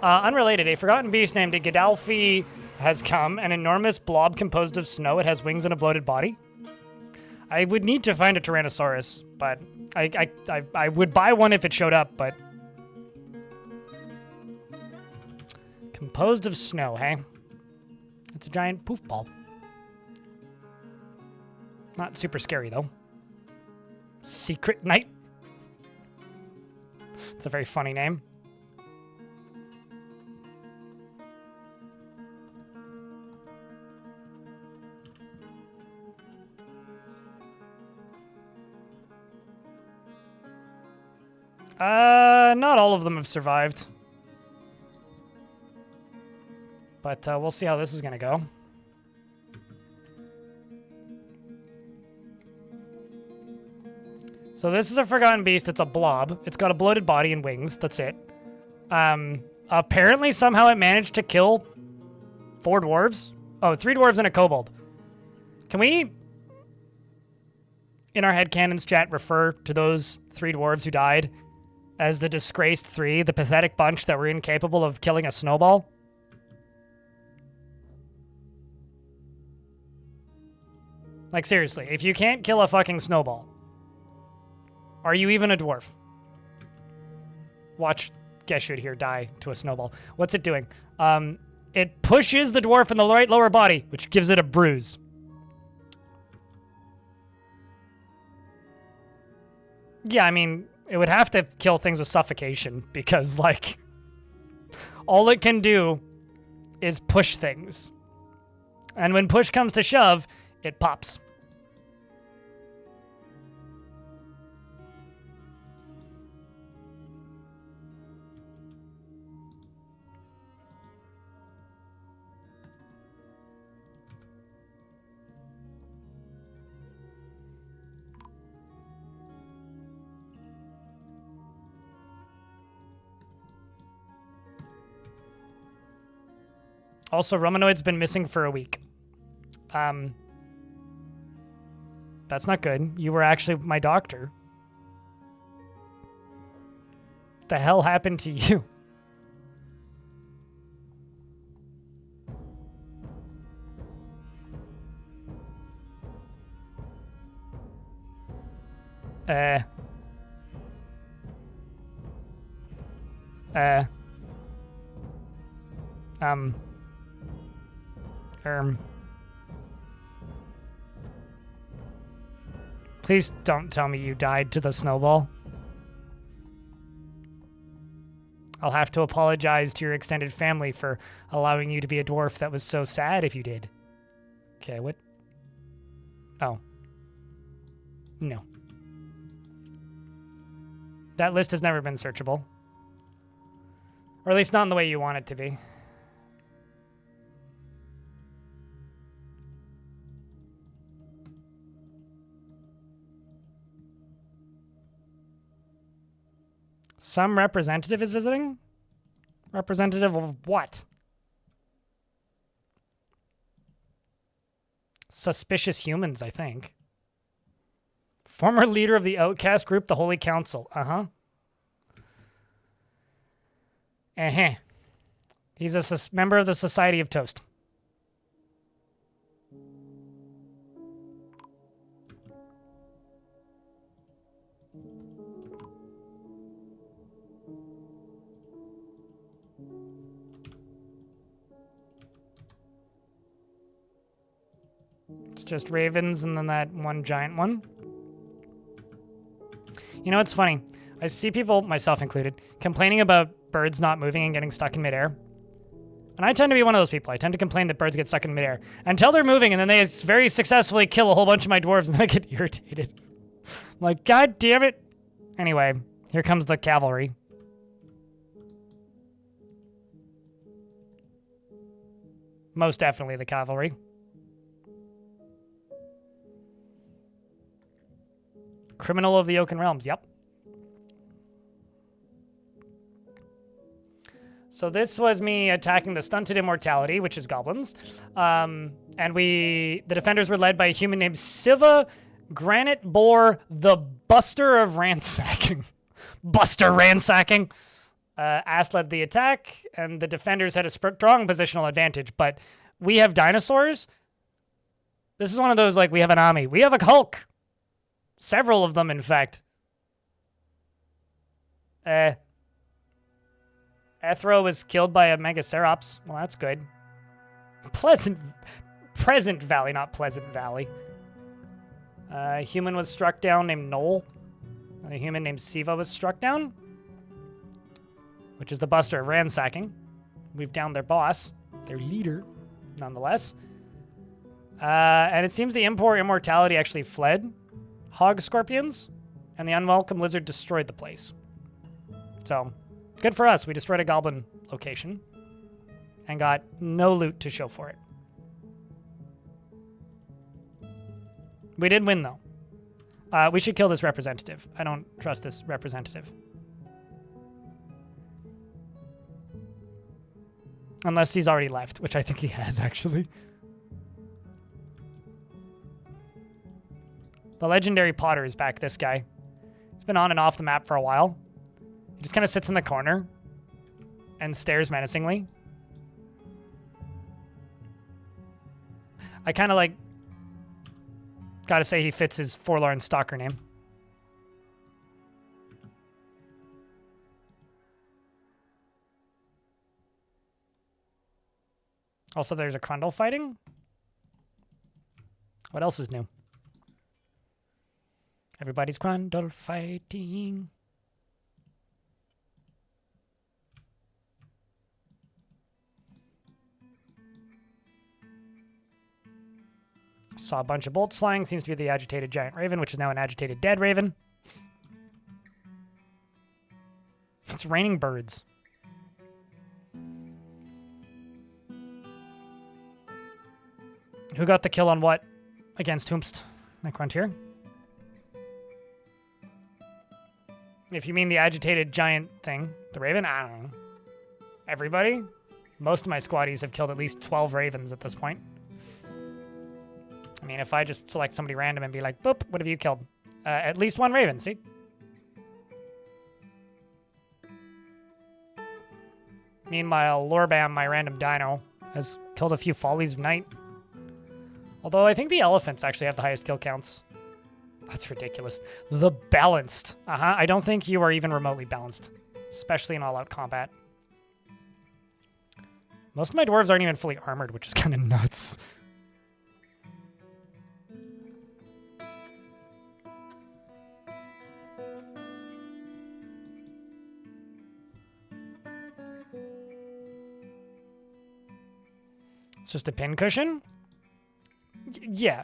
Unrelated, a forgotten beast named Godalfi has come, an enormous blob composed of snow. It has wings and a bloated body. I would need to find a Tyrannosaurus, but I would buy one if it showed up, but... Composed of snow, hey? It's a giant poof ball. Not super scary, though. Secret Knight. It's a very funny name. Not all of them have survived. But we'll see how this is going to go. So this is a forgotten beast. It's a blob. It's got a bloated body and wings. That's it. Apparently, somehow it managed to kill 4 dwarves. Oh, 3 dwarves and a kobold. Can we, in our headcanons chat, refer to those 3 dwarves who died as the disgraced 3, the pathetic bunch that were incapable of killing a snowball? Like, seriously, if you can't kill a fucking snowball, are you even a dwarf? Watch Geshud here die to a snowball. What's it doing? It pushes the dwarf in the right lower body, which gives it a bruise. Yeah, I mean, it would have to kill things with suffocation because, like, all it can do is push things. And when push comes to shove, it pops. Also, Romanoid's been missing for a week. That's not good. You were actually my doctor. The hell happened to you? Please don't tell me you died to the snowball. I'll have to apologize to your extended family for allowing you to be a dwarf. That was so sad if you did. Okay, what? Oh. No. That list has never been searchable. Or at least not in the way you want it to be. Some representative is visiting? Representative of what? Suspicious humans, I think. Former leader of the outcast group, the Holy Council. Uh-huh. Uh-huh. He's a member of the Society of Toast. It's just ravens and then that one giant one. You know, it's funny. I see people, myself included, complaining about birds not moving and getting stuck in midair. And I tend to be one of those people. I tend to complain that birds get stuck in midair until they're moving, and then they very successfully kill a whole bunch of my dwarves, and then I get irritated. I'm like, God damn it. Anyway, here comes the cavalry. Most definitely the cavalry. Criminal of the Oaken Realms, yep. So this was me attacking the Stunted Immortality, which is goblins. And the defenders were led by a human named Siva Granite Boar, the Buster of Ransacking. Buster Ransacking. Ass led the attack, and the defenders had a strong positional advantage, but we have dinosaurs. This is one of those, like, we have an army. We have a Hulk. Several of them, in fact. Ethro was killed by a Megacerops. Well, that's good. Present Valley, not Pleasant Valley. A human was struck down named Noel. And a human named Siva was struck down. Which is the Buster of Ransacking. We've downed their boss. Their leader, nonetheless. And it seems the Immortality actually fled. Hog scorpions, and the unwelcome lizard destroyed the place. So, good for us. We destroyed a goblin location and got no loot to show for it. We did win, though. We should kill this representative. I don't trust this representative. Unless he's already left, which I think he has, actually. The legendary Potter is back, this guy. He's been on and off the map for a while. He just kind of sits in the corner and stares menacingly. I kind of like... Gotta say he fits his forlorn stalker name. Also, there's a Crundle fighting. What else is new? Everybody's Crundle fighting. Saw a bunch of bolts flying. Seems to be the agitated giant raven, which is now an agitated dead raven. It's raining birds. Who got the kill on what against Whomst? Necrontyr? If you mean the agitated giant thing, the raven, I don't know. Everybody? Most of my squaddies have killed at least 12 ravens at this point. I mean, if I just select somebody random and be like, boop, what have you killed? At least one raven, see? Meanwhile, Lorbam, my random dino, has killed a few Follies of Night. Although I think the elephants actually have the highest kill counts. That's ridiculous. The balanced. I don't think you are even remotely balanced, especially in all-out combat. Most of my dwarves aren't even fully armored, which is kind of nuts. It's just a pincushion? Yeah.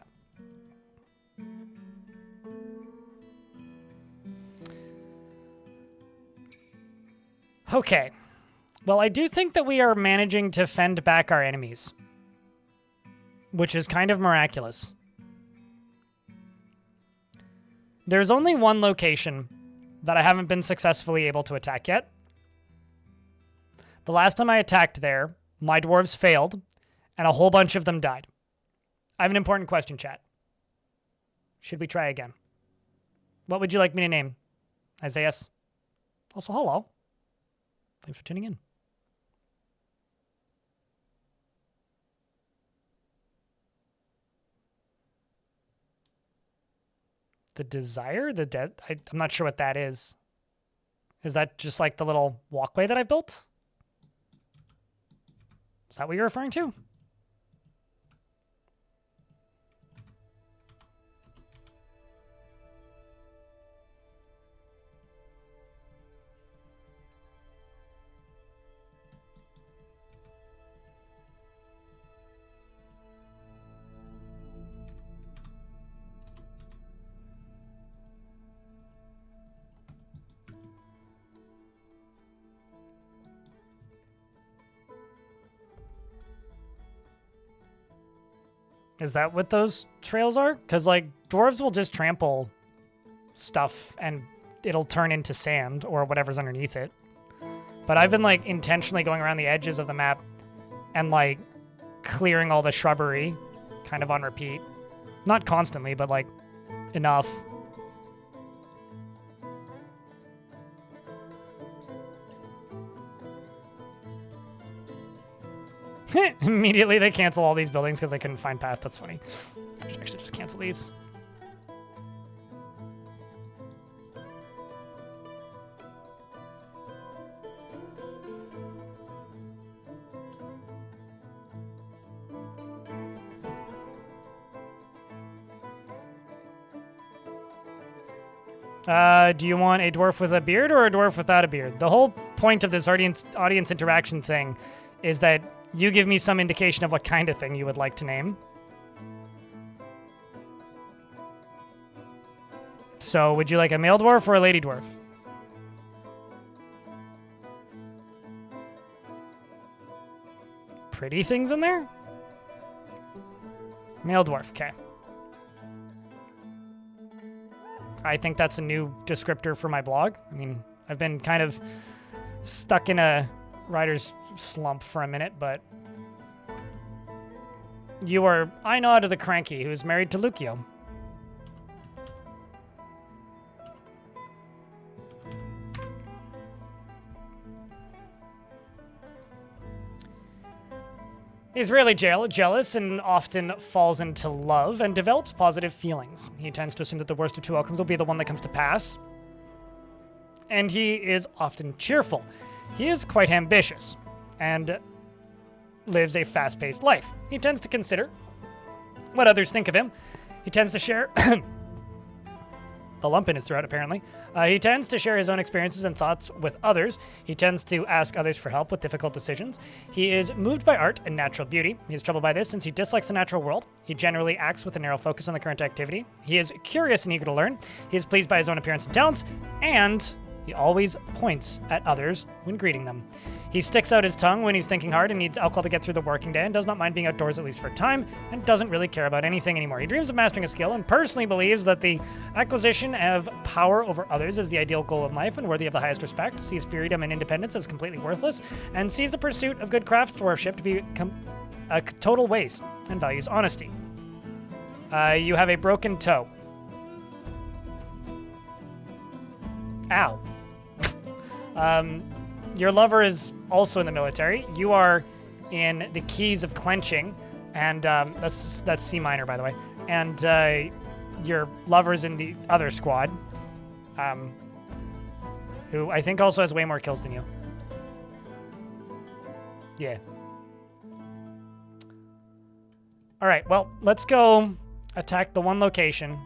Okay. Well, I do think that we are managing to fend back our enemies, which is kind of miraculous. There's only one location that I haven't been successfully able to attack yet. The last time I attacked there, my dwarves failed, and a whole bunch of them died. I have an important question, chat. Should we try again? What would you like me to name? Isaiah? Also, hello. Thanks for tuning in. The Desire? The Dead? I'm not sure what that is. Is that just like the little walkway that I built? Is that what you're referring to? Is that what those trails are? Because, like, dwarves will just trample stuff and it'll turn into sand or whatever's underneath it. But I've been, like, intentionally going around the edges of the map and, like, clearing all the shrubbery kind of on repeat. Not constantly, but, like, enough. Immediately they cancel all these buildings because they couldn't find path. That's funny. I should actually just cancel these. Do you want a dwarf with a beard or a dwarf without a beard? The whole point of this audience interaction thing is that you give me some indication of what kind of thing you would like to name. So, would you like a male dwarf or a lady dwarf? Pretty things in there? Male dwarf, okay. I think that's a new descriptor for my blog. I mean, I've been kind of stuck in a writer's slump for a minute, but you are Einod the Cranky, who's married to Lucio. He's really jealous and often falls into love and develops positive feelings. He tends to assume that the worst of two outcomes will be the one that comes to pass. And he is often cheerful. He is quite ambitious and lives a fast-paced life. He tends to consider what others think of him. He tends to share the lump in his throat, apparently. He tends to share his own experiences and thoughts with others. He tends to ask others for help with difficult decisions. He is moved by art and natural beauty. He is troubled by this since he dislikes the natural world. He generally acts with a narrow focus on the current activity. He is curious and eager to learn. He is pleased by his own appearance and talents, and he always points at others when greeting them. He sticks out his tongue when he's thinking hard and needs alcohol to get through the working day and does not mind being outdoors at least for a time and doesn't really care about anything anymore. He dreams of mastering a skill and personally believes that the acquisition of power over others is the ideal goal in life and worthy of the highest respect, sees freedom and independence as completely worthless, and sees the pursuit of good craftsmanship to be a total waste and values honesty. You have a broken toe. Ow. Your lover is also in the military. You are in the Keys of Clenching, and that's C minor, by the way. And your lover's in the other squad, who I think also has way more kills than you. Yeah. All right, well, let's go attack the one location.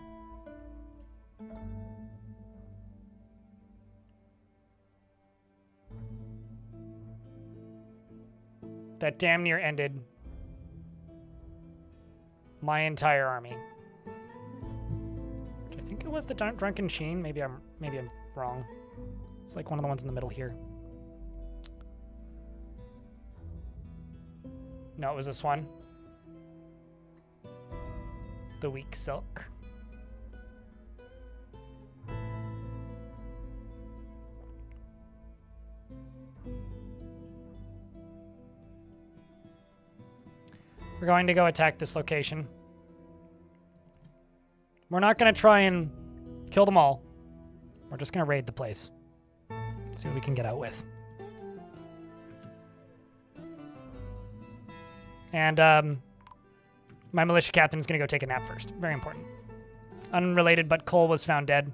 That damn near ended my entire army. Which I think it was the Drunken Sheen. Maybe I'm wrong. It's like one of the ones in the middle here. No, it was this one. The Weak Silk. We're going to go attack this location. We're not going to try and kill them all. We're just going to raid the place. See what we can get out with. And my militia captain's going to go take a nap first. Very important. Unrelated, but Cole was found dead.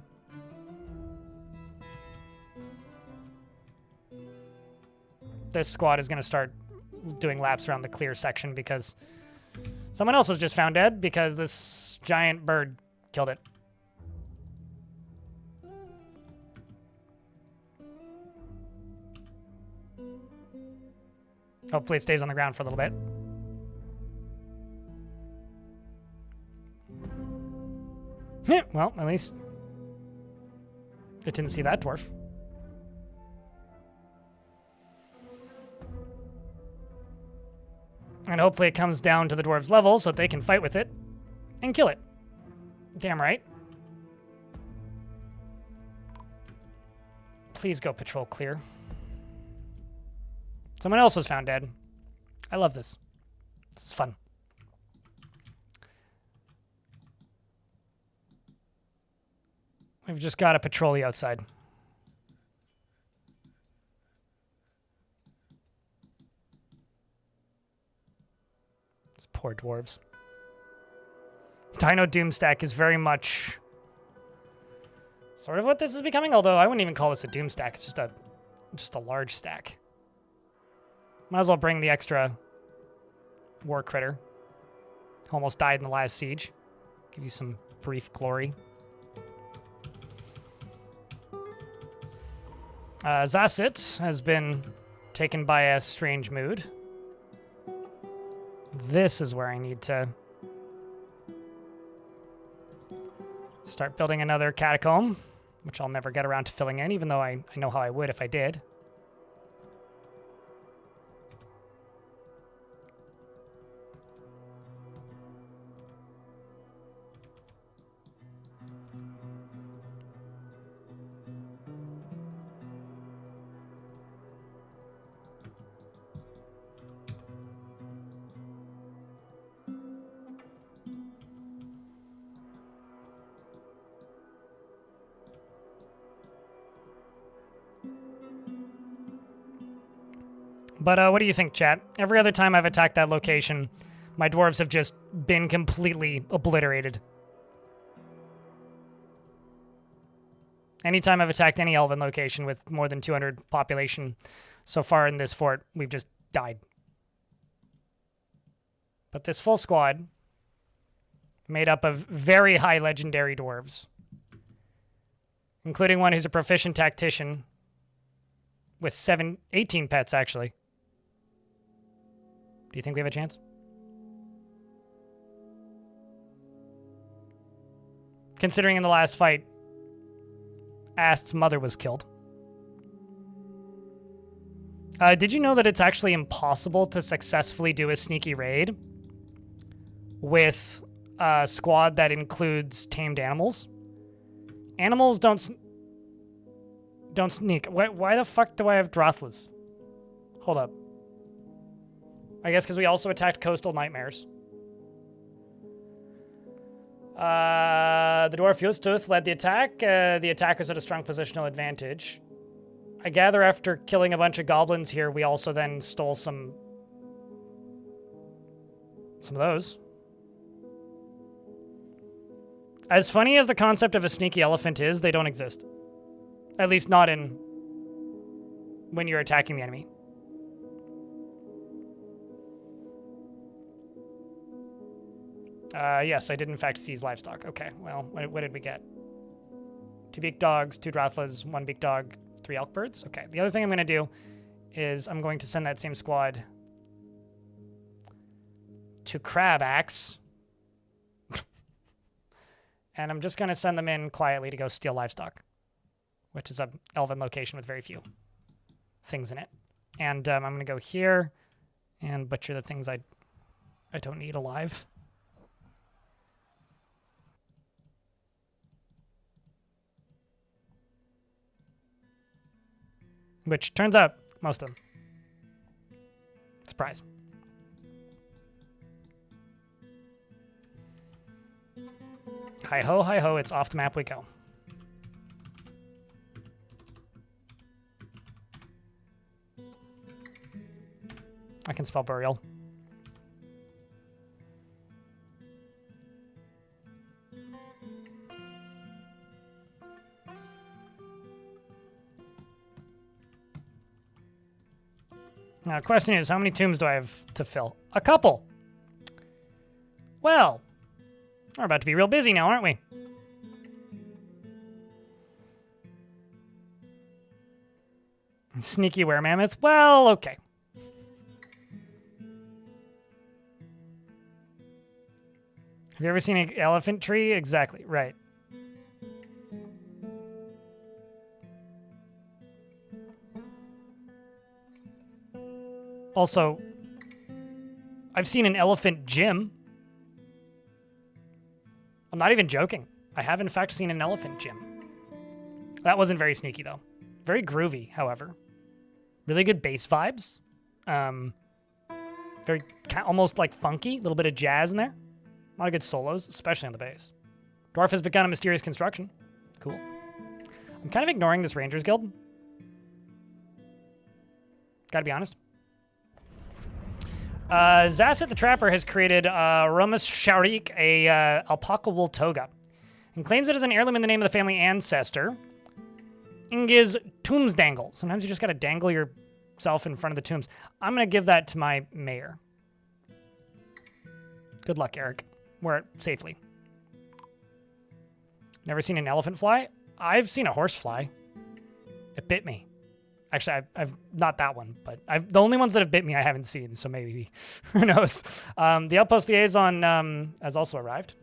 This squad is going to start doing laps around the clear section because someone else was just found dead because this giant bird killed it. Hopefully it stays on the ground for a little bit. Yeah, well, at least it didn't see that dwarf. And hopefully it comes down to the dwarves' level so that they can fight with it and kill it. Damn right. Please go patrol clear. Someone else was found dead. I love this. This is fun. We've just got to patrol the outside. These poor dwarves. Dino Doomstack is very much sort of what this is becoming, although I wouldn't even call this a Doomstack. It's just a large stack. Might as well bring the extra war critter. Almost died in the last siege. Give you some brief glory. Zasset has been taken by a strange mood. This is where I need to start building another catacomb, which I'll never get around to filling in, even though I know how I would if I did. But what do you think, chat? Every other time I've attacked that location, my dwarves have just been completely obliterated. Anytime I've attacked any elven location with more than 200 population so far in this fort, we've just died. But this full squad, made up of very high legendary dwarves, including one who's a proficient tactician with 18 pets, actually. Do you think we have a chance? Considering in the last fight, Ast's mother was killed. Did you know that it's actually impossible to successfully do a sneaky raid with a squad that includes tamed animals? Animals don't sneak. Why the fuck do I have Drothlas? Hold up. I guess because we also attacked coastal nightmares. The dwarf Yustooth led the attack. The attackers had a strong positional advantage. I gather after killing a bunch of goblins here, we also then stole some of those. As funny as the concept of a sneaky elephant is, they don't exist. At least not when you're attacking the enemy. Yes, I did in fact seize livestock. Okay, well, what did we get? 2 beak dogs, 2 Drothlas, 1 beak dog, 3 elk birds. Okay, the other thing I'm going to do is I'm going to send that same squad to Crab Axe. And I'm just going to send them in quietly to go steal livestock, which is an elven location with very few things in it. And I'm going to go here and butcher the things I don't need alive. Which turns out, most of them. Surprise. Hi ho, it's off the map we go. I can spell burial. Now, the question is, how many tombs do I have to fill? A couple. Well, we're about to be real busy now, aren't we? Sneaky were-mammoth? Well, okay. Have you ever seen an elephant tree? Exactly, right. Also, I've seen an elephant gym. I'm not even joking. I have, in fact, seen an elephant gym. That wasn't very sneaky, though. Very groovy, however. Really good bass vibes. Very almost like funky. A little bit of jazz in there. A lot of good solos, especially on the bass. Dwarf has begun a mysterious construction. Cool. I'm kind of ignoring this Rangers Guild. Gotta be honest. Zasset the Trapper has created Romus Sharik, a alpaca wool toga, and claims it is an heirloom in the name of the family ancestor, Ingiz Tombsdangle. Sometimes you just gotta dangle yourself in front of the tombs. I'm gonna give that to my mayor. Good luck, Eric. Wear it safely. Never seen an elephant fly? I've seen a horse fly. It bit me. Actually, I've not that one, but the only ones that have bit me I haven't seen, so maybe. Who knows? The Outpost Liaison has also arrived.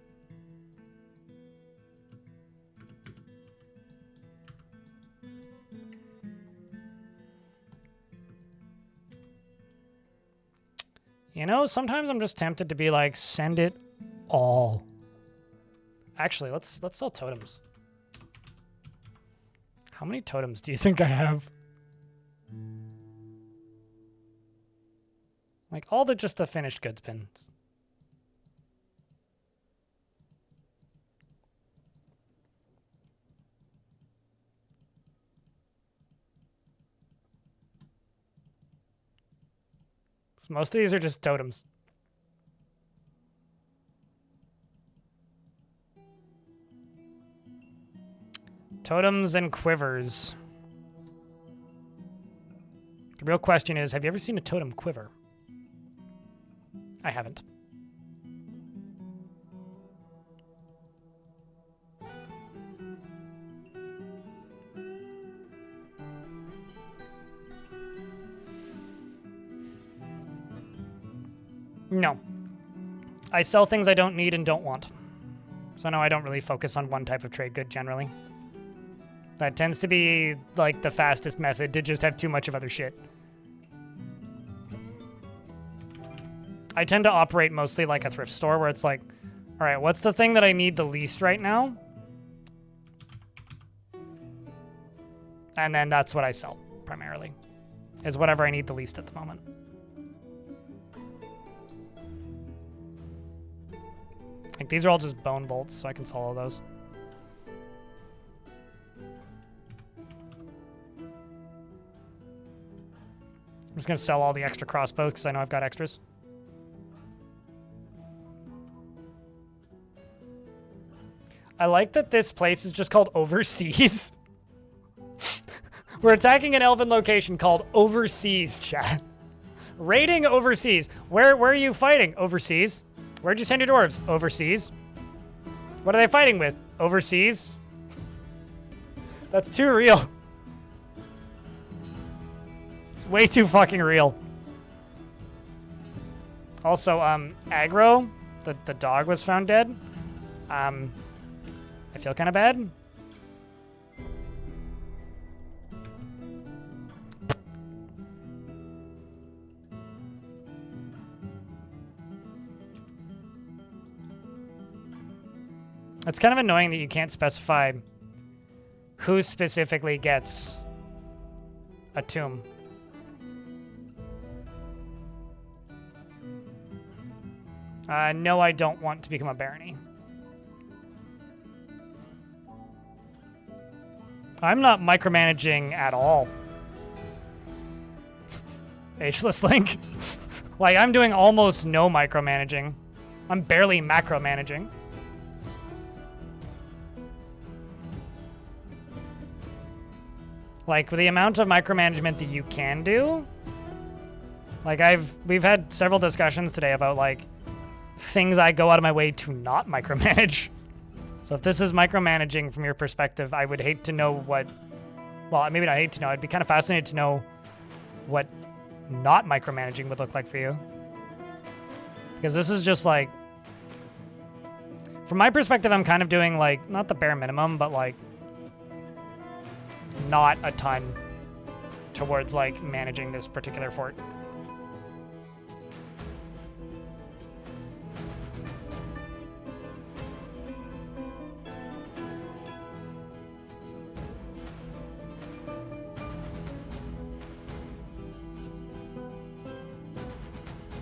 You know, sometimes I'm just tempted to be like, send it all. Actually, let's sell totems. How many totems do you think I have? Like, all the just the finished goods pins. So most of these are just totems. Totems and quivers. The real question is, have you ever seen a totem quiver? I haven't. No. I sell things I don't need and don't want. So no, I don't really focus on one type of trade good generally. That tends to be like the fastest method to just have too much of other shit. I tend to operate mostly like a thrift store where it's like, all right, what's the thing that I need the least right now? And then that's what I sell primarily, is whatever I need the least at the moment. Like these are all just bone bolts, so I can sell all those. I'm just gonna sell all the extra crossbows because I know I've got extras. I like that this place is just called Overseas. We're attacking an elven location called Overseas, chat. Raiding Overseas. Where are you fighting? Overseas. Where'd you send your dwarves? Overseas. What are they fighting with? Overseas. That's too real. It's way too fucking real. Also, Aggro, the dog was found dead. I feel kind of bad. It's kind of annoying that you can't specify who specifically gets a tomb. No, I don't want to become a barony. I'm not micromanaging at all. Ageless Link. Like, I'm doing almost no micromanaging. I'm barely macromanaging. Like, with the amount of micromanagement that you can do, like, we've had several discussions today about, like, things I go out of my way to not micromanage. So if this is micromanaging from your perspective, I would hate to know what, well, maybe not hate to know, I'd be kind of fascinated to know what not micromanaging would look like for you. Because this is just like, from my perspective, I'm kind of doing like, not the bare minimum, but like not a ton towards like managing this particular fort.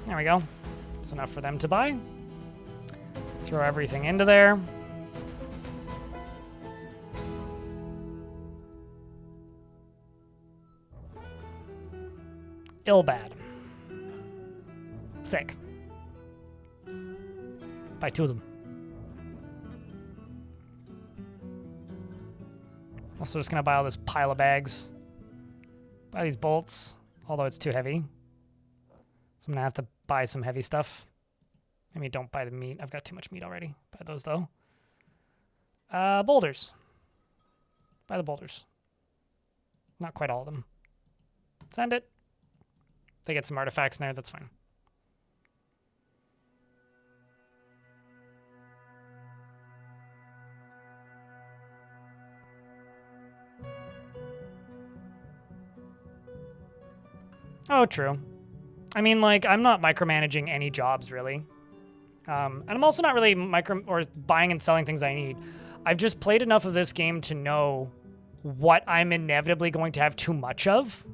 There we go. It's enough for them to buy. Throw everything into there. Ill bad. Sick. Buy 2 of them. Also just gonna buy all this pile of bags. Buy these bolts, although it's too heavy. So I'm gonna have to buy some heavy stuff. Maybe don't buy the meat. I've got too much meat already. Buy those though. Boulders. Buy the boulders. Not quite all of them. Send it. They get some artifacts in there, that's fine. Oh, true. I mean, like, I'm not micromanaging any jobs, really. And I'm also not really buying and selling things I need. I've just played enough of this game to know what I'm inevitably going to have too much of.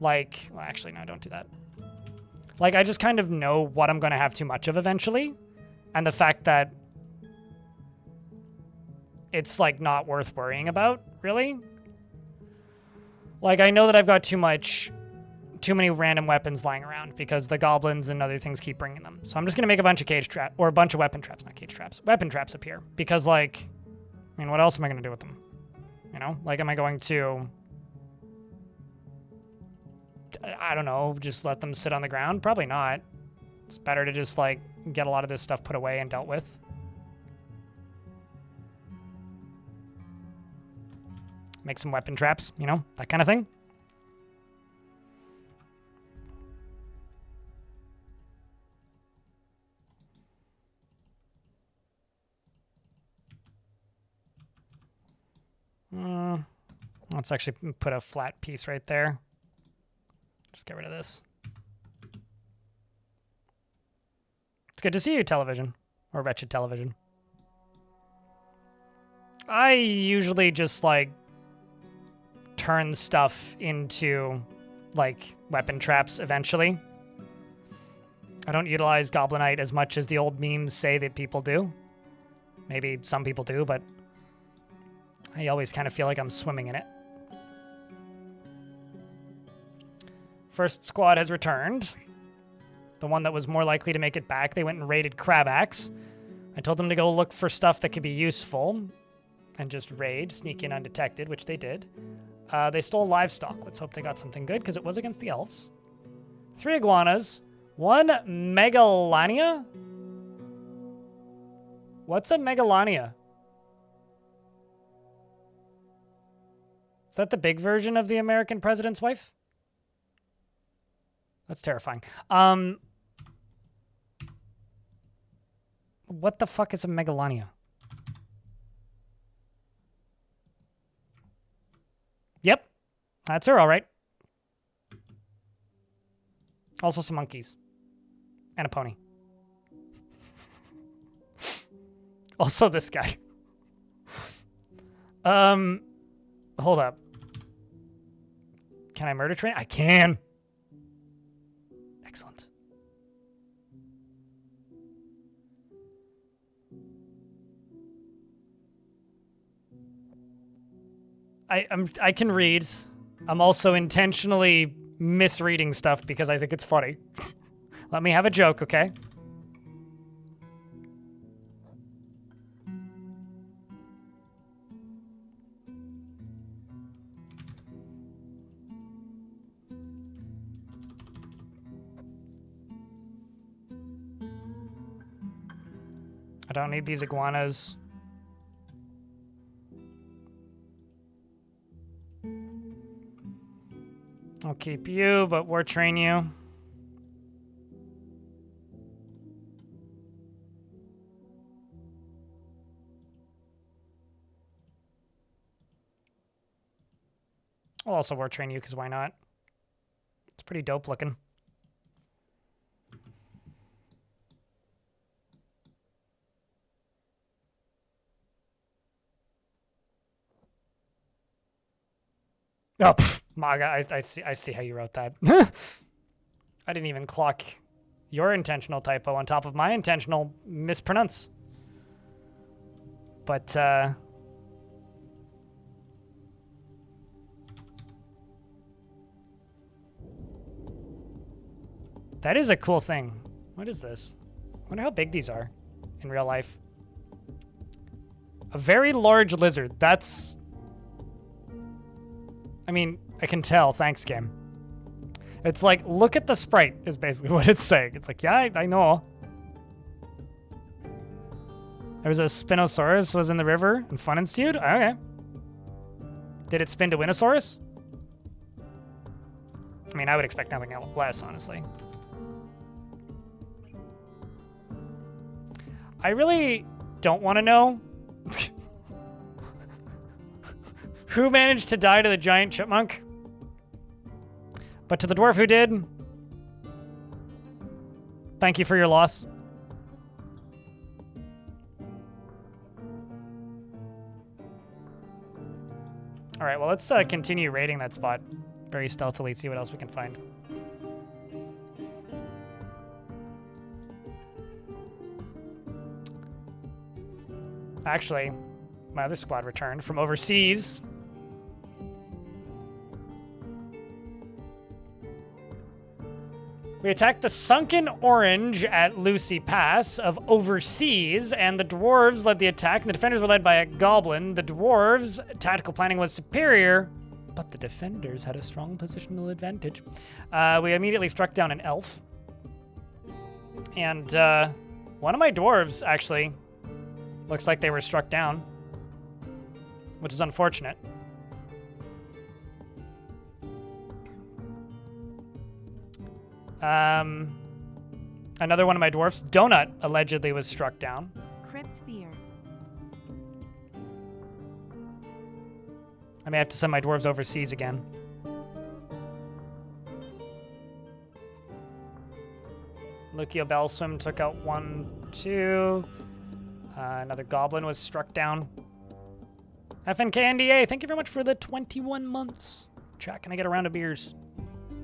Like, well, actually, no, don't do that. Like, I just kind of know what I'm going to have too much of eventually. And the fact that it's, like, not worth worrying about, really. Like, I know that I've got too many random weapons lying around because the goblins and other things keep bringing them. So I'm just going to make a bunch of or a bunch of weapon traps, not cage traps, weapon traps up here. Because, like, I mean, what else am I going to do with them? You know? Like, am I going to, I don't know, just let them sit on the ground? Probably not. It's better to just, like, get a lot of this stuff put away and dealt with. Make some weapon traps, you know? That kind of thing. Let's actually put a flat piece right there. Just get rid of this. It's good to see you, television. Or wretched television. I usually just, like, turn stuff into, like, weapon traps eventually. I don't utilize Goblinite as much as the old memes say that people do. Maybe some people do, but I always kind of feel like I'm swimming in it. First squad has returned. The one that was more likely to make it back, they went and raided Crabax. I told them to go look for stuff that could be useful and just raid, sneak in undetected, which they did. They stole livestock. Let's hope they got something good, because it was against the elves. 3 iguanas. 1 megalania? What's a megalania? Is that the big version of the American president's wife? That's terrifying. What the fuck is a megalania? Yep, that's her, all right. Also some monkeys. And a pony. Also this guy. Hold up. Can I murder train? I can. Excellent. I can read. I'm also intentionally misreading stuff because I think it's funny. Let me have a joke, okay? I don't need these iguanas. I'll keep you, but war train you. I'll also war train you, because why not? It's pretty dope looking. Oh, pff, Maga, I see how you wrote that. I didn't even clock your intentional typo on top of my intentional mispronounce. But, that is a cool thing. What is this? I wonder how big these are in real life. A very large lizard. That's... I mean, I can tell. Thanks, game. It's like, look at the sprite, is basically what it's saying. It's like, yeah, I know. There was a Spinosaurus was in the river and fun ensued? Okay. Did it spin to Winosaurus? I mean, I would expect nothing less, honestly. I really don't want to know who managed to die to the giant chipmunk. But to the dwarf who did, thank you for your loss. All right, well, let's continue raiding that spot very stealthily, see what else we can find. Actually, my other squad returned from overseas. We attacked the Sunken Orange at Lucy Pass of overseas, and the dwarves led the attack, and the defenders were led by a goblin. The dwarves' tactical planning was superior, but the defenders had a strong positional advantage. We immediately struck down an elf. And one of my dwarves, actually, looks like they were struck down, which is unfortunate. Another one of my dwarfs, Donut, allegedly was struck down. Crypt beer. I may have to send my dwarves overseas again. Lucio Bellswim took out 1, 2. Another goblin was struck down. FNKNDA, thank you very much for the 21 months. Chat, can I get a round of beers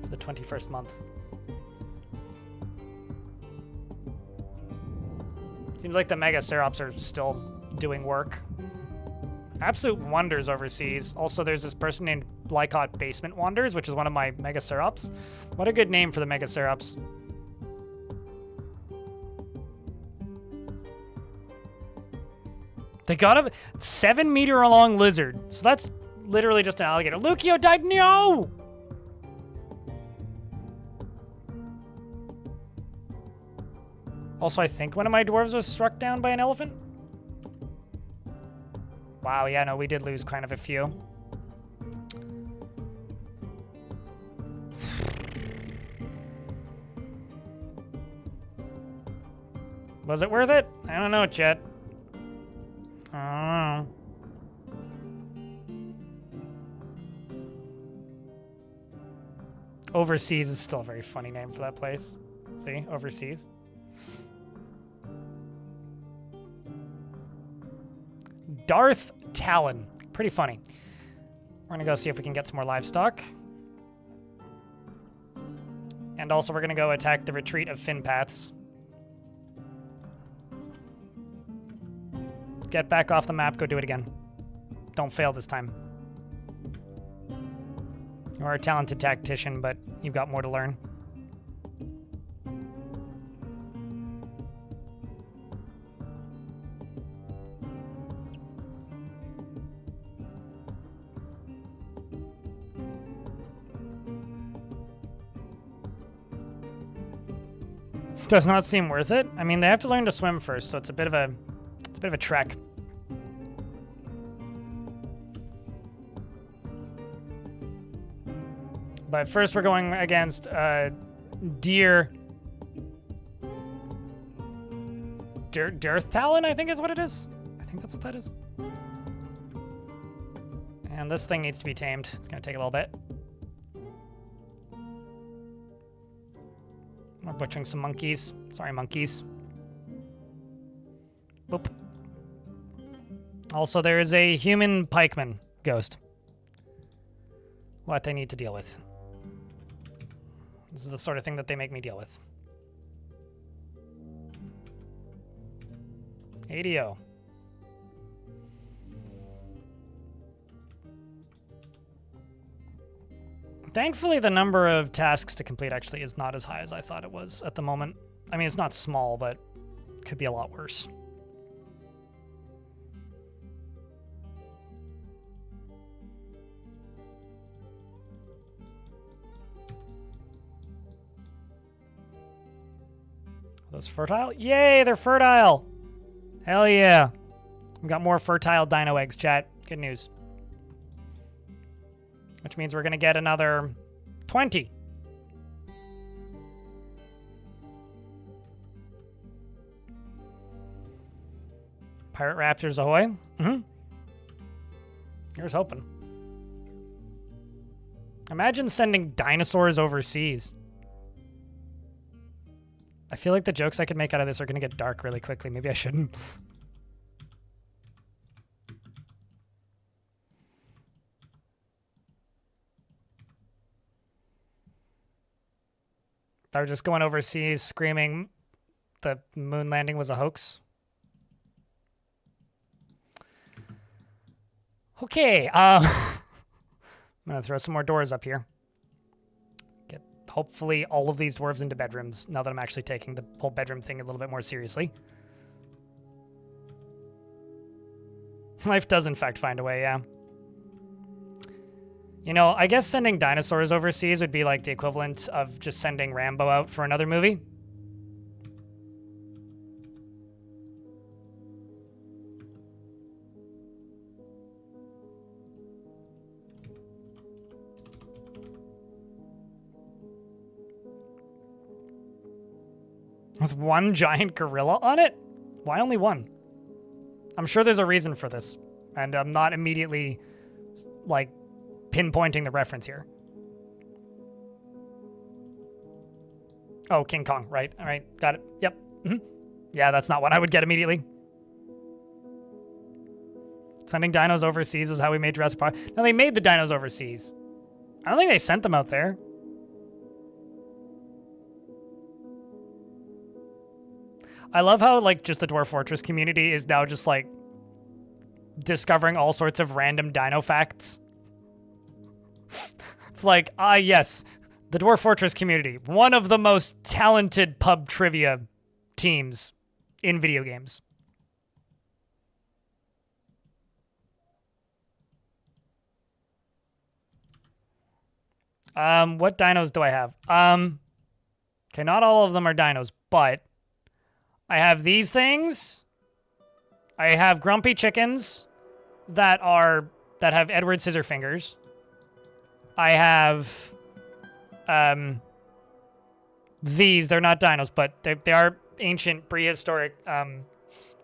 for the 21st month? Seems like the Megacerops are still doing work. Absolute wonders overseas. Also, there's this person named Lycott Basement Wonders, which is one of my Megacerops. What a good name for the Megacerops. They got a 7-meter long lizard. So that's literally just an alligator. Lucio died. No! Also, I think one of my dwarves was struck down by an elephant. Wow, yeah, no, we did lose kind of a few. Was it worth it? I don't know, chat. I don't know. Overseas is still a very funny name for that place. See, overseas. Darth Talon. Pretty funny. We're gonna go see if we can get some more livestock. And also we're gonna go attack the retreat of Finpaths. Get back off the map, go do it again. Don't fail this time. You're a talented tactician, but you've got more to learn. Does not seem worth it. I mean, they have to learn to swim first, so it's a bit of a trek. But first we're going against Deer Talon, I think is what it is. I think that's what that is. And this thing needs to be tamed. It's gonna take a little bit. We're butchering some monkeys. Sorry, monkeys. Boop. Also, there is a human pikeman ghost. What I need to deal with. This is the sort of thing that they make me deal with. ADO. Thankfully, the number of tasks to complete actually is not as high as I thought it was at the moment. I mean, it's not small, but it could be a lot worse. Are those fertile? Yay, they're fertile! Hell yeah. We got more fertile dino eggs, chat. Good news. Which means we're going to get another 20. Pirate Raptors ahoy. Here's hoping. Imagine sending dinosaurs overseas. I feel like the jokes I could make out of this are going to get dark really quickly. Maybe I shouldn't. They're just going overseas screaming the moon landing was a hoax. Okay, I'm gonna throw some more doors up here. Get hopefully all of these dwarves into bedrooms now that I'm actually taking the whole bedroom thing a little bit more seriously. Life does in fact find a way, yeah. You know, I guess sending dinosaurs overseas would be like the equivalent of just sending Rambo out for another movie. With one giant gorilla on it? Why only one? I'm sure there's a reason for this, and I'm not immediately, like, pinpointing the reference here. Oh, King Kong, right. All right, got it. Yep. Yeah, that's not what I would get immediately. Sending dinos overseas is how we made Jurassic Park. No, they made the dinos overseas. I don't think they sent them out there. I love how, like, just the Dwarf Fortress community is now just, like, discovering all sorts of random dino facts. It's like, yes, the Dwarf Fortress community, one of the most talented pub trivia teams in video games. What dinos do I have? Okay, not all of them are dinos, but I have these things. I have grumpy chickens that have Edward Scissorfingers. I have these. They're not dinos, but they are ancient prehistoric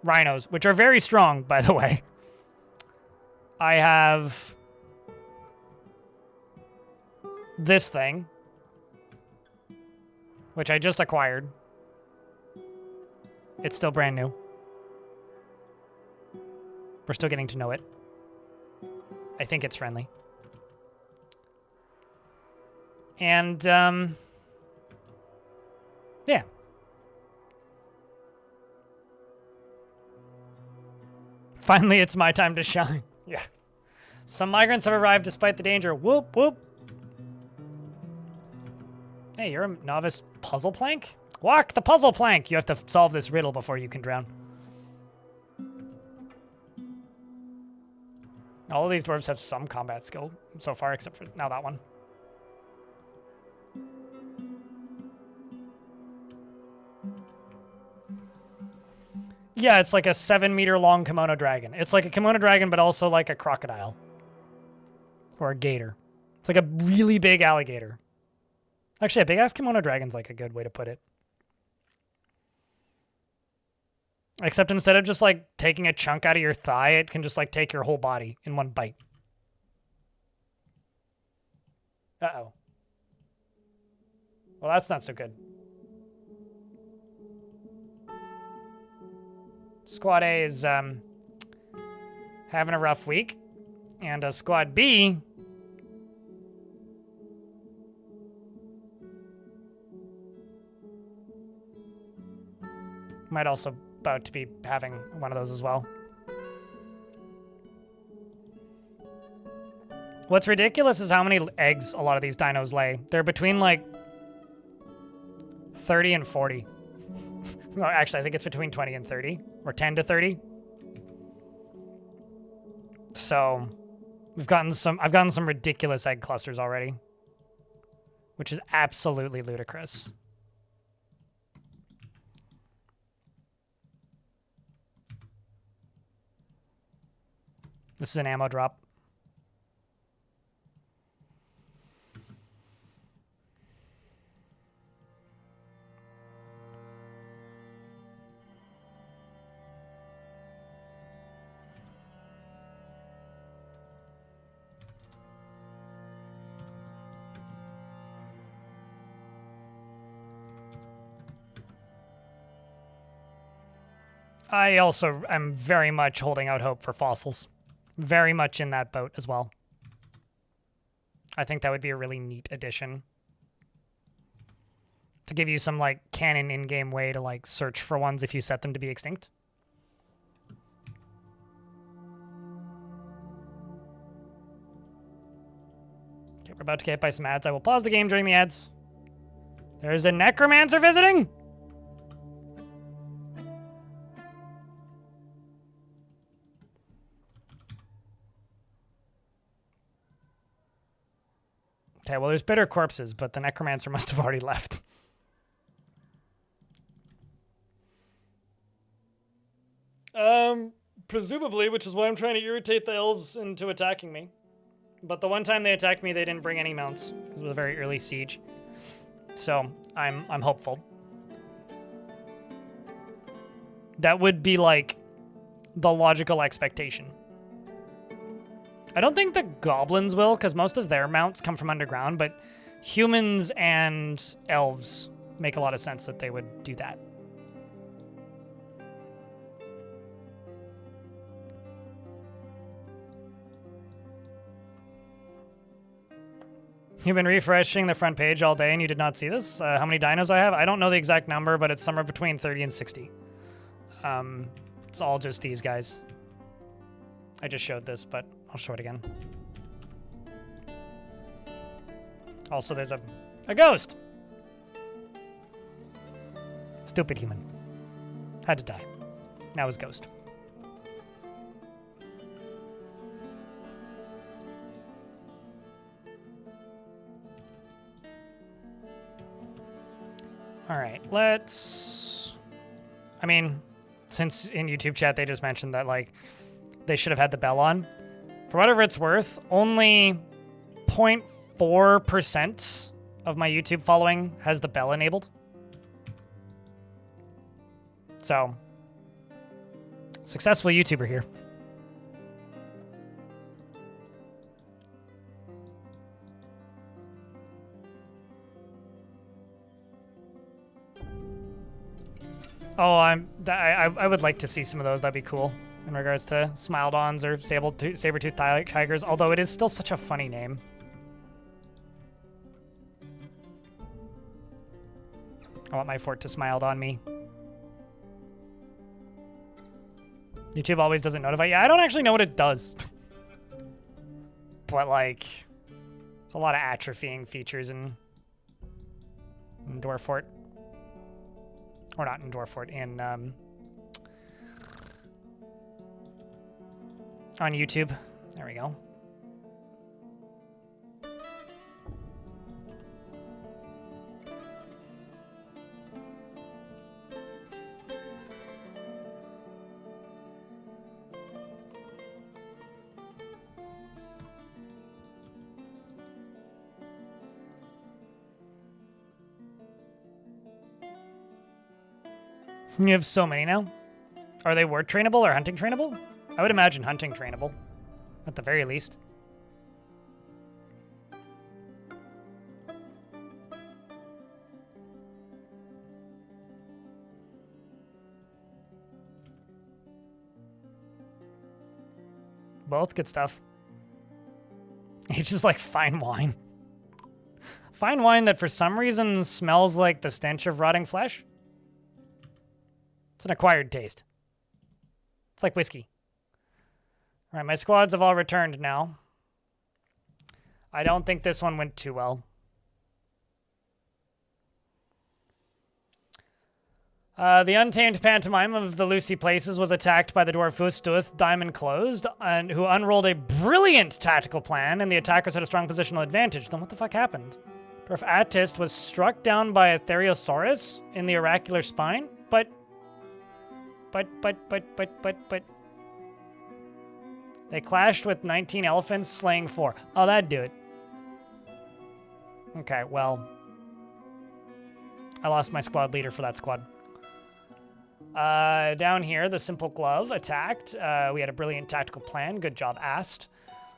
rhinos, which are very strong, by the way. I have this thing, which I just acquired. It's still brand new. We're still getting to know it. I think it's friendly. And, yeah. Finally, it's my time to shine. Yeah. Some migrants have arrived despite the danger. Whoop, whoop. Hey, you're a novice puzzle plank? Walk the puzzle plank! You have to solve this riddle before you can drown. All of these dwarves have some combat skill so far, except for now that one. Yeah, it's like a 7-meter long kimono dragon. It's like a kimono dragon, but also like a crocodile. Or a gator. It's like a really big alligator. Actually, a big-ass kimono dragon's like a good way to put it. Except instead of just like taking a chunk out of your thigh, it can just like take your whole body in one bite. Uh-oh. Well, that's not so good. Squad A is having a rough week. And Squad B might also about to be having one of those as well. What's ridiculous is how many eggs a lot of these dinos lay. They're between like 30 and 40. No, actually, I think it's between 20 and 30, or 10 to 30. So I've gotten some ridiculous egg clusters already, which is absolutely ludicrous. This is an ammo drop. I also am very much holding out hope for fossils. Very much in that boat as well. I think that would be a really neat addition. To give you some, like, canon in-game way to, like, search for ones if you set them to be extinct. Okay, we're about to get hit by some ads. I will pause the game during the ads. There's a necromancer visiting! Okay, well, there's bitter corpses, but the necromancer must have already left. Presumably, which is why I'm trying to irritate the elves into attacking me. But the one time they attacked me, they didn't bring any mounts, because it was a very early siege. So, I'm hopeful. That would be, like, the logical expectation. I don't think the goblins will, because most of their mounts come from underground, but humans and elves make a lot of sense that they would do that. You've been refreshing the front page all day and you did not see this? How many dinos I have? I don't know the exact number, but it's somewhere between 30 and 60. It's all just these guys. I just showed this, but I'll show it again. Also, there's a ghost! Stupid human. Had to die. Now his ghost. Alright, let's... I mean, since in YouTube chat they just mentioned that, like, they should have had the bell on. For whatever it's worth, only 0.4% of my YouTube following has the bell enabled. So, successful YouTuber here. Oh, I would like to see some of those. That'd be cool. In regards to Smile-Dons or Saber-Tooth Tigers, although it is still such a funny name. I want my fort to smile on me. YouTube always doesn't notify. Yeah, I don't actually know what it does. But, like, there's a lot of atrophying features in in Dwarf Fort. Or not in Dwarf Fort, in on YouTube. There we go. You have so many now. Are they word trainable or hunting trainable? I would imagine hunting trainable, at the very least. Both good stuff. It's just like fine wine. Fine wine that for some reason smells like the stench of rotting flesh. It's an acquired taste. It's like whiskey. All right, my squads have all returned now. I don't think this one went too well. The untamed pantomime of the Lucy Places was attacked by the Dwarf Fustuth, diamond closed, and who unrolled a brilliant tactical plan, and the attackers had a strong positional advantage. Then what the fuck happened? Dwarf Attist was struck down by a Theriosaurus in the oracular spine, but... They clashed with 19 elephants, slaying 4. Oh, that'd do it. Okay, well... I lost my squad leader for that squad. Down here, the Simple Glove attacked. We had a brilliant tactical plan. Good job, Ast.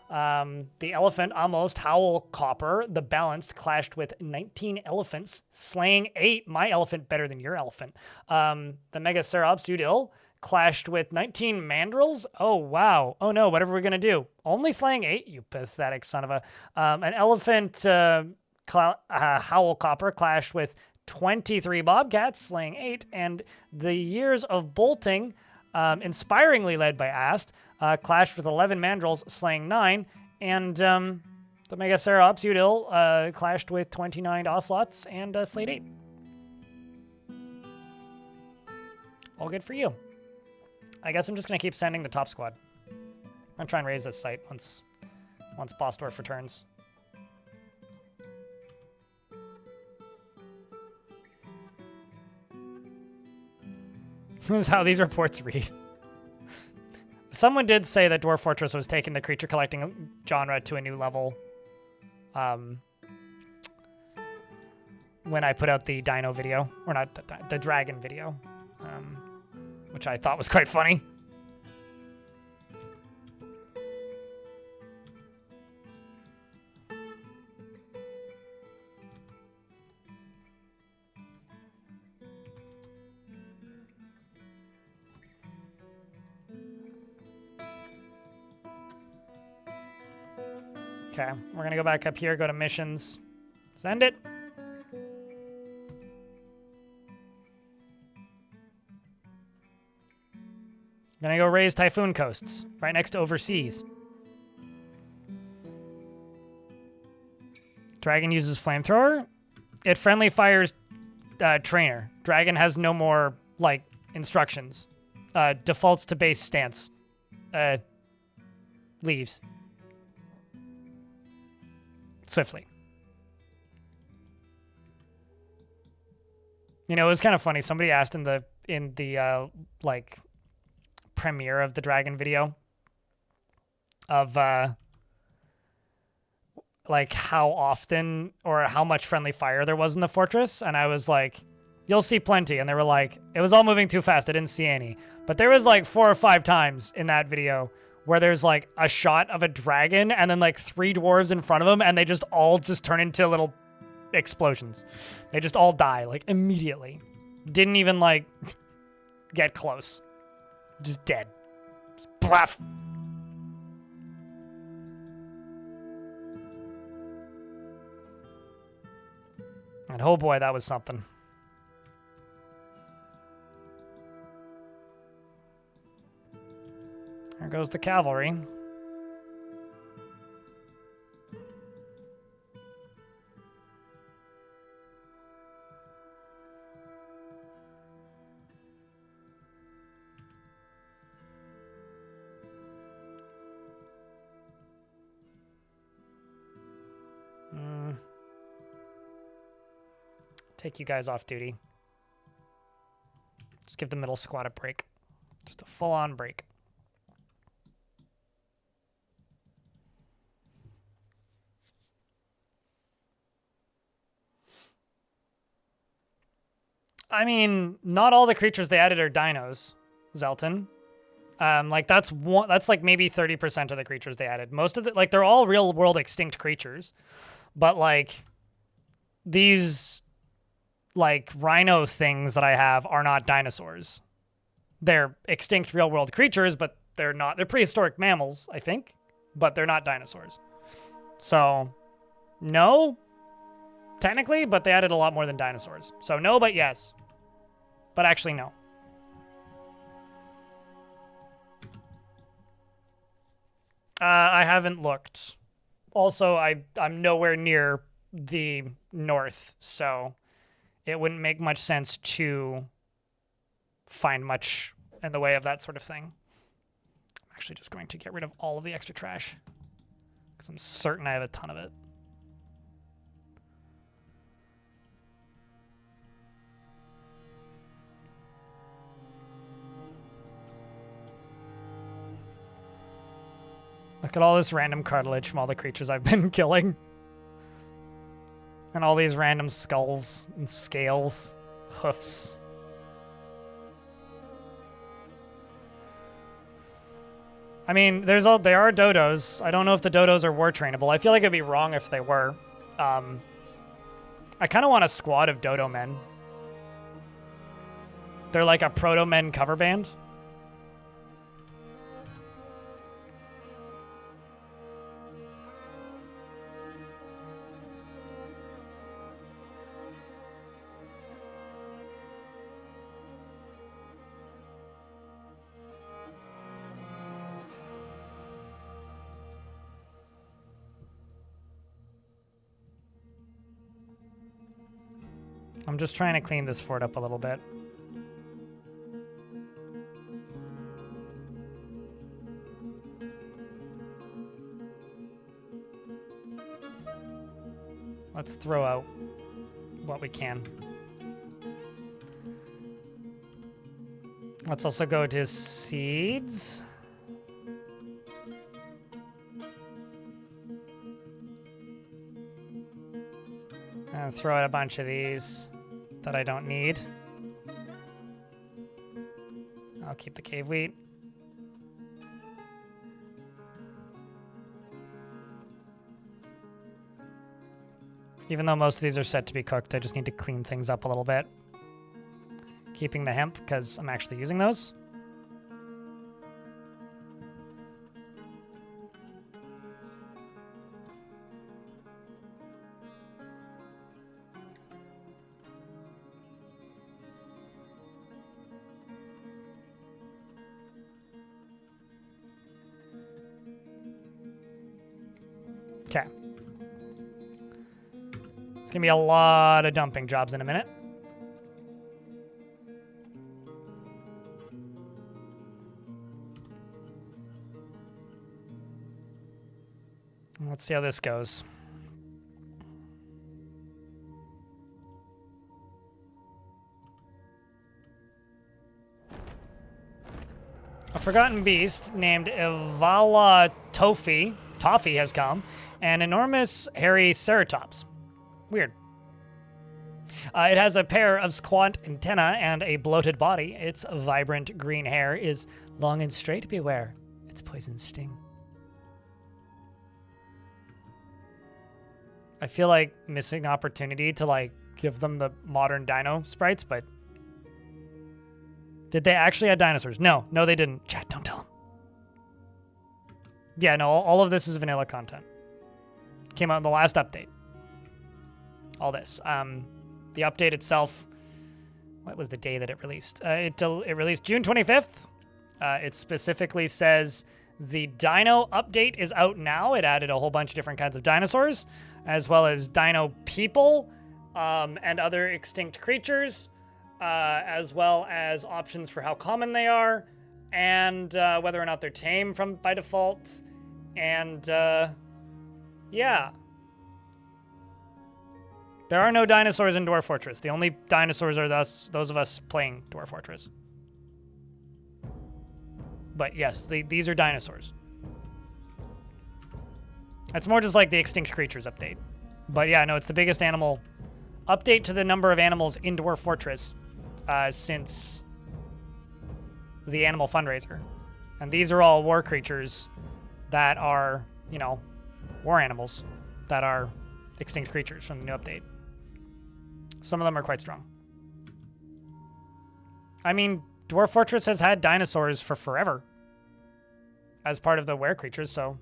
The Elephant almost, Howl Copper, the Balanced, clashed with 19 elephants, slaying 8. My elephant better than your elephant. The Megacerops Udil clashed with 19 mandrills. Oh, wow. Oh, no, whatever we're going to do. Only slaying 8, you pathetic son of a... an Elephant Howl Copper clashed with 23 bobcats, slaying 8, and the Years of Bolting, inspiringly led by Ast, clashed with 11 mandrills, slaying 9, and the Megacerops Udil clashed with 29 ocelots and slayed 8. All good for you. I guess I'm just going to keep sending the top squad. I'm going to try and raise this site once Boss Dwarf returns. This is how these reports read. Someone did say that Dwarf Fortress was taking the creature collecting genre to a new level when I put out the dino video, or not the dragon video, which I thought was quite funny. Okay, we're gonna go back up here, go to missions, send it. Gonna go raise Typhoon Coasts, right next to Overseas. Dragon uses Flamethrower. It friendly fires Trainer. Dragon has no more, like, instructions. Defaults to base stance. Leaves. Swiftly. You know, it was kind of funny. Somebody asked in the like premiere of the dragon video of like how often or how much friendly fire there was in the fortress, and I was like, you'll see plenty, and they were like, it was all moving too fast, I didn't see any. But there was like 4 or 5 times in that video where there's like a shot of a dragon and then like 3 dwarves in front of them, and they just all just turn into little explosions. They just all die like immediately. Didn't even like get close. Just dead. Just bluff. And oh boy, that was something. There goes the cavalry. take you guys off duty. Just give the middle squad a break. Just a full-on break. I mean, not all the creatures they added are dinos, Zelton. Like that's like maybe 30% of the creatures they added. Most of the, like, they're all real world extinct creatures, but like these like rhino things that I have are not dinosaurs. They're extinct real world creatures, but they're prehistoric mammals, I think, but they're not dinosaurs. So no, technically, but they added a lot more than dinosaurs. So no, but yes. But actually, no. I haven't looked. Also, I'm nowhere near the north, so it wouldn't make much sense to find much in the way of that sort of thing. I'm actually just going to get rid of all of the extra trash, because I'm certain I have a ton of it. Look at all this random cartilage from all the creatures I've been killing. And all these random skulls and scales, hoofs. I mean, they are dodos. I don't know if the dodos are war trainable. I feel like it'd be wrong if they were. I kind of want a squad of dodo men. They're like a proto-men cover band. I'm just trying to clean this fort up a little bit. Let's throw out what we can. Let's also go to seeds. And throw out a bunch of these that I don't need. I'll keep the cave wheat. Even though most of these are set to be cooked, I just need to clean things up a little bit. Keeping the hemp, because I'm actually using those. Okay. It's gonna be a lot of dumping jobs in a minute. Let's see how this goes. A forgotten beast named Ivala Toffee has come. An enormous hairy ceratops. Weird. It has a pair of squat antennae and a bloated body. Its vibrant green hair is long and straight. Beware its poison sting. I feel like missing opportunity to like give them the modern dino sprites, but did they actually add dinosaurs? No, they didn't. Chat, don't tell them. Yeah, no, all of this is vanilla content. Came out in the last update. All this. The update itself, what was the day that it released? It released June 25th. It specifically says the dino update is out now. It added a whole bunch of different kinds of dinosaurs, as well as dino people and other extinct creatures, as well as options for how common they are, and whether or not they're tame by default. And yeah. There are no dinosaurs in Dwarf Fortress. The only dinosaurs are those of us playing Dwarf Fortress. But yes, these are dinosaurs. It's more just like the Extinct Creatures update. But yeah, no, it's the biggest animal update to the number of animals in Dwarf Fortress since the animal fundraiser. And these are all war creatures that are, you know, war animals that are extinct creatures from the new update. Some of them are quite strong. I mean, Dwarf Fortress has had dinosaurs for forever as part of the were creatures, so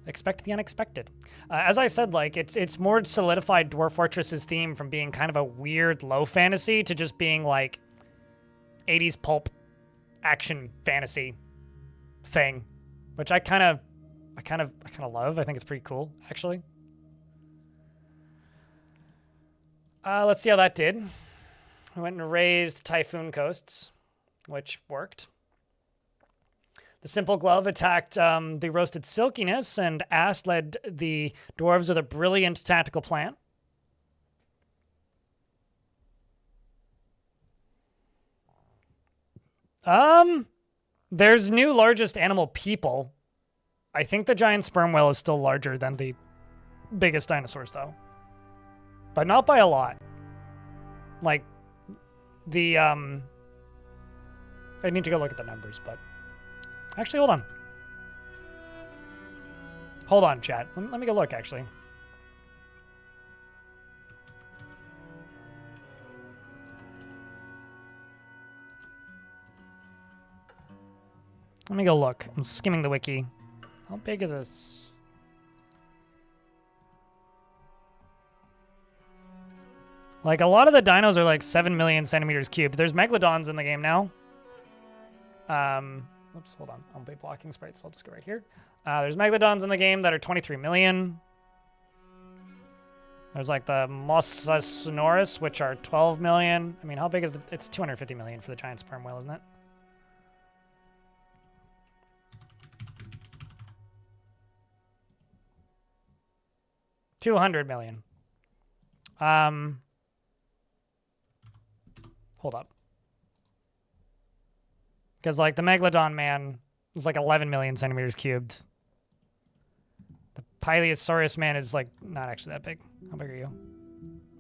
expect the unexpected. As I said, like, it's more solidified Dwarf Fortress's theme from being kind of a weird low fantasy to just being like 80s pulp action fantasy thing, which I kind of love. I think it's pretty cool, actually. Let's see how that did. I went and raised Typhoon Coasts, which worked. The Simple Glove attacked the Roasted Silkiness, and Ass led the Dwarves with a brilliant tactical plan. There's new largest animal people. I think the giant sperm whale is still larger than the biggest dinosaurs, though. But not by a lot. Like, the, I need to go look at the numbers, but... Actually, hold on. Hold on, chat. Let me go look, actually. Let me go look. I'm skimming the wiki. How big is this? Like, a lot of the dinos are like 7 million centimeters cubed. There's megalodons in the game now. Oops, hold on. I'll be blocking sprites, so I'll just go right here. There's megalodons in the game that are 23 million. There's like the Mosasaurus, which are 12 million. I mean, how big is it? It's 250 million for the giant sperm whale, isn't it? $200 million. Hold up. Because, like, the Megalodon man is, like, 11 million centimeters cubed. The Pileosaurus man is, like, not actually that big. How big are you?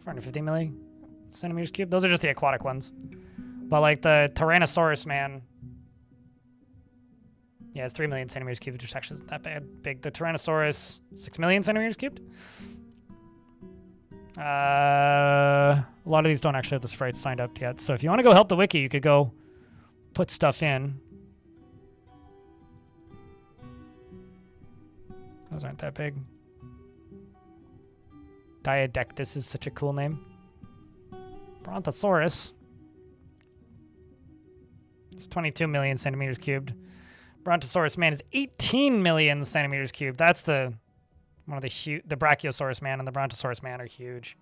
450 million centimeters cubed? Those are just the aquatic ones. But, like, the Tyrannosaurus man... Yeah, it's 3 million centimeters cubed, which actually isn't that big. The Tyrannosaurus, 6 million centimeters cubed? A lot of these don't actually have the sprites signed up yet. So if you want to go help the wiki, you could go put stuff in. Those aren't that big. Diadectus is such a cool name. Brontosaurus. It's 22 million centimeters cubed. Brontosaurus man is 18 million centimeters cubed. That's the one of the the Brachiosaurus man and the Brontosaurus man are huge.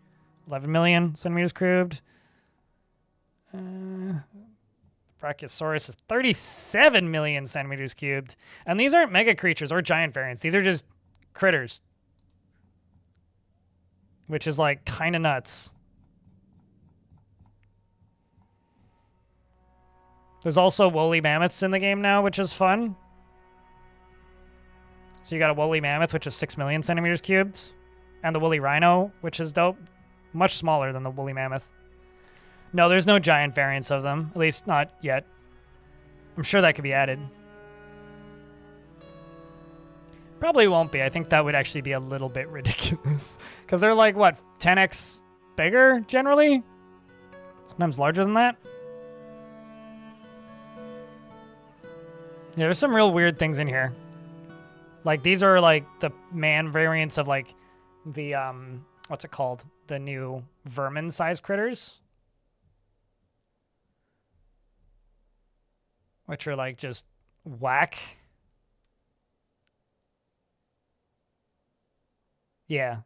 11 million centimeters cubed. Brachiosaurus is 37 million centimeters cubed. And these aren't mega creatures or giant variants. These are just critters. Which is like kind of nuts. There's also woolly mammoths in the game now, which is fun. So you got a woolly mammoth, which is 6 million centimeters cubed. And the woolly rhino, which is dope. Much smaller than the woolly mammoth. No, there's no giant variants of them. At least not yet. I'm sure that could be added. Probably won't be. I think that would actually be a little bit ridiculous. Because they're like, what, 10x bigger, generally? Sometimes larger than that? Yeah, there's some real weird things in here. Like, these are, like, the man variants of, like, the, what's it called? The new vermin-sized critters. Which are, like, just whack. Yeah.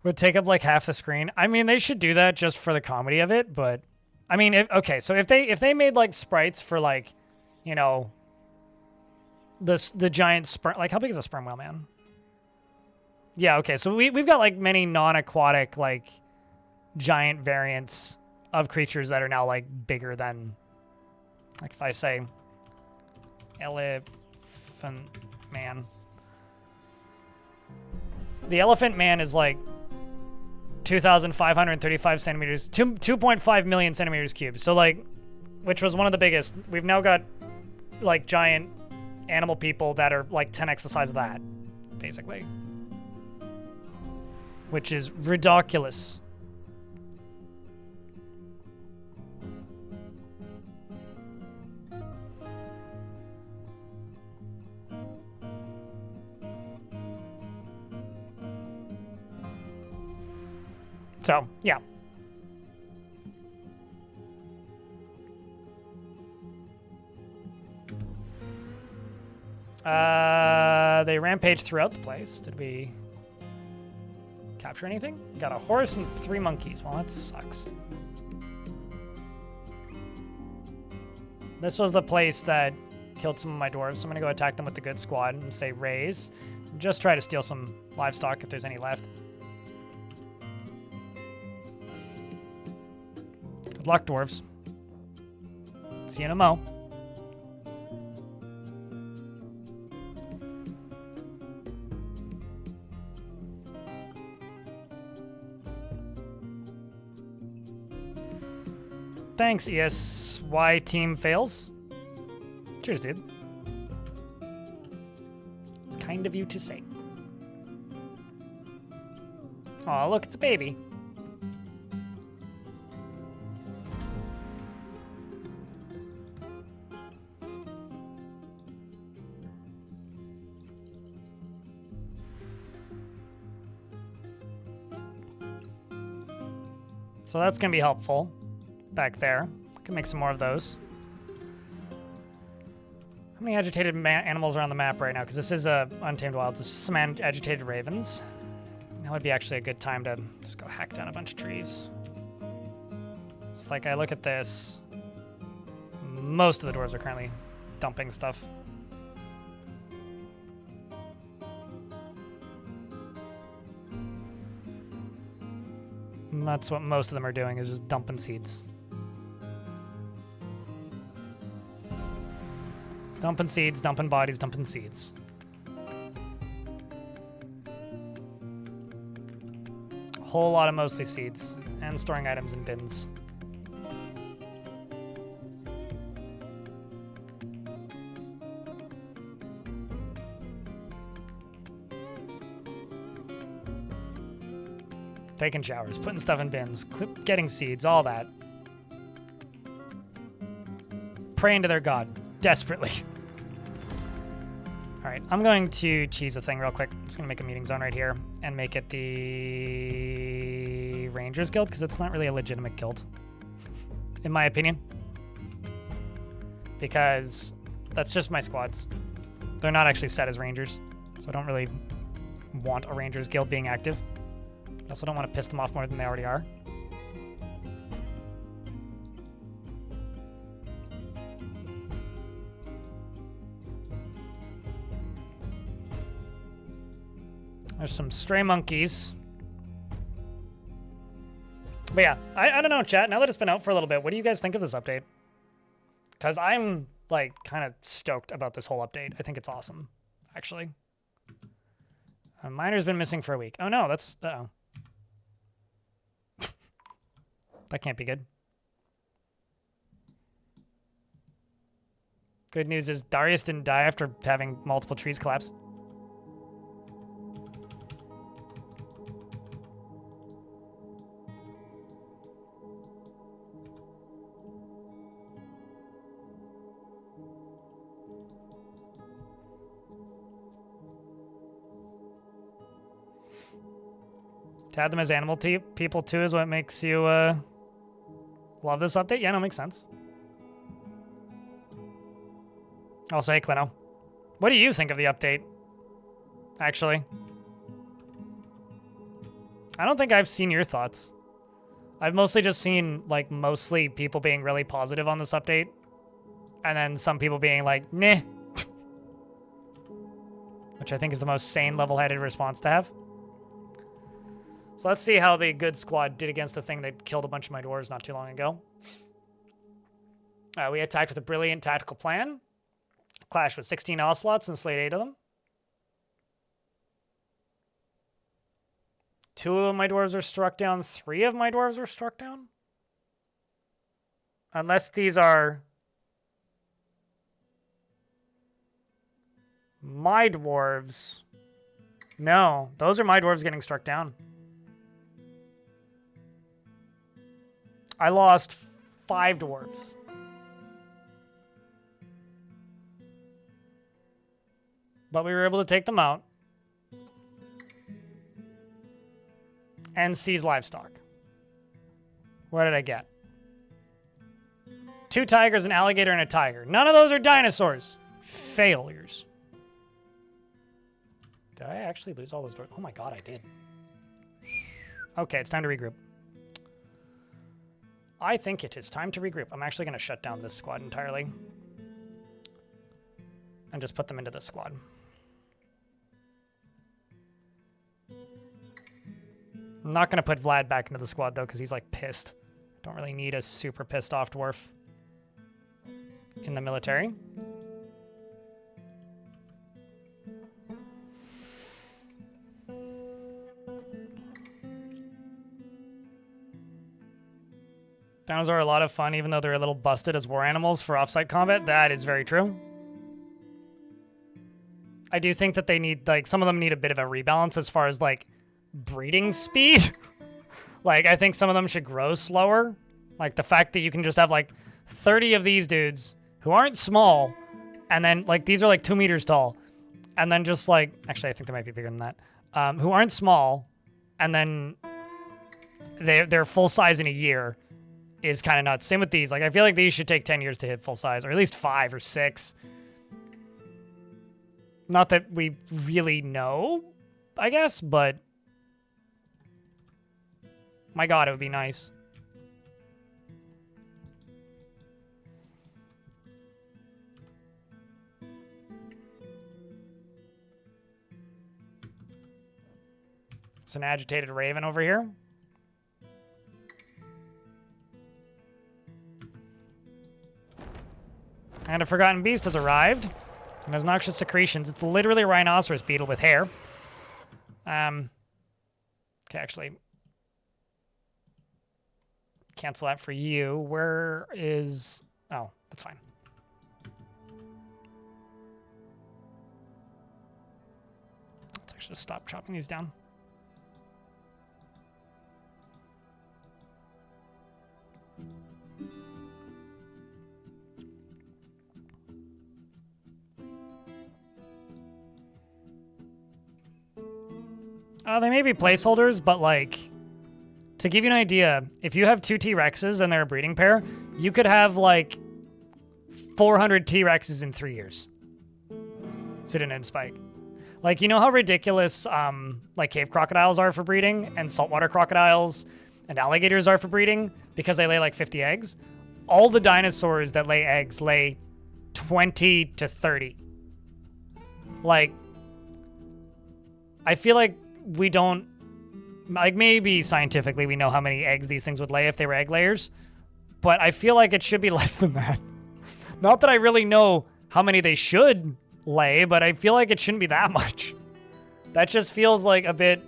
Would take up, like, half the screen. I mean, they should do that just for the comedy of it, but... I mean, okay, so if they made, like, sprites for, like, you know, the giant sperm... Like, how big is a sperm whale, man? Yeah, okay, so we've got, like, many non-aquatic, like, giant variants of creatures that are now, like, bigger than, like, if I say elephant man. The elephant man is, like, 2,535 centimeters, 2.5 million centimeters cubed. So, like, which was one of the biggest. We've now got, like, giant animal people that are, like, 10x the size of that, basically. Which is ridiculous. So, yeah. They rampage throughout the place. Did we capture anything? Got a horse and 3 monkeys. Well, that sucks. This was the place that killed some of my dwarves, so I'm gonna go attack them with the good squad and say raise. Just try to steal some livestock if there's any left. Good luck, dwarves. See you in a mo. Thanks, ESY team fails. Cheers, dude. It's kind of you to say. Aw, look, it's a baby. So that's going to be helpful back there. Can make some more of those. How many agitated animals are on the map right now? Because this is Untamed Wilds. It's just some agitated ravens. That would be actually a good time to just go hack down a bunch of trees. So if, like, I look at this, most of the dwarves are currently dumping stuff. And that's what most of them are doing, is just dumping seeds. Dumping seeds, dumping bodies, dumping seeds. A whole lot of mostly seeds, and storing items in bins. Taking showers, putting stuff in bins, getting seeds, all that. Praying to their god, desperately. All right, I'm going to cheese a thing real quick. I'm just gonna make a meeting zone right here and make it the Rangers Guild, because it's not really a legitimate guild, in my opinion. Because that's just my squads. They're not actually set as Rangers, so I don't really want a Rangers Guild being active. I also don't want to piss them off more than they already are. There's some stray monkeys. But yeah, I don't know, chat. Now that it's been out for a little bit, what do you guys think of this update? Because I'm, like, kind of stoked about this whole update. I think it's awesome, actually. Miner's been missing for a week. Oh, no, that's... Uh-oh. That can't be good. Good news is Darius didn't die after having multiple trees collapse. To add them as animal people too is what makes you love this update? Yeah, no, makes sense. Also, hey, Clino. What do you think of the update? Actually. I don't think I've seen your thoughts. I've mostly just seen, like, mostly people being really positive on this update. And then some people being like, meh. Which I think is the most sane, level-headed response to have. So let's see how the good squad did against the thing that killed a bunch of my dwarves not too long ago. We attacked with a brilliant tactical plan. Clashed with 16 ocelots and slayed 8 of them. 2 of my dwarves are struck down. 3 of my dwarves are struck down. Unless these are my dwarves. No, those are my dwarves getting struck down. I lost 5 dwarves. But we were able to take them out. And seize livestock. What did I get? 2 tigers, an alligator, and a tiger. None of those are dinosaurs. Failures. Did I actually lose all those dwarves? Oh my god, I did. Okay, it's time to regroup. I think it is time to regroup. I'm actually going to shut down this squad entirely. And just put them into this squad. I'm not going to put Vlad back into the squad, though, because he's, like, pissed. Don't really need a super pissed off dwarf in the military. Dinosaurs are a lot of fun, even though they're a little busted as war animals for offsite combat. That is very true. I do think that they need, like, some of them need a bit of a rebalance as far as, like, breeding speed. Like, I think some of them should grow slower. Like, the fact that you can just have, like, 30 of these dudes who aren't small, and then, like, these are, like, 2 meters tall, and then just, like, actually, I think they might be bigger than that, who aren't small, and then they're full size in a year is kind of nuts. Same with these. Like, I feel like these should take 10 years to hit full size, or at least 5 or 6. Not that we really know, I guess, but my god, it would be nice. It's an agitated raven over here. And a forgotten beast has arrived. And has noxious secretions. It's literally a rhinoceros beetle with hair. Okay, actually. Cancel that for you. Where is... Oh, that's fine. Let's actually just stop chopping these down. They may be placeholders, but, like, to give you an idea, if you have 2 T-Rexes and they're a breeding pair, you could have, like, 400 T-Rexes in 3 years. Pseudonym spike. Like, you know how ridiculous, like, cave crocodiles are for breeding, and saltwater crocodiles and alligators are for breeding, because they lay, like, 50 eggs? All the dinosaurs that lay eggs lay 20 to 30. Like, I feel like we don't, like, maybe scientifically we know how many eggs these things would lay if they were egg layers, but I feel like it should be less than that. Not that I really know how many they should lay, but I feel like it shouldn't be that much. That just feels like a bit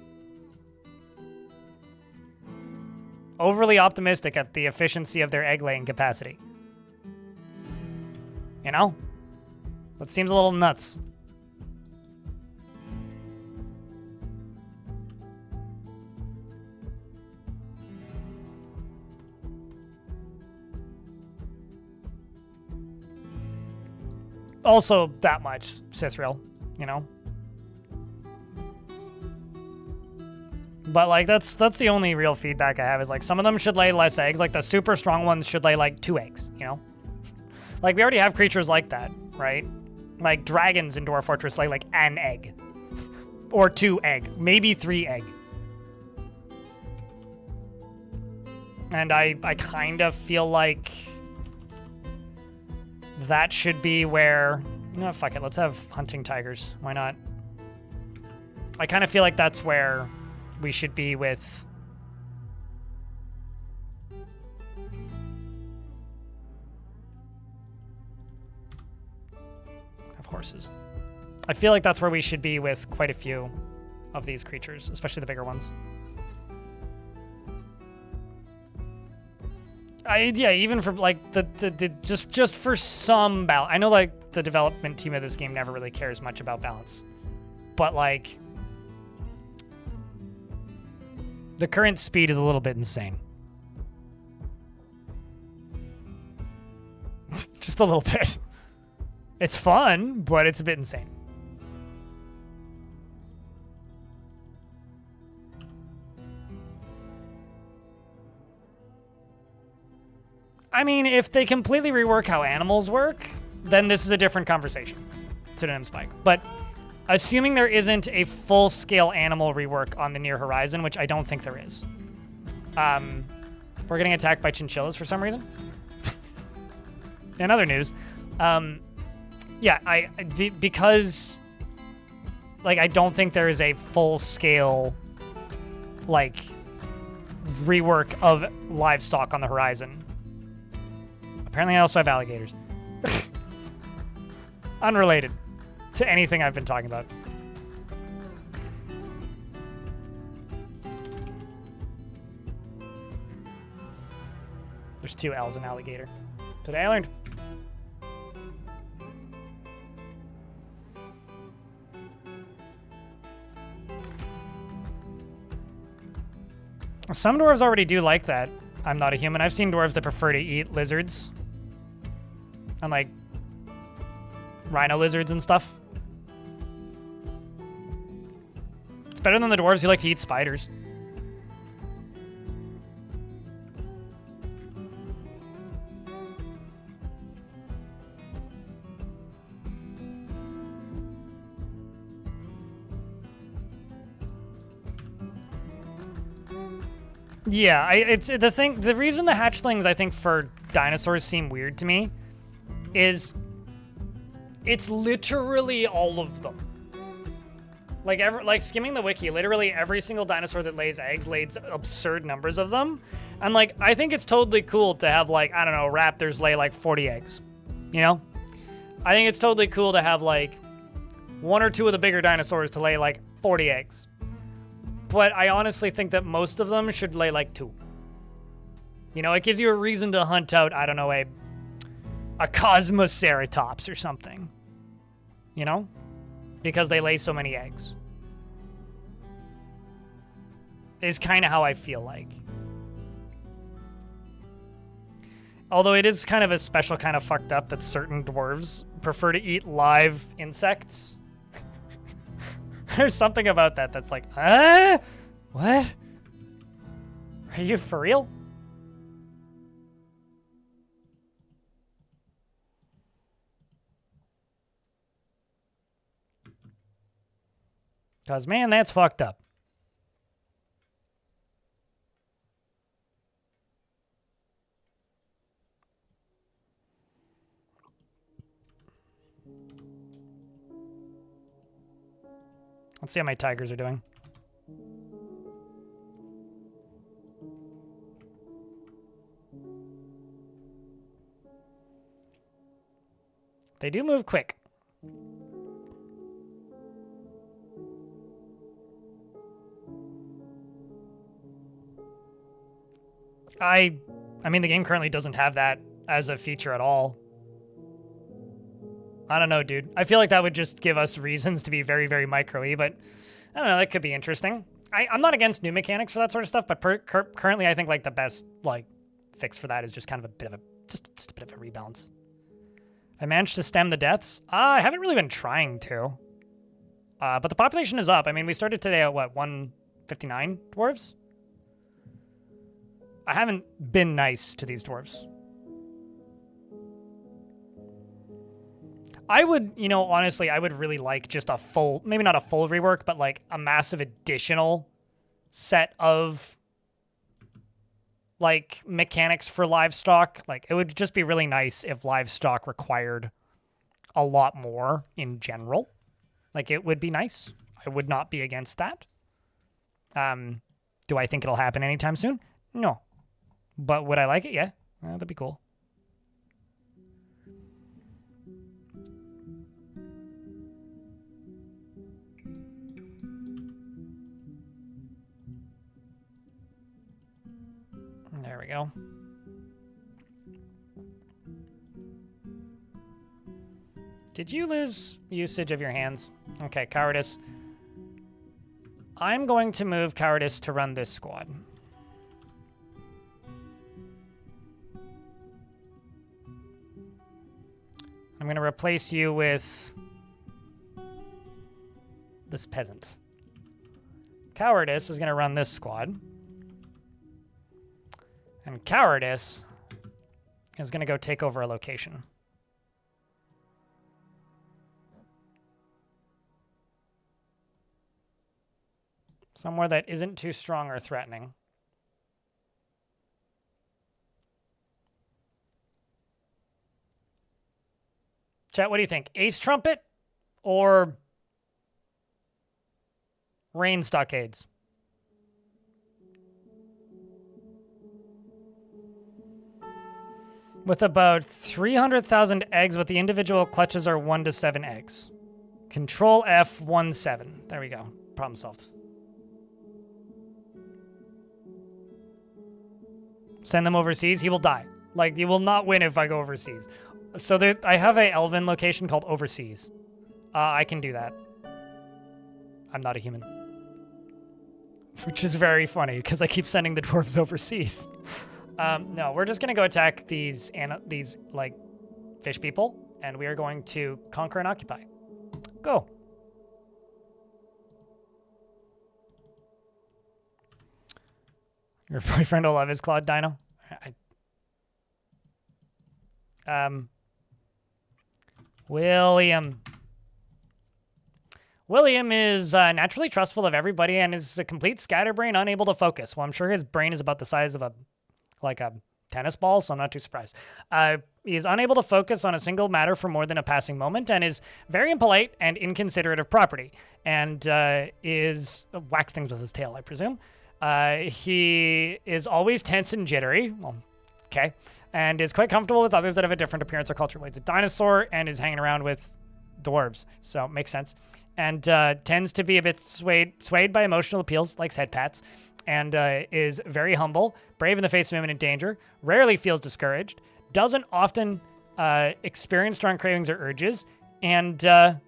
overly optimistic at the efficiency of their egg laying capacity. You know? That seems a little nuts. Also, that much, Sithriel, you know? But, like, that's the only real feedback I have is, like, some of them should lay less eggs. Like, the super strong ones should lay, like, 2 eggs, you know? Like, we already have creatures like that, right? Like, dragons in Dwarf Fortress lay, like, an egg. Or 2 egg. Maybe 3 egg. And I kind of feel like that should be where... You know what, fuck it. Let's have hunting tigers. Why not? I kind of feel like that's where we should be with... Of horses. I feel like that's where we should be with quite a few of these creatures, especially the bigger ones. Yeah, even for like the just for some balance. I know like the development team of this game never really cares much about balance, but like the current speed is a little bit insane. Just a little bit. It's fun, but it's a bit insane. I mean, if they completely rework how animals work, then this is a different conversation. Synonym Spike. But assuming there isn't a full-scale animal rework on the near horizon, which I don't think there is. We're getting attacked by chinchillas for some reason. In other news, yeah, because like I don't think there is a full-scale like rework of livestock on the horizon. Apparently, I also have alligators. Unrelated to anything I've been talking about. There's 2 L's in alligator. Today I learned. Some dwarves already do like that. I'm not a human. I've seen dwarves that prefer to eat lizards. And like rhino lizards and stuff. It's better than the dwarves who like to eat spiders. Yeah, it's the thing. The reason the hatchlings, I think, for dinosaurs seem weird to me is it's literally all of them. Like skimming the wiki, literally every single dinosaur that lays eggs lays absurd numbers of them. And like, I think it's totally cool to have like, I don't know, raptors lay like 40 eggs, you know? I think it's totally cool to have like 1 or 2 of the bigger dinosaurs to lay like 40 eggs. But I honestly think that most of them should lay like 2. You know, it gives you a reason to hunt out, I don't know, a Cosmoceratops or something. You know? Because they lay so many eggs. Is kind of how I feel like. Although it is kind of a special kind of fucked up that certain dwarves prefer to eat live insects. There's something about that that's like, what? Are you for real? Because, man, that's fucked up. Let's see how my tigers are doing. They do move quick. I mean, the game currently doesn't have that as a feature at all. I don't know, dude. I feel like that would just give us reasons to be very, very micro-y, but I don't know, that could be interesting. I'm not against new mechanics for that sort of stuff, but currently I think like the best like fix for that is just kind of a bit of a, just a bit of a rebalance. I managed to stem the deaths. I haven't really been trying to. But the population is up. I mean, we started today at what, 159 dwarves? I haven't been nice to these dwarves. I would, you know, honestly, I would really like just a full, maybe not a full rework, but like a massive additional set of like mechanics for livestock. Like it would just be really nice if livestock required a lot more in general. Like it would be nice. I would not be against that. Do I think it'll happen anytime soon? No. But would I like it? Yeah. That'd be cool. There we go. Did you lose usage of your hands? Okay, Cowardice. I'm going to move Cowardice to run this squad. I'm going to replace you with this peasant. Cowardice is going to run this squad. And Cowardice is going to go take over a location. Somewhere that isn't too strong or threatening. Chat, what do you think? Ace Trumpet or Rain Stockades? With about 300,000 eggs, but the individual clutches are 1 to 7 eggs. Control F17. There we go. Problem solved. Send them overseas. He will die. Like, you will not win if I go overseas. So there, I have a elven location called Overseas. I can do that. I'm not a human. Which is very funny, because I keep sending the dwarves overseas. No, we're just going to go attack these, like, fish people, and we are going to conquer and occupy. Go. Your boyfriend will love his Claude Dino. William. William is naturally trustful of everybody and is a complete scatterbrain, unable to focus. Well, I'm sure his brain is about the size of a tennis ball, so I'm not too surprised. He is unable to focus on a single matter for more than a passing moment and is very impolite and inconsiderate of property and is whacks things with his tail, I presume. He is always tense and jittery. Well, okay. And is quite comfortable with others that have a different appearance or culture. Well, he's a dinosaur and is hanging around with dwarves, so makes sense. And tends to be a bit swayed by emotional appeals, likes head pats, and is very humble, brave in the face of imminent danger, rarely feels discouraged, doesn't often experience strong cravings or urges, and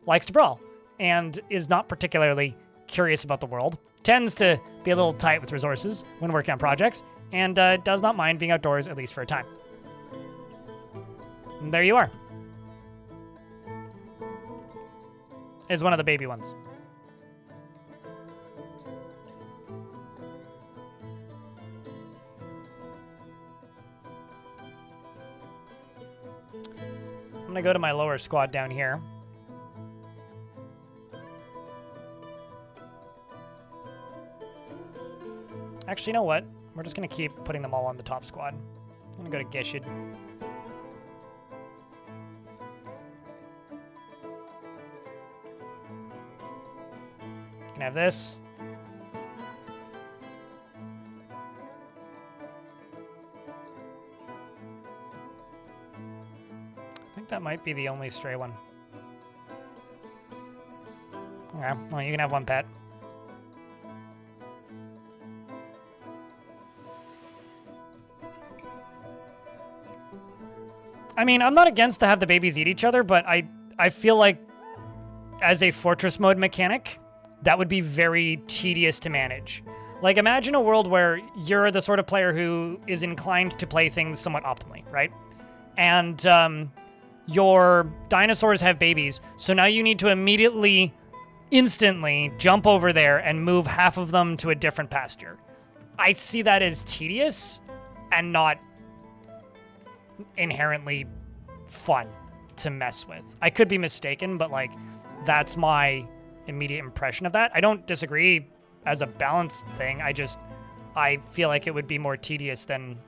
likes to brawl, and is not particularly curious about the world, tends to be a little tight with resources when working on projects, and does not mind being outdoors, at least for a time. And there you are. Is one of the baby ones. I'm gonna go to my lower squad down here. Actually, you know what? We're just gonna keep putting them all on the top squad. I'm gonna go to Gishid. Can have this. I think that might be the only stray one. Okay, well, you can have one pet. I mean, I'm not against to have the babies eat each other, but I feel like as a fortress mode mechanic, that would be very tedious to manage. Like, imagine a world where you're the sort of player who is inclined to play things somewhat optimally, right? And your dinosaurs have babies, so now you need to immediately, instantly jump over there and move half of them to a different pasture. I see that as tedious and not inherently fun to mess with. I could be mistaken, but like, that's my immediate impression of that. I don't disagree as a balance thing. I feel like it would be more tedious than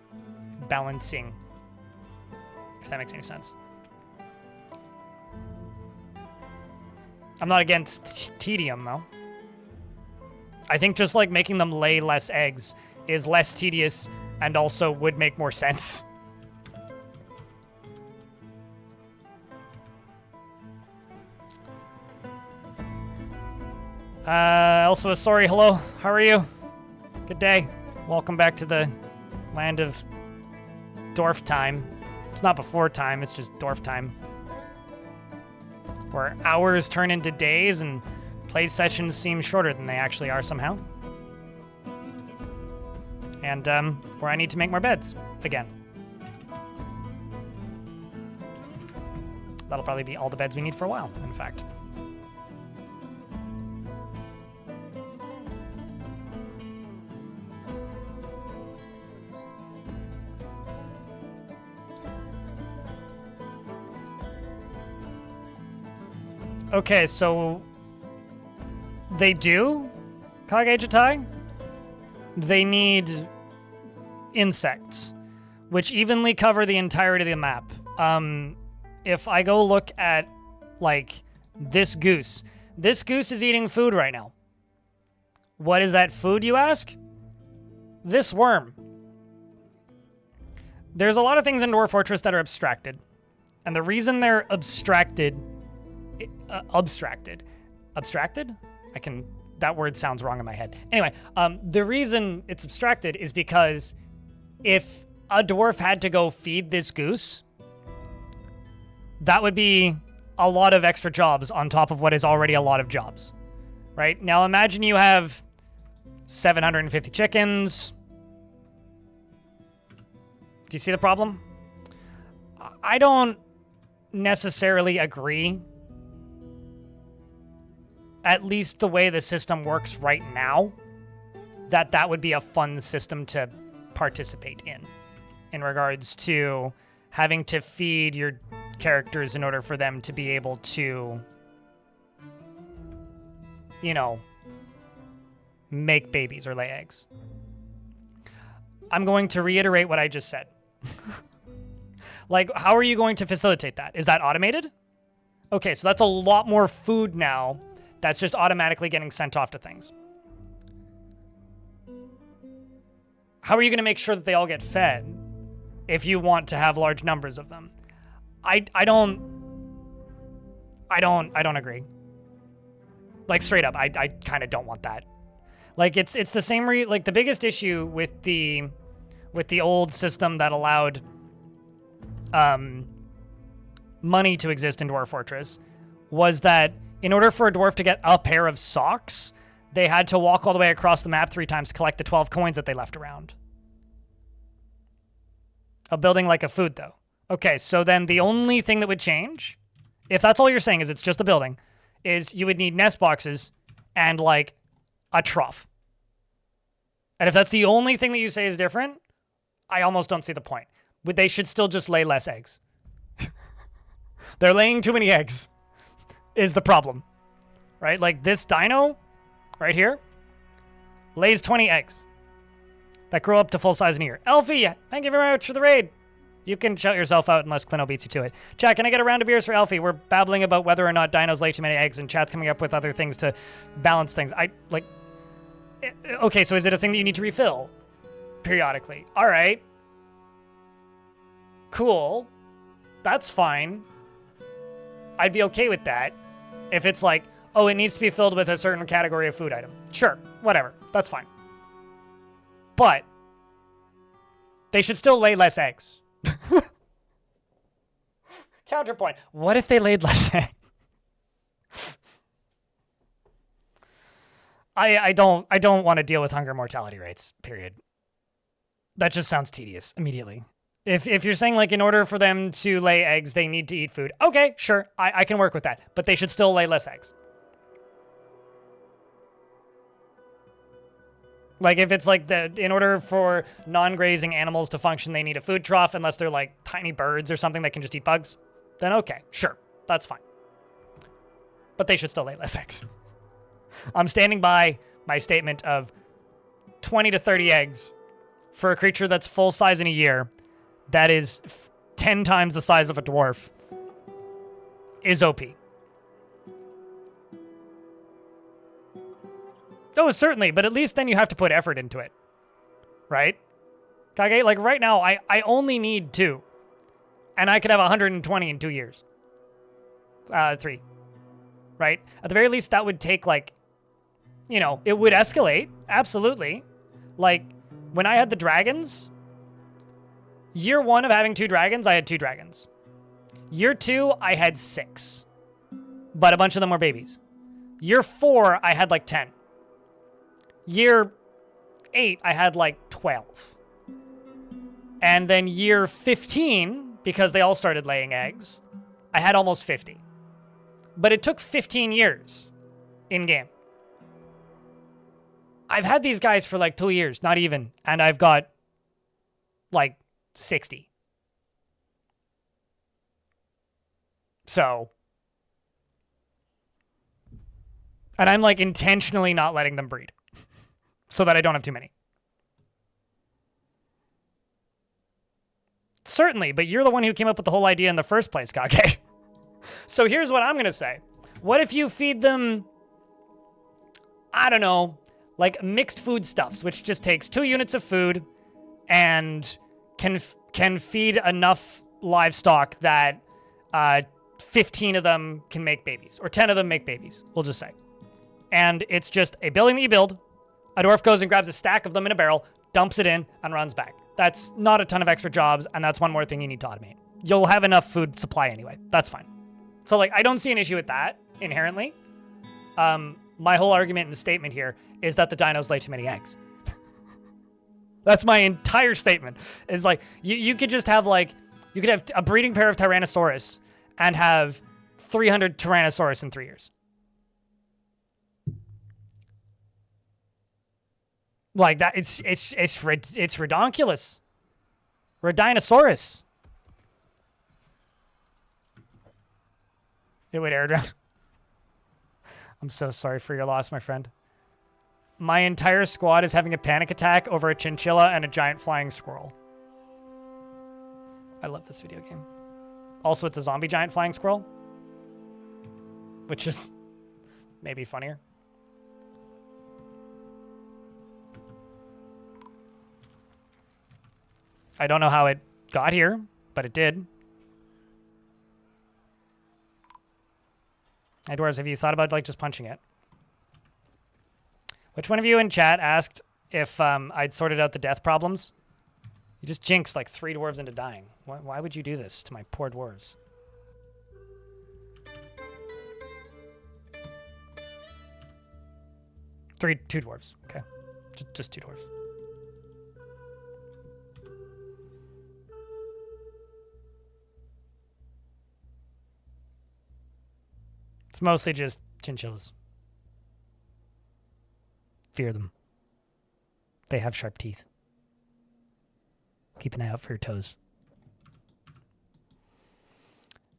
balancing, if that makes any sense. I'm not against tedium, though. I think just like making them lay less eggs is less tedious and also would make more sense. Also, sorry, hello. How are you? Good day. Welcome back to the land of Dwarf time. It's not before time, it's just Dwarf time. Where hours turn into days and play sessions seem shorter than they actually are somehow. And, where I need to make more beds again. That'll probably be all the beds we need for a while, in fact. Okay, so they do, Kage-Jitai? They need insects, which evenly cover the entirety of the map. If I go look at, like, this goose is eating food right now. What is that food, you ask? This worm. There's a lot of things in Dwarf Fortress that are abstracted. And the reason they're abstracted? That word sounds wrong in my head. Anyway, the reason it's abstracted is because if a dwarf had to go feed this goose, that would be a lot of extra jobs on top of what is already a lot of jobs, right? Now imagine you have 750 chickens. Do you see the problem? I don't necessarily agree. At least the way the system works right now, that would be a fun system to participate in regards to having to feed your characters in order for them to be able to, you know, make babies or lay eggs. I'm going to reiterate what I just said. Like, how are you going to facilitate that? Is that automated? Okay, so that's a lot more food now. That's just automatically getting sent off to things. How are you going to make sure that they all get fed if you want to have large numbers of them? I don't agree. Like, straight up, I kind of don't want that. Like, it's the same like the biggest issue with the old system that allowed money to exist in Dwarf Fortress was that in order for a dwarf to get a pair of socks, they had to walk all the way across the map 3 times to collect the 12 coins that they left around. A building like a food, though. Okay, so then the only thing that would change, if that's all you're saying is it's just a building, is you would need nest boxes and, like, a trough. And if that's the only thing that you say is different, I almost don't see the point. But they should still just lay less eggs. They're laying too many eggs. Is the problem, right? Like this dino right here lays 20 eggs that grow up to full size in a year. Elfie, thank you very much for the raid. You can shout yourself out unless Clino beats you to it. Chat, can I get a round of beers for Elfie? We're babbling about whether or not dinos lay too many eggs and chat's coming up with other things to balance things. Okay, so is it a thing that you need to refill periodically? All right. Cool. That's fine. I'd be okay with that. If it's like, oh, it needs to be filled with a certain category of food item. Sure, whatever. That's fine. But they should still lay less eggs. Counterpoint. What if they laid less eggs? I don't want to deal with hunger mortality rates, period. That just sounds tedious immediately. If you're saying, like, in order for them to lay eggs, they need to eat food. Okay, sure, I can work with that. But they should still lay less eggs. Like, if it's like in order for non-grazing animals to function, they need a food trough, unless they're like tiny birds or something that can just eat bugs, then okay, sure, that's fine. But they should still lay less eggs. I'm standing by my statement of 20 to 30 eggs for a creature that's full size in a year, that is 10 times the size of a dwarf, is OP. Oh, certainly, but at least then you have to put effort into it, right? Kage, like right now, I only need 2, and I could have 120 in 2 years. 3, right? At the very least, that would take like, you know, it would escalate, absolutely. Like, when I had the dragons, year 1 of having 2 dragons, I had 2 dragons. Year 2, I had 6, but a bunch of them were babies. Year 4, I had like 10. Year 8, I had like 12. And then year 15, because they all started laying eggs, I had almost 50. But it took 15 years in game. I've had these guys for like 2 years, not even, and I've got like 60. So, and I'm like intentionally not letting them breed so that I don't have too many. Certainly, but you're the one who came up with the whole idea in the first place, Kage. So here's what I'm going to say. What if you feed them, I don't know, like mixed foodstuffs, which just takes 2 units of food and can feed enough livestock that 15 of them can make babies, or 10 of them make babies, we'll just say. And it's just a building that you build. A dwarf goes and grabs a stack of them in a barrel, dumps it in, and runs back. That's not a ton of extra jobs, and that's one more thing you need to automate. You'll have enough food supply anyway. That's fine. So, like, I don't see an issue with that inherently. My whole argument in the statement here is that the dinos lay too many eggs. That's my entire statement. Is like, you could just have, like, you could have a breeding pair of Tyrannosaurus and have 300 Tyrannosaurus in 3 years. Like that, it's redonkulous. Redinosaurus. It would air down. I'm so sorry for your loss, my friend. My entire squad is having a panic attack over a chinchilla and a giant flying squirrel. I love this video game. Also, it's a zombie giant flying squirrel, which is maybe funnier. I don't know how it got here, but it did. Hey, Dwarves, have you thought about, like, just punching it? Which one of you in chat asked if I'd sorted out the death problems? You just jinxed, like, 3 dwarves into dying. Why would you do this to my poor dwarves? Two dwarves. Okay. Just 2 dwarves. It's mostly just chinchillas. Fear them. They have sharp teeth. Keep an eye out for your toes.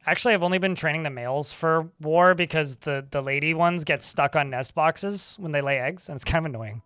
Actually, I've only been training the males for war because the lady ones get stuck on nest boxes when they lay eggs, and it's kind of annoying.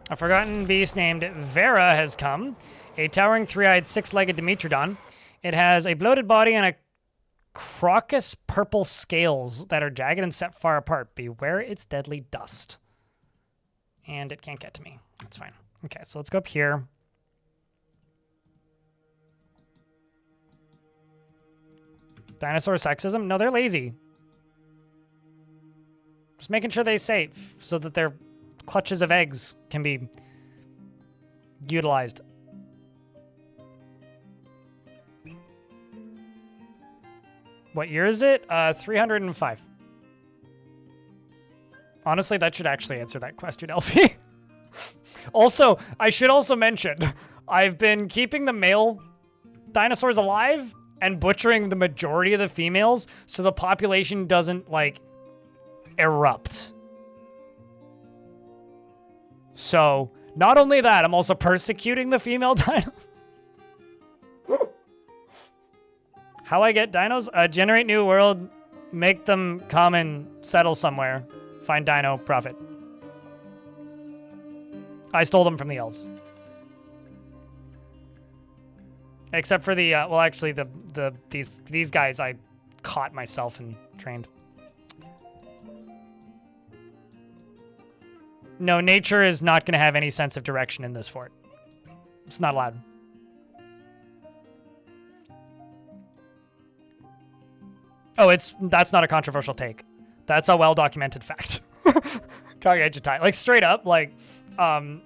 A forgotten beast named Vera has come, a towering 3-eyed 6-legged Dimetrodon. It has a bloated body and a crocus purple scales that are jagged and set far apart. Beware its deadly dust. And it can't get to me. That's fine. Okay, so let's go up here. Dinosaur sexism? No, they're lazy. Just making sure they're safe so that they're clutches of eggs can be utilized. What year is it? 305. Honestly, that should actually answer that question, LP. Also, I should also mention, I've been keeping the male dinosaurs alive and butchering the majority of the females so the population doesn't, like, erupt. So, not only that, I'm also persecuting the female dino. How I get dinos? Generate new world, make them common, settle somewhere, find dino, profit. I stole them from the elves. Except for the, well, actually, these guys I caught myself and trained. No, nature is not going to have any sense of direction in this fort. It's not allowed. Oh, that's not a controversial take. That's a well-documented fact. Like, straight up, like, I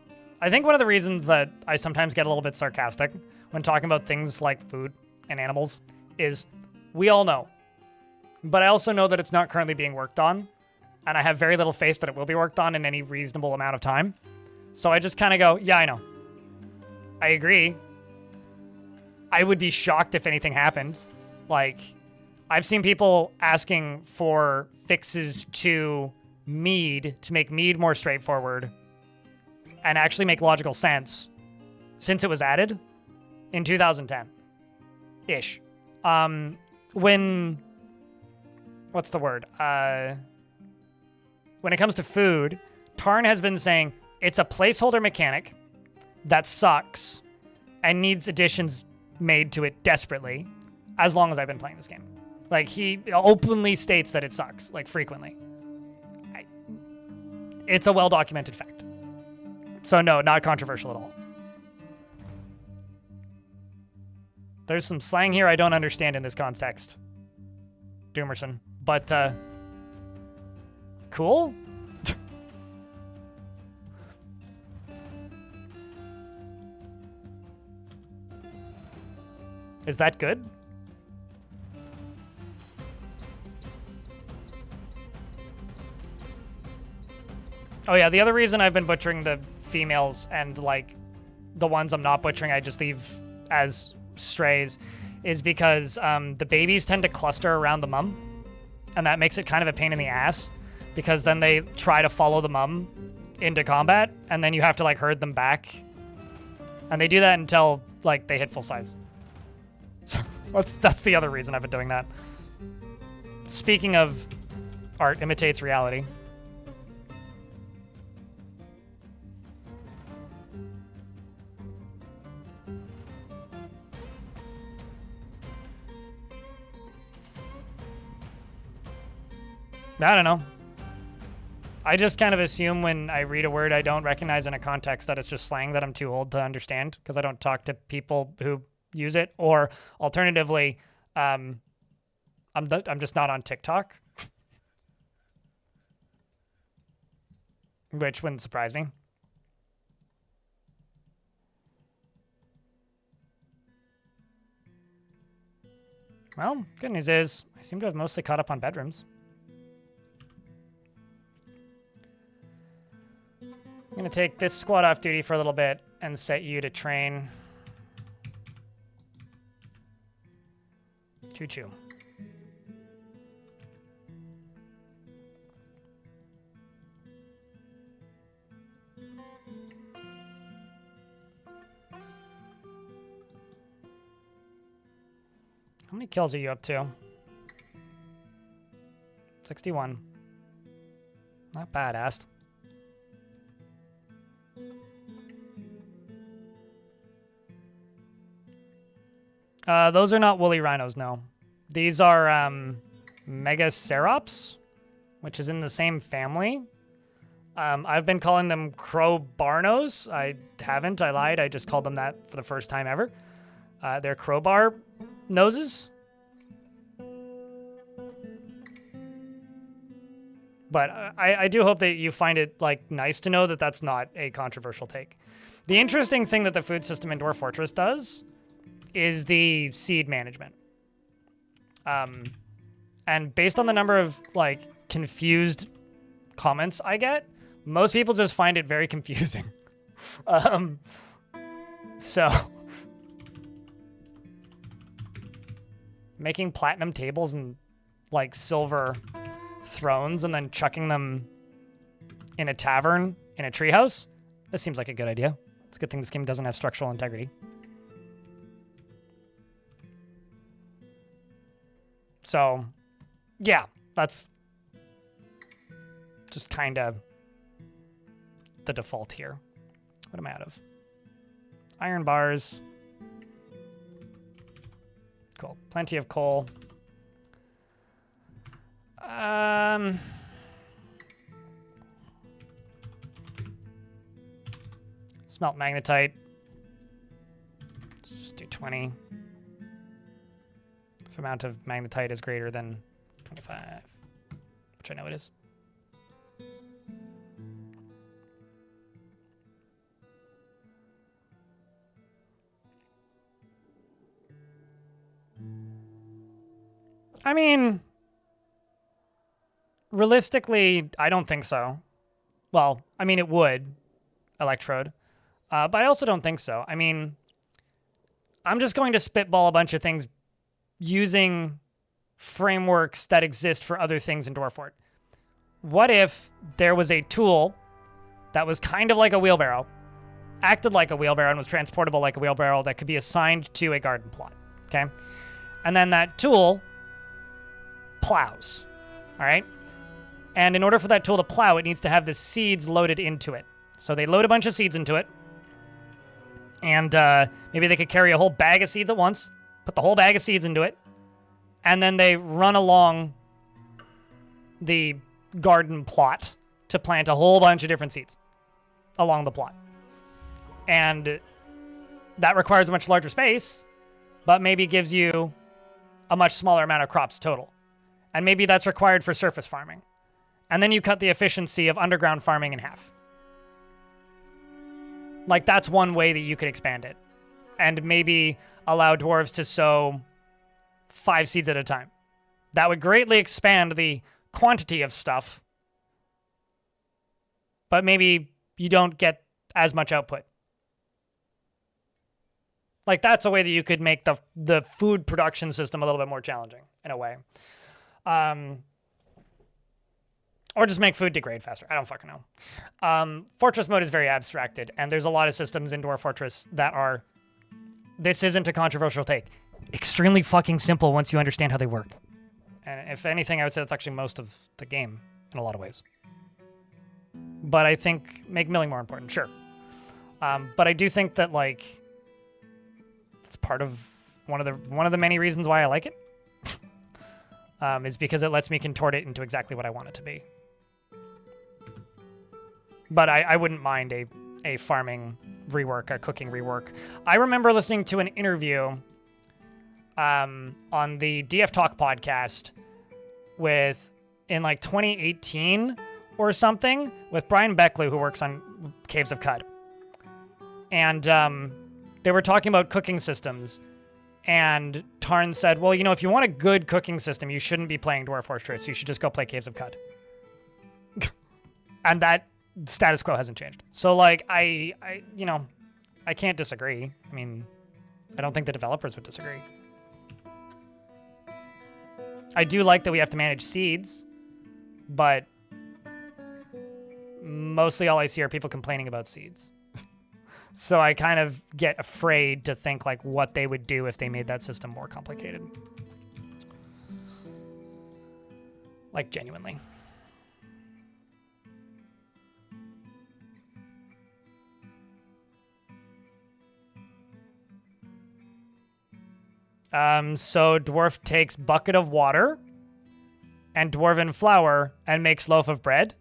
think one of the reasons that I sometimes get a little bit sarcastic when talking about things like food and animals is we all know. But I also know that it's not currently being worked on, and I have very little faith that it will be worked on in any reasonable amount of time. So I just kind of go, yeah, I know. I agree. I would be shocked if anything happened. Like, I've seen people asking for fixes to mead to make mead more straightforward and actually make logical sense since it was added in 2010-ish. What's the word? When it comes to food, Tarn has been saying it's a placeholder mechanic that sucks and needs additions made to it desperately as long as I've been playing this game. Like, he openly states that it sucks, like, frequently. It's a well-documented fact. So no, not controversial at all. There's some slang here I don't understand in this context, Doomerson. But, cool? Is that good? Oh yeah, the other reason I've been butchering the females and, like, the ones I'm not butchering I just leave as strays is because the babies tend to cluster around the mum, and that makes it kind of a pain in the ass because then they try to follow the mum into combat, and then you have to, like, herd them back. And they do that until, like, they hit full size. So that's the other reason I've been doing that. Speaking of art imitates reality. I don't know. I just kind of assume when I read a word I don't recognize in a context that it's just slang that I'm too old to understand because I don't talk to people who use it, or alternatively, I'm just not on TikTok, which wouldn't surprise me. Well, good news is I seem to have mostly caught up on bedrooms. I'm going to take this squad off duty for a little bit and set you to train. Choo-choo. How many kills are you up to? 61. Not bad, Ast. Those are not woolly rhinos, no. These are Megacerops, which is in the same family. I've been calling them crowbarnos. I haven't. I lied. I just called them that for the first time ever. They're crowbar noses. But I do hope that you find it, like, nice to know that that's not a controversial take. The interesting thing that the food system in Dwarf Fortress does is the seed management. And based on the number of, like, confused comments I get, most people just find it very confusing. So making platinum tables and, like, silver thrones and then chucking them in a tavern in a treehouse, that seems like a good idea. It's a good thing this game doesn't have structural integrity. So, yeah, that's just kind of the default here. What am I out of? Iron bars. Cool. Plenty of coal. Smelt magnetite. Let's just do 20. If amount of magnetite is greater than 25, which I know it is. I mean, realistically, I don't think so. Well, I mean, it would, electrode. But I also don't think so. I mean, I'm just going to spitball a bunch of things using frameworks that exist for other things in Dwarfort. What if there was a tool that was kind of like a wheelbarrow, acted like a wheelbarrow, and was transportable like a wheelbarrow that could be assigned to a garden plot, okay? And then that tool plows, all right? And in order for that tool to plow, it needs to have the seeds loaded into it. So they load a bunch of seeds into it, and maybe they could carry a whole bag of seeds at once, put the whole bag of seeds into it, and then they run along the garden plot to plant a whole bunch of different seeds along the plot. And that requires a much larger space, but maybe gives you a much smaller amount of crops total. And maybe that's required for surface farming. And then you cut the efficiency of underground farming in half. Like, that's one way that you could expand it. And maybe allow dwarves to sow 5 seeds at a time. That would greatly expand the quantity of stuff, but maybe you don't get as much output. Like, that's a way that you could make the food production system a little bit more challenging, in a way. Or just make food degrade faster. I don't fucking know. Fortress mode is very abstracted, and there's a lot of systems in Dwarf Fortress that are, this isn't a controversial take, extremely fucking simple once you understand how they work. And if anything, I would say that's actually most of the game in a lot of ways. But I think make milling more important, sure. But I do think that, like, it's part of one of the many reasons why I like it. Is because it lets me contort it into exactly what I want it to be. But I wouldn't mind a farming rework, a cooking rework. I remember listening to an interview on the DF Talk podcast in like 2018 or something with Brian Beckley, who works on Caves of Cud. And they were talking about cooking systems. And Tarn said, well, you know, if you want a good cooking system, you shouldn't be playing Dwarf Fortress. You should just go play Caves of Cud. And that status quo hasn't changed. So, like, I can't disagree. I mean, I don't think the developers would disagree. I do like that we have to manage seeds, but mostly all I see are people complaining about seeds. So I kind of get afraid to think, like, what they would do if they made that system more complicated. Like, genuinely. So Dwarf takes bucket of water and dwarven flour and makes loaf of bread.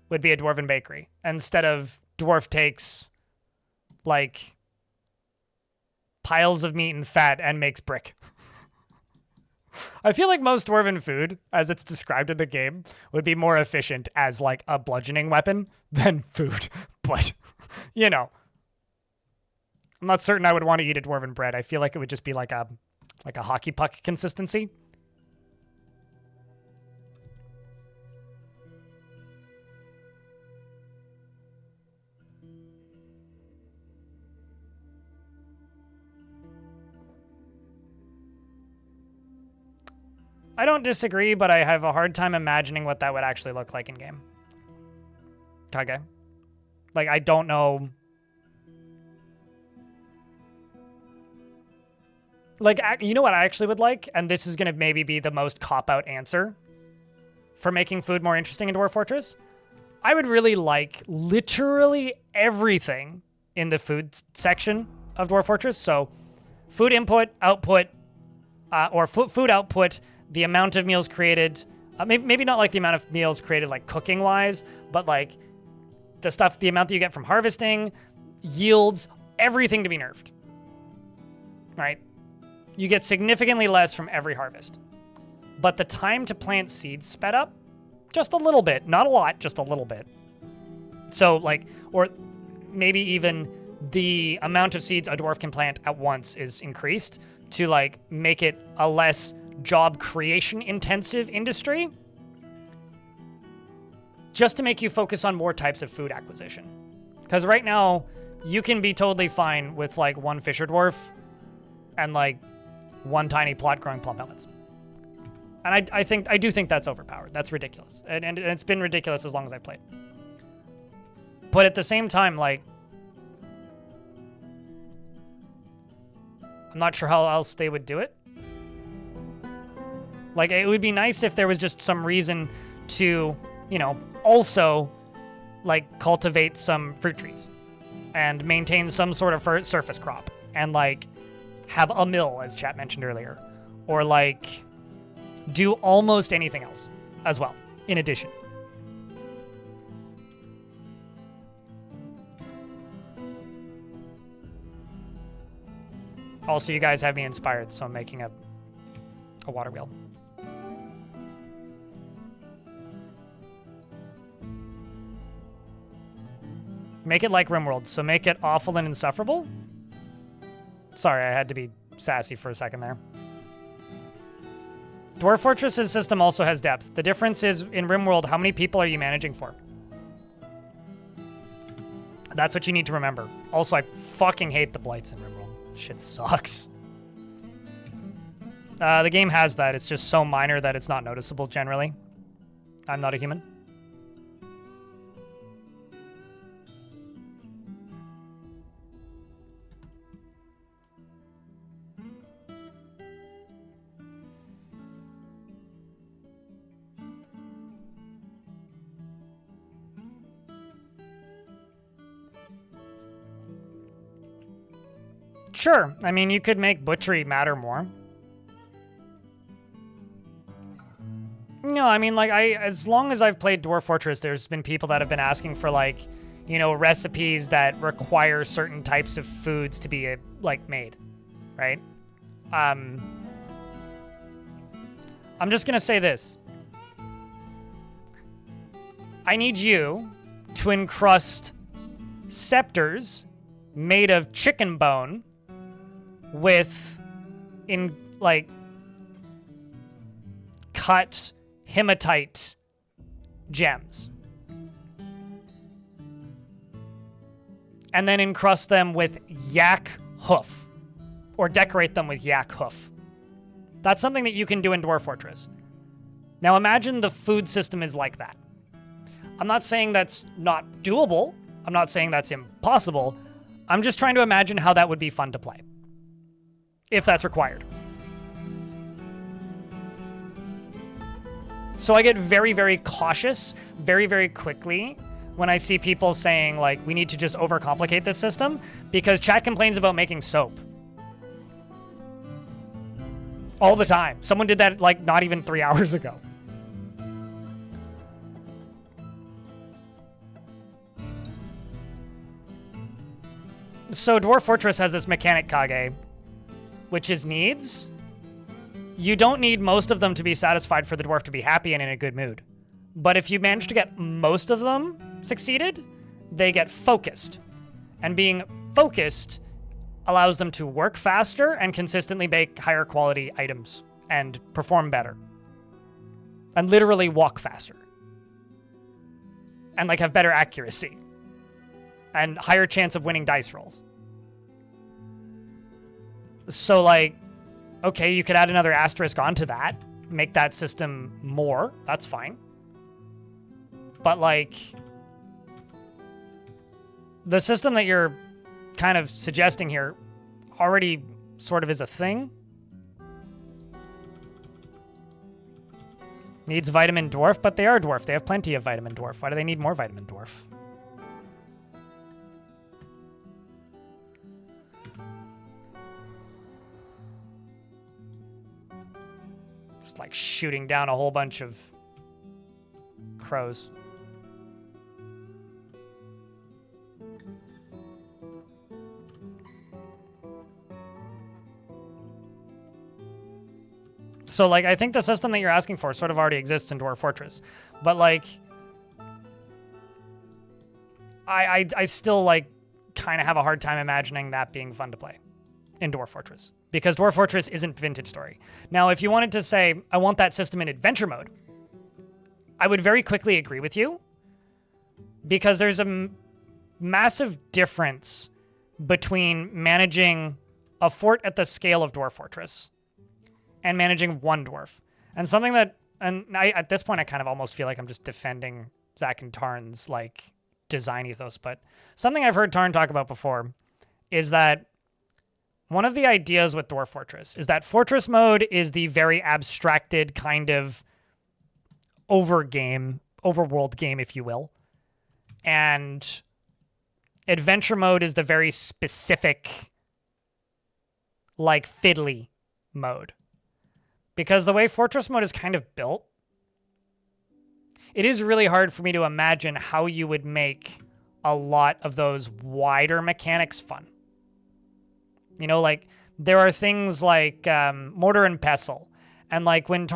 Would be a dwarven bakery. Instead of Dwarf takes, like, piles of meat and fat and makes brick. I feel like most dwarven food, as it's described in the game, would be more efficient as, like, a bludgeoning weapon than food. But, you know, I'm not certain I would want to eat a dwarven bread. I feel like it would just be like a hockey puck consistency. I don't disagree, but I have a hard time imagining what that would actually look like in game. Okay. Like, I don't know. Like, you know what I actually would like? And this is going to maybe be the most cop-out answer for making food more interesting in Dwarf Fortress. I would really like literally everything in the food section of Dwarf Fortress. So food input, output, or food output, the amount of meals created, maybe not like the amount of meals created like cooking wise, but like the amount that you get from harvesting, yields, everything to be nerfed, right? You get significantly less from every harvest, but the time to plant seeds sped up just a little bit, not a lot, just a little bit. So like, or maybe even the amount of seeds a dwarf can plant at once is increased to like make it a less job creation intensive industry, just to make you focus on more types of food acquisition. Because right now you can be totally fine with like one fisher dwarf and like one tiny plot growing plum helmets. And I do think that's overpowered. That's ridiculous. And it's been ridiculous as long as I've played. But at the same time, like, I'm not sure how else they would do it. Like, it would be nice if there was just some reason to, you know, also, like, cultivate some fruit trees and maintain some sort of surface crop and, like, have a mill, as chat mentioned earlier, or, like, do almost anything else as well, in addition. Also, you guys have me inspired, so I'm making a water wheel. Make it like RimWorld, so make it awful and insufferable? Sorry, I had to be sassy for a second there. Dwarf Fortress's system also has depth. The difference is, in RimWorld, how many people are you managing for? That's what you need to remember. Also, I fucking hate the blights in RimWorld. Shit sucks. The game has that. It's just so minor that it's not noticeable generally. I'm not a human. Sure. I mean, you could make butchery matter more. No, I mean, like, as long as I've played Dwarf Fortress, there's been people that have been asking for, like, you know, recipes that require certain types of foods to be, like, made, right? I'm just gonna say this. I need you to encrust scepters made of chicken bone with, like, cut hematite gems. And then encrust them with yak hoof. Or decorate them with yak hoof. That's something that you can do in Dwarf Fortress. Now imagine the food system is like that. I'm not saying that's not doable. I'm not saying that's impossible. I'm just trying to imagine how that would be fun to play, if that's required. So I get very, very cautious very, very quickly when I see people saying, like, we need to just overcomplicate this system, because chat complains about making soap. All the time. Someone did that, like, not even 3 hours ago. So Dwarf Fortress has this mechanic, Kage, which is needs. You don't need most of them to be satisfied for the dwarf to be happy and in a good mood. But if you manage to get most of them succeeded, they get focused. And being focused allows them to work faster and consistently make higher quality items and perform better. And literally walk faster. And, like, have better accuracy. And higher chance of winning dice rolls. So, like, okay, you could add another asterisk onto that, make that system more, that's fine. But, like, the system that you're kind of suggesting here already sort of is a thing Needs vitamin dwarf, but they are dwarf. They have plenty of vitamin dwarf. Why do they need more vitamin dwarf? Just like shooting down a whole bunch of crows. So, like, I think the system that you're asking for sort of already exists in Dwarf Fortress. But, like, I still, like, kind of have a hard time imagining that being fun to play in Dwarf Fortress. Because Dwarf Fortress isn't Vintage Story. Now, if you wanted to say, I want that system in Adventure Mode, I would very quickly agree with you. Because there's a massive difference between managing a fort at the scale of Dwarf Fortress and managing one dwarf. And something that, at this point, I kind of almost feel like I'm just defending Zach and Tarn's, like, design ethos, but something I've heard Tarn talk about before is that one of the ideas with Dwarf Fortress is that Fortress mode is the very abstracted kind of overworld game, if you will. And Adventure mode is the very specific, like, fiddly mode. Because the way Fortress mode is kind of built, it is really hard for me to imagine how you would make a lot of those wider mechanics fun. You know, like, there are things like Mortar and Pestle. And, like, when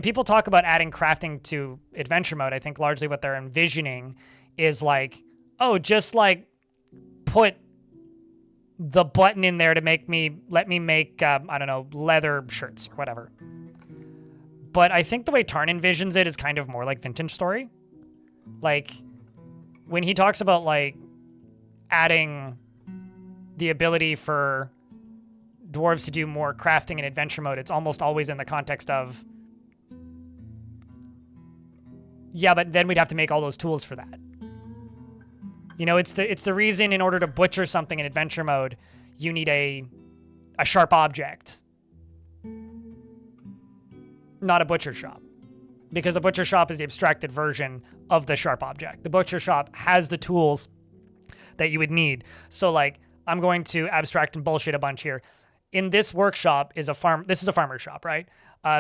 people talk about adding crafting to Adventure mode, I think largely what they're envisioning is, like, oh, just, like, put the button in there to let me make, I don't know, leather shirts or whatever. But I think the way Tarn envisions it is kind of more like Vintage Story. Like, when he talks about, like, adding the ability for dwarves to do more crafting in Adventure mode, it's almost always in the context of, yeah, but then we'd have to make all those tools for that. You know, it's the reason in order to butcher something in Adventure mode, you need a sharp object. Not a butcher shop. Because the butcher shop is the abstracted version of the sharp object. The butcher shop has the tools that you would need. So, like, I'm going to abstract and bullshit a bunch here. In this workshop this is a farmer's shop, right?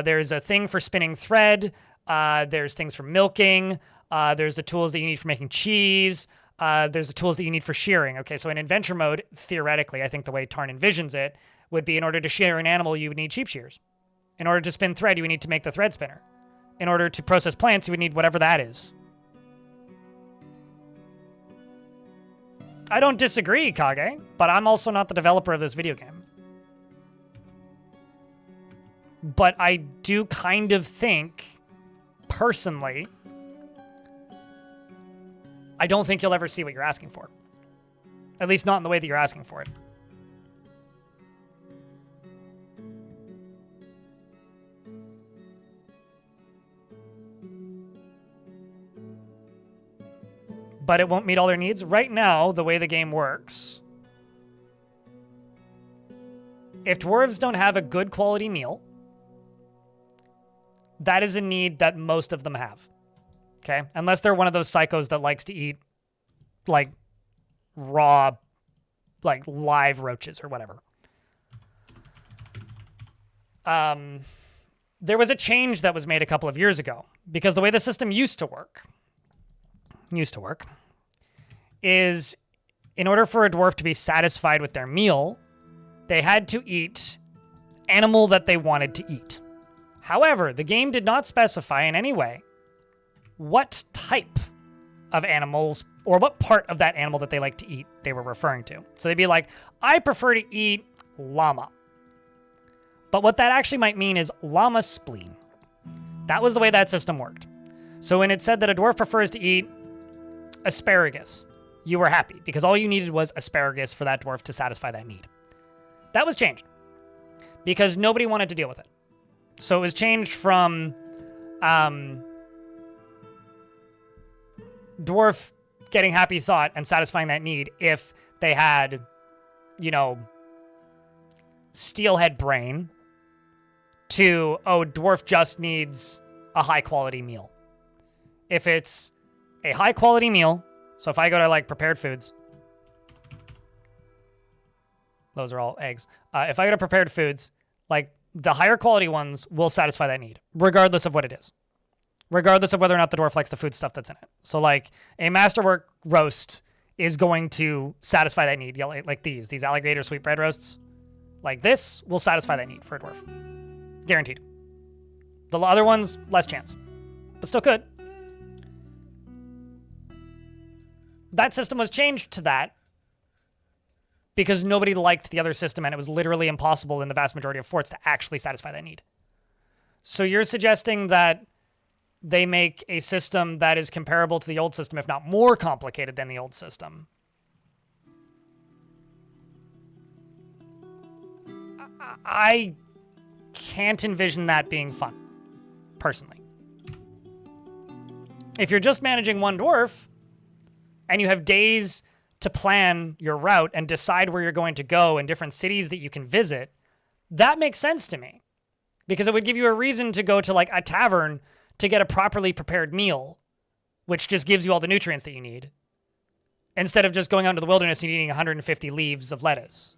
There's a thing for spinning thread. There's things for milking. There's the tools that you need for making cheese. There's the tools that you need for shearing. Okay, so in Adventure mode, theoretically, I think the way Tarn envisions it would be in order to shear an animal, you would need sheep shears. In order to spin thread, you would need to make the thread spinner. In order to process plants, you would need whatever that is. I don't disagree, Kage, but I'm also not the developer of this video game. But I do kind of think, personally, I don't think you'll ever see what you're asking for. At least not in the way that you're asking for it. But it won't meet all their needs. Right now, the way the game works, if dwarves don't have a good quality meal, that is a need that most of them have. Okay? Unless they're one of those psychos that likes to eat, like, raw, like, live roaches or whatever. There was a change that was made a couple of years ago, because the way the system used to work is, in order for a dwarf to be satisfied with their meal, they had to eat animal that they wanted to eat. However, the game did not specify in any way what type of animals or what part of that animal that they like to eat they were referring to. So they'd be like, I prefer to eat llama. But what that actually might mean is llama spleen. That was the way that system worked. So when it said that a dwarf prefers to eat asparagus, you were happy because all you needed was asparagus for that dwarf to satisfy that need. That was changed because nobody wanted to deal with it. So it was changed from dwarf getting happy thought and satisfying that need if they had, you know, steelhead brain to, oh, dwarf just needs a high quality meal. If it's a high quality meal, so if I go to like prepared foods, those are all eggs. If I go to prepared foods, like the higher quality ones will satisfy that need, regardless of what it is, regardless of whether or not the dwarf likes the food stuff that's in it. So like a masterwork roast is going to satisfy that need. Yeah, like these alligator sweetbread roasts, like this will satisfy that need for a dwarf, guaranteed. The other ones, less chance, but still could. That system was changed to that because nobody liked the other system, and it was literally impossible in the vast majority of forts to actually satisfy that need. So you're suggesting that they make a system that is comparable to the old system, if not more complicated than the old system. I can't envision that being fun, personally. If you're just managing one dwarf, and you have days to plan your route and decide where you're going to go and different cities that you can visit, that makes sense to me. Because it would give you a reason to go to like a tavern to get a properly prepared meal, which just gives you all the nutrients that you need, instead of just going out into the wilderness and eating 150 leaves of lettuce.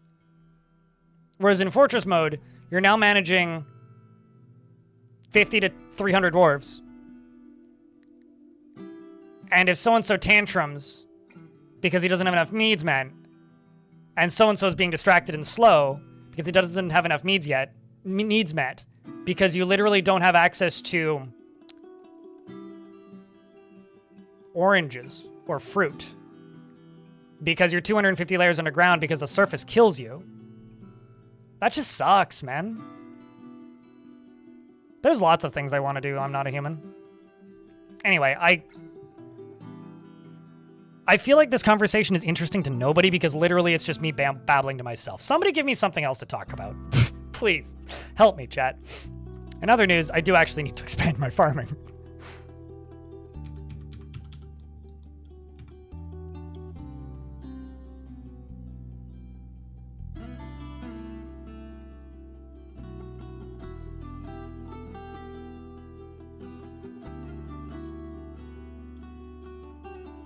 Whereas in Fortress mode, you're now managing 50 to 300 dwarves. And if so-and-so tantrums because he doesn't have enough needs met, and so-and-so is being distracted and slow because he doesn't have enough needs met, because you literally don't have access to oranges or fruit, because you're 250 layers underground because the surface kills you, that just sucks, man. There's lots of things I want to do. I'm not a human. Anyway, I feel like this conversation is interesting to nobody because literally it's just me babbling to myself. Somebody give me something else to talk about. Please, help me, chat. In other news, I do actually need to expand my farming.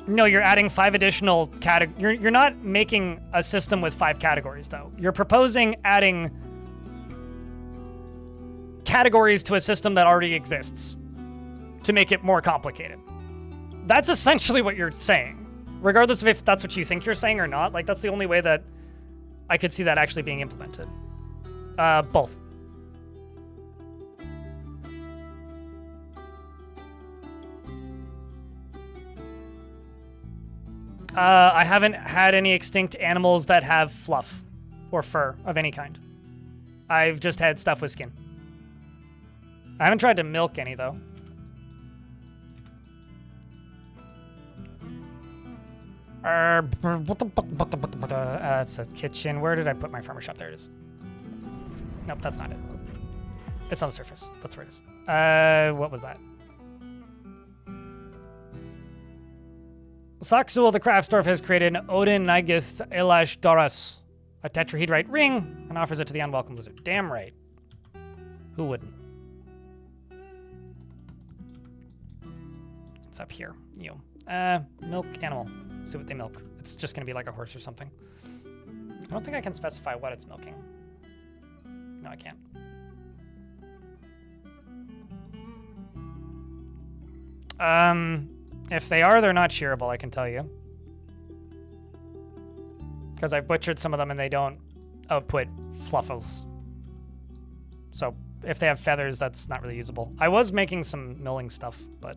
No, you're adding 5 additional categories. You're not making a system with 5 categories, though. You're proposing adding categories to a system that already exists to make it more complicated. That's essentially what you're saying. Regardless of if that's what you think you're saying or not, like, that's the only way that I could see that actually being implemented. Both. I haven't had any extinct animals that have fluff or fur of any kind. I've just had stuff with skin. I haven't tried to milk any, though. It's a kitchen. Where did I put my farmer shop? There it is. Nope, that's not it. It's on the surface. That's where it is. What was that? Saxul the Craftsdorf has created an Odin Nigith Elash Doras, a tetrahedrite ring, and offers it to the unwelcome lizard. Damn right. Who wouldn't? It's up here. You. Milk animal. Let's see what they milk. It's just gonna be like a horse or something. I don't think I can specify what it's milking. No, I can't. If they are, they're not shearable, I can tell you. Because I've butchered some of them and they don't output fluffles. So if they have feathers, that's not really usable. I was making some milling stuff, but...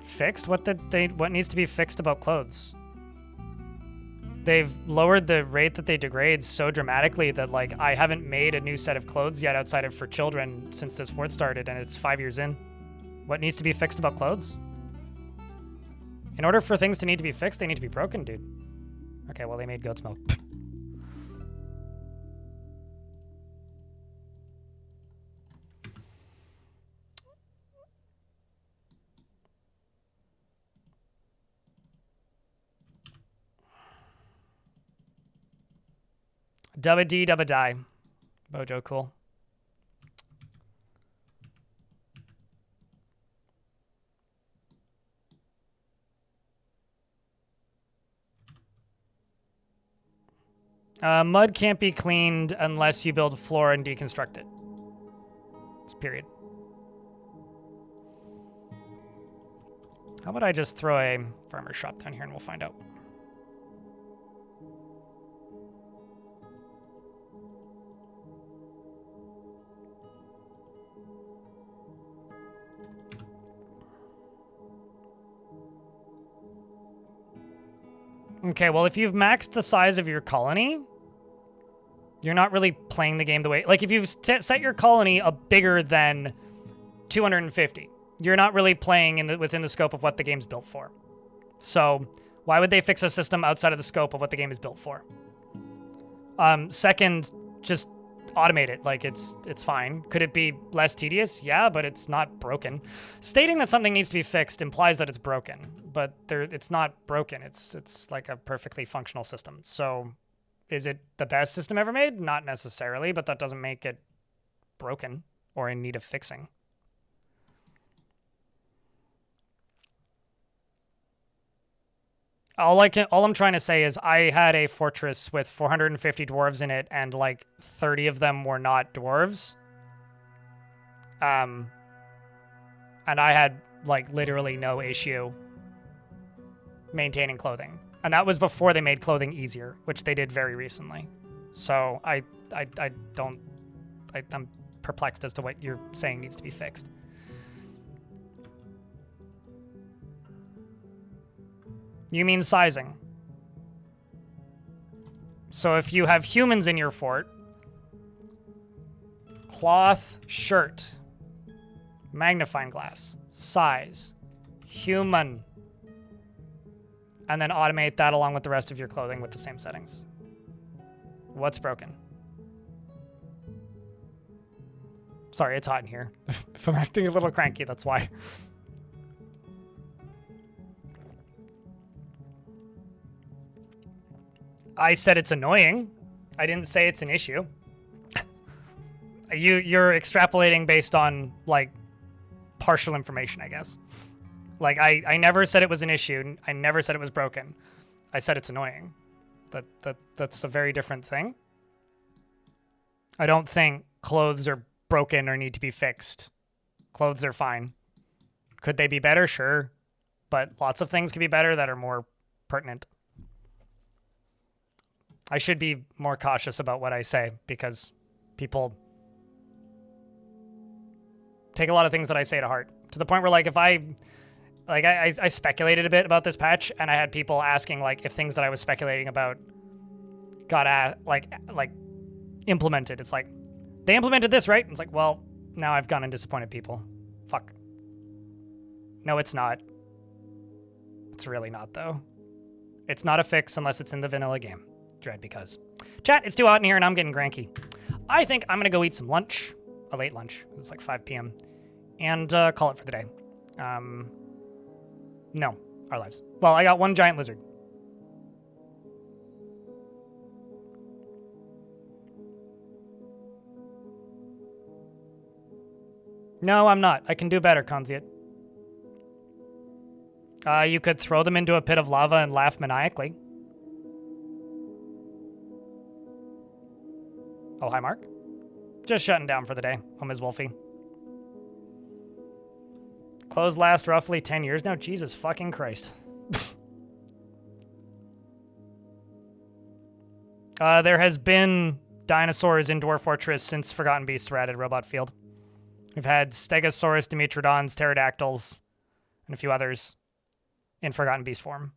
Fixed? What needs to be fixed about clothes? They've lowered the rate that they degrade so dramatically that, like, I haven't made a new set of clothes yet outside of for children since this fort started, and it's 5 years in. What needs to be fixed about clothes? In order for things to need to be fixed, they need to be broken, dude. Okay, well, they made goat's milk. Dubba D, dubba die. Bojo, cool. Mud can't be cleaned unless you build floor and deconstruct it. Just period. How about I just throw a farmer's shop down here and we'll find out. Okay, well, if you've maxed the size of your colony, you're not really playing the game the way... Like, if you've set your colony a bigger than 250, you're not really playing within the scope of what the game's built for. So, why would they fix a system outside of the scope of what the game is built for? Second, just automate it. Like, it's fine. Could it be less tedious? Yeah, but it's not broken. Stating that something needs to be fixed implies that it's broken, but it's not broken. It's like a perfectly functional system. So, is it the best system ever made? Not necessarily, but that doesn't make it broken or in need of fixing. All I'm trying to say is I had a fortress with 450 dwarves in it, and like 30 of them were not dwarves. And I had like literally no issue maintaining clothing. And that was before they made clothing easier, which they did very recently. So I'm perplexed as to what you're saying needs to be fixed. You mean sizing. So if you have humans in your fort, cloth, shirt, magnifying glass, size, human, and then automate that along with the rest of your clothing with the same settings. What's broken? Sorry, it's hot in here. If I'm acting a little cranky, that's why. I said it's annoying. I didn't say it's an issue. You're extrapolating based on, like, partial information, I guess. Like, I never said it was an issue. I never said it was broken. I said it's annoying. That's a very different thing. I don't think clothes are broken or need to be fixed. Clothes are fine. Could they be better? Sure. But lots of things could be better that are more pertinent. I should be more cautious about what I say because people take a lot of things that I say to heart, to the point where, like, if I speculated a bit about this patch, and I had people asking, like, if things that I was speculating about got like implemented. It's like, they implemented this, right? And it's like, well, now I've gone and disappointed people. Fuck. No, it's not. It's really not, though. It's not a fix unless it's in the vanilla game. Dread because. Chat, it's too hot in here and I'm getting cranky. I think I'm going to go eat some lunch. A late lunch. It's like 5 p.m. And call it for the day. No, our lives. Well, I got one giant lizard. No, I'm not. I can do better, Conziet. You could throw them into a pit of lava and laugh maniacally. Oh, hi, Mark. Just shutting down for the day. Oh, Ms. Wolfie. Clothes last roughly 10 years now? Jesus fucking Christ. There has been dinosaurs in Dwarf Fortress since Forgotten Beasts were added Robot Field. We've had Stegosaurus, Dimetrodons, Pterodactyls, and a few others in Forgotten Beast form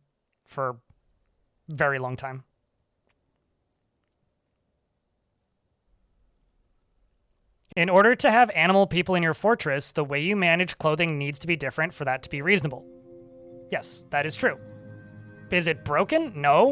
for a very long time. In order to have animal people in your fortress, the way you manage clothing needs to be different for that to be reasonable. Yes, that is true. Is it broken? No.